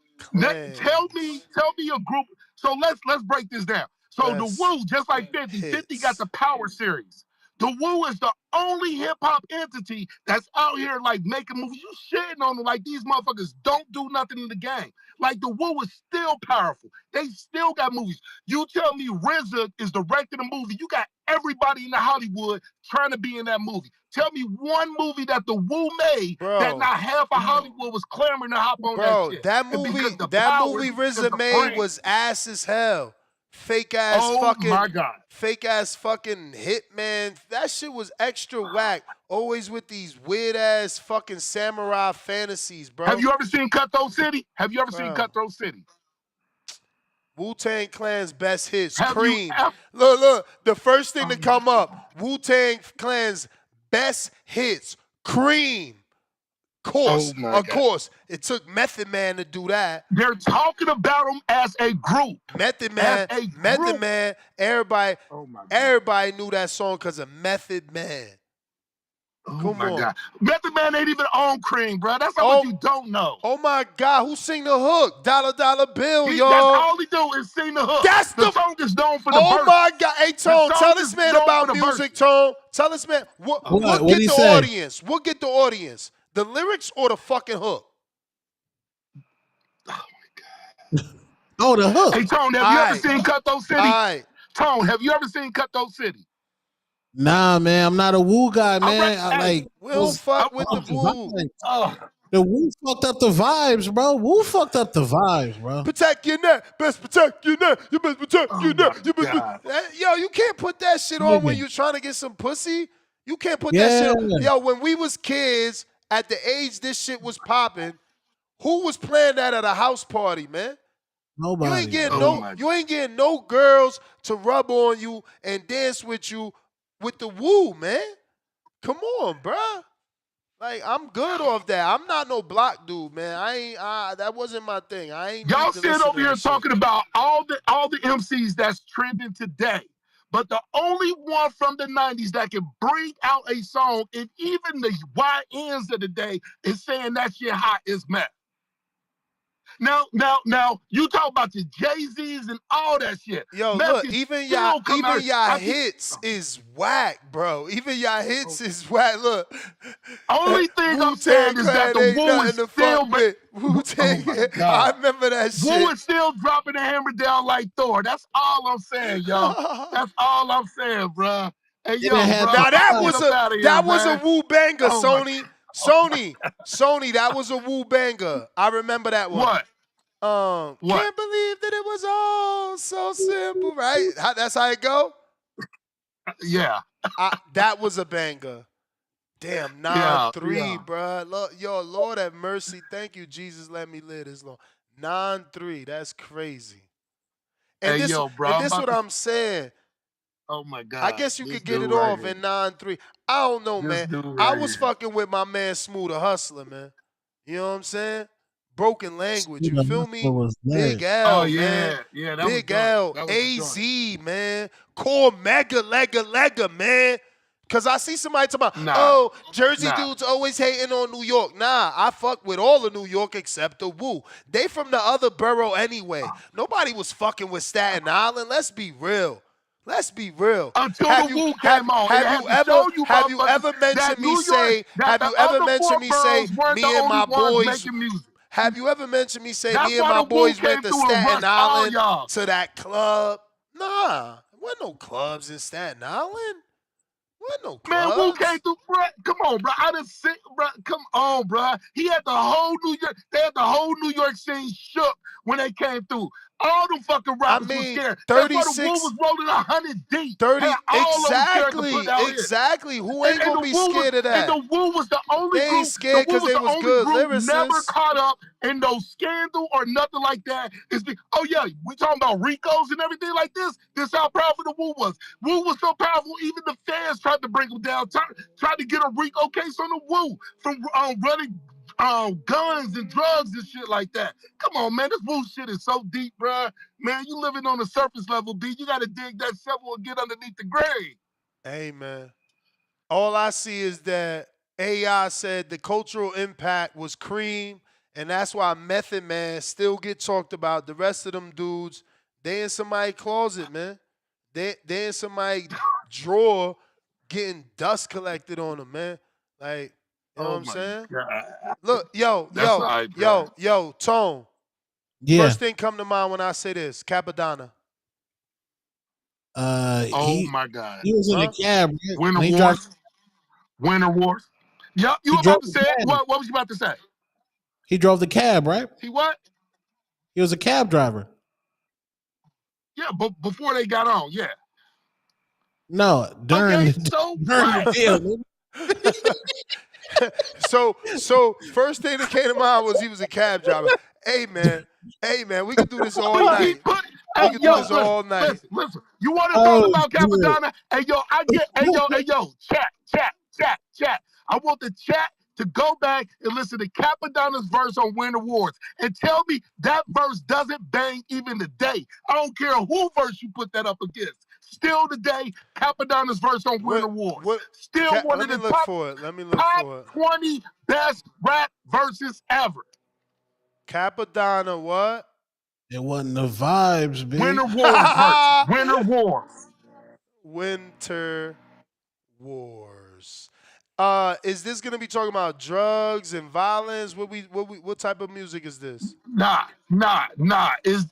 tell me Clans a group. So let's break this down. So the best Wu, just like 50, 50 got hits? the Power Series. The Wu is the only hip hop entity that's out here like making movies. You shitting on them like these motherfuckers don't do nothing in the game. Like the Wu is still powerful. They still got movies. You tell me RZA is directing a movie. You got everybody in the Hollywood trying to be in that movie. Tell me one movie that the Wu made that Bro, not half of Hollywood was clamoring to hop on that bro, shit. that And movie, because the that power, movie because RZA the made brand. was ass as hell. Fake ass Oh my fucking, God. fake ass fucking hitman. That shit was extra whack. Always with these weird ass fucking samurai fantasies, Have bro. you ever seen Cutthroat City? Have you ever seen Bro, Cutthroat City? Wu-Tang Clan's best hits, Have you Cream. ever? Look, the first thing Oh to my come up, Wu-Tang Clan's best hits, Cream. Oh Course, my of God. course. It took Method Man to do that. They're talking about them as a group. Method As Man, a Method group. Man, everybody, Oh my God. everybody knew that song because of Method Man. Oh Come my on. God. Method Man ain't even on Cream, bro. That's how much Oh, you don't know. oh my God, who sing the hook? Dollar Bill, That's y'all. all he do is sing the hook. That's The the, song is known for the oh my verses. God. Hey, The Tone, tell song this is man known for about the music, verses. Tone. Tell this man, Oh my What? what What'd get he the say? audience? What get the audience? The lyrics or the fucking hook? Oh, the Hey, hook. Tone, have All you ever right, seen Cutthroat all City? right. Tone, have you ever seen Cutthroat City? Nah, man, I'm not a Woo guy, All right. man. I Hey. like We don't those fuck with the off the Wu. vibes. Oh. The Woo fucked up the vibes, bro. Woo fucked up the vibes, bro. Protect your neck. Best protect your neck. You best protect Oh your neck. my You best. God. Yo, you can't put that shit on when Nigga. you trying to get some pussy. You can't put that shit Yeah, on. Yo, when we was kids, at the age this shit was popping, who was playing that at a house party, man? You ain't nobody, getting Oh bro. no, my. you ain't getting no girls to rub on you and dance with you with the Woo, man. Come on, bruh. Like, I'm good off that. I'm not no block dude, man. I ain't. That wasn't my thing. I ain't Y'all need to sit listen over to here that shit. talking about all the MCs that's trending today. But the only one from the 90s that can bring out a song and even the YNs of the day is saying that shit hot is Meth. Now, you talk about the Jay-Z's and all that shit. Yo, Meth look, can even y'all, still come even out. y'all I keep, hits is whack, bro. Even y'all hits is whack. Look, only thing I'm Wu-Tang saying is that Clan the ain't Wu nothing is to still, fuck with. oh Wu-Tang, my I God. remember that Wu shit. is still dropping the hammer down like Thor. That's all I'm saying, y'all. That's all I'm saying, bro. Hey, They done yo, had bro, the Now I'm that gonna get was up a out of here, that was a man. Wu banger, Oh my, Sony, that was a Wu banger. I remember that one. what? What? Can't believe that it was all so simple, right? That's how it go. Yeah, That was a banger. Damn, yeah, 9-3, yeah. bruh. Yo, Lord have mercy. Thank you, Jesus. Let me live this long. 9-3. That's crazy. And Hey, this yo, bro, and I'm this about what to. I'm saying. Oh my I God, guess you this could get dude it right off here. in 9-3. I don't know, This man. dude I right was here. fucking with my man Smooth the Hustler, man. You know what I'm saying? Broken language. You the feel hustler me? was Big nice. Oh L, man. yeah, yeah, that was Big joint. L. That was the joint. AZ, man. Core Lega, man. Cause I see somebody talking about, Nah, oh, Jersey nah. dudes always hating on New York. Nah, I fuck with all of New York except the Woo. They from the other borough anyway. Nobody was fucking with Staten Island. Let's be real. Let's be real. Until the Have you Wu have came on, and it have had you to ever show you have you motherfuckers ever that mentioned me New York, say that have the you ever other four mentioned me say boroughs weren't the me and only my ones boys making music. have you ever mentioned me say That's me and why my the Wu boys went came to through and Staten rushed all Island y'all. to that club? Nah, there wasn't no clubs in Staten Island. Wasn't no Man, Wu came clubs. through, bro. Come on, bro. I done sit, bro. Come on, bro. He had the whole New York. They had the whole New York scene shook when they came through. All them fucking I rappers was mean, scared. That's why the Wu 36, was rolling 100 deep. 30, Had all of them scared to put exactly, out hits. exactly. Who ain't And gonna the be Wu was scared of and that? the Wu was the only They ain't group. The scared Wu because was they the was only good group never lyricists. caught up in no scandal or nothing like that. Oh yeah, we talking about Ricos and everything like this. This how powerful the Wu was. Wu was so powerful, even the fans tried to bring him down. Tried to get a Rico case on the Wu from running guns and drugs and shit like that. Come on, man, this Wu shit is so deep, bruh. Man, you living on the surface level, B. You got to dig that shovel and get underneath the grave. Hey, man. All I see is that AI said the cultural impact was cream, and that's why Method Man still get talked about. The rest of them dudes, they in somebody's closet, man. They in somebody's drawer getting dust collected on them, man. Like, you know what Oh I'm my saying? God. Look, That's all right, bruh. Tone. Yeah. First thing come to mind when I say this, Capadonna. Oh He my God. he was in a Huh? cab, right? Winter When he dropped, Wars. Winter Wars. Yep, you he were about drove to the say it. cab. What was you about to say? He drove the cab, right? See what? He was a cab driver. Yeah, but before they got on, yeah. No, during Okay, the so during the what? deal. so first thing that came to mind was he was a cab driver. Hey man, we could do this all He night. put, We hey, could do yo, this listen, all night. listen. You want to talk Oh about shit! Capadonna? Hey, yo, chat. I want the chat to go back and listen to Capadonna's verse on Winter Wars and tell me that verse doesn't bang even today. I don't care who verse you put that up against. Still today, Capadonna's verse on Winter Wars. Still one Let of me the look for it. Let me look top for it. 20 best rap verses ever. Capadonna, what? It wasn't the vibes, Winter B. Wars verse. Winter Wars. Winter Wars. Is this gonna be talking about drugs and violence? What type of music is this? Nah. It's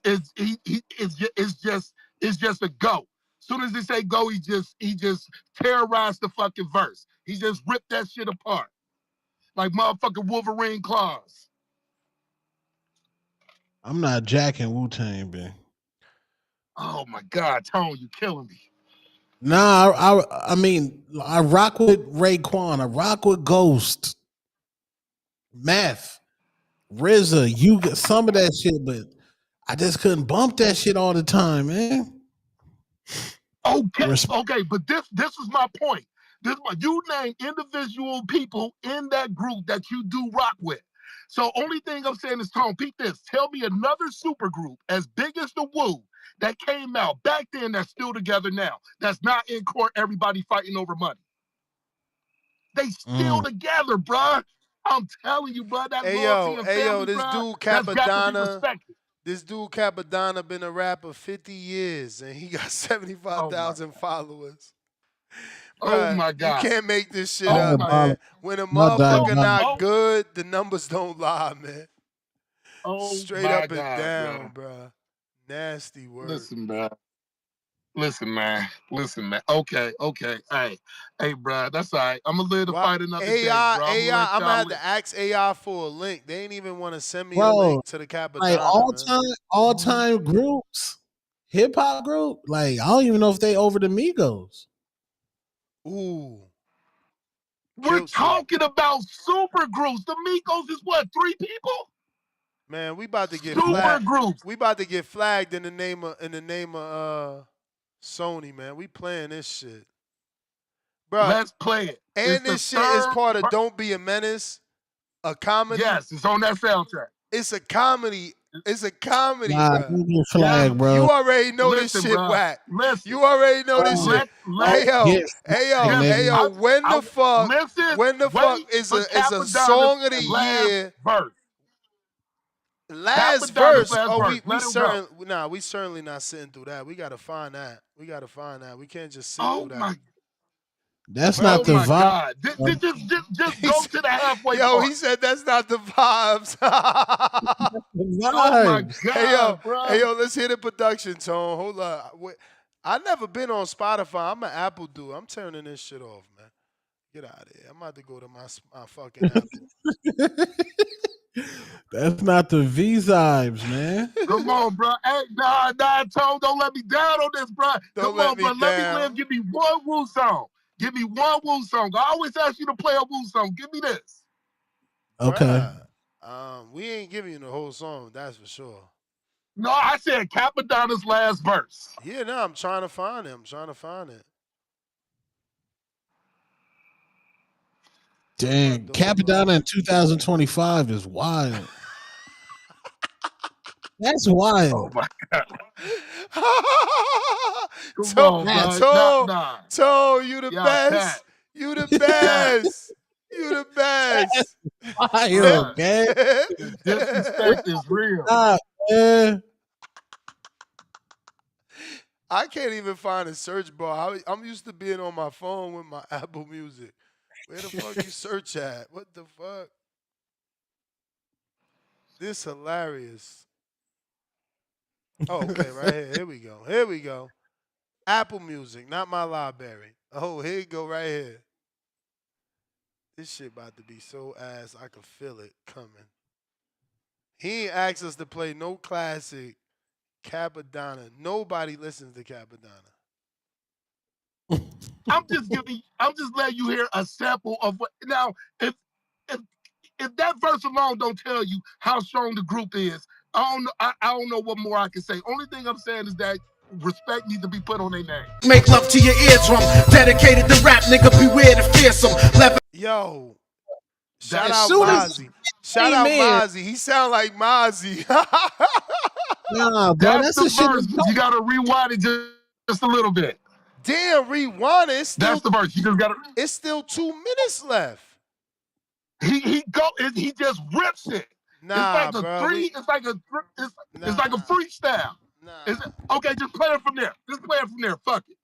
just a go. As soon as they say go, he just terrorized the fucking verse. He just ripped that shit apart like motherfucking Wolverine claws. I'm not jacking Wu Tang, B. Oh my God, Tone, you killing me. Nah, I mean, I rock with Raekwon. I rock with Ghost, Meth, RZA. You get some of that shit, but I just couldn't bump that shit all the time, man. Okay, but this is my point. You name individual people in that group that you do rock with. So only thing I'm saying is, Tone, peep this. Tell me another super group as big as the Wu that came out back then that's still together now. That's not in court, everybody fighting over money. They still together, bruh. I'm telling you, bruh, that loyalty and Hey yo, family, this bruh, dude that's got to be Capadonna. respected. This dude Capadonna been a rapper 50 years and he got Oh my, 75,000 followers. oh Bruh, my you God. can't make this shit Oh up, my, man. When a My motherfucker diabolical. not good, the numbers don't lie, man. oh Straight my up and God, down, bruh. bruh. Nasty work. Listen, bruh. Listen, man. Okay. Hey, bro. That's all right. I'm gonna live to Why fight another day, bro. I'm gonna let I'm gonna y'all have live. to ask AI for a link. They ain't even want to send me a Bro, link to the like Capadonna, man. all time groups, hip hop group. Like I don't even know if they over the Migos. Ooh, We're killed you. talking about super groups. The Migos is what, 3 people? Man, we about to get Super flagged. groups. We about to get flagged in the name of Sony, man. We playing this shit. Bruh, Let's play it. It's and the this shit is third. part of Don't Be a Menace, a comedy. Yes, it's on that soundtrack. It's a comedy. It's a comedy, Nah, bruh. you get Yes. flag, bro. You already know this Listen, shit bro. whack. Listen. You already know this shit. Let Get flag, yes. Hey nigga. yo, Listen. when the fuck Wait is for a Capadonna's song of the last year? verse. Last Capadonna's verse. last Oh, verse. Let him go. we certainly not sitting through that. We gotta find that. We can't just sit Oh through that. my. That's Bruh. not Oh the my vibe. God! Just go to the halfway Yo, he part. said that's not the vibes. The Oh my vibes. God, bro! Hey yo, let's hear the production tone. Hold up. I never been on Spotify. I'm an Apple dude. I'm turning this shit off, man. Get out of here. I'm about to go to my fucking Apple. That's not the V vibes, man. Come on, bro. Hey, nah, Tone, don't let me down on this, bro. Don't Come let on, me bro. Let me live. down. Give me one Woo song. Give me one Woo song. I always ask you to play a Woo song. Give me this. Okay. Bruh. We ain't giving you the whole song, that's for sure. No, I said Capadonna's last verse. Yeah, no, I'm trying to find it. I'm trying to find it. Dang, Capadonna in 2025 is wild. That's Oh wild. my God. Come Toe, on, That's bro. Nah, Toe, nah. Toe, you the Y'all cat. best. You the Cat. best. You the best. wild, Bruh. man. The disrespect is real. Stop, man. I can't even find a search bar. I'm used to being on my phone with my Apple Music. Where the fuck you search at? What the fuck? This hilarious. Oh, okay, right here. Here we go. Here we go. Apple Music, not my library. Oh, here you go right here. This shit about to be so ass, I can feel it coming. He ain't asked us to play no classic Capadonna. Nobody listens to Capadonna. I'm just letting you hear a sample of what now if if that verse alone don't tell you how strong the group is, I don't know what more I can say. Only thing I'm saying is that respect needs to be put on their name. Make love to your eardrum. Dedicated to rap, nigga. Beware the fearsome. Yo, shout As out soon as Mozzie. Shout came out in, Mozzie. He sound like Mozzie. nah, bro, That's that's the the shit. verse. You gotta rewind it just a little bit. Damn, rewind it. That's the verse. You just gotta It's still 2 minutes left. he just rips it. It's Nah, like a bro. three, it's like a Nah, freestyle. It's nah. okay, just play it from there. Just play it from there. Fuck it.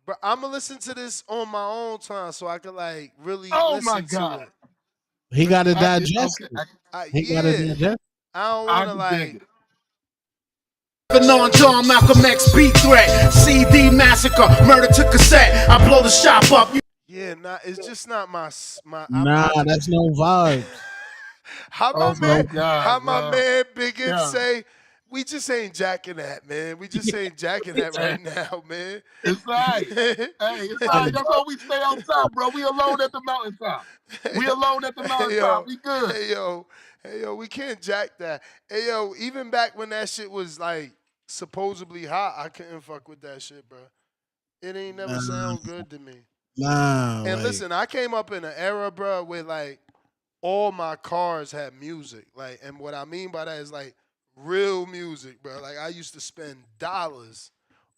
But I'm gonna listen to this on my own time so I can like really Oh my listen to God. it. He got to I can digest okay. it. He got to Yeah, digest. I don't I wanna can dig like. it. On John Malcolm X beat threat. CD massacre. Murder to cassette. I blow the shop up. Yeah, nah, it's just not my. Nah, I that's no vibes. how Oh my my man, how God, my bro. man Big If Yeah. say, we just ain't jacking that, man. We just ain't jacking that right now, man. It's all right. Hey, it's all right. Hey, That's why we stay on top, bro. We alone at the mountaintop. We alone at the Hey mountaintop. yo, We good. hey yo, we can't jack that. Hey yo, even back when that shit was like supposedly hot, I couldn't fuck with that shit, bro. It ain't never nah, sound good to me. nah, And like listen, I came up in an era, bro, where like all my cars had music. Like, and what I mean by that is like real music, bro. Like I used to spend dollars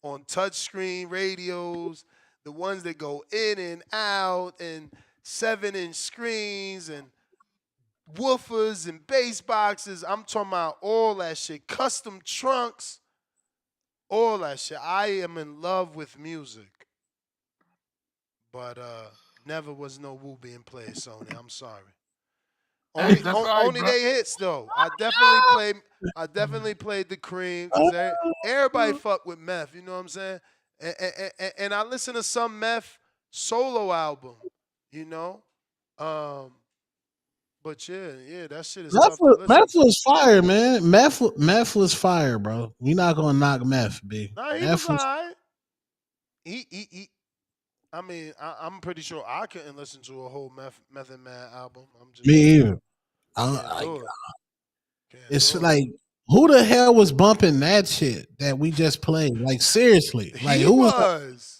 on touchscreen radios, the ones that go in and out, and 7-inch screens and woofers and bass boxes. I'm talking about all that shit. Custom trunks, all that shit. I am in love with music. But never was no Wu being played, Sony. I'm sorry. Hey, Only that's all right, only bro. they hits though. I definitely played the cream because everybody fuck with meth. You know what I'm saying? And I listen to some meth solo album. You know, but yeah, that shit is tough to listen meth to. was fire, man. Meth was fire, bro. We not gonna knock meth, b. Nah, he was Meth was alright. He I mean, I'm pretty sure I couldn't listen to a whole Method Man album. me either. Can't I, do it. Can't it's do it. like who the hell was bumping that shit that we just played? Like seriously, like He who was was.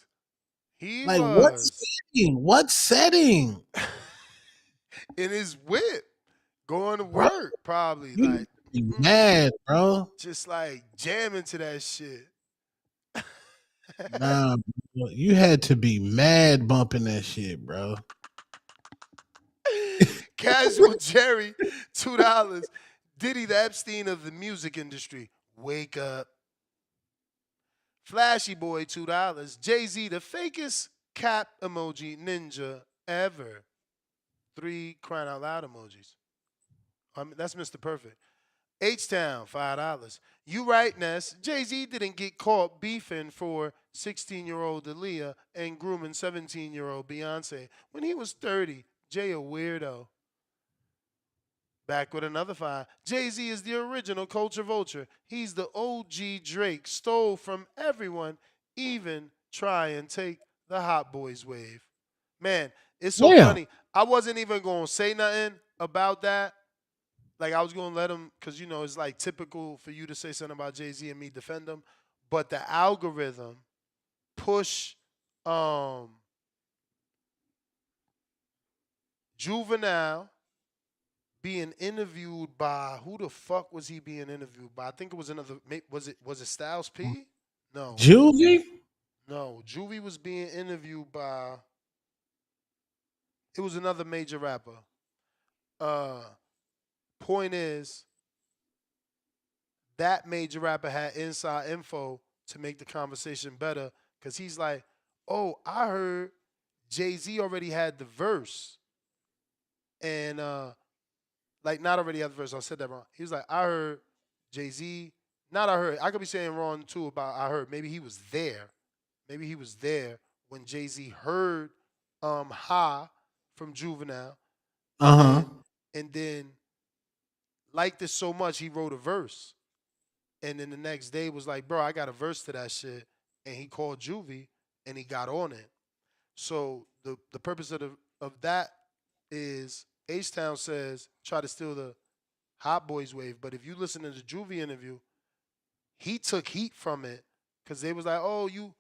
He like what was setting? What setting, in his whip going to bro? work, probably You need like to be mad, bro. just like jamming to that shit. Nah, bro, you had to be mad bumping that shit, bro. Casual Jerry, $2. Diddy the Epstein of the music industry. Wake up. Flashy Boy, $2. Jay-Z, the fakest cap emoji ninja ever. 3 crying out loud emojis. I mean, that's Mr. Perfect. H-Town, $5. You right, Ness. Jay-Z didn't get caught beefing for 16-year-old Aaliyah and grooming 17-year-old Beyonce when he was 30. Jay a weirdo. Back with another 5. Jay-Z is the original culture vulture. He's the OG Drake. Stole from everyone, even try and take the Hot Boys wave. Man, it's so Yeah. funny. I wasn't even going to say nothing about that. Like, I was going to let him, because, it's like typical for you to say something about Jay-Z and me defend him. But the algorithm push Juvenile being interviewed by, who the fuck was he being interviewed by? I think it was another. Was it Styles P? No, Juvie? no. Juvie was being interviewed by. It was another major rapper. Uh, Point is, that major rapper had inside info to make the conversation better because he's like, "Oh, I heard Jay-Z already had the verse, and like not already had the verse. I said that wrong. He was like, I heard Jay-Z. Not I heard. I could be saying wrong too about I heard. Maybe he was there. Maybe he was there when Jay-Z heard Ha from Juvenile, and Uh-huh. then liked it so much he wrote a verse. And then the next day was like, bro, I got a verse to that shit. And he called Juvie and he got on it. So the purpose of that is H-Town says try to steal the Hot Boys wave. But if you listen to the Juvie interview, he took heat from it because they was like, oh, you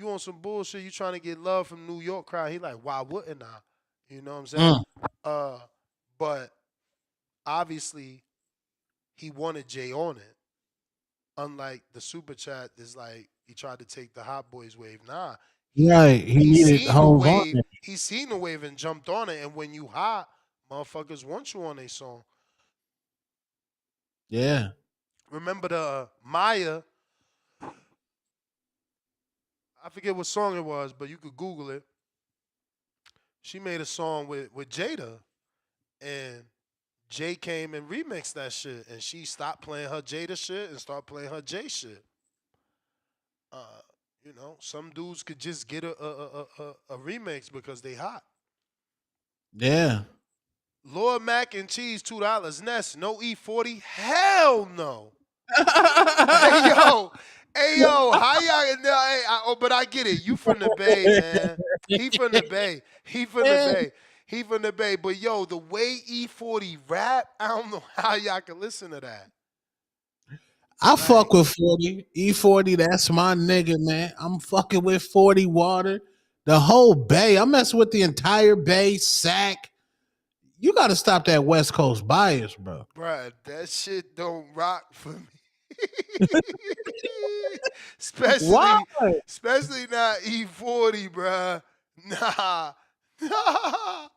on some bullshit. You trying to get love from New York crowd. He like, why wouldn't I? You know what I'm saying? Uh, but obviously he wanted Jay on it. Unlike the super chat, is like he tried to take the Hot Boys wave. Nah, Right. He he needed seen the Hove on wave. it. He seen the wave and jumped on it. And when you hot, motherfuckers want you on a song. Yeah. Remember the Maya? I forget what song it was, but you could Google it. She made a song with Jada, and Jay came and remixed that shit, and she stopped playing her Jada shit and started playing her Jay shit. Some dudes could just get a remix because they hot. Yeah. Lord Mac and Cheese $2. Ness, no E40? Hell no. Hey yo, how y'all? No, but I get it. You from the Bay, man. He from the Bay. He from the Bay. He from the Bay. But yo, the way E40 rap, I don't know how y'all can listen to that. I fuck with 40. E40, that's my nigga, man. I'm fucking with 40 Water. The whole Bay. I'm messing with the entire Bay, Sac. You got to stop that West Coast bias, bro. Bruh, that shit don't rock for me. especially, Why? especially not E40, bruh. Nah, nah,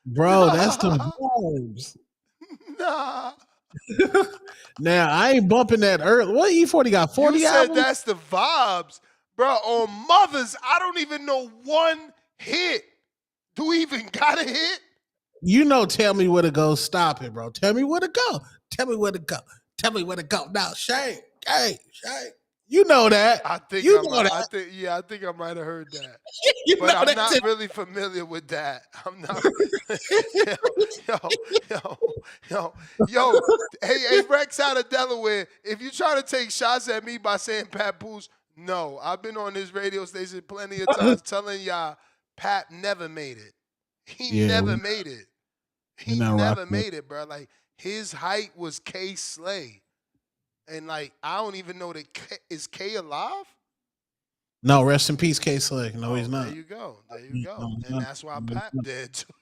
Bro, that's the nah, vibes. nah. Now, I ain't bumping that early. What E40 got? You 40 said albums? that's the vibes, bro. On Mothers, I don't even know one hit. Do we even got a hit? You know, tell me where to go. Stop it, bro. Tell me where to go. Tell me where to go. Tell me where to go. Now, Shane. Hey, Shane. You know that. I think You I know might. I that. think I think I might have heard that, You but know I'm that. not really familiar with that. I'm not. yo, yo, yo, yo. Hey, Rex out of Delaware. If you try to take shots at me by saying Papoose, no. I've been on this radio station plenty of times telling y'all Pap never made it. He Yeah, never made it. we're He not never rocking with. made it, bro. Like his height was K Slay. And like I don't even know that is K alive? No, rest in peace, K Slick. No, he's Oh, there not. you go. There you No, go. he's And not. that's why No, he's Pap not. dead too.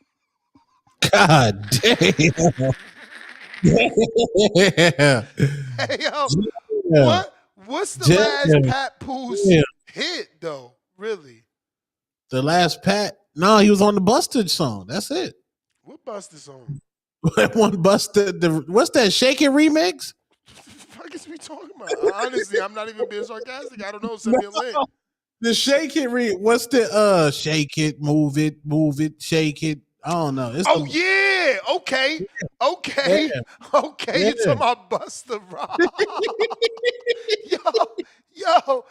God damn. Yeah. Hey yo, Yeah. what's the last Damn. Pat Poose Yeah. hit though? Really? The last Pat. No, he was on the Busted song. That's it. What Buster song? That one Busted. What's that? Shake It remix? What the fuck is we talking about? Honestly, I'm not even being sarcastic. I don't know. Send me a link. The Shake It what's the Shake It, Move It, Shake It. I don't know. It's Oh the yeah. Okay. yeah, Okay. Okay. You yeah. talking about Buster Rock? yo, yo,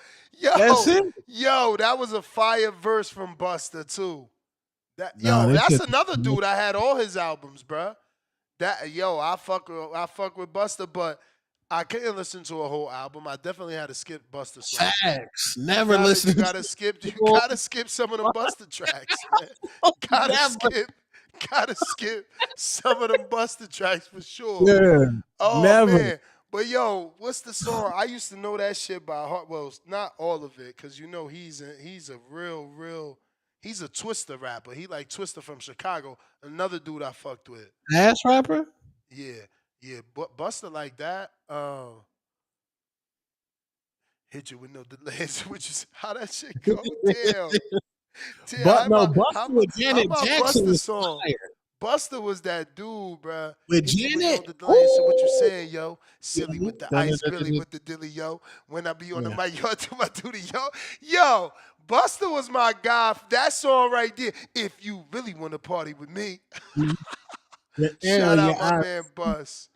That's yo, it. yo. That was a fire verse from Buster too. No, this That's shit. another dude. I had all his albums, bruh. I fuck with Busta, but I couldn't listen to a whole album. I definitely had to skip Busta songs. Facts. You Never gotta you listen gotta to skip you people. gotta skip some of them Busta tracks, man. Gotta Never. skip some of them Busta tracks for sure. Yeah. Oh Never. man. But yo, what's the song? I used to know that shit by heart. Well, not all of it, cause you know he's a real he's a Twister rapper. He like Twister from Chicago. Another dude I fucked with. Ass rapper? Yeah, yeah. But Buster like that. Hit you with no delays. Which is how that shit go. Damn. Damn. But no, How Buster my, with how Janet my Jackson Buster was song? fire. Buster was that dude, bruh. With Hit you with no Janet? delays. So what you Ooh. saying, yo? Silly with the ice, Billy with the dilly, yo. When I be on the Yeah. mic, yo, I do my duty, yo. Yo, Buster was my guy. That song right there. If you really want to party with me, Hell shout yeah. out my man Bus.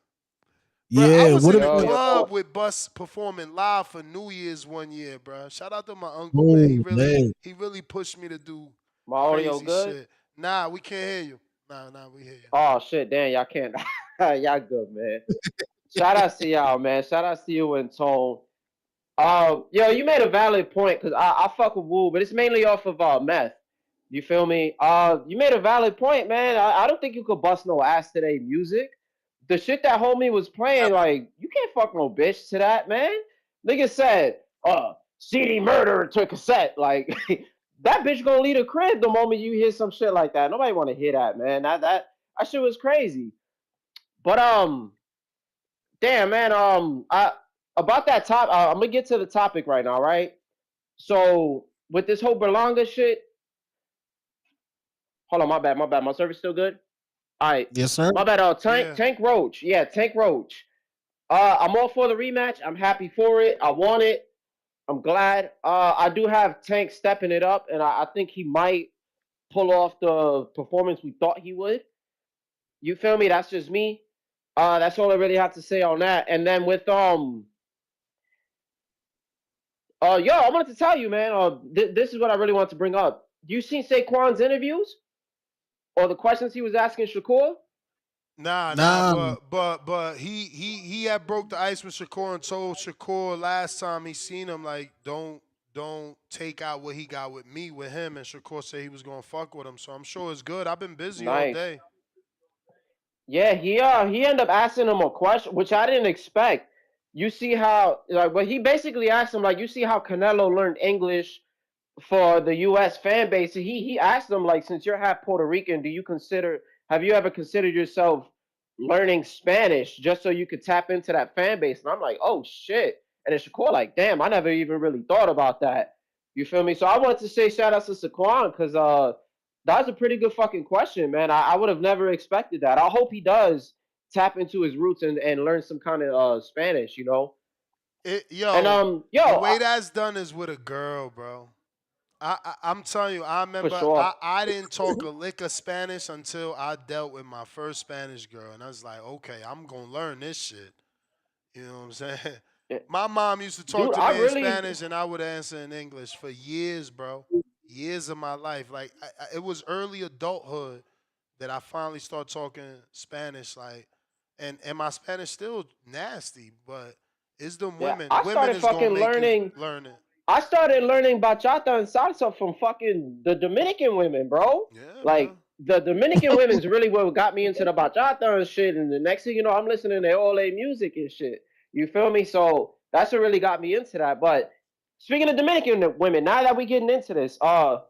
Bro, I Yeah. was What in the about club with Bus performing live for New Year's one year, bro. Shout out to my uncle, man. oh man. He really pushed me to do My audio crazy good? shit. Nah, we can't hear you. Nah, we hear you. Oh shit, damn, y'all can't. Y'all good, man. Shout out to y'all, man. Shout out to you and Tone. Yo, you made a valid point because I fuck with Wu, but it's mainly off of meth. You feel me? You made a valid point, man. I don't think you could bust no ass to their music. The shit that homie was playing, like, you can't fuck no bitch to that, man. Nigga said, CD murder to cassette. Like, that bitch gonna leave the crib the moment you hear some shit like that. Nobody wanna hear that, man. That shit was crazy. But damn, man. I about that top. I'm gonna get to the topic right now, right? So with this whole Berlanga shit, hold on, my bad. My service still good. All right, Yes, sir. my bad. Yeah. Tank Roach, yeah, Tank Roach. I'm all for the rematch. I'm happy for it. I want it. I'm glad. I do have Tank stepping it up, and I think he might pull off the performance we thought he would. You feel me? That's just me. That's all I really have to say on that. And then with yo, I wanted to tell you, man. This is what I really want to bring up. You seen Saquon's interviews or the questions he was asking Shakur? Nah, Nah. but he had broke the ice with Shakur and told Shakur last time he seen him like don't take out what he got with me with him, and Shakur said he was gonna fuck with him. So I'm sure it's good. I've been busy all Nice. day. Yeah, he ended up asking him a question, which I didn't expect. You see how like, but he basically asked him like, you see how Canelo learned English for the U.S. fan base. He asked them like, since you're half Puerto Rican, have you ever considered yourself learning Spanish just so you could tap into that fan base? And I'm like, oh shit. And then Shakur like, damn, I never even really thought about that. You feel me? So I wanted to say shout out to Saquon because that was a pretty good fucking question, man. I would have never expected that. I hope he does tap into his roots and learn some kind of Spanish, you know. And The yo, way that's done is with a girl, bro. I'm telling you, I for remember sure. I didn't talk a lick of Spanish until I dealt with my first Spanish girl, and I was like, okay, I'm gonna learn this shit. You know what I'm saying? My mom used to talk Dude, to I me in really Spanish, and I would answer in English for years, bro. Years of my life. Like it was early adulthood that I finally started talking Spanish. Like, and my Spanish still nasty, but it's them yeah, women. I Women started is gonna fucking make you learning. learn it. I started learning bachata and salsa from fucking the Dominican women, bro. Yeah, Like man. the Dominican women's really what got me into the bachata and shit. And the next thing you know, I'm listening to ole music and shit. You feel me? So that's what really got me into that. But speaking of Dominican women, now that we getting into this, now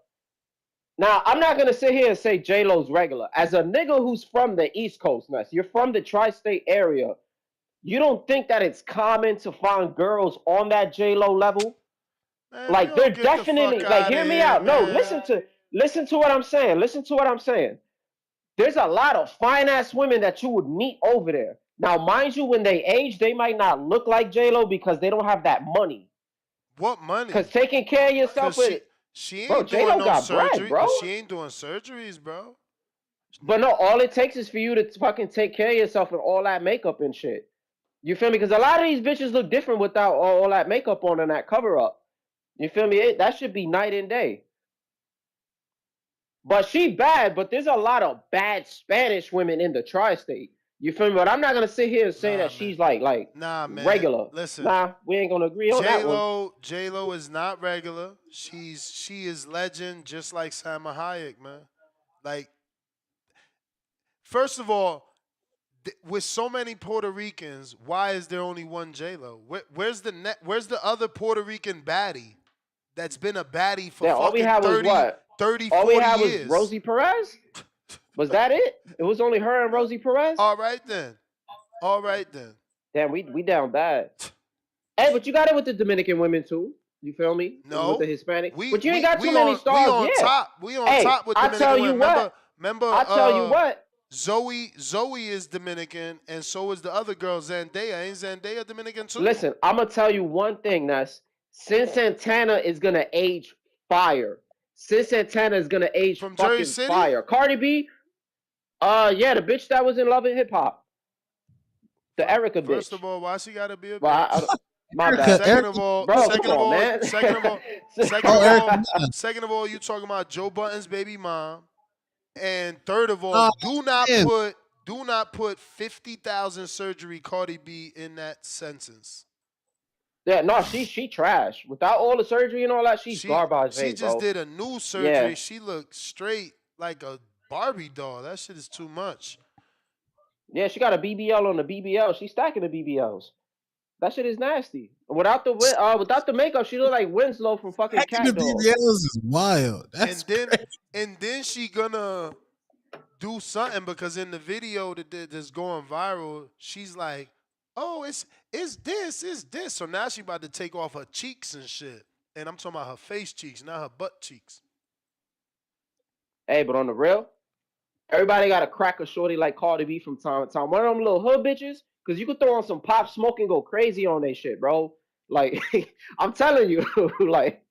I'm not gonna sit here and say J Lo's regular. As a nigga who's from the East Coast, now, so you're from the tri-state area, you don't think that it's common to find girls on that J Lo level? Man, Like yo, they're get the fuck definitely like out of hear me here, out. No, man. listen to what I'm saying. Listen to what I'm saying. There's a lot of fine ass women that you would meet over there. Now, mind you, when they age, they might not look like J Lo because they don't have that money. What Cause money? taking care of yourself Cause with she bro, ain't J doing Lo no got bread, surgery, bro. but she ain't doing surgeries, bro. But no, all it takes is for you to fucking take care of yourself and all that makeup and shit. You feel me? Because a lot of these bitches look different without all that makeup on and that cover up. You feel me? That should be night and day. But she bad, but there's a lot of bad Spanish women in the tri-state. You feel me? But I'm not gonna sit here and say Nah, that man. she's like Nah, man. regular. Listen, Nah, we ain't gonna agree on that J one. Lo is not regular. She is legend, just like Salma Hayek, man. Like, first of all, with so many Puerto Ricans, why is there only one J Lo? Where's the other Puerto Rican baddie that's been a baddie for Yeah, all we fucking had was 30, what? 30, All we 40 had was years? Rosie Perez. Was that it? It was only her and Rosie Perez. All right then. All right then. Damn, we down bad. Hey, but you got it with the Dominican women too. You feel me? With the No, Hispanic, we but you ain't we got too we many on we stars on yet. top. We on Hey, top with I tell Dominican you women. what. Remember, I tell you what. Zoe is Dominican, and so is the other girl Zendaya. Ain't Zendaya Dominican too? Listen, I'm gonna tell you one thing. That's since Santana is gonna age fire. Since Santana is gonna age From Jersey fucking City? fire. Cardi B, yeah, the bitch that was in Love and Hip Hop, the Erica First bitch. of all, why she gotta be a Well, bitch? my bad. Second of all, Bro, come on, man. second of all, you talking about Joe Button's baby mom. And third of all, Oh, do not man. put 50,000 surgery Cardi B in that sentence. Yeah, no, she trash. Without all the surgery and all that, she's garbage, She just bro. did a new surgery. Yeah, She looked straight like a Barbie doll. That shit is too much. yeah, she got a BBL on the BBL. She's stacking the BBLs. That shit is nasty. Without the makeup, she look like Winslow from fucking Hacking the Cat Dog. BBLs is wild. That's crazy. And then she gonna do something because in the video that's going viral, she's like, "Oh, it's this." So now she about to take off her cheeks and shit. And I'm talking about her face cheeks, not her butt cheeks. Hey, but on the real, everybody got to crack a shorty like Cardi B from time to time. One of them little hood bitches, because you could throw on some Pop Smoke and go crazy on they shit, bro. Like, I'm telling you, like,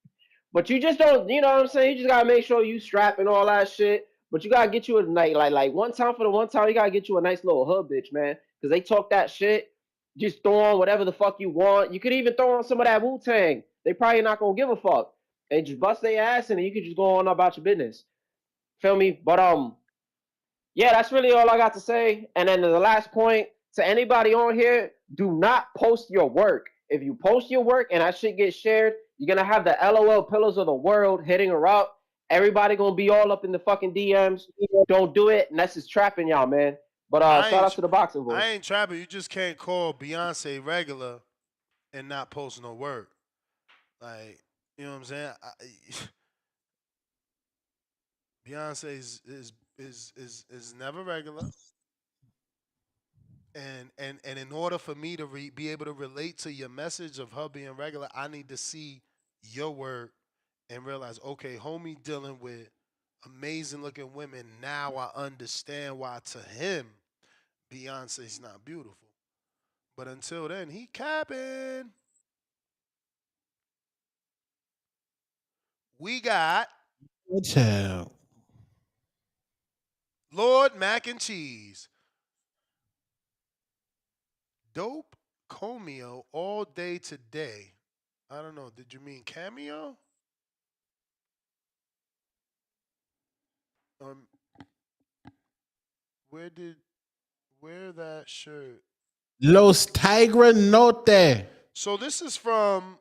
but you just don't, you know what I'm saying? You just gotta make sure you strap and all that shit. But you gotta get you a night, like one time for the one time, you gotta get you a nice little hood bitch, man. Because they talk that shit. Just throw on whatever the fuck you want. You could even throw on some of that Wu Tang. They probably not gonna give a fuck. And just bust their ass and then you could just go on about your business. Feel me? But yeah, that's really all I got to say. And then the last point to anybody on here, do not post your work. If you post your work and that shit gets shared, you're gonna have the LOL pillars of the world hitting her up. Everybody gonna be all up in the fucking DMs. Don't do it, and that's just trapping y'all, man. But shout out to the boxing I voice. ain't trapping. You just can't call Beyonce regular and not post no work. Like, you know what I'm saying? Beyonce is never regular. And in order for me to be able to relate to your message of her being regular, I need to see your work and realize, okay, homie dealing with amazing looking women. Now I understand why to him Beyonce's not beautiful. But until then, he capping. We got What's hell? Lord Mac and Cheese. Dope Comeo all day today. I don't know. Did you mean cameo? Um, where that shirt? Los Tigra Norte. So this is from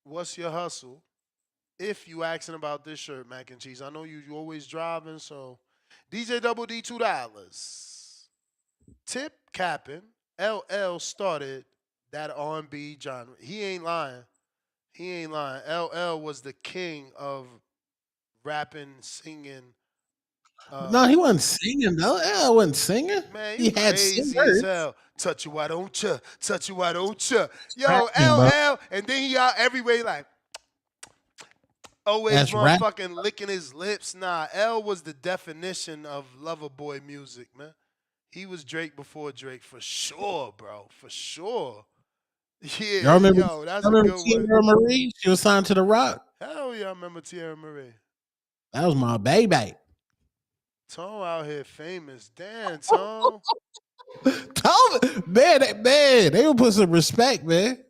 What's Your Hustle? If you asking about this shirt, Mac and Cheese, I know you always driving, so DJ Double D $2. Tip capping. LL started that R&B genre. He ain't lying. He ain't lying. LL was the king of rapping, singing. No, he wasn't singing though. I wasn't singing. Man, He you had crazy as singers. hell. Touch you, why don't you? Touch you, why don't you? Yo, Rapping, bro. LL, and then he out everywhere like always That's rap. motherfucking licking his lips. Nah, L was the definition of lover boy music, man. He was Drake before Drake for sure, bro. For sure. Y'all Yeah, remember? yo, that's Y'all a remember good one. Tierra Marie? She was signed to the Rock. Hell yeah, I remember Tierra Marie. That was my baby. Tone out here famous. Damn, Tone. They would put some respect, man.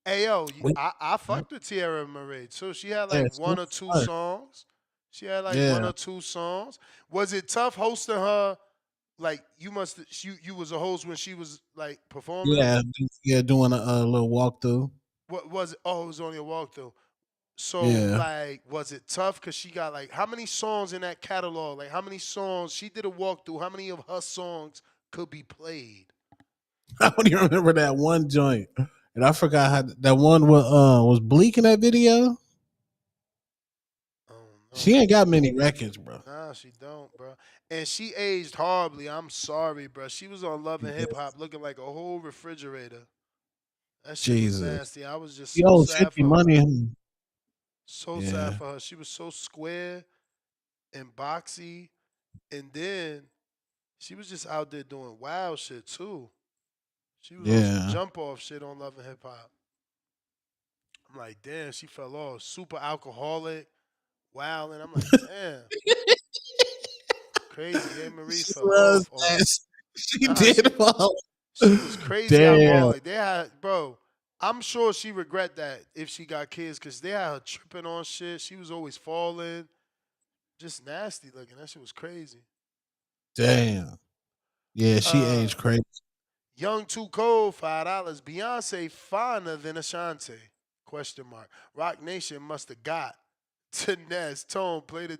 Hey, yo, I fucked with Tierra Marie too. She had like Yes, one or two sir. songs. She had like one Yeah, or two songs. Was it tough hosting her? Like you was a host when she was like performing. yeah, yeah. Doing a little walkthrough. What was it? Oh, it was only a walkthrough. So Yeah, like, was it tough? Cause she got like how many songs in that catalog? Like how many songs she did a walkthrough? How many of her songs could be played? I don't even remember that one joint, and I forgot how that one was Bleak in that video. Oh She no. ain't got many records, bro. Nah, she don't, bro. And she aged horribly. I'm sorry, bro. She was on Love and Hip Hop looking like a whole refrigerator. That shit was Jesus, nasty. I was just she so owes sad 50 for her. money. So sad Yeah, for her. She was so square and boxy. And then she was just out there doing wild shit too. She was on some yeah. jump off shit on Love and Hip Hop. I'm like, damn, she fell off. Super alcoholic, wild, and I'm like, damn, crazy. A Marie She fell was off on her. nasty. She Nah, did fall. she was crazy Damn. alcoholic. They had, bro. I'm sure she regret that if she got kids, cause they had her tripping on shit. She was always falling, just nasty looking. That shit was crazy. Damn. Yeah, she Uh, aged crazy. Young Too Cold, $5. Beyonce finer than Ashanti? Question mark. Rock Nation must have got to Ness. Tone play the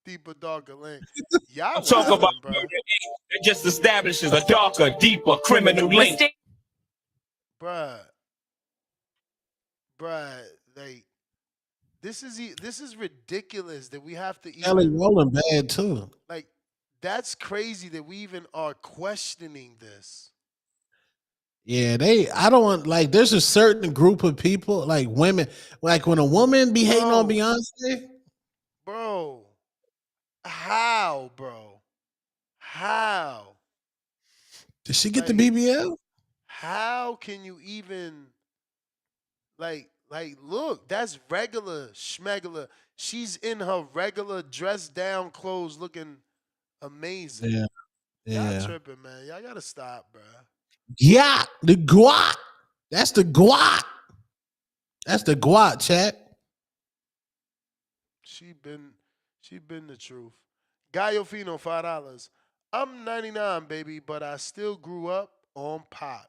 deeper, darker lane. Y'all Talk about wildin', bruh. it just establishes a darker, deeper criminal link. Bruh, bruh, like this is ridiculous that we have to Kelly even Rowland bad too. like that's crazy that we even are questioning this. Yeah, I don't want like there's a certain group of people, like women, like when a woman be hating on Bro, Beyonce, bro, how, bro? How? did she get the Like, BBL? how can you even look, that's regular schmegular. She's in her regular dressed down clothes looking amazing. Yeah, Y'all yeah. tripping, man. Y'all gotta stop, bruh. Yeah, the guat. That's the guat. That's the guat, chat. She been she been the truth. Gallo Fino, $5. I'm 99, baby, but I still grew up on Pac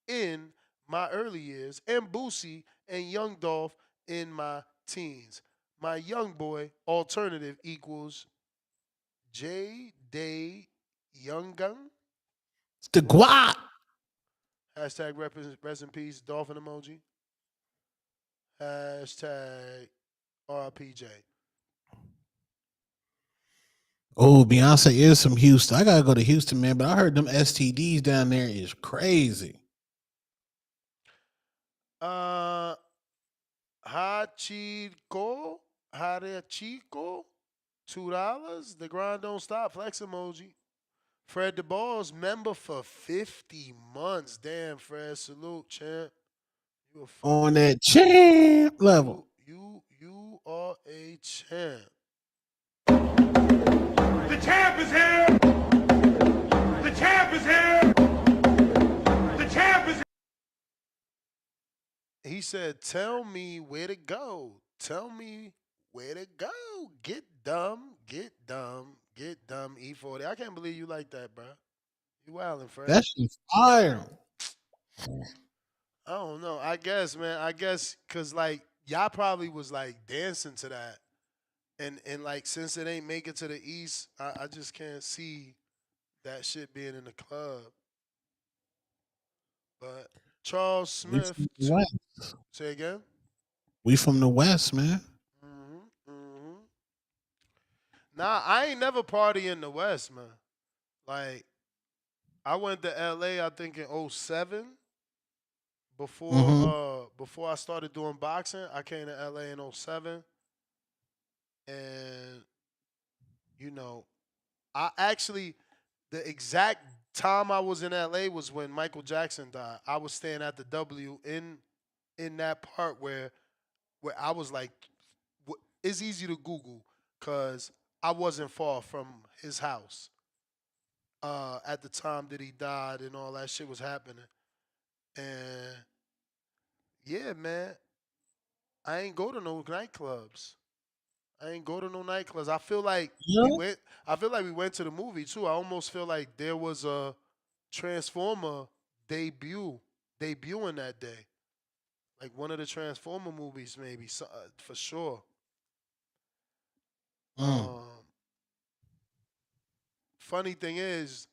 in my early years and Boosie and Young Dolph in my teens. My young boy alternative equals J Day Young Gun. It's the guat. Hashtag rest in peace, dolphin emoji. Hashtag RPJ. Oh, Beyonce is from Houston. I gotta go to Houston, man. But I heard them STDs down there is crazy. Uh Hachiko, Harachico, $2. The grind don't stop. Flex emoji. Fred the Balls member for 50 months. Damn, Fred, salute, champ. You a On fucking that champ level. you are a champ. The champ is here! The champ is here! The champ is here! He said, "Tell me where to go. Tell me where to go. Get dumb, get dumb, get dumb." E40. I can't believe you like that, bro. You wildin', Fred. That shit's fire. I don't know. I guess, man. I guess because like y'all probably was like dancing to that, and like since it ain't make it to the east, I just can't see that shit being in the club. But Charles We from Smith, the West. say again. We from the West, man. Hmm. Nah, I ain't never party in the West, man. Like I went to LA, I think in '07 Mm-hmm. before I started doing boxing. I came to LA in '07, and you know, I actually the exact time I was in LA was when Michael Jackson died. I was staying at the W in that part where I was like, it's easy to Google because I wasn't far from his house at the time that he died and all that shit was happening. And yeah, man, I ain't go to no nightclubs. I ain't go to no nightclubs. I feel like we Yeah. went. I feel like we went to the movie too. I almost feel like there was a Transformer debuting that day. Like one of the Transformer movies, maybe for sure. Mm. Funny thing is,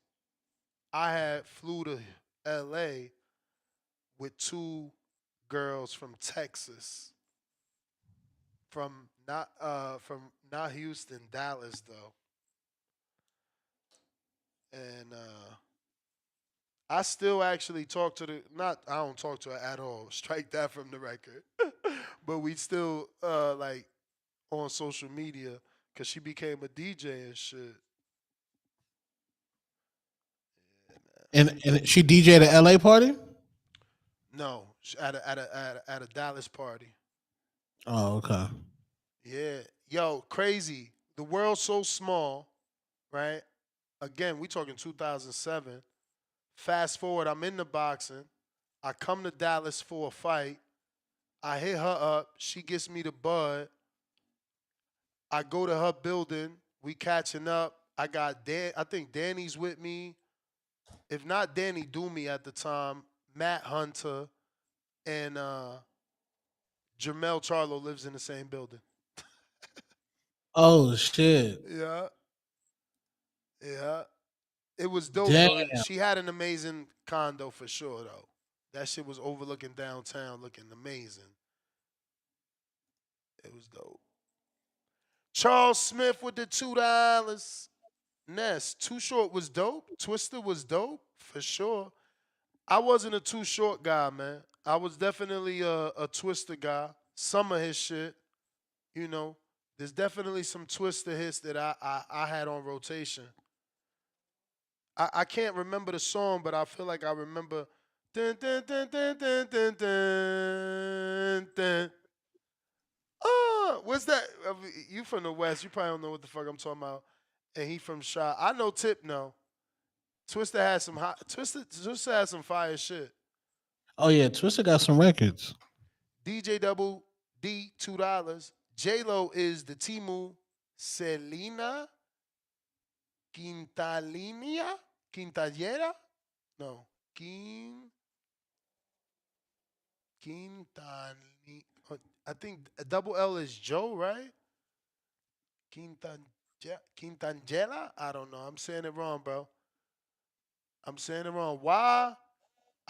I had flew to L.A. with two girls from Texas, from not Houston, Dallas though, and I still actually talk to the not. I don't talk to her at all. Strike that from the record. But we still like on social media because she became a DJ and shit. And she DJ'd at LA party? No, at a Dallas party. Oh, okay. Yeah, yo, crazy. The world's so small, right? Again, we talking 2007. Fast forward, I'm in the boxing. I come to Dallas for a fight. I hit her up. She gets me the bud. I go to her building. We catching up. I got Dan. I think Danny's with me. If not Danny Doomy at the time, Matt Hunter and Jamel Charlo lives in the same building. Oh shit. Yeah, yeah. It was dope Damn. though. She had an amazing condo for sure though. That shit was overlooking downtown, looking amazing. It was dope. Charles Smith with the $2. Ness, Too Short was dope. Twister was dope for sure. I wasn't a Too Short guy, man. I was definitely a Twister guy. Some of his shit, you know. There's definitely some Twister hits that I had on rotation. I can't remember the song, but I feel like I remember. Dun, dun, dun, dun, dun, dun, dun, dun. Oh, what's that? You from the West? You probably don't know what the fuck I'm talking about. And he from Shaw. I know Tip. No, Twister had some hot. Twister had some fire shit. Oh yeah, Twister got some records. DJ Double D $2. J Lo is the Timu Selena Quintanilla Quintallera. No, Quintani. I think double L is Joe, right? Quintangela? I don't know. I'm saying it wrong, bro. I'm saying it wrong. Why?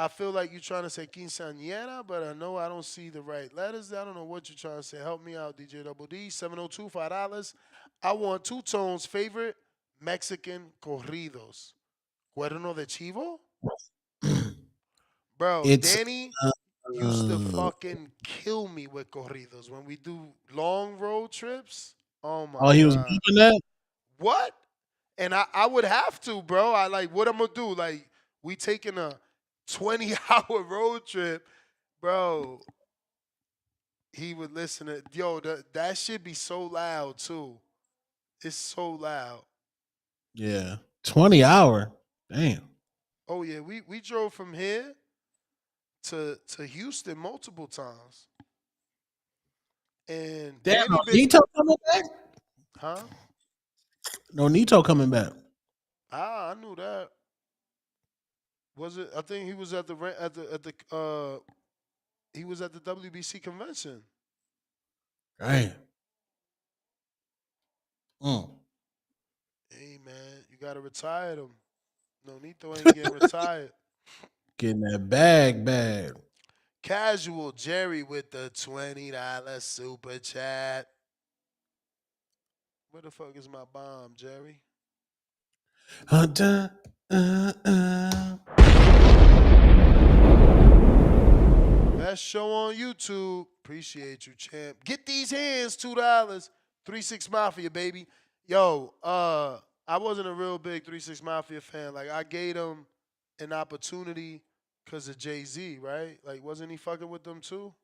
I feel like you're trying to say quinceañera, but I know I don't see the right letters. I don't know what you're trying to say. Help me out, DJ Double D. 702 $5. I want Two Tone's favorite Mexican corridos. Cuerno de Chivo? Bro, It's Danny used to fucking kill me with corridos when we do long road trips. Oh my oh, he was God. beeping that? What? And I would have to, bro. I like what I'm gonna do. Like, we taking a 20-hour road trip, bro. He would listen to yo, that shit be so loud too. It's so loud. Yeah. 20 hour. Damn. Oh yeah, we drove from here to Houston multiple times. And Damn, Danny no been Nito coming back? huh? No Nito coming back. I knew that. Was it? I think he was at the he was at the WBC convention. Damn. Mm. Hey man, you gotta retire them. No, Nito ain't getting retired. Getting that bag. Casual Jerry with the $20 super chat. Where the fuck is my bomb, Jerry? Uh. Best show on YouTube. Appreciate you, champ. Get these hands, $2. 3-6 Mafia, baby. Yo, I wasn't a real big 3-6 Mafia fan. Like, I gave them an opportunity because of Jay-Z, right? Like, wasn't he fucking with them too?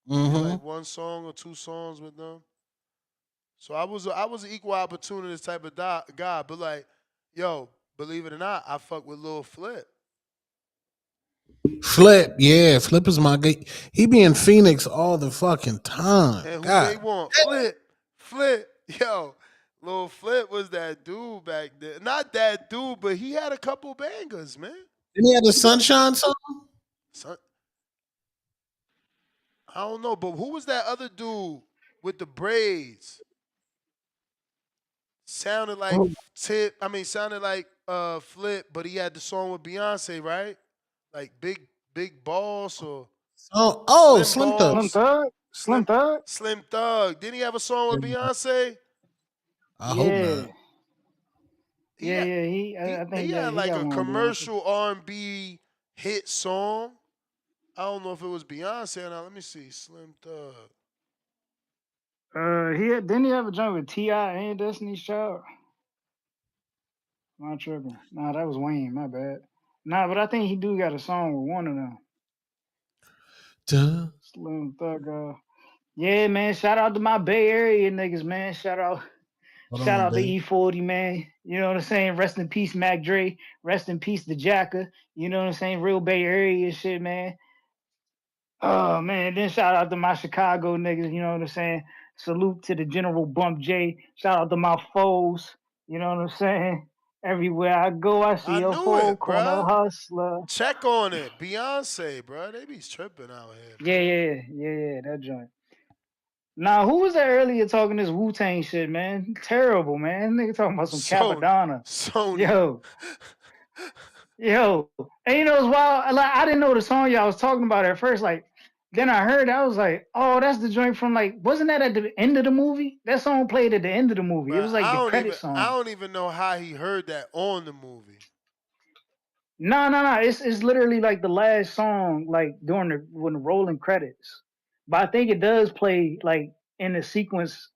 He did like Mm-hmm. one song or two songs with them. So I was an equal opportunist type of guy. But like, yo, believe it or not, I fuck with Lil Flip. Flip, yeah. Flip is my guy. He be in Phoenix all the fucking time. And who they God. want? Flip. Flip, yo, Lil Flip was that dude back then. Not that dude, but he had a couple bangers, man. Didn't he have the Sunshine song? Son, I don't know, but who was that other dude with the braids? Sounded like sounded like Flip, but he had the song with Beyonce, right? Like Big Boss or Slim Slim Thug. Slim Boss. Thug. Slim Thug. Slim Thug. Didn't he have a song with Beyonce? I hope Yeah. not. Yeah, yeah. I He think had he like got a one with Beyonce. commercial R&B hit song. I don't know if it was Beyonce. Now let me see. Slim Thug. Didn't he have a joint with T.I. and Destiny's Child? Am I tripping? Nah, that was Wayne. My bad. Nah, but I think he do got a song with one of them. Duh. Slim Thug. Yeah, man. Shout out to my Bay Area niggas, man. Shout out Hold Shout on, out to babe. E40, man. You know what I'm saying? Rest in peace, Mac Dre. Rest in peace, the Jacker. You know what I'm saying? Real Bay Area shit, man. Oh, man. Then shout out to my Chicago niggas. You know what I'm saying? Salute to the General Bump J. Shout out to my foes. You know what I'm saying? Everywhere I go, I see I a knew four it, corner bruh. hustler. Check on it. Beyonce, bruh. They be tripping out here. Yeah, that joint. Nah, who was that earlier talking this Wu-Tang shit, man? Terrible, man. Nigga talking about some Capadonna. Sony. Yo. And you know, it's wild. Like, I didn't know the song y'all was talking about at first. Like, then I heard, I was like, oh, that's the joint from, like, wasn't that at the end of the movie? That song played at the end of the movie. It Bruh, was like the credit song. I don't even know how he heard that on the movie. No. It's literally like the last song, like when the rolling credits. But I think it does play like in the sequence,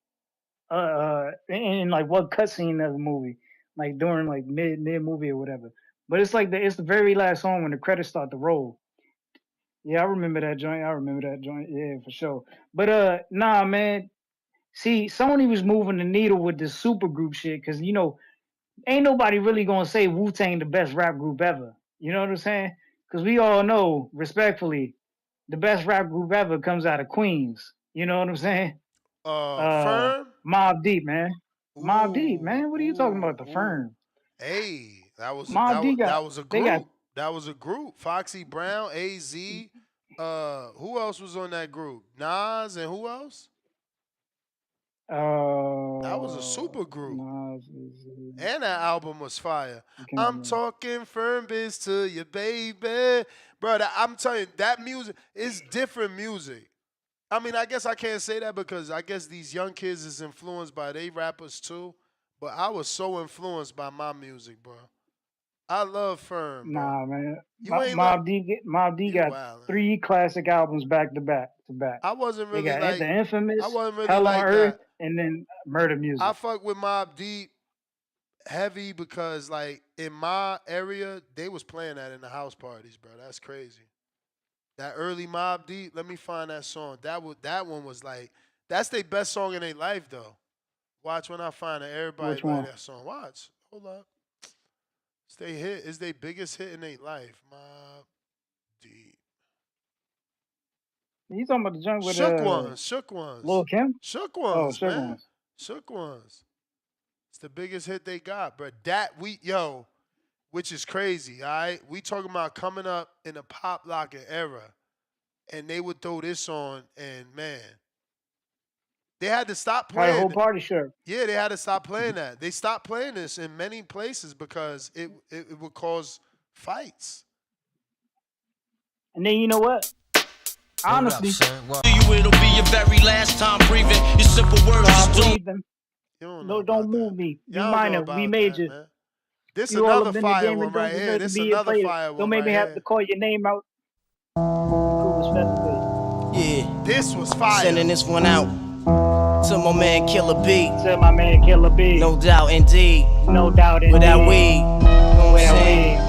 in like what cutscene of the movie, like during like mid movie or whatever. But it's like it's the very last song when the credits start to roll. Yeah, I remember that joint. Yeah, for sure. But nah, man. See, Sony was moving the needle with this super group shit because you know ain't nobody really gonna say Wu-Tang the best rap group ever. You know what I'm saying? Because we all know, respectfully, the best rap group ever comes out of Queens. You know what I'm saying? Firm? Mobb Deep, man. Mobb Deep, man. What are you talking about? The Firm. Hey, that was Mobb Deep that was a they got group. That was a group. Foxy Brown, AZ. Who else was on that group? Nas and who else? That was a super group. And that album was fire. I'm talking firm biz to you, baby. Bro, I'm telling you, that music is different music. I mean, I guess I can't say that because I guess these young kids is influenced by they rappers too. But I was so influenced by my music, bro. I love Firm, bro. Nah, man. You ain't Mobb Deep got wildin'. 3 classic albums back to back. I wasn't They really got like The Infamous, I wasn't really Hell on like Earth, that. and then Murder Music. I fuck with Mobb Deep heavy because like in my area, they was playing that in the house parties, bro. That's crazy. That early Mobb Deep, let me find that song. That one was like that's their best song in their life though. Watch when I find it. Everybody Which like one? that song. Watch. Hold up. It's their hit. It's their biggest hit in their life. Mobb Deep. You talking about the joint with Shook Ones. Lil' Kim? Shook Oh, Ones, Shook man. Ones. Shook Ones. It's the biggest hit they got, bro. Which is crazy, all right? We talking about coming up in a pop locking era, and they would throw this on, and man, they had to stop Probably a playing. whole party shirt. Yeah, they had to stop playing that. They stopped playing this in many places because it would cause fights. And then you know what? Honestly, it'll be your very last time breathing. Your simple words just breathing. Don't move me. You minor. We major. Man. This you all another up in the fire game one and don't right here. deserve This to be a another player. fire Don't one make right me have here. to call your name out. Cool, respectfully. Yeah. This was fire. Sending this one out to my man Killer B. To my man Killer B. No doubt indeed. No doubt indeed. With that weed. You know what I'm saying?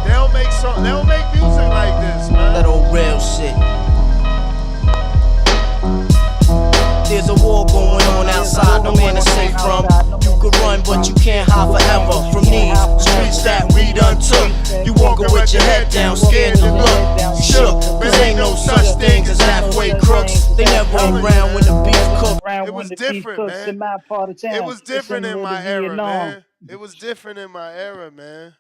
They don't make music like this, man. That old real shit. There's a war going on outside, no man is safe from. You could run, but you can't hide forever from these streets that we done took. You walking with your head down, scared to look. Shook, cause ain't no such thing as halfway crooks. They never around when the beef cook. It was was the beef different, cooks in man. my part of town. It was different in my era, Vietnam. man. It was different in my era, man.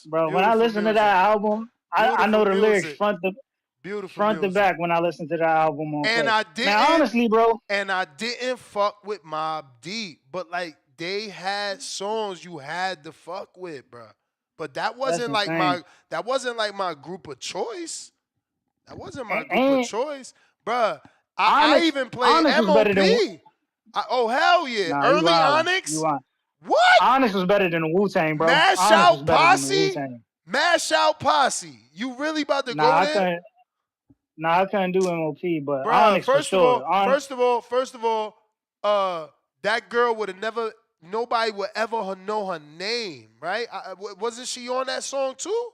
Bro, when I Beautiful listen to music. that album, I know Beautiful the lyrics music. Beautiful front to music. back when I listen to that album on And play. I Now, honestly, bro, didn't fuck with Mobb Deep, but like they had songs you had to fuck with, bro. But that wasn't like insane. my group of choice. That wasn't my group of And choice, bro. I even played Onyx was better than. MOP. Oh hell yeah, Nah, you early wildin'. Onyx. You want What? Onyx was better than the Wu-Tang, bro. Mash Onyx was Out better than the Posse. Wu-Tang. Mash Out Posse. You really about to Nah, go I there? couldn't. Nah, I couldn't do MOP, but Bruh, Onyx for sure. first of all, that girl would have never, nobody would ever know her name, right? Wasn't she on that song too?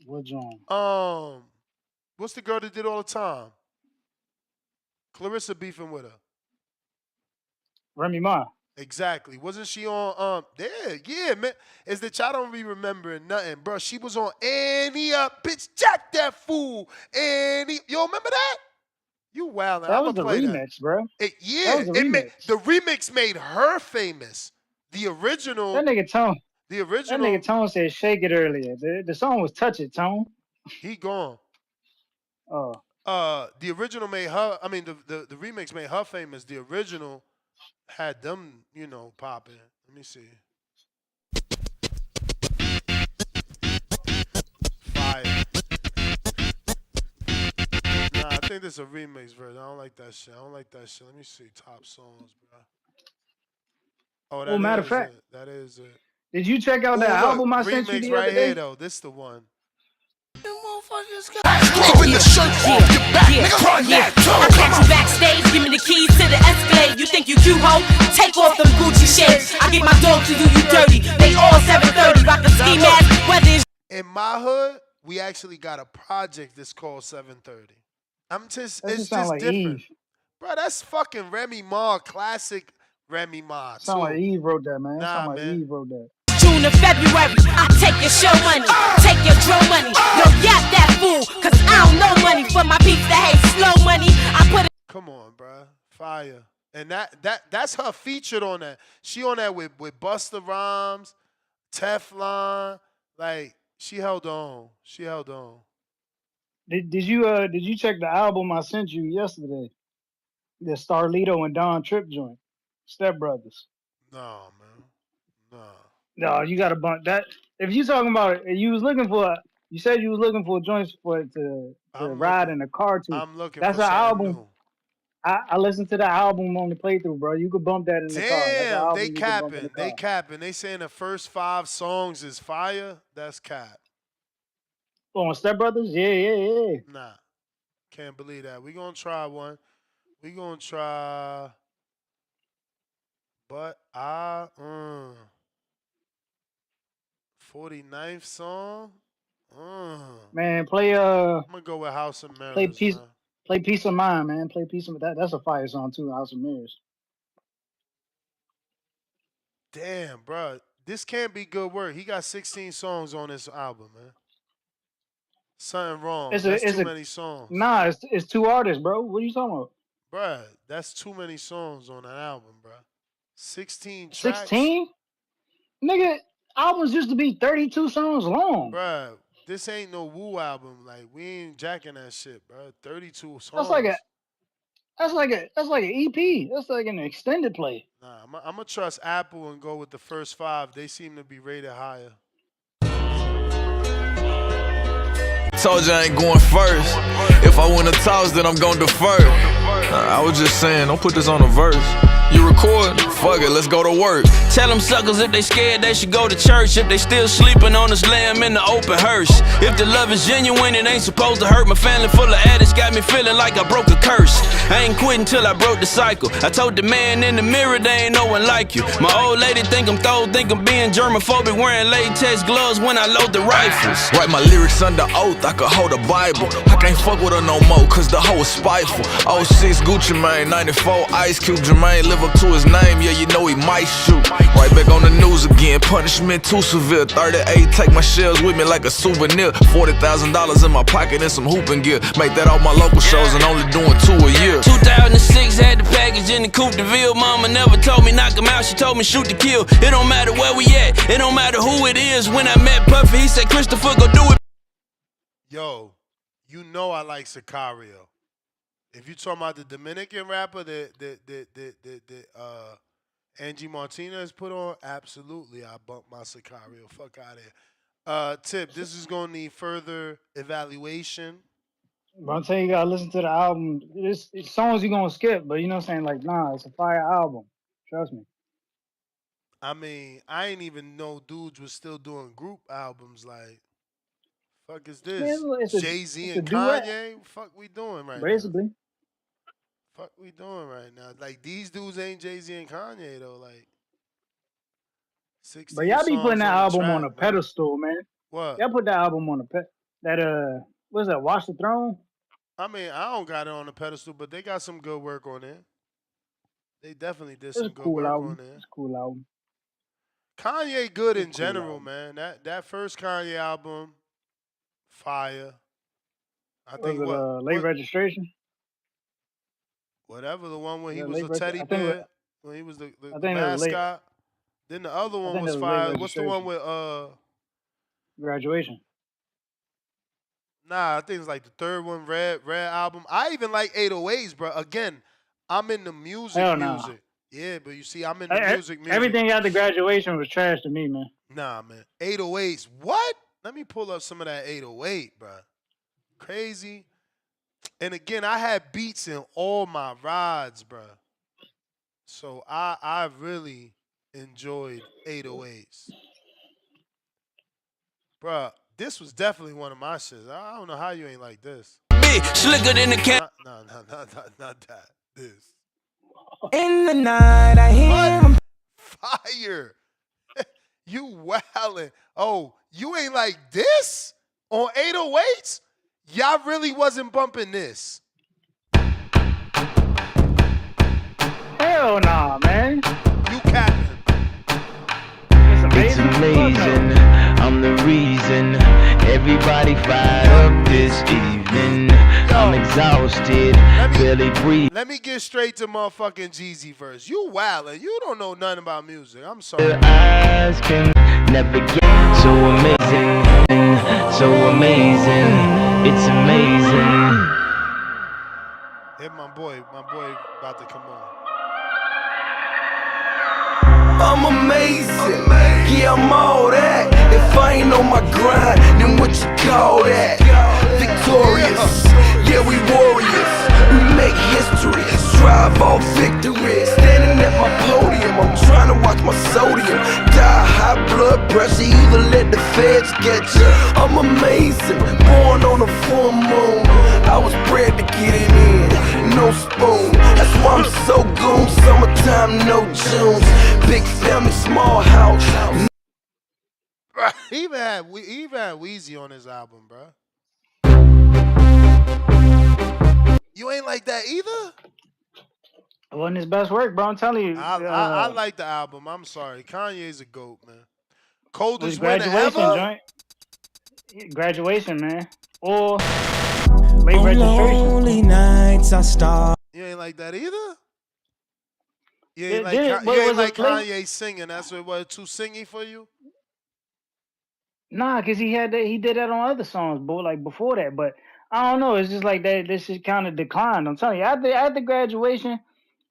What John? What's the girl that did all the time? Clarissa beefing with her. Remy Ma. Exactly. Wasn't she on yeah, man. It's that y'all don't be remembering nothing, bro. She was on Annie Up, bitch, jack that fool. Annie. You remember that? You wild. That was the remix, bro. Yeah, That was the remix. The remix made her famous. The original. That nigga Tone. The original. That nigga Tone said "Shake It" earlier. The song was "Touch It," Tone. He gone. Oh. The original made her. I mean, the remix made her famous. The original had them, popping. Let me see. Fire. Nah, I think this is a remix version. I don't like that shit. Let me see. Top songs, bro. Oh, that matter of fact, that is it. Did you check out that album I sent you the other day? Here, though. This is the one. Keeping the shirt off your back, nigga, run that I catch you backstage, give me the keys to the Escalade. You think you cute, ho? Take off them Gucci shades. I get my dog to do you dirty. They all 730, rock the ski mask, whether it's... In my hood, we actually got a project that's called 730. It's just like different. Eve. Bro, that's fucking Remy Ma, classic Remy Ma. Sound like Eve wrote that, man. Nah, Sound like man. Eve wrote that. June to February, I take your show money, take your drill money. Don't yap that fool, cause I don't know money for my beats that hate slow money. I put it. Come on, bro. Fire. And that's her featured on that. She on that with Busta Rhymes, Teflon. Like, she held on. Did you check the album I sent you yesterday? The Starlito and Don Tripp joint, Step Brothers. No, man. No, you gotta bump that. If you talking about it, you said you was looking for joints for it to ride in the car to. I'm looking That's for an something album. new. I listened to the album on the playthrough, bro. You could bump that in the car. That's an Damn, album they you could bump in the car. capping. They saying the first 5 songs is fire. That's cap. On Step Brothers? Yeah. Nah, can't believe that. We gonna try one. We gonna try, but 49th song. Man, play I'm gonna go with House of Mirrors. Play Peace of Mind, man. Play Peace of Mind. That's a fire song too, House of Mirrors. Damn, bro. This can't be good work. He got 16 songs on this album, man. Something wrong. That's too many songs. Nah, it's 2 artists, bro. What are you talking about? Bruh, that's too many songs on that album, bruh. 16 tracks. 16? Nigga, albums used to be 32 songs long. Bruh, this ain't no Woo album. Like, we ain't jacking that shit, bruh. 32 songs. That's like an EP. That's like an extended play. Nah, I'm gonna trust Apple and go with the first 5. They seem to be rated higher. Told you I ain't going first. If I win a toss, then I'm gon' defer. I was just saying, don't put this on a verse. You record? Fuck it, let's go to work. Tell them suckers if they scared, they should go to church. If they still sleeping on us, lay 'em in the open hearse. If the love is genuine, it ain't supposed to hurt. My family full of addicts got me feeling like I broke a curse. I ain't quitting till I broke the cycle. I told the man in the mirror, they ain't no one like you. My old lady think I'm throw, think I'm being germophobic, wearing latex gloves when I load the rifles. Write my lyrics under oath, I could hold a Bible. I can't fuck with her no more, cause the hoe is spiteful. 06 Gucci Mane, 94 Ice Cube Jermaine, living live up to his name, yeah, you know he might shoot. Right back on the news again, punishment too severe. 38, take my shells with me like a souvenir. $40,000 in my pocket and some hooping gear. Make that all my local shows and only doing 2 a year. 2006 had the package in the Coupe de Ville. Mama never told me knock him out, she told me shoot to kill. It don't matter where we at, it don't matter who it is. When I met Puffy, he said, Christopher, go do it. Yo, you know I like Sicario. If you talking about the Dominican rapper that Angie Martinez put on, absolutely, I bumped my Sicario. Fuck out of here. Tip, this is gonna need further evaluation. But I'm telling you, you gotta listen to the album. It's songs you gonna skip, but you know what I'm saying? Like, nah, it's a fire album. Trust me. I mean, I ain't even know dudes was still doing group albums. Like, fuck is this? Man, Jay-Z it's a and duet, Kanye? Fuck we doing right now? basically. Fuck we doing right now? Like, these dudes ain't Jay-Z and Kanye, though. Like, But 16 y'all be putting songs that on the album on track, a man. pedestal, man. What? Y'all put that album on that what's that? Watch the Throne. I mean, I don't got it on the pedestal, but they got some good work on it. They definitely did It's some a good cool work album. on there. It's a cool album. Kanye good It's in a cool general, album. man. That first Kanye album, fire. I Was think it late registration? whatever the one when he Yeah, was a teddy I think bear, when he was the I think it was late. mascot. Then the other I one think it was was late fire. What's the one registration. with Graduation. Nah, I think it's like the third one, Red album. I even like 808s, bro. Again, I'm in the Hell no. music. Yeah, but you see, I'm in the music. Everything after graduation was trash to me, man. Nah, man. 808s. What? Let me pull up some of that 808, bro. Crazy. And again, I had beats in all my rides, bro. So I really enjoyed 808s. Bruh, this was definitely one of my shits. I don't know how you ain't like this. Me, slicker than the cat. Not that. This. In the night, I hear him. Fire. You wildin'. Oh, you ain't like this? On 808s? Y'all really wasn't bumping this. Hell nah, man. You capping. It's amazing. I'm the reason everybody fired up this evening. I'm exhausted, barely breathe. Let me get straight to motherfucking Jeezy verse. You wildin'. You don't know nothing about music. I'm sorry. Your eyes can never get so amazing, so amazing. It's amazing. Hey, my boy about to come on. I'm amazing. Yeah, I'm all that. If I ain't on my grind, then what you call that? Victorious. Yeah, we warriors. We make history. Strive all victory. Standing at my podium, I'm trying to watch my sodium. Die high blood pressure, either let the feds get you. I'm amazing. Born on a full moon. I was bred to get it in. No spoon. That's why I'm so goon. Summertime, no Junes. Big family, small house. He even had Weezy on his album, bro. You ain't like that either? It wasn't his best work, bro. I'm telling you. I like the album. I'm sorry. Kanye's a GOAT, man. Coldest winter graduation ever? joint. Graduation, man. Or late registration. Lonely nights I start. You ain't like that either? You Did ain't it- like, wait, you ain't was it like late? Kanye singing. That's what it was too singy for you? Nah, cause he did that on other songs, but like before that. But I don't know. It's just like that. This shit kind of declined. I'm telling you, after graduation,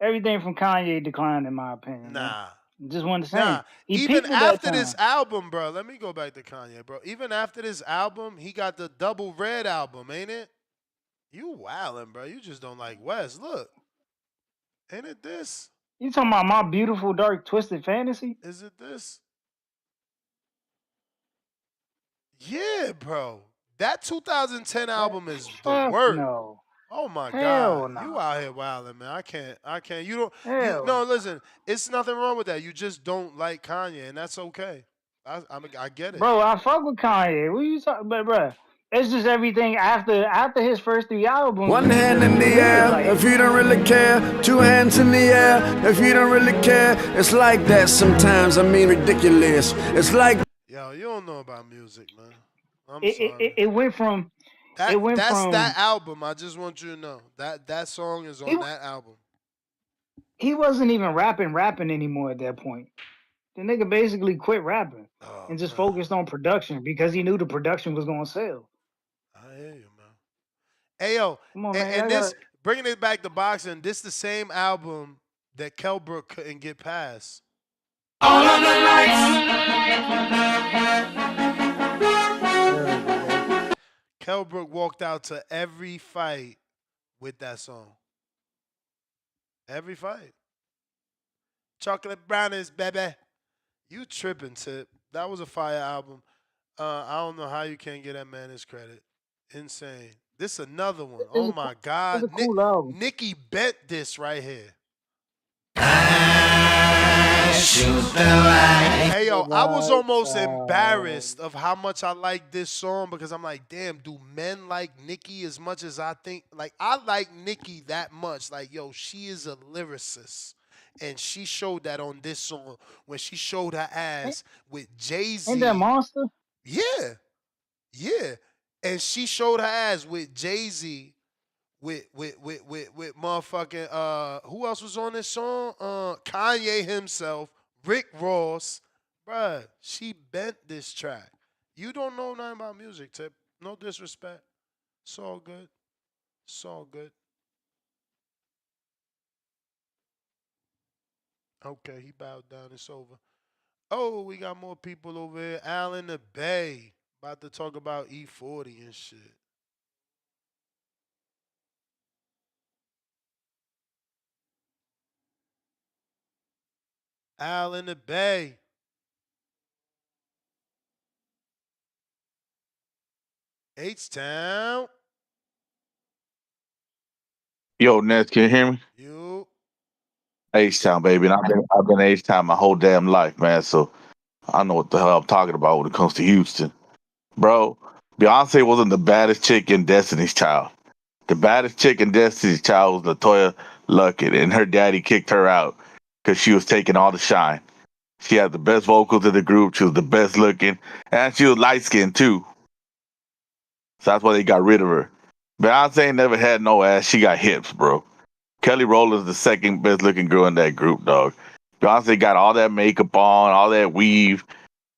everything from Kanye declined, in my opinion. Nah. Man. Just wasn't the same. Nah. He Even peaked at that after this time. album, bro. Let me go back to Kanye, bro. Even after this album, he got the Double Red album, ain't it? You wildin', bro. You just don't like West. Look. Ain't it this? You talking about My Beautiful Dark Twisted Fantasy? Is it this? Yeah, bro. That 2010 album is the Fuck work. no. Oh my Hell God. no. You out here wildin', man. I can't. You Hell no, listen, it's nothing wrong with that. You just don't like Kanye, and that's okay. I get it. Bro, I fuck with Kanye. What you talking about, bro? It's just everything after his first 3 albums. One hand in the air if you don't really care. 2 hands in the air if you don't really care. It's like that sometimes. I mean, ridiculous. It's like. Yo, you don't know about music, man. I'm it, sorry. it went from That's that album. I just want you to know that song is on that album. he wasn't even rapping anymore at that point. The nigga basically quit rapping and just focused on production because he knew the production was gonna sell. I hear you, man. Hey yo, Come on, man. and this bringing it back to boxing. This the same album that Kell Brook couldn't get past. All of the lights. Kell Brook walked out to every fight with that song. Every fight. Chocolate brownies, baby. You tripping, Tip. That was a fire album. I don't know how you can't get that man his credit. Insane. This another one. Oh my God. It's a cool album. Nikki bent this right here. Hey yo, I was almost embarrassed of how much I like this song because I'm like, damn, do men like Nicki as much as I think? Like, I like Nicki that much. Like, yo, she is a lyricist. And she showed that on this song when she showed her ass with Jay-Z. Ain't that Monster? Yeah. Yeah. And she showed her ass with Jay-Z with motherfucking who else was on this song? Kanye himself, Rick Ross. Bruh, she bent this track. You don't know nothing about music, Tip. No disrespect. It's all good. It's all good. Okay, he bowed down. It's over. Oh, we got more people over here. Al in the Bay. About to talk about E40 and shit. Al in the Bay. H-Town. Yo, Ness, can you hear me? You. H-Town, baby. And I've been H-Town my whole damn life, man. So I know what the hell I'm talking about when it comes to Houston. Bro, Beyonce wasn't the baddest chick in Destiny's Child. The baddest chick in Destiny's Child was Latoya Luckett, and her daddy kicked her out because she was taking all the shine. She had the best vocals in the group. She was the best looking, and she was light skinned too. So that's why they got rid of her. Beyonce never had no ass. She got hips, bro. Kelly Rowland's the second best looking girl in that group, dog. Beyonce got all that makeup on, all that weave.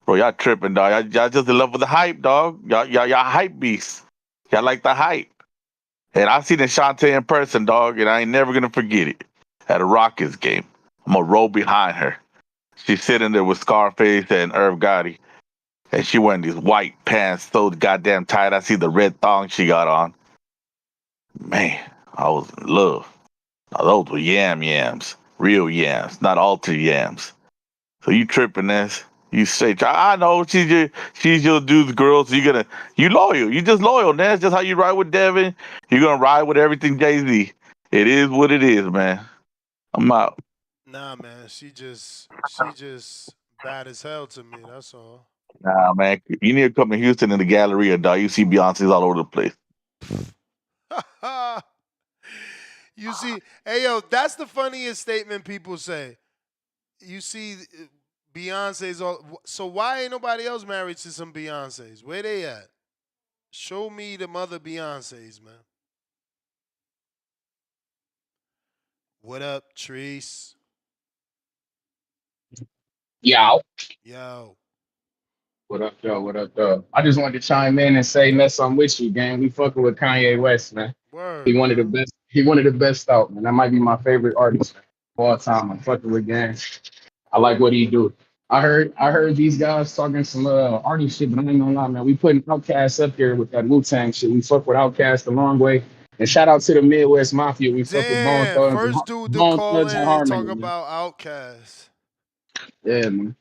Bro, y'all tripping, dog. Y'all just in love with the hype, dog. Y'all hype beasts. Y'all like the hype. And I seen Ashanti in person, dog, and I ain't never gonna forget it. At a Rockets game. I'm gonna roll behind her. She's sitting there with Scarface and Irv Gotti. And she wearing these white pants so goddamn tight. I see the red thong she got on. Man, I was in love. Now, those were yams. Real yams, not altered yams. So you tripping this. You say, I know she's your dude's girl, so you loyal. You just loyal, man. That's just how you ride with Devin. You're gonna ride with everything Jay-Z. It is what it is, man. I'm out. Nah, man. She just bad as hell to me. That's all. Nah, man. You need to come to Houston in the Galleria, dog. You see Beyonce's all over the place. You see, hey yo, that's the funniest statement people say. You see, Beyonce's all. So why ain't nobody else married to some Beyonces? Where they at? Show me the mother Beyonces, man. What up, Treese? Yo. Yo. What up, though? What up, though? I just wanted to chime in and say, mess, I'm with you, gang. We fucking with Kanye West, man. Word, He one of the man. best. He one of the best out, man. That might be my favorite artist of all time. I'm fucking with gang. I like what he do. I heard these guys talking some artist shit, but I ain't gonna lie, man. We putting Outkast up here with that Wu-Tang shit. We fuck with Outkast the long way. And shout out to the Midwest Mafia. We fuck with Damn, first dude to Bone call Thugs in and and Harmony, talk man. about Outkast. Yeah, man.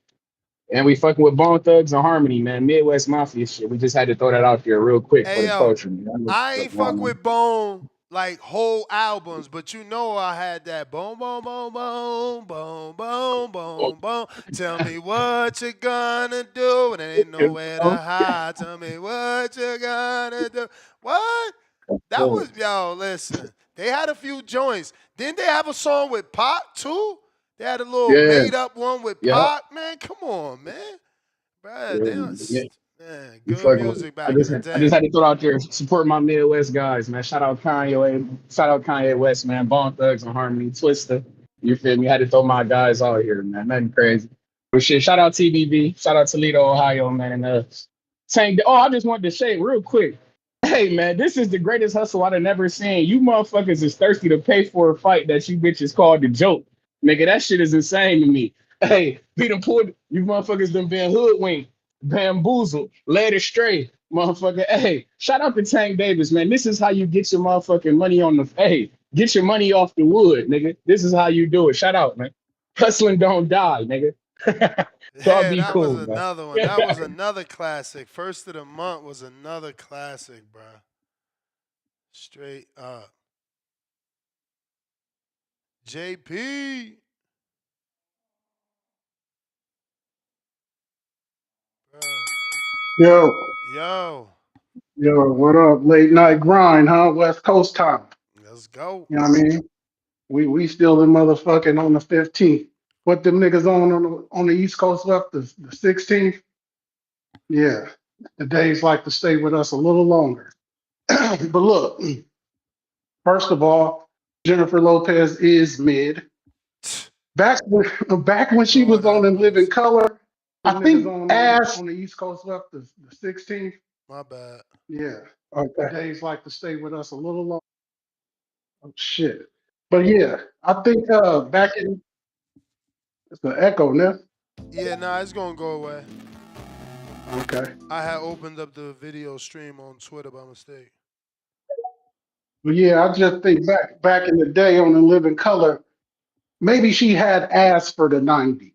And we fucking with Bone Thugs and Harmony, man. Midwest Mafia shit. We just had to throw that out there real quick for Hey the yo, culture, man. I ain't fuck with Bone like whole albums, but you know I had that boom boom boom boom boom boom boom boom. Tell me what you gonna do, and there ain't nowhere to hide. Tell me what you gonna do. What? That was yo. Listen, they had a few joints. Didn't they have a song with Pop too? They had a little Yeah, made up one with yeah, Pop. Man, come on, man. Bruh, they don't, yeah. man, You good fucking with music I back in just the I just day. had to throw out there support my Midwest guys, man. Shout out Kanye West, man. Bone Thugs and Harmony, Twista. You feel me? Had to throw my guys out here, man. Nothing crazy. But shit, shout out TBB, shout out Toledo, Ohio, man. I just wanted to say real quick. Hey man, this is the greatest hustle I've never seen. You motherfuckers is thirsty to pay for a fight that you bitches called the joke. Nigga, that shit is insane to me. Hey, be done pulled, you motherfuckers done been hoodwinked, bamboozled, led astray, motherfucker. Hey, shout out to Tank Davis, man. This is how you get your motherfucking money on the get your money off the wood, nigga. This is how you do it. Shout out, man. Hustling don't die, nigga. So I'll Yeah, be that was cool, man. another one. That was another classic. First of the month was another classic, bruh. Straight up. JP. Bruh. Yo, Yo, yo, what up? Late night grind, huh? West Coast time. let's go. You know what I mean? We still in motherfucking on the 15th. What them niggas on the East Coast left the 16th? Yeah. The days like to stay with us a little longer. But look, first of all, Jennifer Lopez is mid. Back when she Lord was on have In Living mercy. Color, I Them niggas think on the East Coast left the 16th. My bad. Yeah. Okay. Days like to stay with us a little longer. Oh, shit. But yeah, I think back in it's the echo now. Yeah, nah, it's gonna go away. Okay. I had opened up the video stream on Twitter by mistake. But yeah, I just think back in the day on the Living Color, maybe she had ass for the 90s.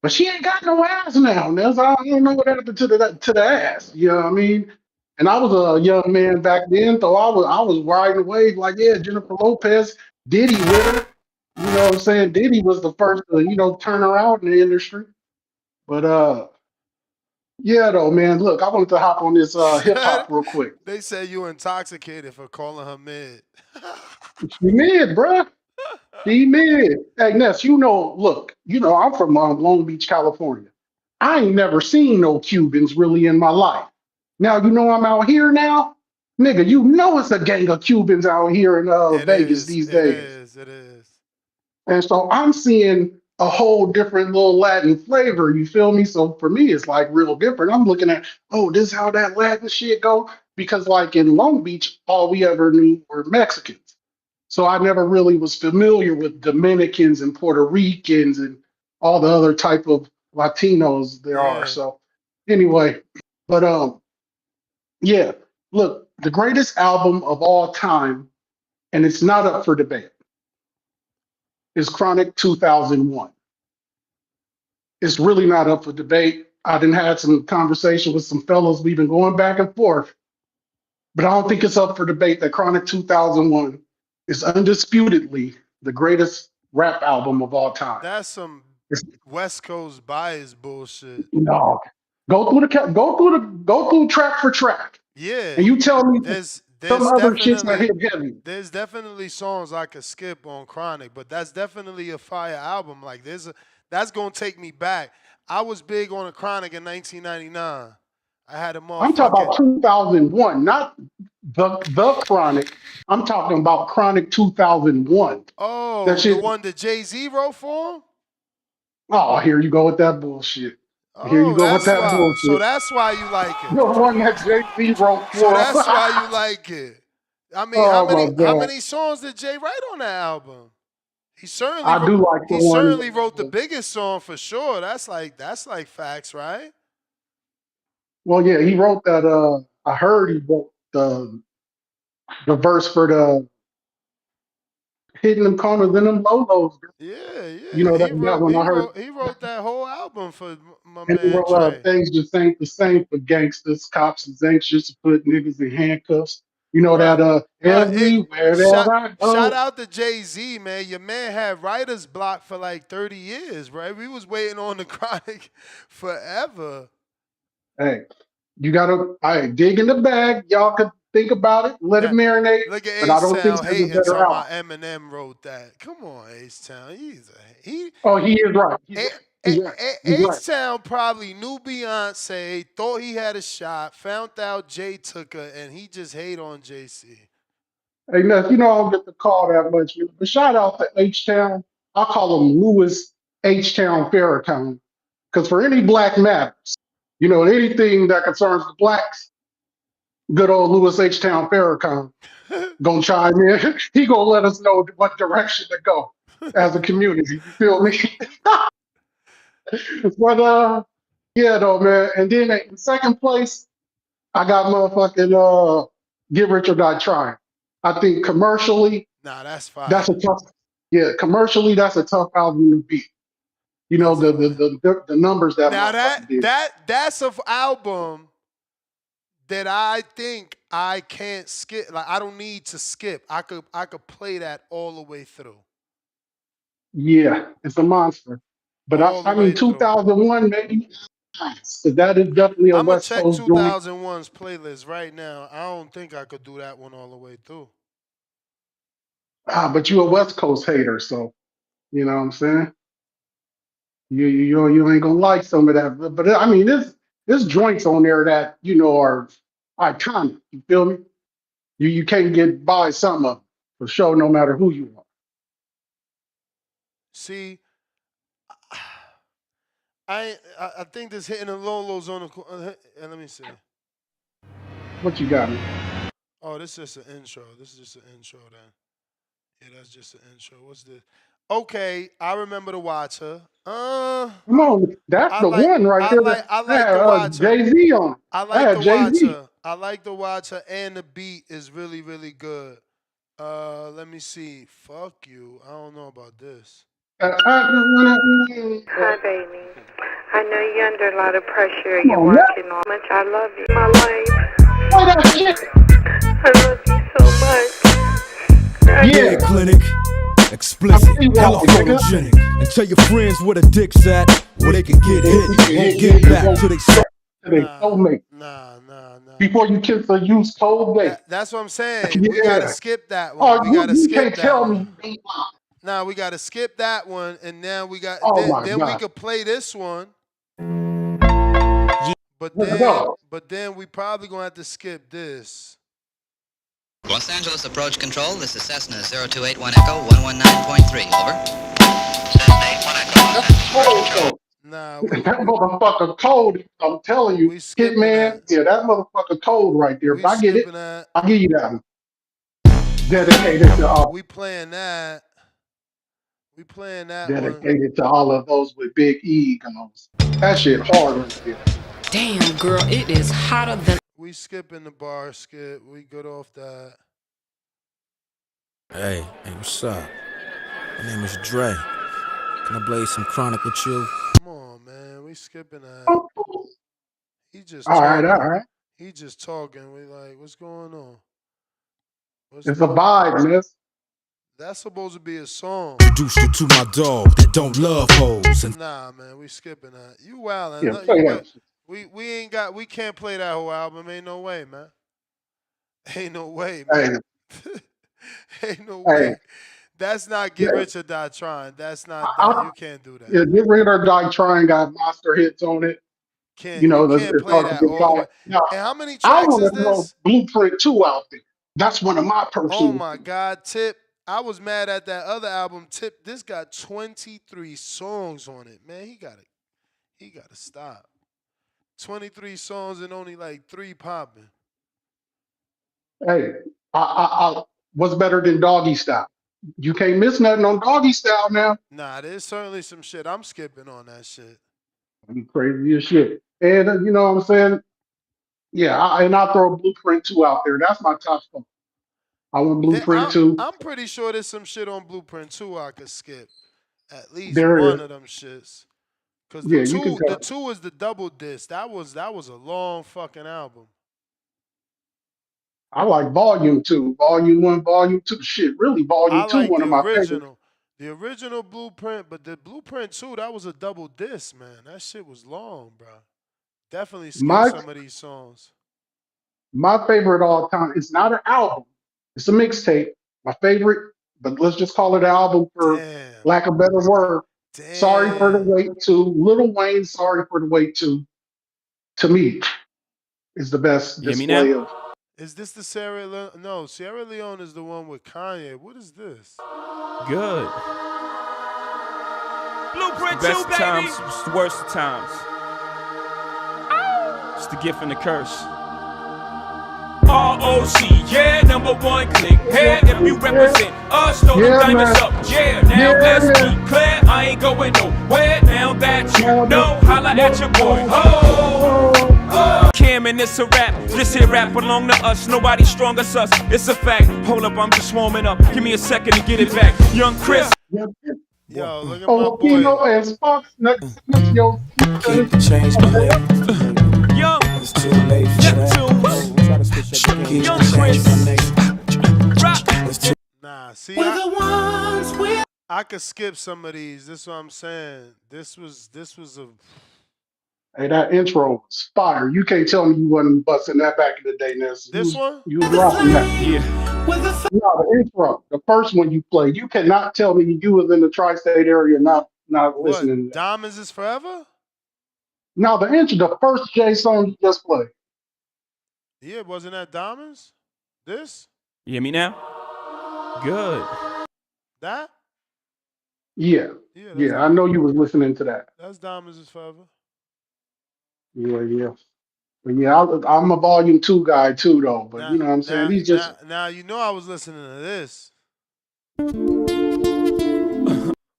But she ain't got no ass now. Nels. I don't know what happened to the ass. You know what I mean? And I was a young man back then, so I was riding away like, yeah, Jennifer Lopez, Diddy with her. You know what I'm saying? Diddy was the first to, turn her out in the industry. But yeah, though, man. Look, I wanted to hop on this hip hop real quick. They say you intoxicated for calling her mid. She mid, bruh. She mid. Hey, Ness, look, I'm from Long Beach, California. I ain't never seen no Cubans really in my life. Now, I'm out here now. Nigga, it's a gang of Cubans out here in It Vegas is. these It days. is. It is. And so I'm seeing a whole different little Latin flavor. You feel me? So for me, it's like real different. I'm looking at, oh, this is how that Latin shit go. Because like in Long Beach, all we ever knew were Mexicans. So I never really was familiar with Dominicans and Puerto Ricans and all the other type of Latinos there are. Yeah. So anyway, but yeah, look, the greatest album of all time, and it's not up for debate, is Chronic 2001. It's really not up for debate. I done had some conversation with some fellows. We've been going back and forth, but I don't think it's up for debate that Chronic 2001 is undisputedly the greatest rap album of all time. That's some West Coast bias bullshit. No, go through track for track, Yeah. and you tell me There's some there's other shits that definitely hit heavy. there's definitely songs I could skip on Chronic, but that's definitely a fire album. Like that's gonna take me back. I was big on a Chronic in 1999. I had a I'm talking motherfucking about 2001, not the Chronic. I'm talking about Chronic 2001. That oh, the shit. one that Jay-Z wrote for him? Oh, here you go with that bullshit. Here you Oh, go with that's that why. So bullshit. that's why you like it. The one that Jay-Z wrote So for him. that's why you like it. I mean, how Oh many my how god. many songs did Jay write on that album? He certainly I wrote do like the he one. certainly wrote the biggest song for sure. That's like facts, right? Well, yeah, he wrote that. I heard he wrote the verse for the hitting them corners and them lolos. Yeah, You yeah. know He that wrote one he I heard. wrote he wrote that whole album for my And he man wrote Dre. things just ain't the same for gangsters. Cops is anxious to put niggas in handcuffs. You know Bruh, that everywhere that I shout go. out to Jay-Z, man. Your man had writer's block for like 30 years, right? We was waiting on the Chronic forever. Hey, you gotta dig in the bag. Y'all could think about it, let it Now, marinate. look at But I don't think H-Town there's a hating better talking album. about Eminem wrote that. Come on, H-Town. Oh, he is right. He's right. He's right. He's right. H-Town probably knew Beyonce, thought he had a shot, found out Jay took her, and he just hate on JC. Hey, Ness, you know I don't get the call that much, but shout out to H Town. I call him Lewis H Town Farrakhan. Because for any black matters, anything that concerns the blacks, good old Lewis H Town Farrakhan gonna chime in. He gonna let us know what direction to go as a community. You feel me? But yeah, though, man. And then in second place, I got motherfucking Get Rich or Die Trying. I think commercially, Nah, that's that's fire. a tough. Yeah, commercially, that's a tough album to beat. That's fire. The numbers that Now motherfucker did. that's an album that I think I can't skip. Like I don't need to skip. I could play that all the way through. Yeah, it's a monster. But All the I mean, way through. 2001 maybe. So that is definitely a I'm gonna West check Coast joint. 2001's playlist right now. I don't think I could do that one all the way through. But you a West Coast hater, so you know what I'm saying. You ain't gonna like some of that. But I mean, there's joints on there that are iconic. You feel me? You can't get by some of them for sure, no matter who you are. See, I think this hitting a low zone. Let me see. What you got, man? Oh, this is just an intro. This is just an intro then. Yeah, that's just an intro. What's this? Okay, I remember to watch her. Come on, that's I the like one right I there. like I That like had to watch her. Jay Z on it. I That like had to Jay watch Z. her. I like to watch her, and the beat is really, really good. Let me see. Fuck you. I don't know about this. Hi, baby. I know you're under a lot of pressure. Come You're on, man. working all much. I love you, my life. Play that shit. I love you so much. Yeah. Clinic, I explicit, see why, nigga. photogenic. And tell your friends where the dick's at, where they can get hit, won't get back to they soul. Soulmate. Nah. Before you kiss a used cold date. That's what I'm saying. We gotta Yeah. skip that one. Oh, We gotta you skip can't that tell me one. you ain't lying. Nah, we gotta skip that one, and now we got Oh my then we God. could play this one. Let's go. But then we probably gonna have to skip this. Los Angeles approach control. This is Cessna 0281 Echo 119.3. Over. Cessna 81 Echo. That's cold though. Nah, That motherfucker cold. I'm telling you, we skipping Hitman. that. Yeah, that motherfucker cold right there. We But I get it. skipping that. I'll give you that one. Dedicated to all. We playing that. We playing that one. Dedicated to all of those with big egos. That shit hard right there. Damn, girl, it is hotter than. We skipping the bar skip. We good off that. Hey, what's up? My name is Dre. Can I blaze some chronic with you? Come on, man. We skipping that. He just All talking. right. He just talking. We like, what's going on? It's a vibe, miss. That's supposed to be a song. Introduced you to my dog that don't love hoes. And nah, man, we skipping that. You wildin'. Yeah, play that. We can't play that whole album. Ain't no way, man. Ain't no way, man. Ain't no way. That's not Get Rich or Die Trying. That's not that. You can't do that. Yeah, Get Rid or Die Trying got monster hits on it. You can't play that all the way. Now, And how many I tracks is want to throw this? Blueprint 2 out there. That's one of my Oh personal. my God, Tip. I was mad at that other album, Tip. This got 23 songs on it. Man, he gotta stop. 23 songs and only like 3 popping. Hey, what's better than Doggy Style? You can't miss nothing on Doggy Style now. Nah, there's certainly some shit I'm skipping on that shit. You crazy as shit. And you know what I'm saying? Yeah, I'll throw Blueprint 2 out there. That's my top song. I want Blueprint 2. I'm pretty sure there's some shit on Blueprint 2 I could skip. At least There one is. of them shits. Cause Yeah, you can the tell. 2 is the double disc. That was a long fucking album. I like Volume 2. Volume 1, Volume 2. Shit, really, I Volume 2, like one the of my favorites. original. The original Blueprint, but the Blueprint 2, that was a double disc, man. That shit was long, bro. Definitely skip My some of these songs. my favorite all time. It's not an album. It's a mixtape. My favorite, but let's just call it an album for Damn. lack of better word. Sorry for the Damn. wait. To Little Wayne. Sorry for the wait. To me is the best You hear me now? display of. Is this the Sierra Leone? No, Sierra Leone is the one with Kanye. What is this? Good. Blueprint Best 2, of times, baby. it's the worst of times. It's the gift and the curse. ROC, yeah, number one click. Here, if you represent us, throw them Yeah, diamonds man. up. Yeah, now let's Yeah. be clear. I ain't going nowhere. Now that you know, holla at your boy. Oh, Cam and it's a rap. This here rap belong to us. Nobody strong as us. It's a fact. Hold up, I'm just warming up. Give me a second to get it back. Young Chris. Yo, look at my Oh, boy. Kino and Spock's next yo. Keep the change coming. Young. It's too late for that. Keep Young the change, Chris. my nigga. It's too Nah, see, We're the ones I could skip some of these. This is what I'm saying. This was a Hey, that intro was fire. You can't tell me you wasn't busting that back in the day, Ness. this one? You was rocking that. Yeah. No, the intro, the first one you played. You cannot tell me you was in the tri-state area not listening to What? that. Diamonds is forever? No, the intro, the first J song you just played. Yeah, wasn't that Diamonds? This? You hear me now? Good. That? Yeah, Yeah, yeah, I know you was listening to that. that's Diamonds is forever. Yeah. But yeah, I'm a volume 2 guy too, though. But Now, you know what I'm saying? now, These now, just now, you know I was listening to this.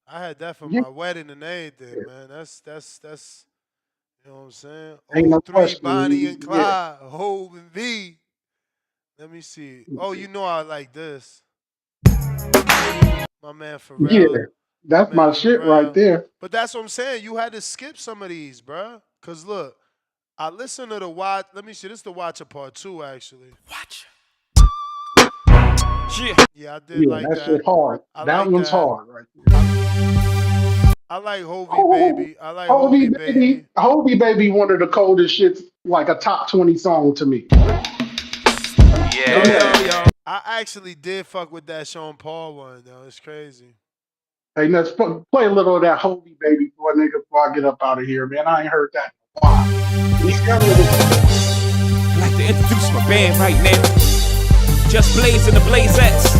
I had that for yeah, my wedding and everything, man. That's you know what I'm saying? ain't no '03, Bonnie and question. Yeah, Clyde, Hove and V. Let me see. Oh, you know I like this. My man yeah, Pharrell. My that's man my shit right Pharrell. there. But that's what I'm saying. You had to skip some of these, bruh. Cause look, I listened to the watch. Let me see. This is the Watcher Part 2, actually. Yeah. Yeah, I did Yeah, like that shit that. hard. I That like one's that. hard right there. I like Hovey Oh, Baby. I like Hovey Baby. Hobie Baby, one of the coldest shits, like a top 20 song to me. Yo, Yeah. I actually did fuck with that Sean Paul one, though. It's crazy. Hey, let's play a little of that Hobie Baby for a nigga before I get up out of here, man. I ain't heard that in a while. I'd like to introduce my band right now. Just Blaze and the Blazettes.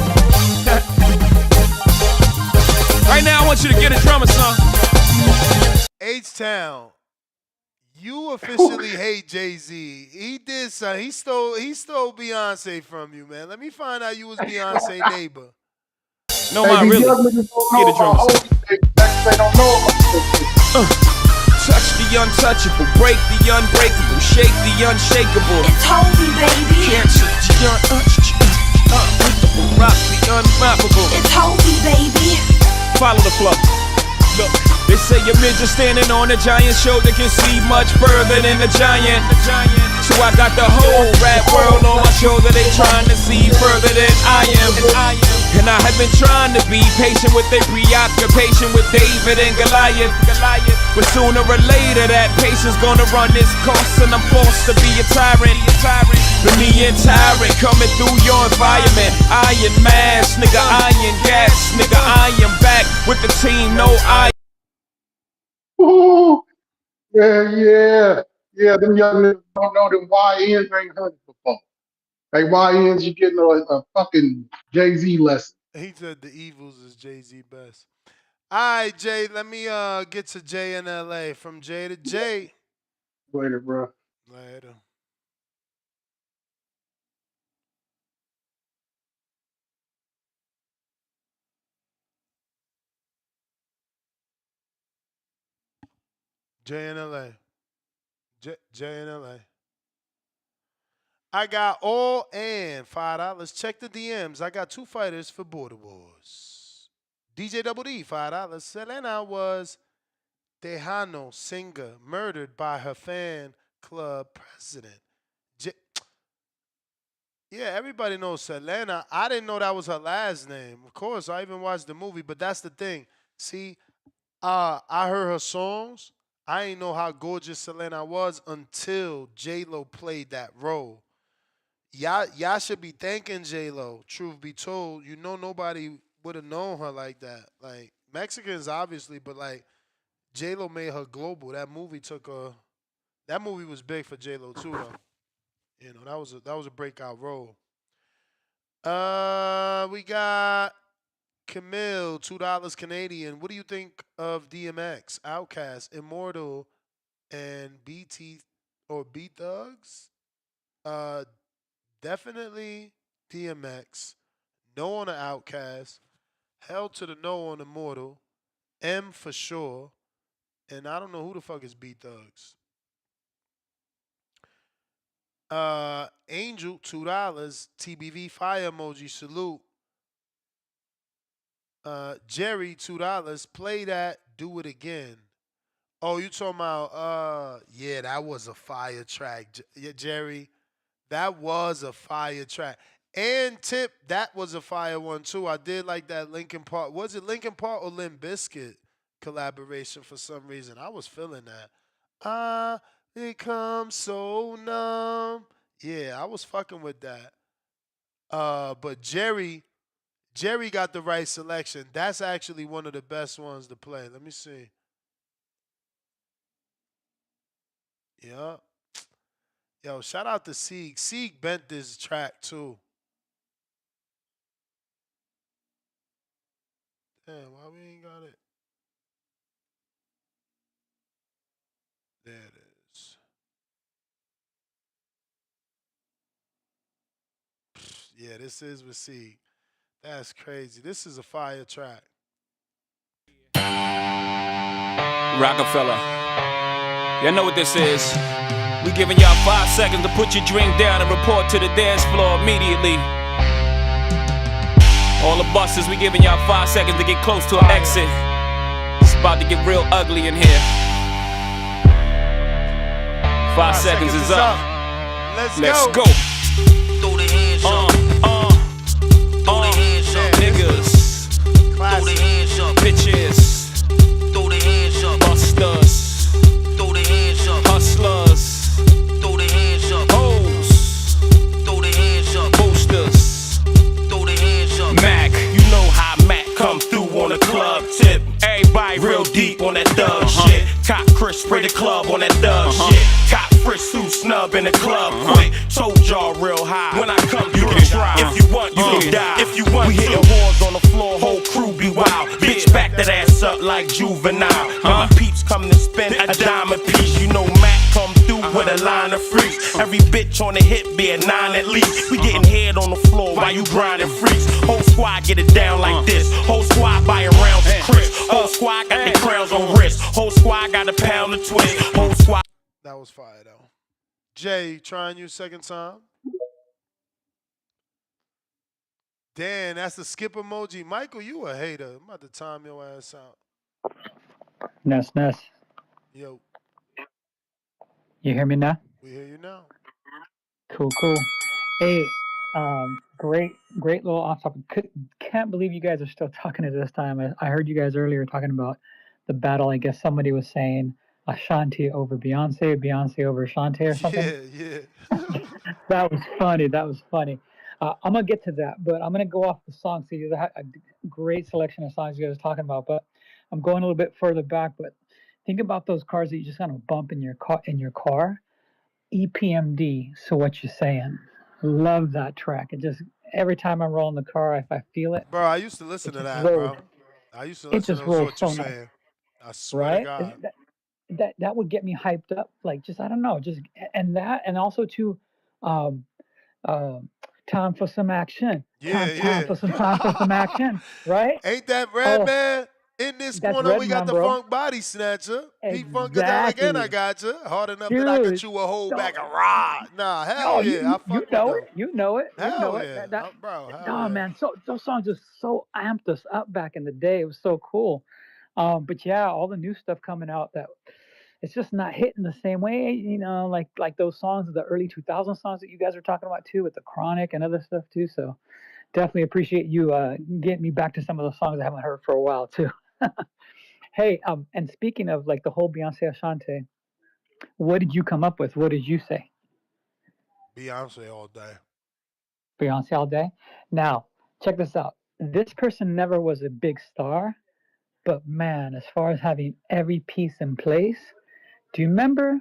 Right now, I want you to get a drummer song. H-Town, you officially hate Jay-Z. He did something. He stole Beyonce from you, man. Let me find out you was Beyonce neighbor. No, Hey, man, these really. young niggas don't Get know a drummer about song. Hobie Baby. They don't know about this. Touch the untouchable, break the unbreakable, shake the unshakable. It's Hovey, baby. Can't touch the ununstoppable, rock the unmappable. It's Hovey, baby. Follow the flow. Look, they say a midget standing on a giant shoulder can see much further than a giant. So I got the whole rap world on my shoulder. They trying to see further than I am. And I have been trying to be patient with their preoccupation with David and Goliath. But sooner or later that patience gonna run its course, and I'm forced to be a tyrant. The me and tyrant coming through your environment. Iron mask, nigga, iron gas, nigga, I am back with the team, no I. Ooh, yeah. Them young niggas don't know them YNs ain't heard it before. Hey, YNs, you getting a fucking Jay-Z lesson. He said the Evils is Jay-Z best. All right, Jay, let me get to Jay in L.A. From Jay to Jay. Later, bro. Later. Jay in L.A. Jay in L.A. I got all and $5. Check the DMs. I got 2 fighters for Border Wars. DJ Double D, $5. Selena was Tejano singer murdered by her fan club president. Yeah, everybody knows Selena. I didn't know that was her last name. Of course, I even watched the movie, but that's the thing. See, I heard her songs. I didn't know how gorgeous Selena was until J Lo played that role. Y'all should be thanking J Lo. Truth be told, nobody would have known her like that. Like Mexicans, obviously, but like J Lo made her global. That movie was big for J Lo too, though. That was a breakout role. We got Camille, $2 Canadian. What do you think of DMX, Outkast, Immortal, and BT or B Thugs? Uh, Definitely DMX. No on the Outkast. Hell to the no on Immortal. M for sure. And I don't know who the fuck is B Thugs. Angel, $2. TBV fire emoji, salute. Jerry, $2. Play that, do it again. Oh, you talking about yeah, that was a fire track. Yeah, Jerry, that was a fire track. And Tip, that was a fire one too. I did like that Linkin Park. Was it Linkin Park or Limp Bizkit collaboration for some reason? I was feeling that. I become so numb. Yeah, I was fucking with that. But Jerry got the right selection. That's actually one of the best ones to play. Let me see. Yeah. Yo, shout out to Sieg. Sieg bent this track too. Damn, why we ain't got it? There it is. Yeah, this is with Sieg. That's crazy. This is a fire track. Rockefeller. Y'all know what this is. We giving y'all 5 seconds to put your drink down and report to the dance floor immediately. All the buses, we giving y'all 5 seconds to get close to an exit. It's about to get real ugly in here. 5 seconds is up. Let's go. Throw the hands up. Throw the hands up. Niggas. Throw the hands up. Bitches. Throw the hands up. Busters. Throw the hands up. Hustlers. Throw the hands up. Hoes. Throw the hands up. Boosters. Throw the hands up. Mac, you know how Mac come through on the club tip. Everybody real deep on that thug shit. Cop Chris spray the club on that thug shit. Cop Frisk suit snub in the club quick. Told y'all real high. When I come through, try. If you want, you can die. If you want, we hitting whores on the floor. Whole crew be wild. Bitch, back that ass up like juvenile. When my peeps come to spend a dime a piece, you know Mac come through with a line of freaks. Every bitch on the hip be a 9 at least. We getting head on the floor while you grinding freaks. Whole squad get it down like this. Whole squad buying rounds of Chris. Whole squad got their crowns on wrist. Whole squad got a pound of twist. Whole squad. That was fire though. Jay, trying you second time. Dan, that's the skip emoji. Michael, you a hater. I'm about to time your ass out. Ness. Yo, You hear me now? we hear you now. Cool. Hey, great little off topic. Can't believe you guys are still talking at this time. I heard you guys earlier talking about the battle. I guess somebody was saying Ashanti over Beyonce over Ashanti or something. Yeah. That was funny. I'm gonna get to that, but I'm gonna go off the song. So you have a great selection of songs you guys are talking about, but I'm going a little bit further back. But think about those cars that you just kind of bump in your car. EPMD. So what you saying? Love that track. It just every time I'm rolling the car, if I feel it, Bro, I used to listen to that, rolls. bro. I used to It listen just to rolls what so you nice, saying. I swear to right? God. That would get me hyped up. Like just I don't know, just and also too, um, um, time for some action. Time for some action, right? Ain't that Red Oh, Man? In this that's corner, we got Redman, the bro. funk body snatcher. Pete Funkadelic, and I Exactly, got you. Hard enough that I could dude. chew a whole Don't, bag of rod. Nah, hell no, yeah. I you fuck with know them. it. You know it. You know Hell it. yeah. Bro, hell No, yeah. man. So those songs just so amped us up back in the day. It was so cool. But yeah, all the new stuff coming out that it's just not hitting the same way, like those songs, the early 2000 songs that you guys are talking about too, with the Chronic and other stuff too. So definitely appreciate you getting me back to some of those songs I haven't heard for a while too. Hey, and speaking of like the whole Beyonce Ashanti, what did you come up with? What did you say? Beyonce all day. Beyonce all day. Now, check this out. This person never was a big star, but man, as far as having every piece in place, do you remember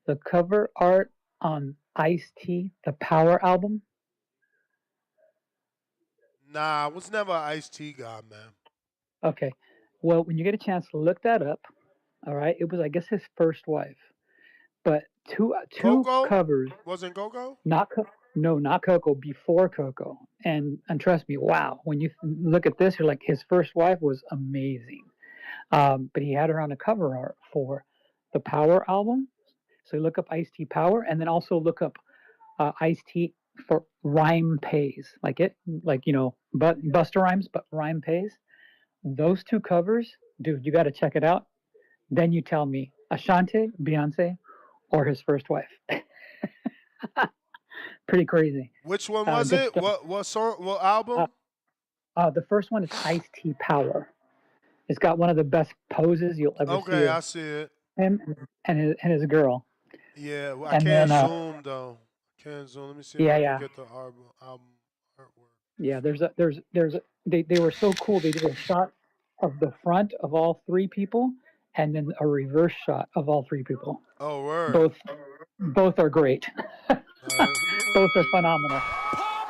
the cover art on Ice-T, the Power album? Nah, I was never an Ice-T guy, man. Okay. Well, when you get a chance, look that up. All right. It was, I guess, his first wife. But two Coco? covers. Wasn't Coco? No, not Coco. Before Coco, and trust me, wow. When you look at this, you're like, his first wife was amazing. But he had her on the cover art for the Power album. So you look up Ice-T Power, and then also look up Ice-T for Rhyme Pays, but Buster Rhymes, but Rhyme Pays. Those two covers, dude, you got to check it out. Then you tell me, Ashanti, Beyonce, or his first wife. Pretty crazy. Which one was Good it? stuff. What song? What album? The first one is Ice-T Power. It's got one of the best poses you'll ever see Okay, of I see it. him and his girl. Yeah, well, I And can't then, zoom though. Can't zoom. Let me see if I yeah, can yeah, get the album artwork. yeah. They were so cool. They did a shot of the front of all three people, and then a reverse shot of all three people. Oh, word. Both are great. Both are phenomenal.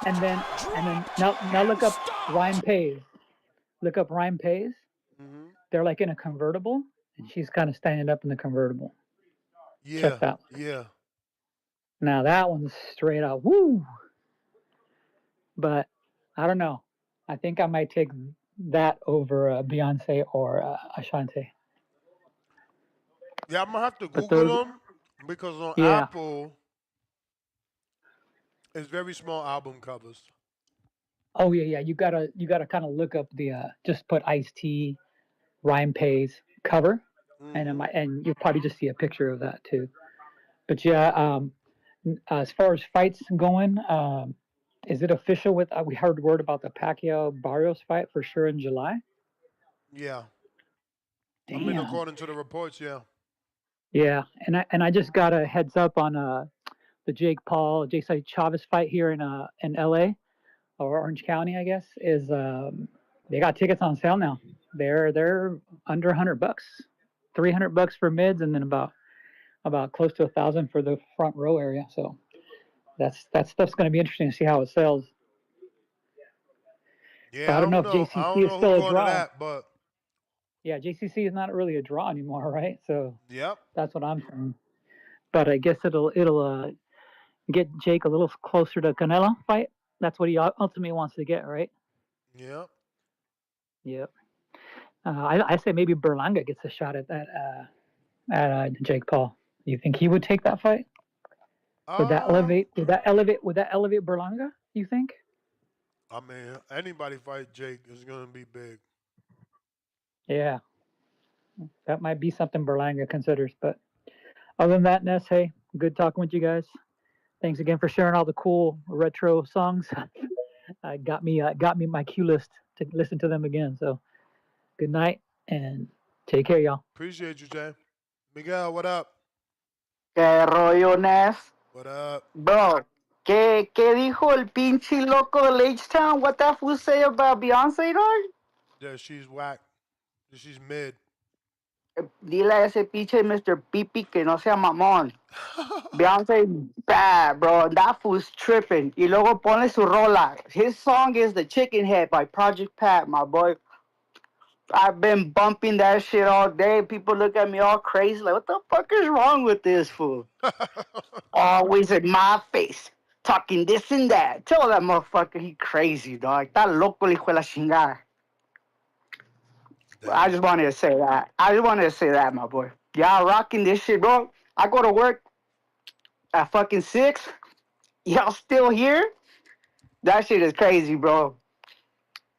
And then now look up Rhyme Pays. Look up Rhyme Pays. Mm-hmm. They're like in a convertible, and she's kind of standing up in the convertible. Yeah, Check that. yeah. Now that one's straight out woo. But I don't know. I think I might take that over Beyonce or Ashanti. Yeah, I'm gonna have to But Google those, them because on yeah. Apple, it's very small album covers. Oh yeah. You gotta kind of look up the just put Ice-T Rhyme Pays cover, Mm-hmm. and you'll probably just see a picture of that too. But yeah, as far as fights going, is it official? With we heard word about the Pacquiao Barrios fight for sure in July. Yeah. I mean, Damn. according to the reports, yeah. Yeah, and I just got a heads up on the Jake Paul Jason Chavez fight here in L.A. or Orange County, I guess, is they got tickets on sale now. They're under $100, $300 for mids, and then about close to 1,000 for the front row area. So that stuff's going to be interesting to see how it sells. But Yeah, I don't know if I JCC don't is know who's still a going to draw. that, but Yeah, JCC is not really a draw anymore, right? So yep. that's what I'm saying. But I guess it'll get Jake a little closer to Canelo fight. That's what he ultimately wants to get, right? Yep. Yep. I say maybe Berlanga gets a shot at that at Jake Paul. You think he would take that fight? Would that Um, elevate? Would that elevate Berlanga? You think? I mean, anybody fight Jake is gonna be big. Yeah, that might be something Berlanga considers. But other than that, Ness, hey, good talking with you guys. Thanks again for sharing all the cool retro songs. Got me my cue list to listen to them again. So good night and take care, y'all. Appreciate you, Jay. Miguel, what up? ¿Qué rollo, Ness? What up? Bro, ¿qué dijo el pinche loco del H-Town? What that fool say about Beyonce, dog? Yeah, she's whack. She's mid. Dile a ese pinche Mr. Pipi que no sea mamón. Beyonce bad, bro. That fool's tripping. Y luego pone su rola. His song is The Chicken Head by Project Pat, my boy. I've been bumping that shit all day. People look at me all crazy, like, what the fuck is wrong with this fool? Always in my face, talking this and that. Tell that motherfucker he crazy, dog. Está loco, el hijo de la chingada. I just wanted to say that. My boy. Y'all rocking this shit, bro. I go to work at fucking 6. Y'all still here? That shit is crazy, bro.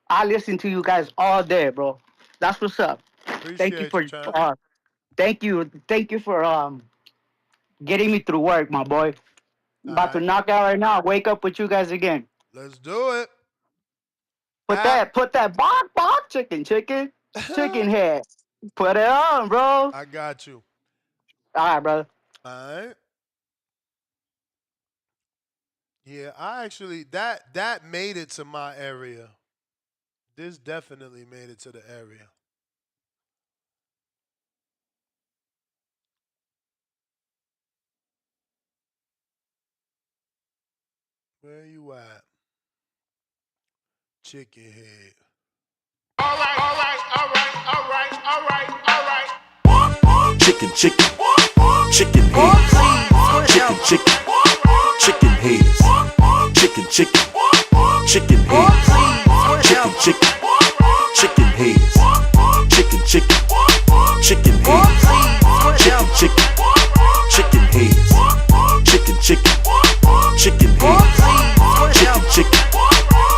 I listen to you guys all day, bro. That's what's up. Thank you Appreciate for you, your champ. talk. Thank you for getting me through work, my boy. About to right, knock out right now. Wake up with you guys again. let's do it. Put that bark chicken head. Put it on, bro. I got you. All right, brother. All right. Yeah, I actually that made it to my area. This definitely made it to the area. Where you at? Chicken head. Chicken, chicken, chicken heads. Chicken, chicken, chicken heads. Chicken, chicken, chicken heads. Chicken, chicken, chicken heads. Chicken, chicken, chicken heads. Chicken, chicken, chicken heads. Chicken, chicken, chicken heads. Chicken, chicken,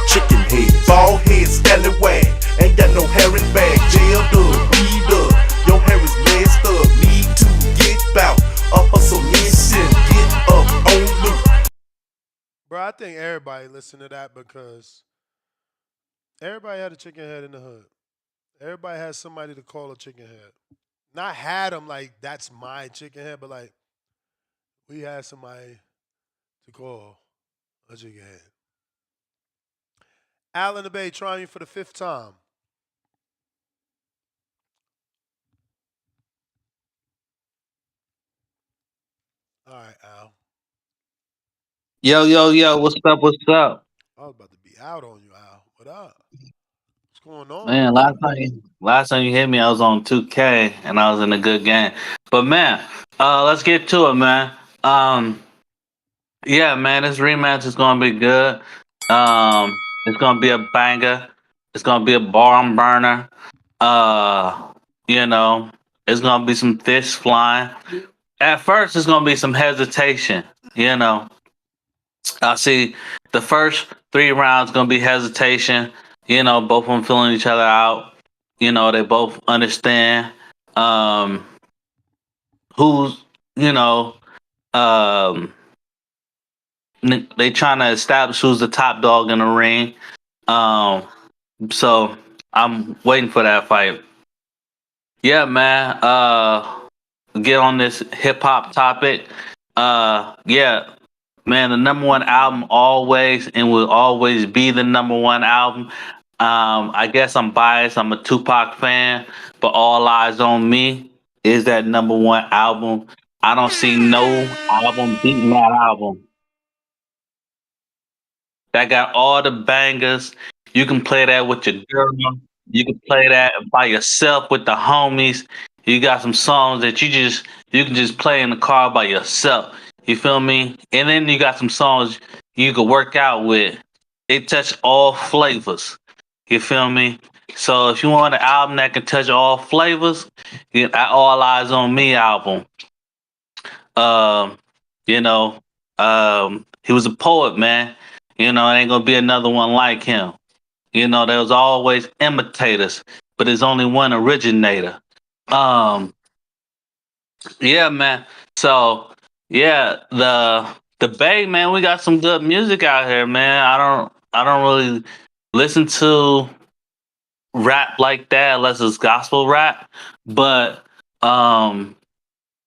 chicken heads. Bald head, scallywag, ain't got no hair in bag. Jailed up, beat up, your hair is messed up. Need to get bout, up hustle, listen, get up on loop. Bro, I think everybody listened to that because everybody had a chicken head in the hood. Everybody has somebody to call a chicken head. Not had them like that's my chicken head, but like we had somebody to call a chicken head. Al in the Bay trying you for the fifth time. All right, Al. Yo, yo, yo, what's up? What's up? I was about to be out on you, Al. What up? What's going on? Man, last time you hit me, I was on 2K and I was in a good game. But man, let's get to it, man. Um, yeah, man, this rematch is gonna be good. It's gonna be a banger. It's gonna be a barn burner. Uh, you know, it's gonna be some fish flying. At first, it's gonna be some hesitation. You know, I see the first 3 rounds gonna be hesitation. Both of them feeling each other out. They both understand um, who's you know um, they trying to establish who's the top dog in the ring. Um, so I'm waiting for that fight. Yeah, man. Get on this hip hop topic. Yeah, man, the number one album always and will always be the number one album. I guess I'm biased. I'm a Tupac fan, but All Eyes on Me is that number one album. I don't see no album beating that album. That got all the bangers. You can play that with your girl. You can play that by yourself with the homies. You got some songs that you can just play in the car by yourself. You feel me? And then you got some songs you can work out with. They touch all flavors. You feel me? So if you want an album that can touch all flavors, get that All Eyes on Me album. Um, you know, he was a poet, man. It ain't gonna be another one like him. There was always imitators, but there's only one originator. Um, yeah, man. So yeah, the Bay, man, we got some good music out here, man. I don't really listen to rap like that unless it's gospel rap. But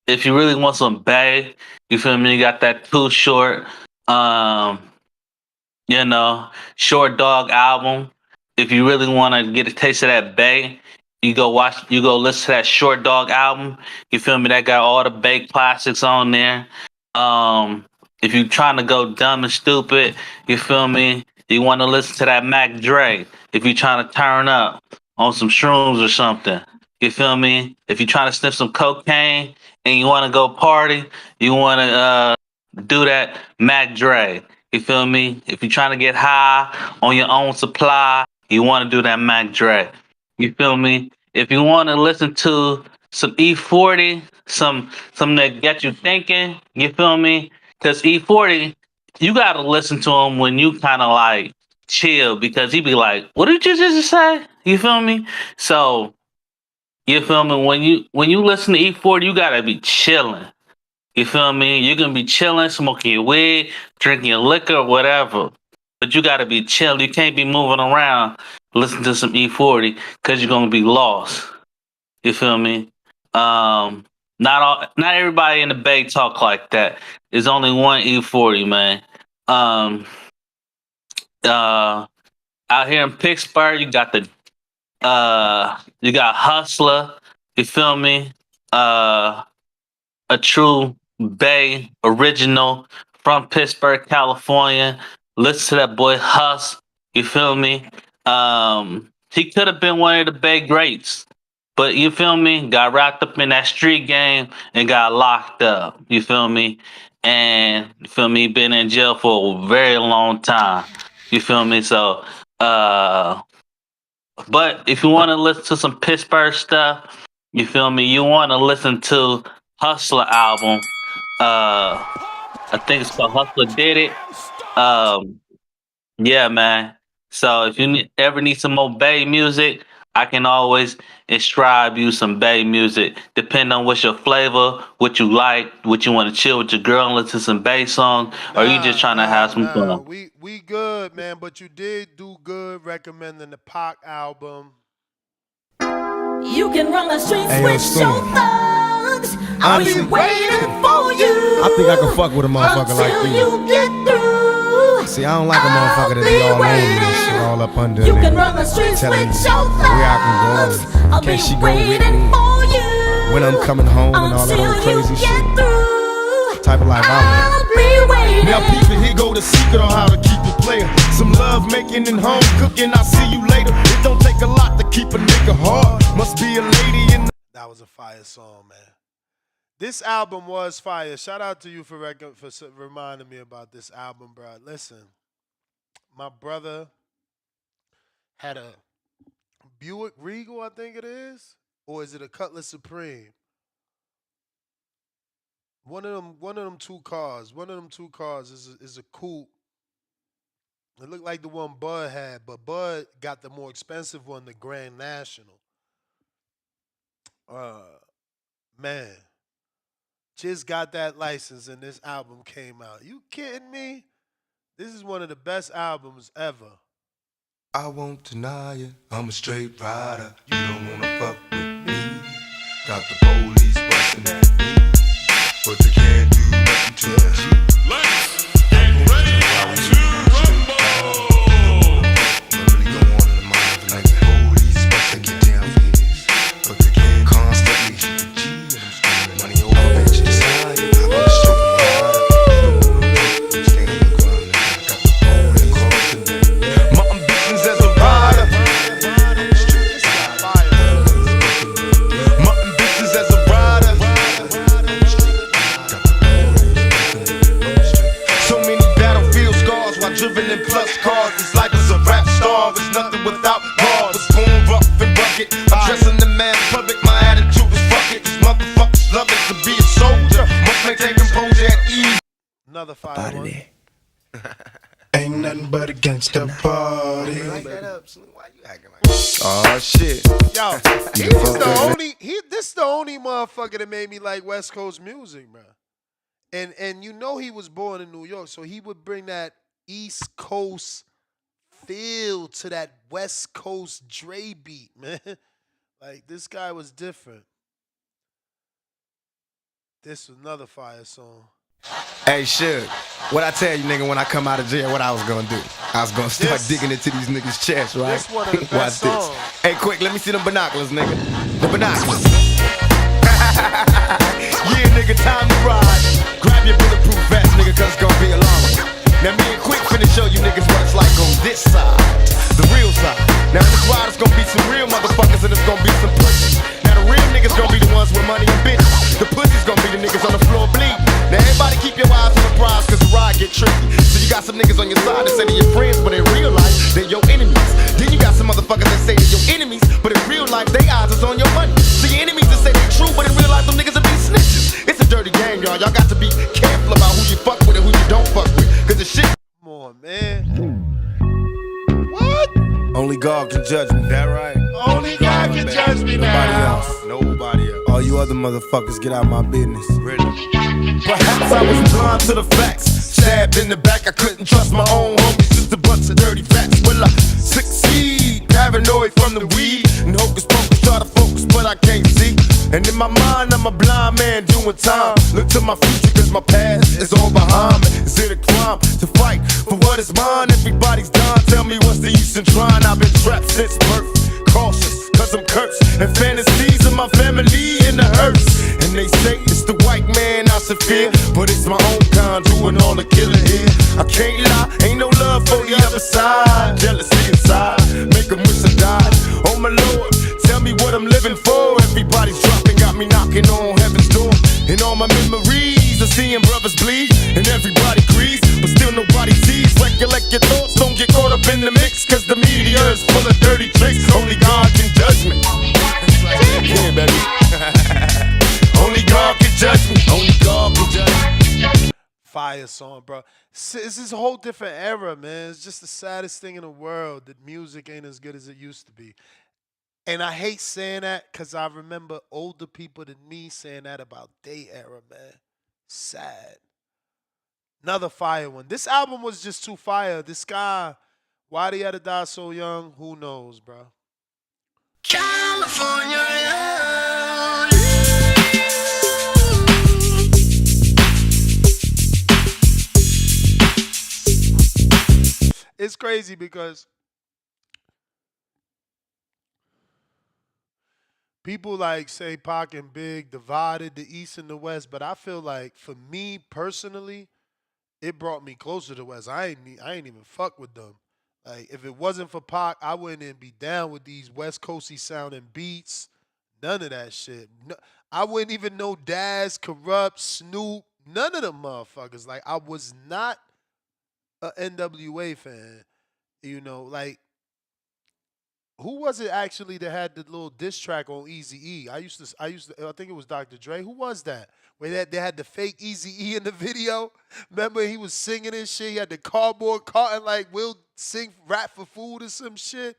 if you really want some Bay, you feel me? You got that Too Short. Um, you know, Short Dog album. If you really want to get a taste of that Bay, you go listen to that Short Dog album. You feel me? That got all the Bay classics on there. If you're trying to go dumb and stupid, you feel me? You want to listen to that Mac Dre. If you're trying to turn up on some shrooms or something, you feel me? If you're trying to sniff some cocaine and you want to go party, you want to do that Mac Dre. You feel me? If you're trying to get high on your own supply, you want to do that Mac Dre. You feel me? If you want to listen to some E40, some that get you thinking, you feel me? Because E40, you got to listen to him when you kind of like chill because he be like, what did you just say? You feel me? So You feel me? When you listen to E40, you gotta be chilling. You feel me? You can be chilling, smoking your weed, drinking your liquor, whatever. But you gotta be chill. You can't be moving around, listening to some E40, because you're gonna be lost. You feel me? Not everybody in the Bay talk like that. There's only one E40, man. Uh, Out here in Pittsburgh, you got Hustler. You feel me? A true Bay original from Pittsburgh, California. Listen to that boy Hus. You feel me? He could have been one of the Bay greats, but you feel me? Got wrapped up in that street game and got locked up. You feel me? And you feel me? Been in jail for a very long time. You feel me? So, but if you want to listen to some Pittsburgh stuff, you feel me? You want to listen to Hustler album. I think it's called Hustler Did It. Um, yeah, man. So if you ever need some more Bay music, I can always inscribe you some Bay music. Depending on what's your flavor, what you like, what you want to chill with your girl and listen to some Bay song, or you just trying to have some fun. We good, man, but you did do good recommending the Pac album. You can run the streets Hey, with Storm. your thugs. I'll be Honestly, waiting for you. I think I can fuck with a motherfucker like until you. you get through. See, I don't like a motherfucker that be all on me and shit, all up under You me. can run the streets Telling with me your where I can thugs. go, I'll can be she go with waiting me, for you. when I'm coming home and all that old crazy shit. Type of life I I'll be waiting. Now people, here go the secret on how to keep it player. Some love making and home cooking, I'll see you later. It don't take a lot to keep a nigga hard. Must be a lady in the... That was a fire song, man. This album was fire. Shout out to you for reminding me about this album, bro. Listen, my brother had a Buick Regal, I think it is, or is it a Cutlass Supreme? One of them two cars. One of them two cars is a coupe. It looked like the one Bud had, but Bud got the more expensive one, the Grand National. Man, just got that license and this album came out. You kidding me? This is one of the best albums ever. I won't deny it, I'm a straight rider. You don't wanna fuck with me. Got the police busting at me, but they can't do nothing to me. Let's get ready to rumble. What really go on in the mind of like the police busting get down for this, but they can't constantly shoot G and I'm spending money over bitches. I'm a straight rider. You don't wanna fuck with me. Stand on the ground and I got the police crossing me. My ambitions as a rider. My ambitions as a rider. So many battlefield scars while driven in plus cars. This life is a rap star. It's nothing without bars. Was born rough and rugged. I'm dressing the man public. My attitude is fuck it. These motherfuckers love it to be a soldier. Must maintain composure at ease. Another fire one. Ain't nothing but a gangsta party. Oh shit. Yo, this the only motherfucker that made me like West Coast music, bro. And you know he was born in New York, so he would bring that East Coast feel to that West Coast Dre beat, man. Like this guy was different. This was another fire song. Hey, Suge, what I tell you, nigga, when I come out of jail, what I was gonna do? I was gonna start digging into these niggas' chests, right? This one of the best Watch songs. this. Hey, quick, let me see them binoculars, nigga. The binoculars. Yeah, nigga, time to ride. Grab your bulletproof vest, nigga, cause it's gonna be a long one. Now, me and Quick finna show you niggas what it's like on this side, the real side. Now, in this ride, it's gonna be some real motherfuckers and it's gonna be some pussies. Now, the real niggas gonna be the ones with money and bitches. The pussies gonna be the niggas on the floor bleeding. Now, everybody keep your eyes on the prize cause the ride get tricky. So you got some niggas on your side that say they're your friends, but in real life, they're your enemies. Then you got some motherfuckers that say they're your enemies, but in real life, they eyes is on your money. So your enemies that say they're true, but in real life, them niggas will be snitches. It's a dirty game, y'all. Y'all got to be careful about who you fuck with and who you don't fuck with. Cause the shit. Come on, man. What? Only God can judge me. That right? Only God can judge me now. Nobody else. All you other motherfuckers, get out my business. Really? Perhaps I was blind to the facts. Stabbed in the back, I couldn't trust my own homies. Just a bunch of dirty facts. Will I succeed? Paranoid from the weed. And hocus pocus, try to focus, but I can't see. And in my mind, I'm a blind man doing time. Look to my future, cause my past is all behind me. Is it a crime to fight for what is mine? Everybody's dying, tell me what's the use in trying? I've been trapped since birth. Cautious, cause I'm cursed. And fantasies of my family in the hearse. And they say it's the white man I should fear, but it's my own kind doing all the killing here. I can't lie, ain't no love for the other side. Jealousy inside, make them wish I died. Oh my Lord, tell me what I'm living for. Everybody's dropping, got me knocking on heaven's door. And all my memories of seeing brothers bleed. And everybody agrees, but still nobody sees. Recollect your thoughts, don't get caught up in the mix. Cause the media is full of dirty tricks. Only God can judge me. Yeah, baby. Only God can judge me. Only God can judge me. Fire song, bro. This is a whole different era, man. It's just the saddest thing in the world that music ain't as good as it used to be. And I hate saying that because I remember older people than me saying that about their era, man. Sad. Another fire one. This album was just too fire. This guy, why he had to die so young, who knows, bro. California. It's crazy because people like say Pac and Big divided the East and the West, but I feel like for me personally, it brought me closer to West. I ain't even fuck with them. Like if it wasn't for Pac, I wouldn't even be down with these West Coasty sounding beats. None of that shit. No, I wouldn't even know Daz, Corrupt, Snoop, none of them motherfuckers. Like I was not a NWA fan. You know, like who was it actually that had the little diss track on Eazy-E? I think it was Dr. Dre. Who was that? Where they had the fake Eazy-E in the video. Remember he was singing and shit. He had the cardboard carton like we'll sing rap for food or some shit.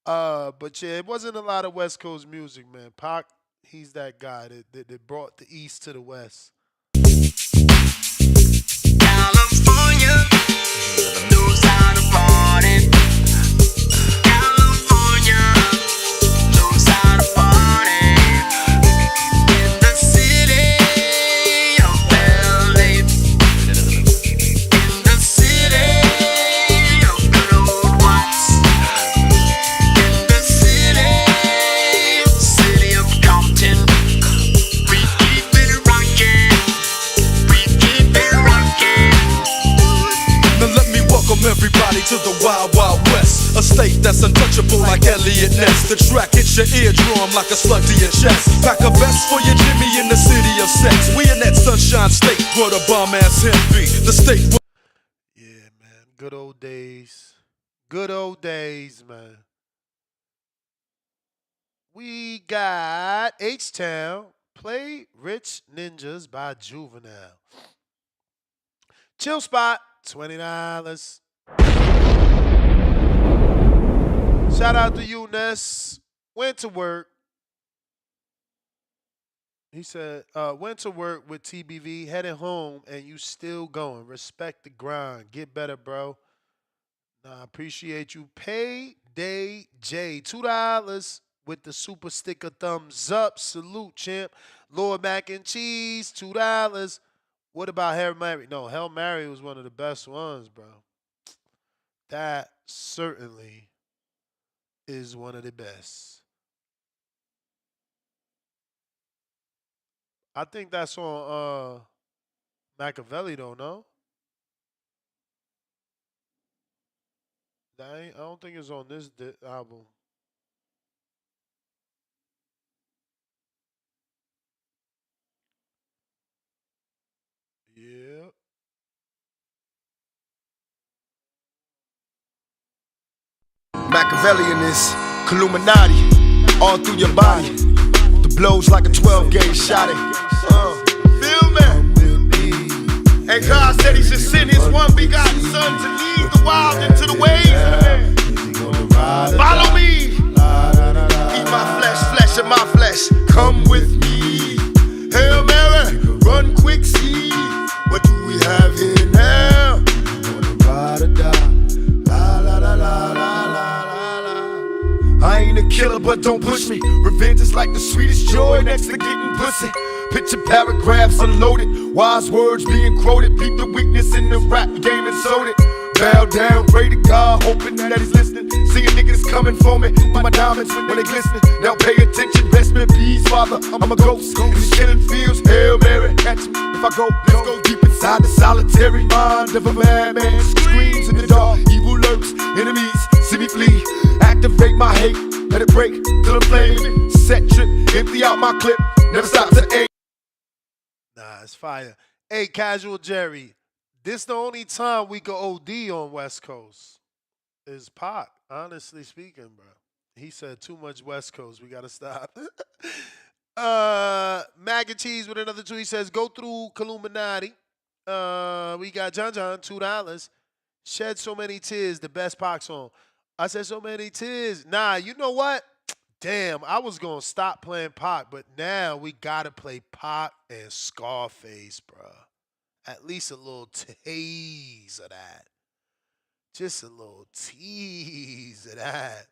But yeah, it wasn't a lot of West Coast music, man. Pac, he's that guy that brought the East to the West. California knows how to party. California knows how to party. In the city of LA. In the city of good old whites. In the city of Compton. We keep it rockin'. We keep it rockin'. Now let me welcome everybody to the Wild Wild West, a state that's untouchable like Elliot Ness. The track hits your eardrum like a slug to your chest. Pack a vest for your Jimmy in the city of sex. We in that sunshine state where the bomb ass him be. The state. Yeah, man. Good old days. Good old days, man. We got H-Town. Play Rich Ninjas by Juvenile. Chill spot, $20. Shout out to you, Ness. Went to work. He said, went to work with TBV, heading home, and you still going. Respect the grind. Get better, bro. Nah, I appreciate you. Payday J, $2 with the super sticker thumbs up. Salute, champ. Lord Mac and Cheese, $2. What about Hail Mary? No, Hail Mary was one of the best ones, bro. That certainly is one of the best. I think that's on Machiavelli though, no? I don't think it's on this album. Yeah. Machiavellian is Illuminati all through your body. The blows like a 12-gauge shot. Feel me? And God said He should send His one begotten Son to lead the wild into the ways of the man. Follow me. a killer, but don't push me. Revenge is like the sweetest joy next to getting pussy. Picture paragraphs unloaded, wise words being quoted. Beat the weakness in the rap game and sold it. Bow down, pray to God, hoping that he's listening. Seeing niggas coming for me, my diamonds when they glistening. Now pay attention, rest in peace, father. I'm a ghost in these killing fields. Hail Mary, catch me if I go. Let's go deep inside the solitary mind of a madman. Screams in the dark, evil lurks, enemies see me flee. Activate my hate, let it break till I'm flaming. Set trip, empty out my clip, never stop to aim. Nah, it's fire. Hey, Casual Jerry, this the only time we can OD on West Coast. Is Pac, honestly speaking, bro. He said too much West Coast. We gotta stop. Mac and Cheese with another tweet says, go through Illuminati. We got John $2. Shed so many tears, the best Pac song. I said so many tears. Nah, you know what? Damn, I was gonna stop playing Pac, but now we gotta play Pac and Scarface, bro. At least a little tease of that. Just a little tease of that.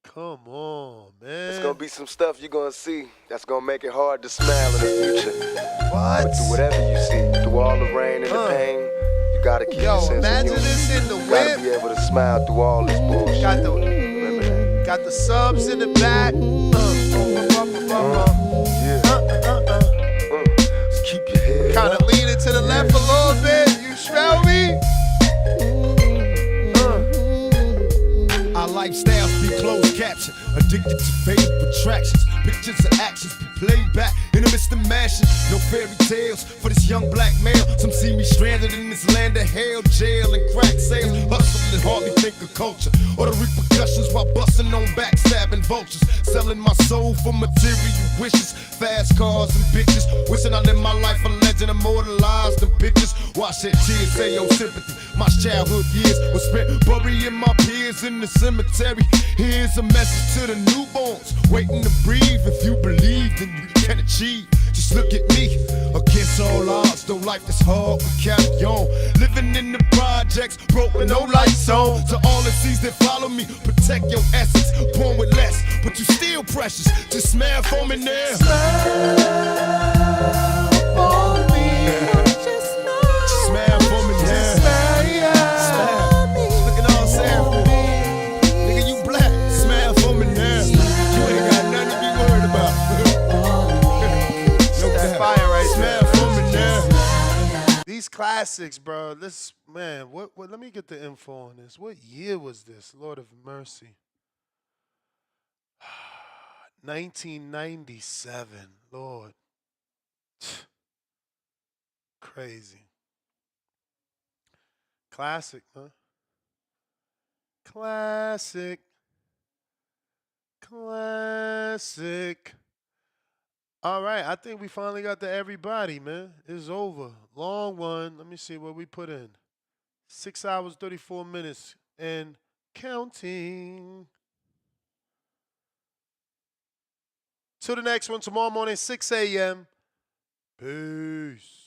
Come on, man. It's gonna be some stuff you're gonna see that's gonna make it hard to smile in the future. What? But through whatever you see, through all the rain and the pain, you gotta keep your sense of humor. This in the you gotta be able to smile through all this bullshit. Got the subs in the back. Just keep your head Kinda up. leaning to the left a little bit. You smell me? Our lifestyles be closed caption, addicted to fatal attractions. Pictures of actions be played back in the midst of mashing. No fairy tales for this young black male. Some see me stranded in this land of hell, jail and crack sales. Hustling and hardly think of culture or the repercussions while busting on backstabbing vultures. Selling my soul for material wishes, fast cars and bitches. Wishing I lived my life a legend, immortalized in pictures. Watch that tears say your sympathy. My childhood years was spent burying my peers in the cemetery. Here's a message to the newborns waiting to breathe. If you believe, then you can achieve. Just look at me, against all odds. Though life is hard, we carry on. Living in the projects, broke with no lights on. To all the seas that follow me, protect your essence. Born with less, but you still precious. Just smile for me now. Smile for me. Just smile for me now. Smile. Look at all sad for me. Nigga, you black. Smile for me now. You ain't got nothing to be worried about. That's fire right Smile for me now. These classics, bro. This man, what let me get the info on this. What year was this? Lord of mercy. 1997. Lord. Crazy. Classic, huh? Classic. Classic. All right, I think we finally got to everybody, man. It's over. Long one. Let me see what we put in. 6 hours, 34 minutes, and counting. Till the next one, tomorrow morning, 6 a.m. Peace.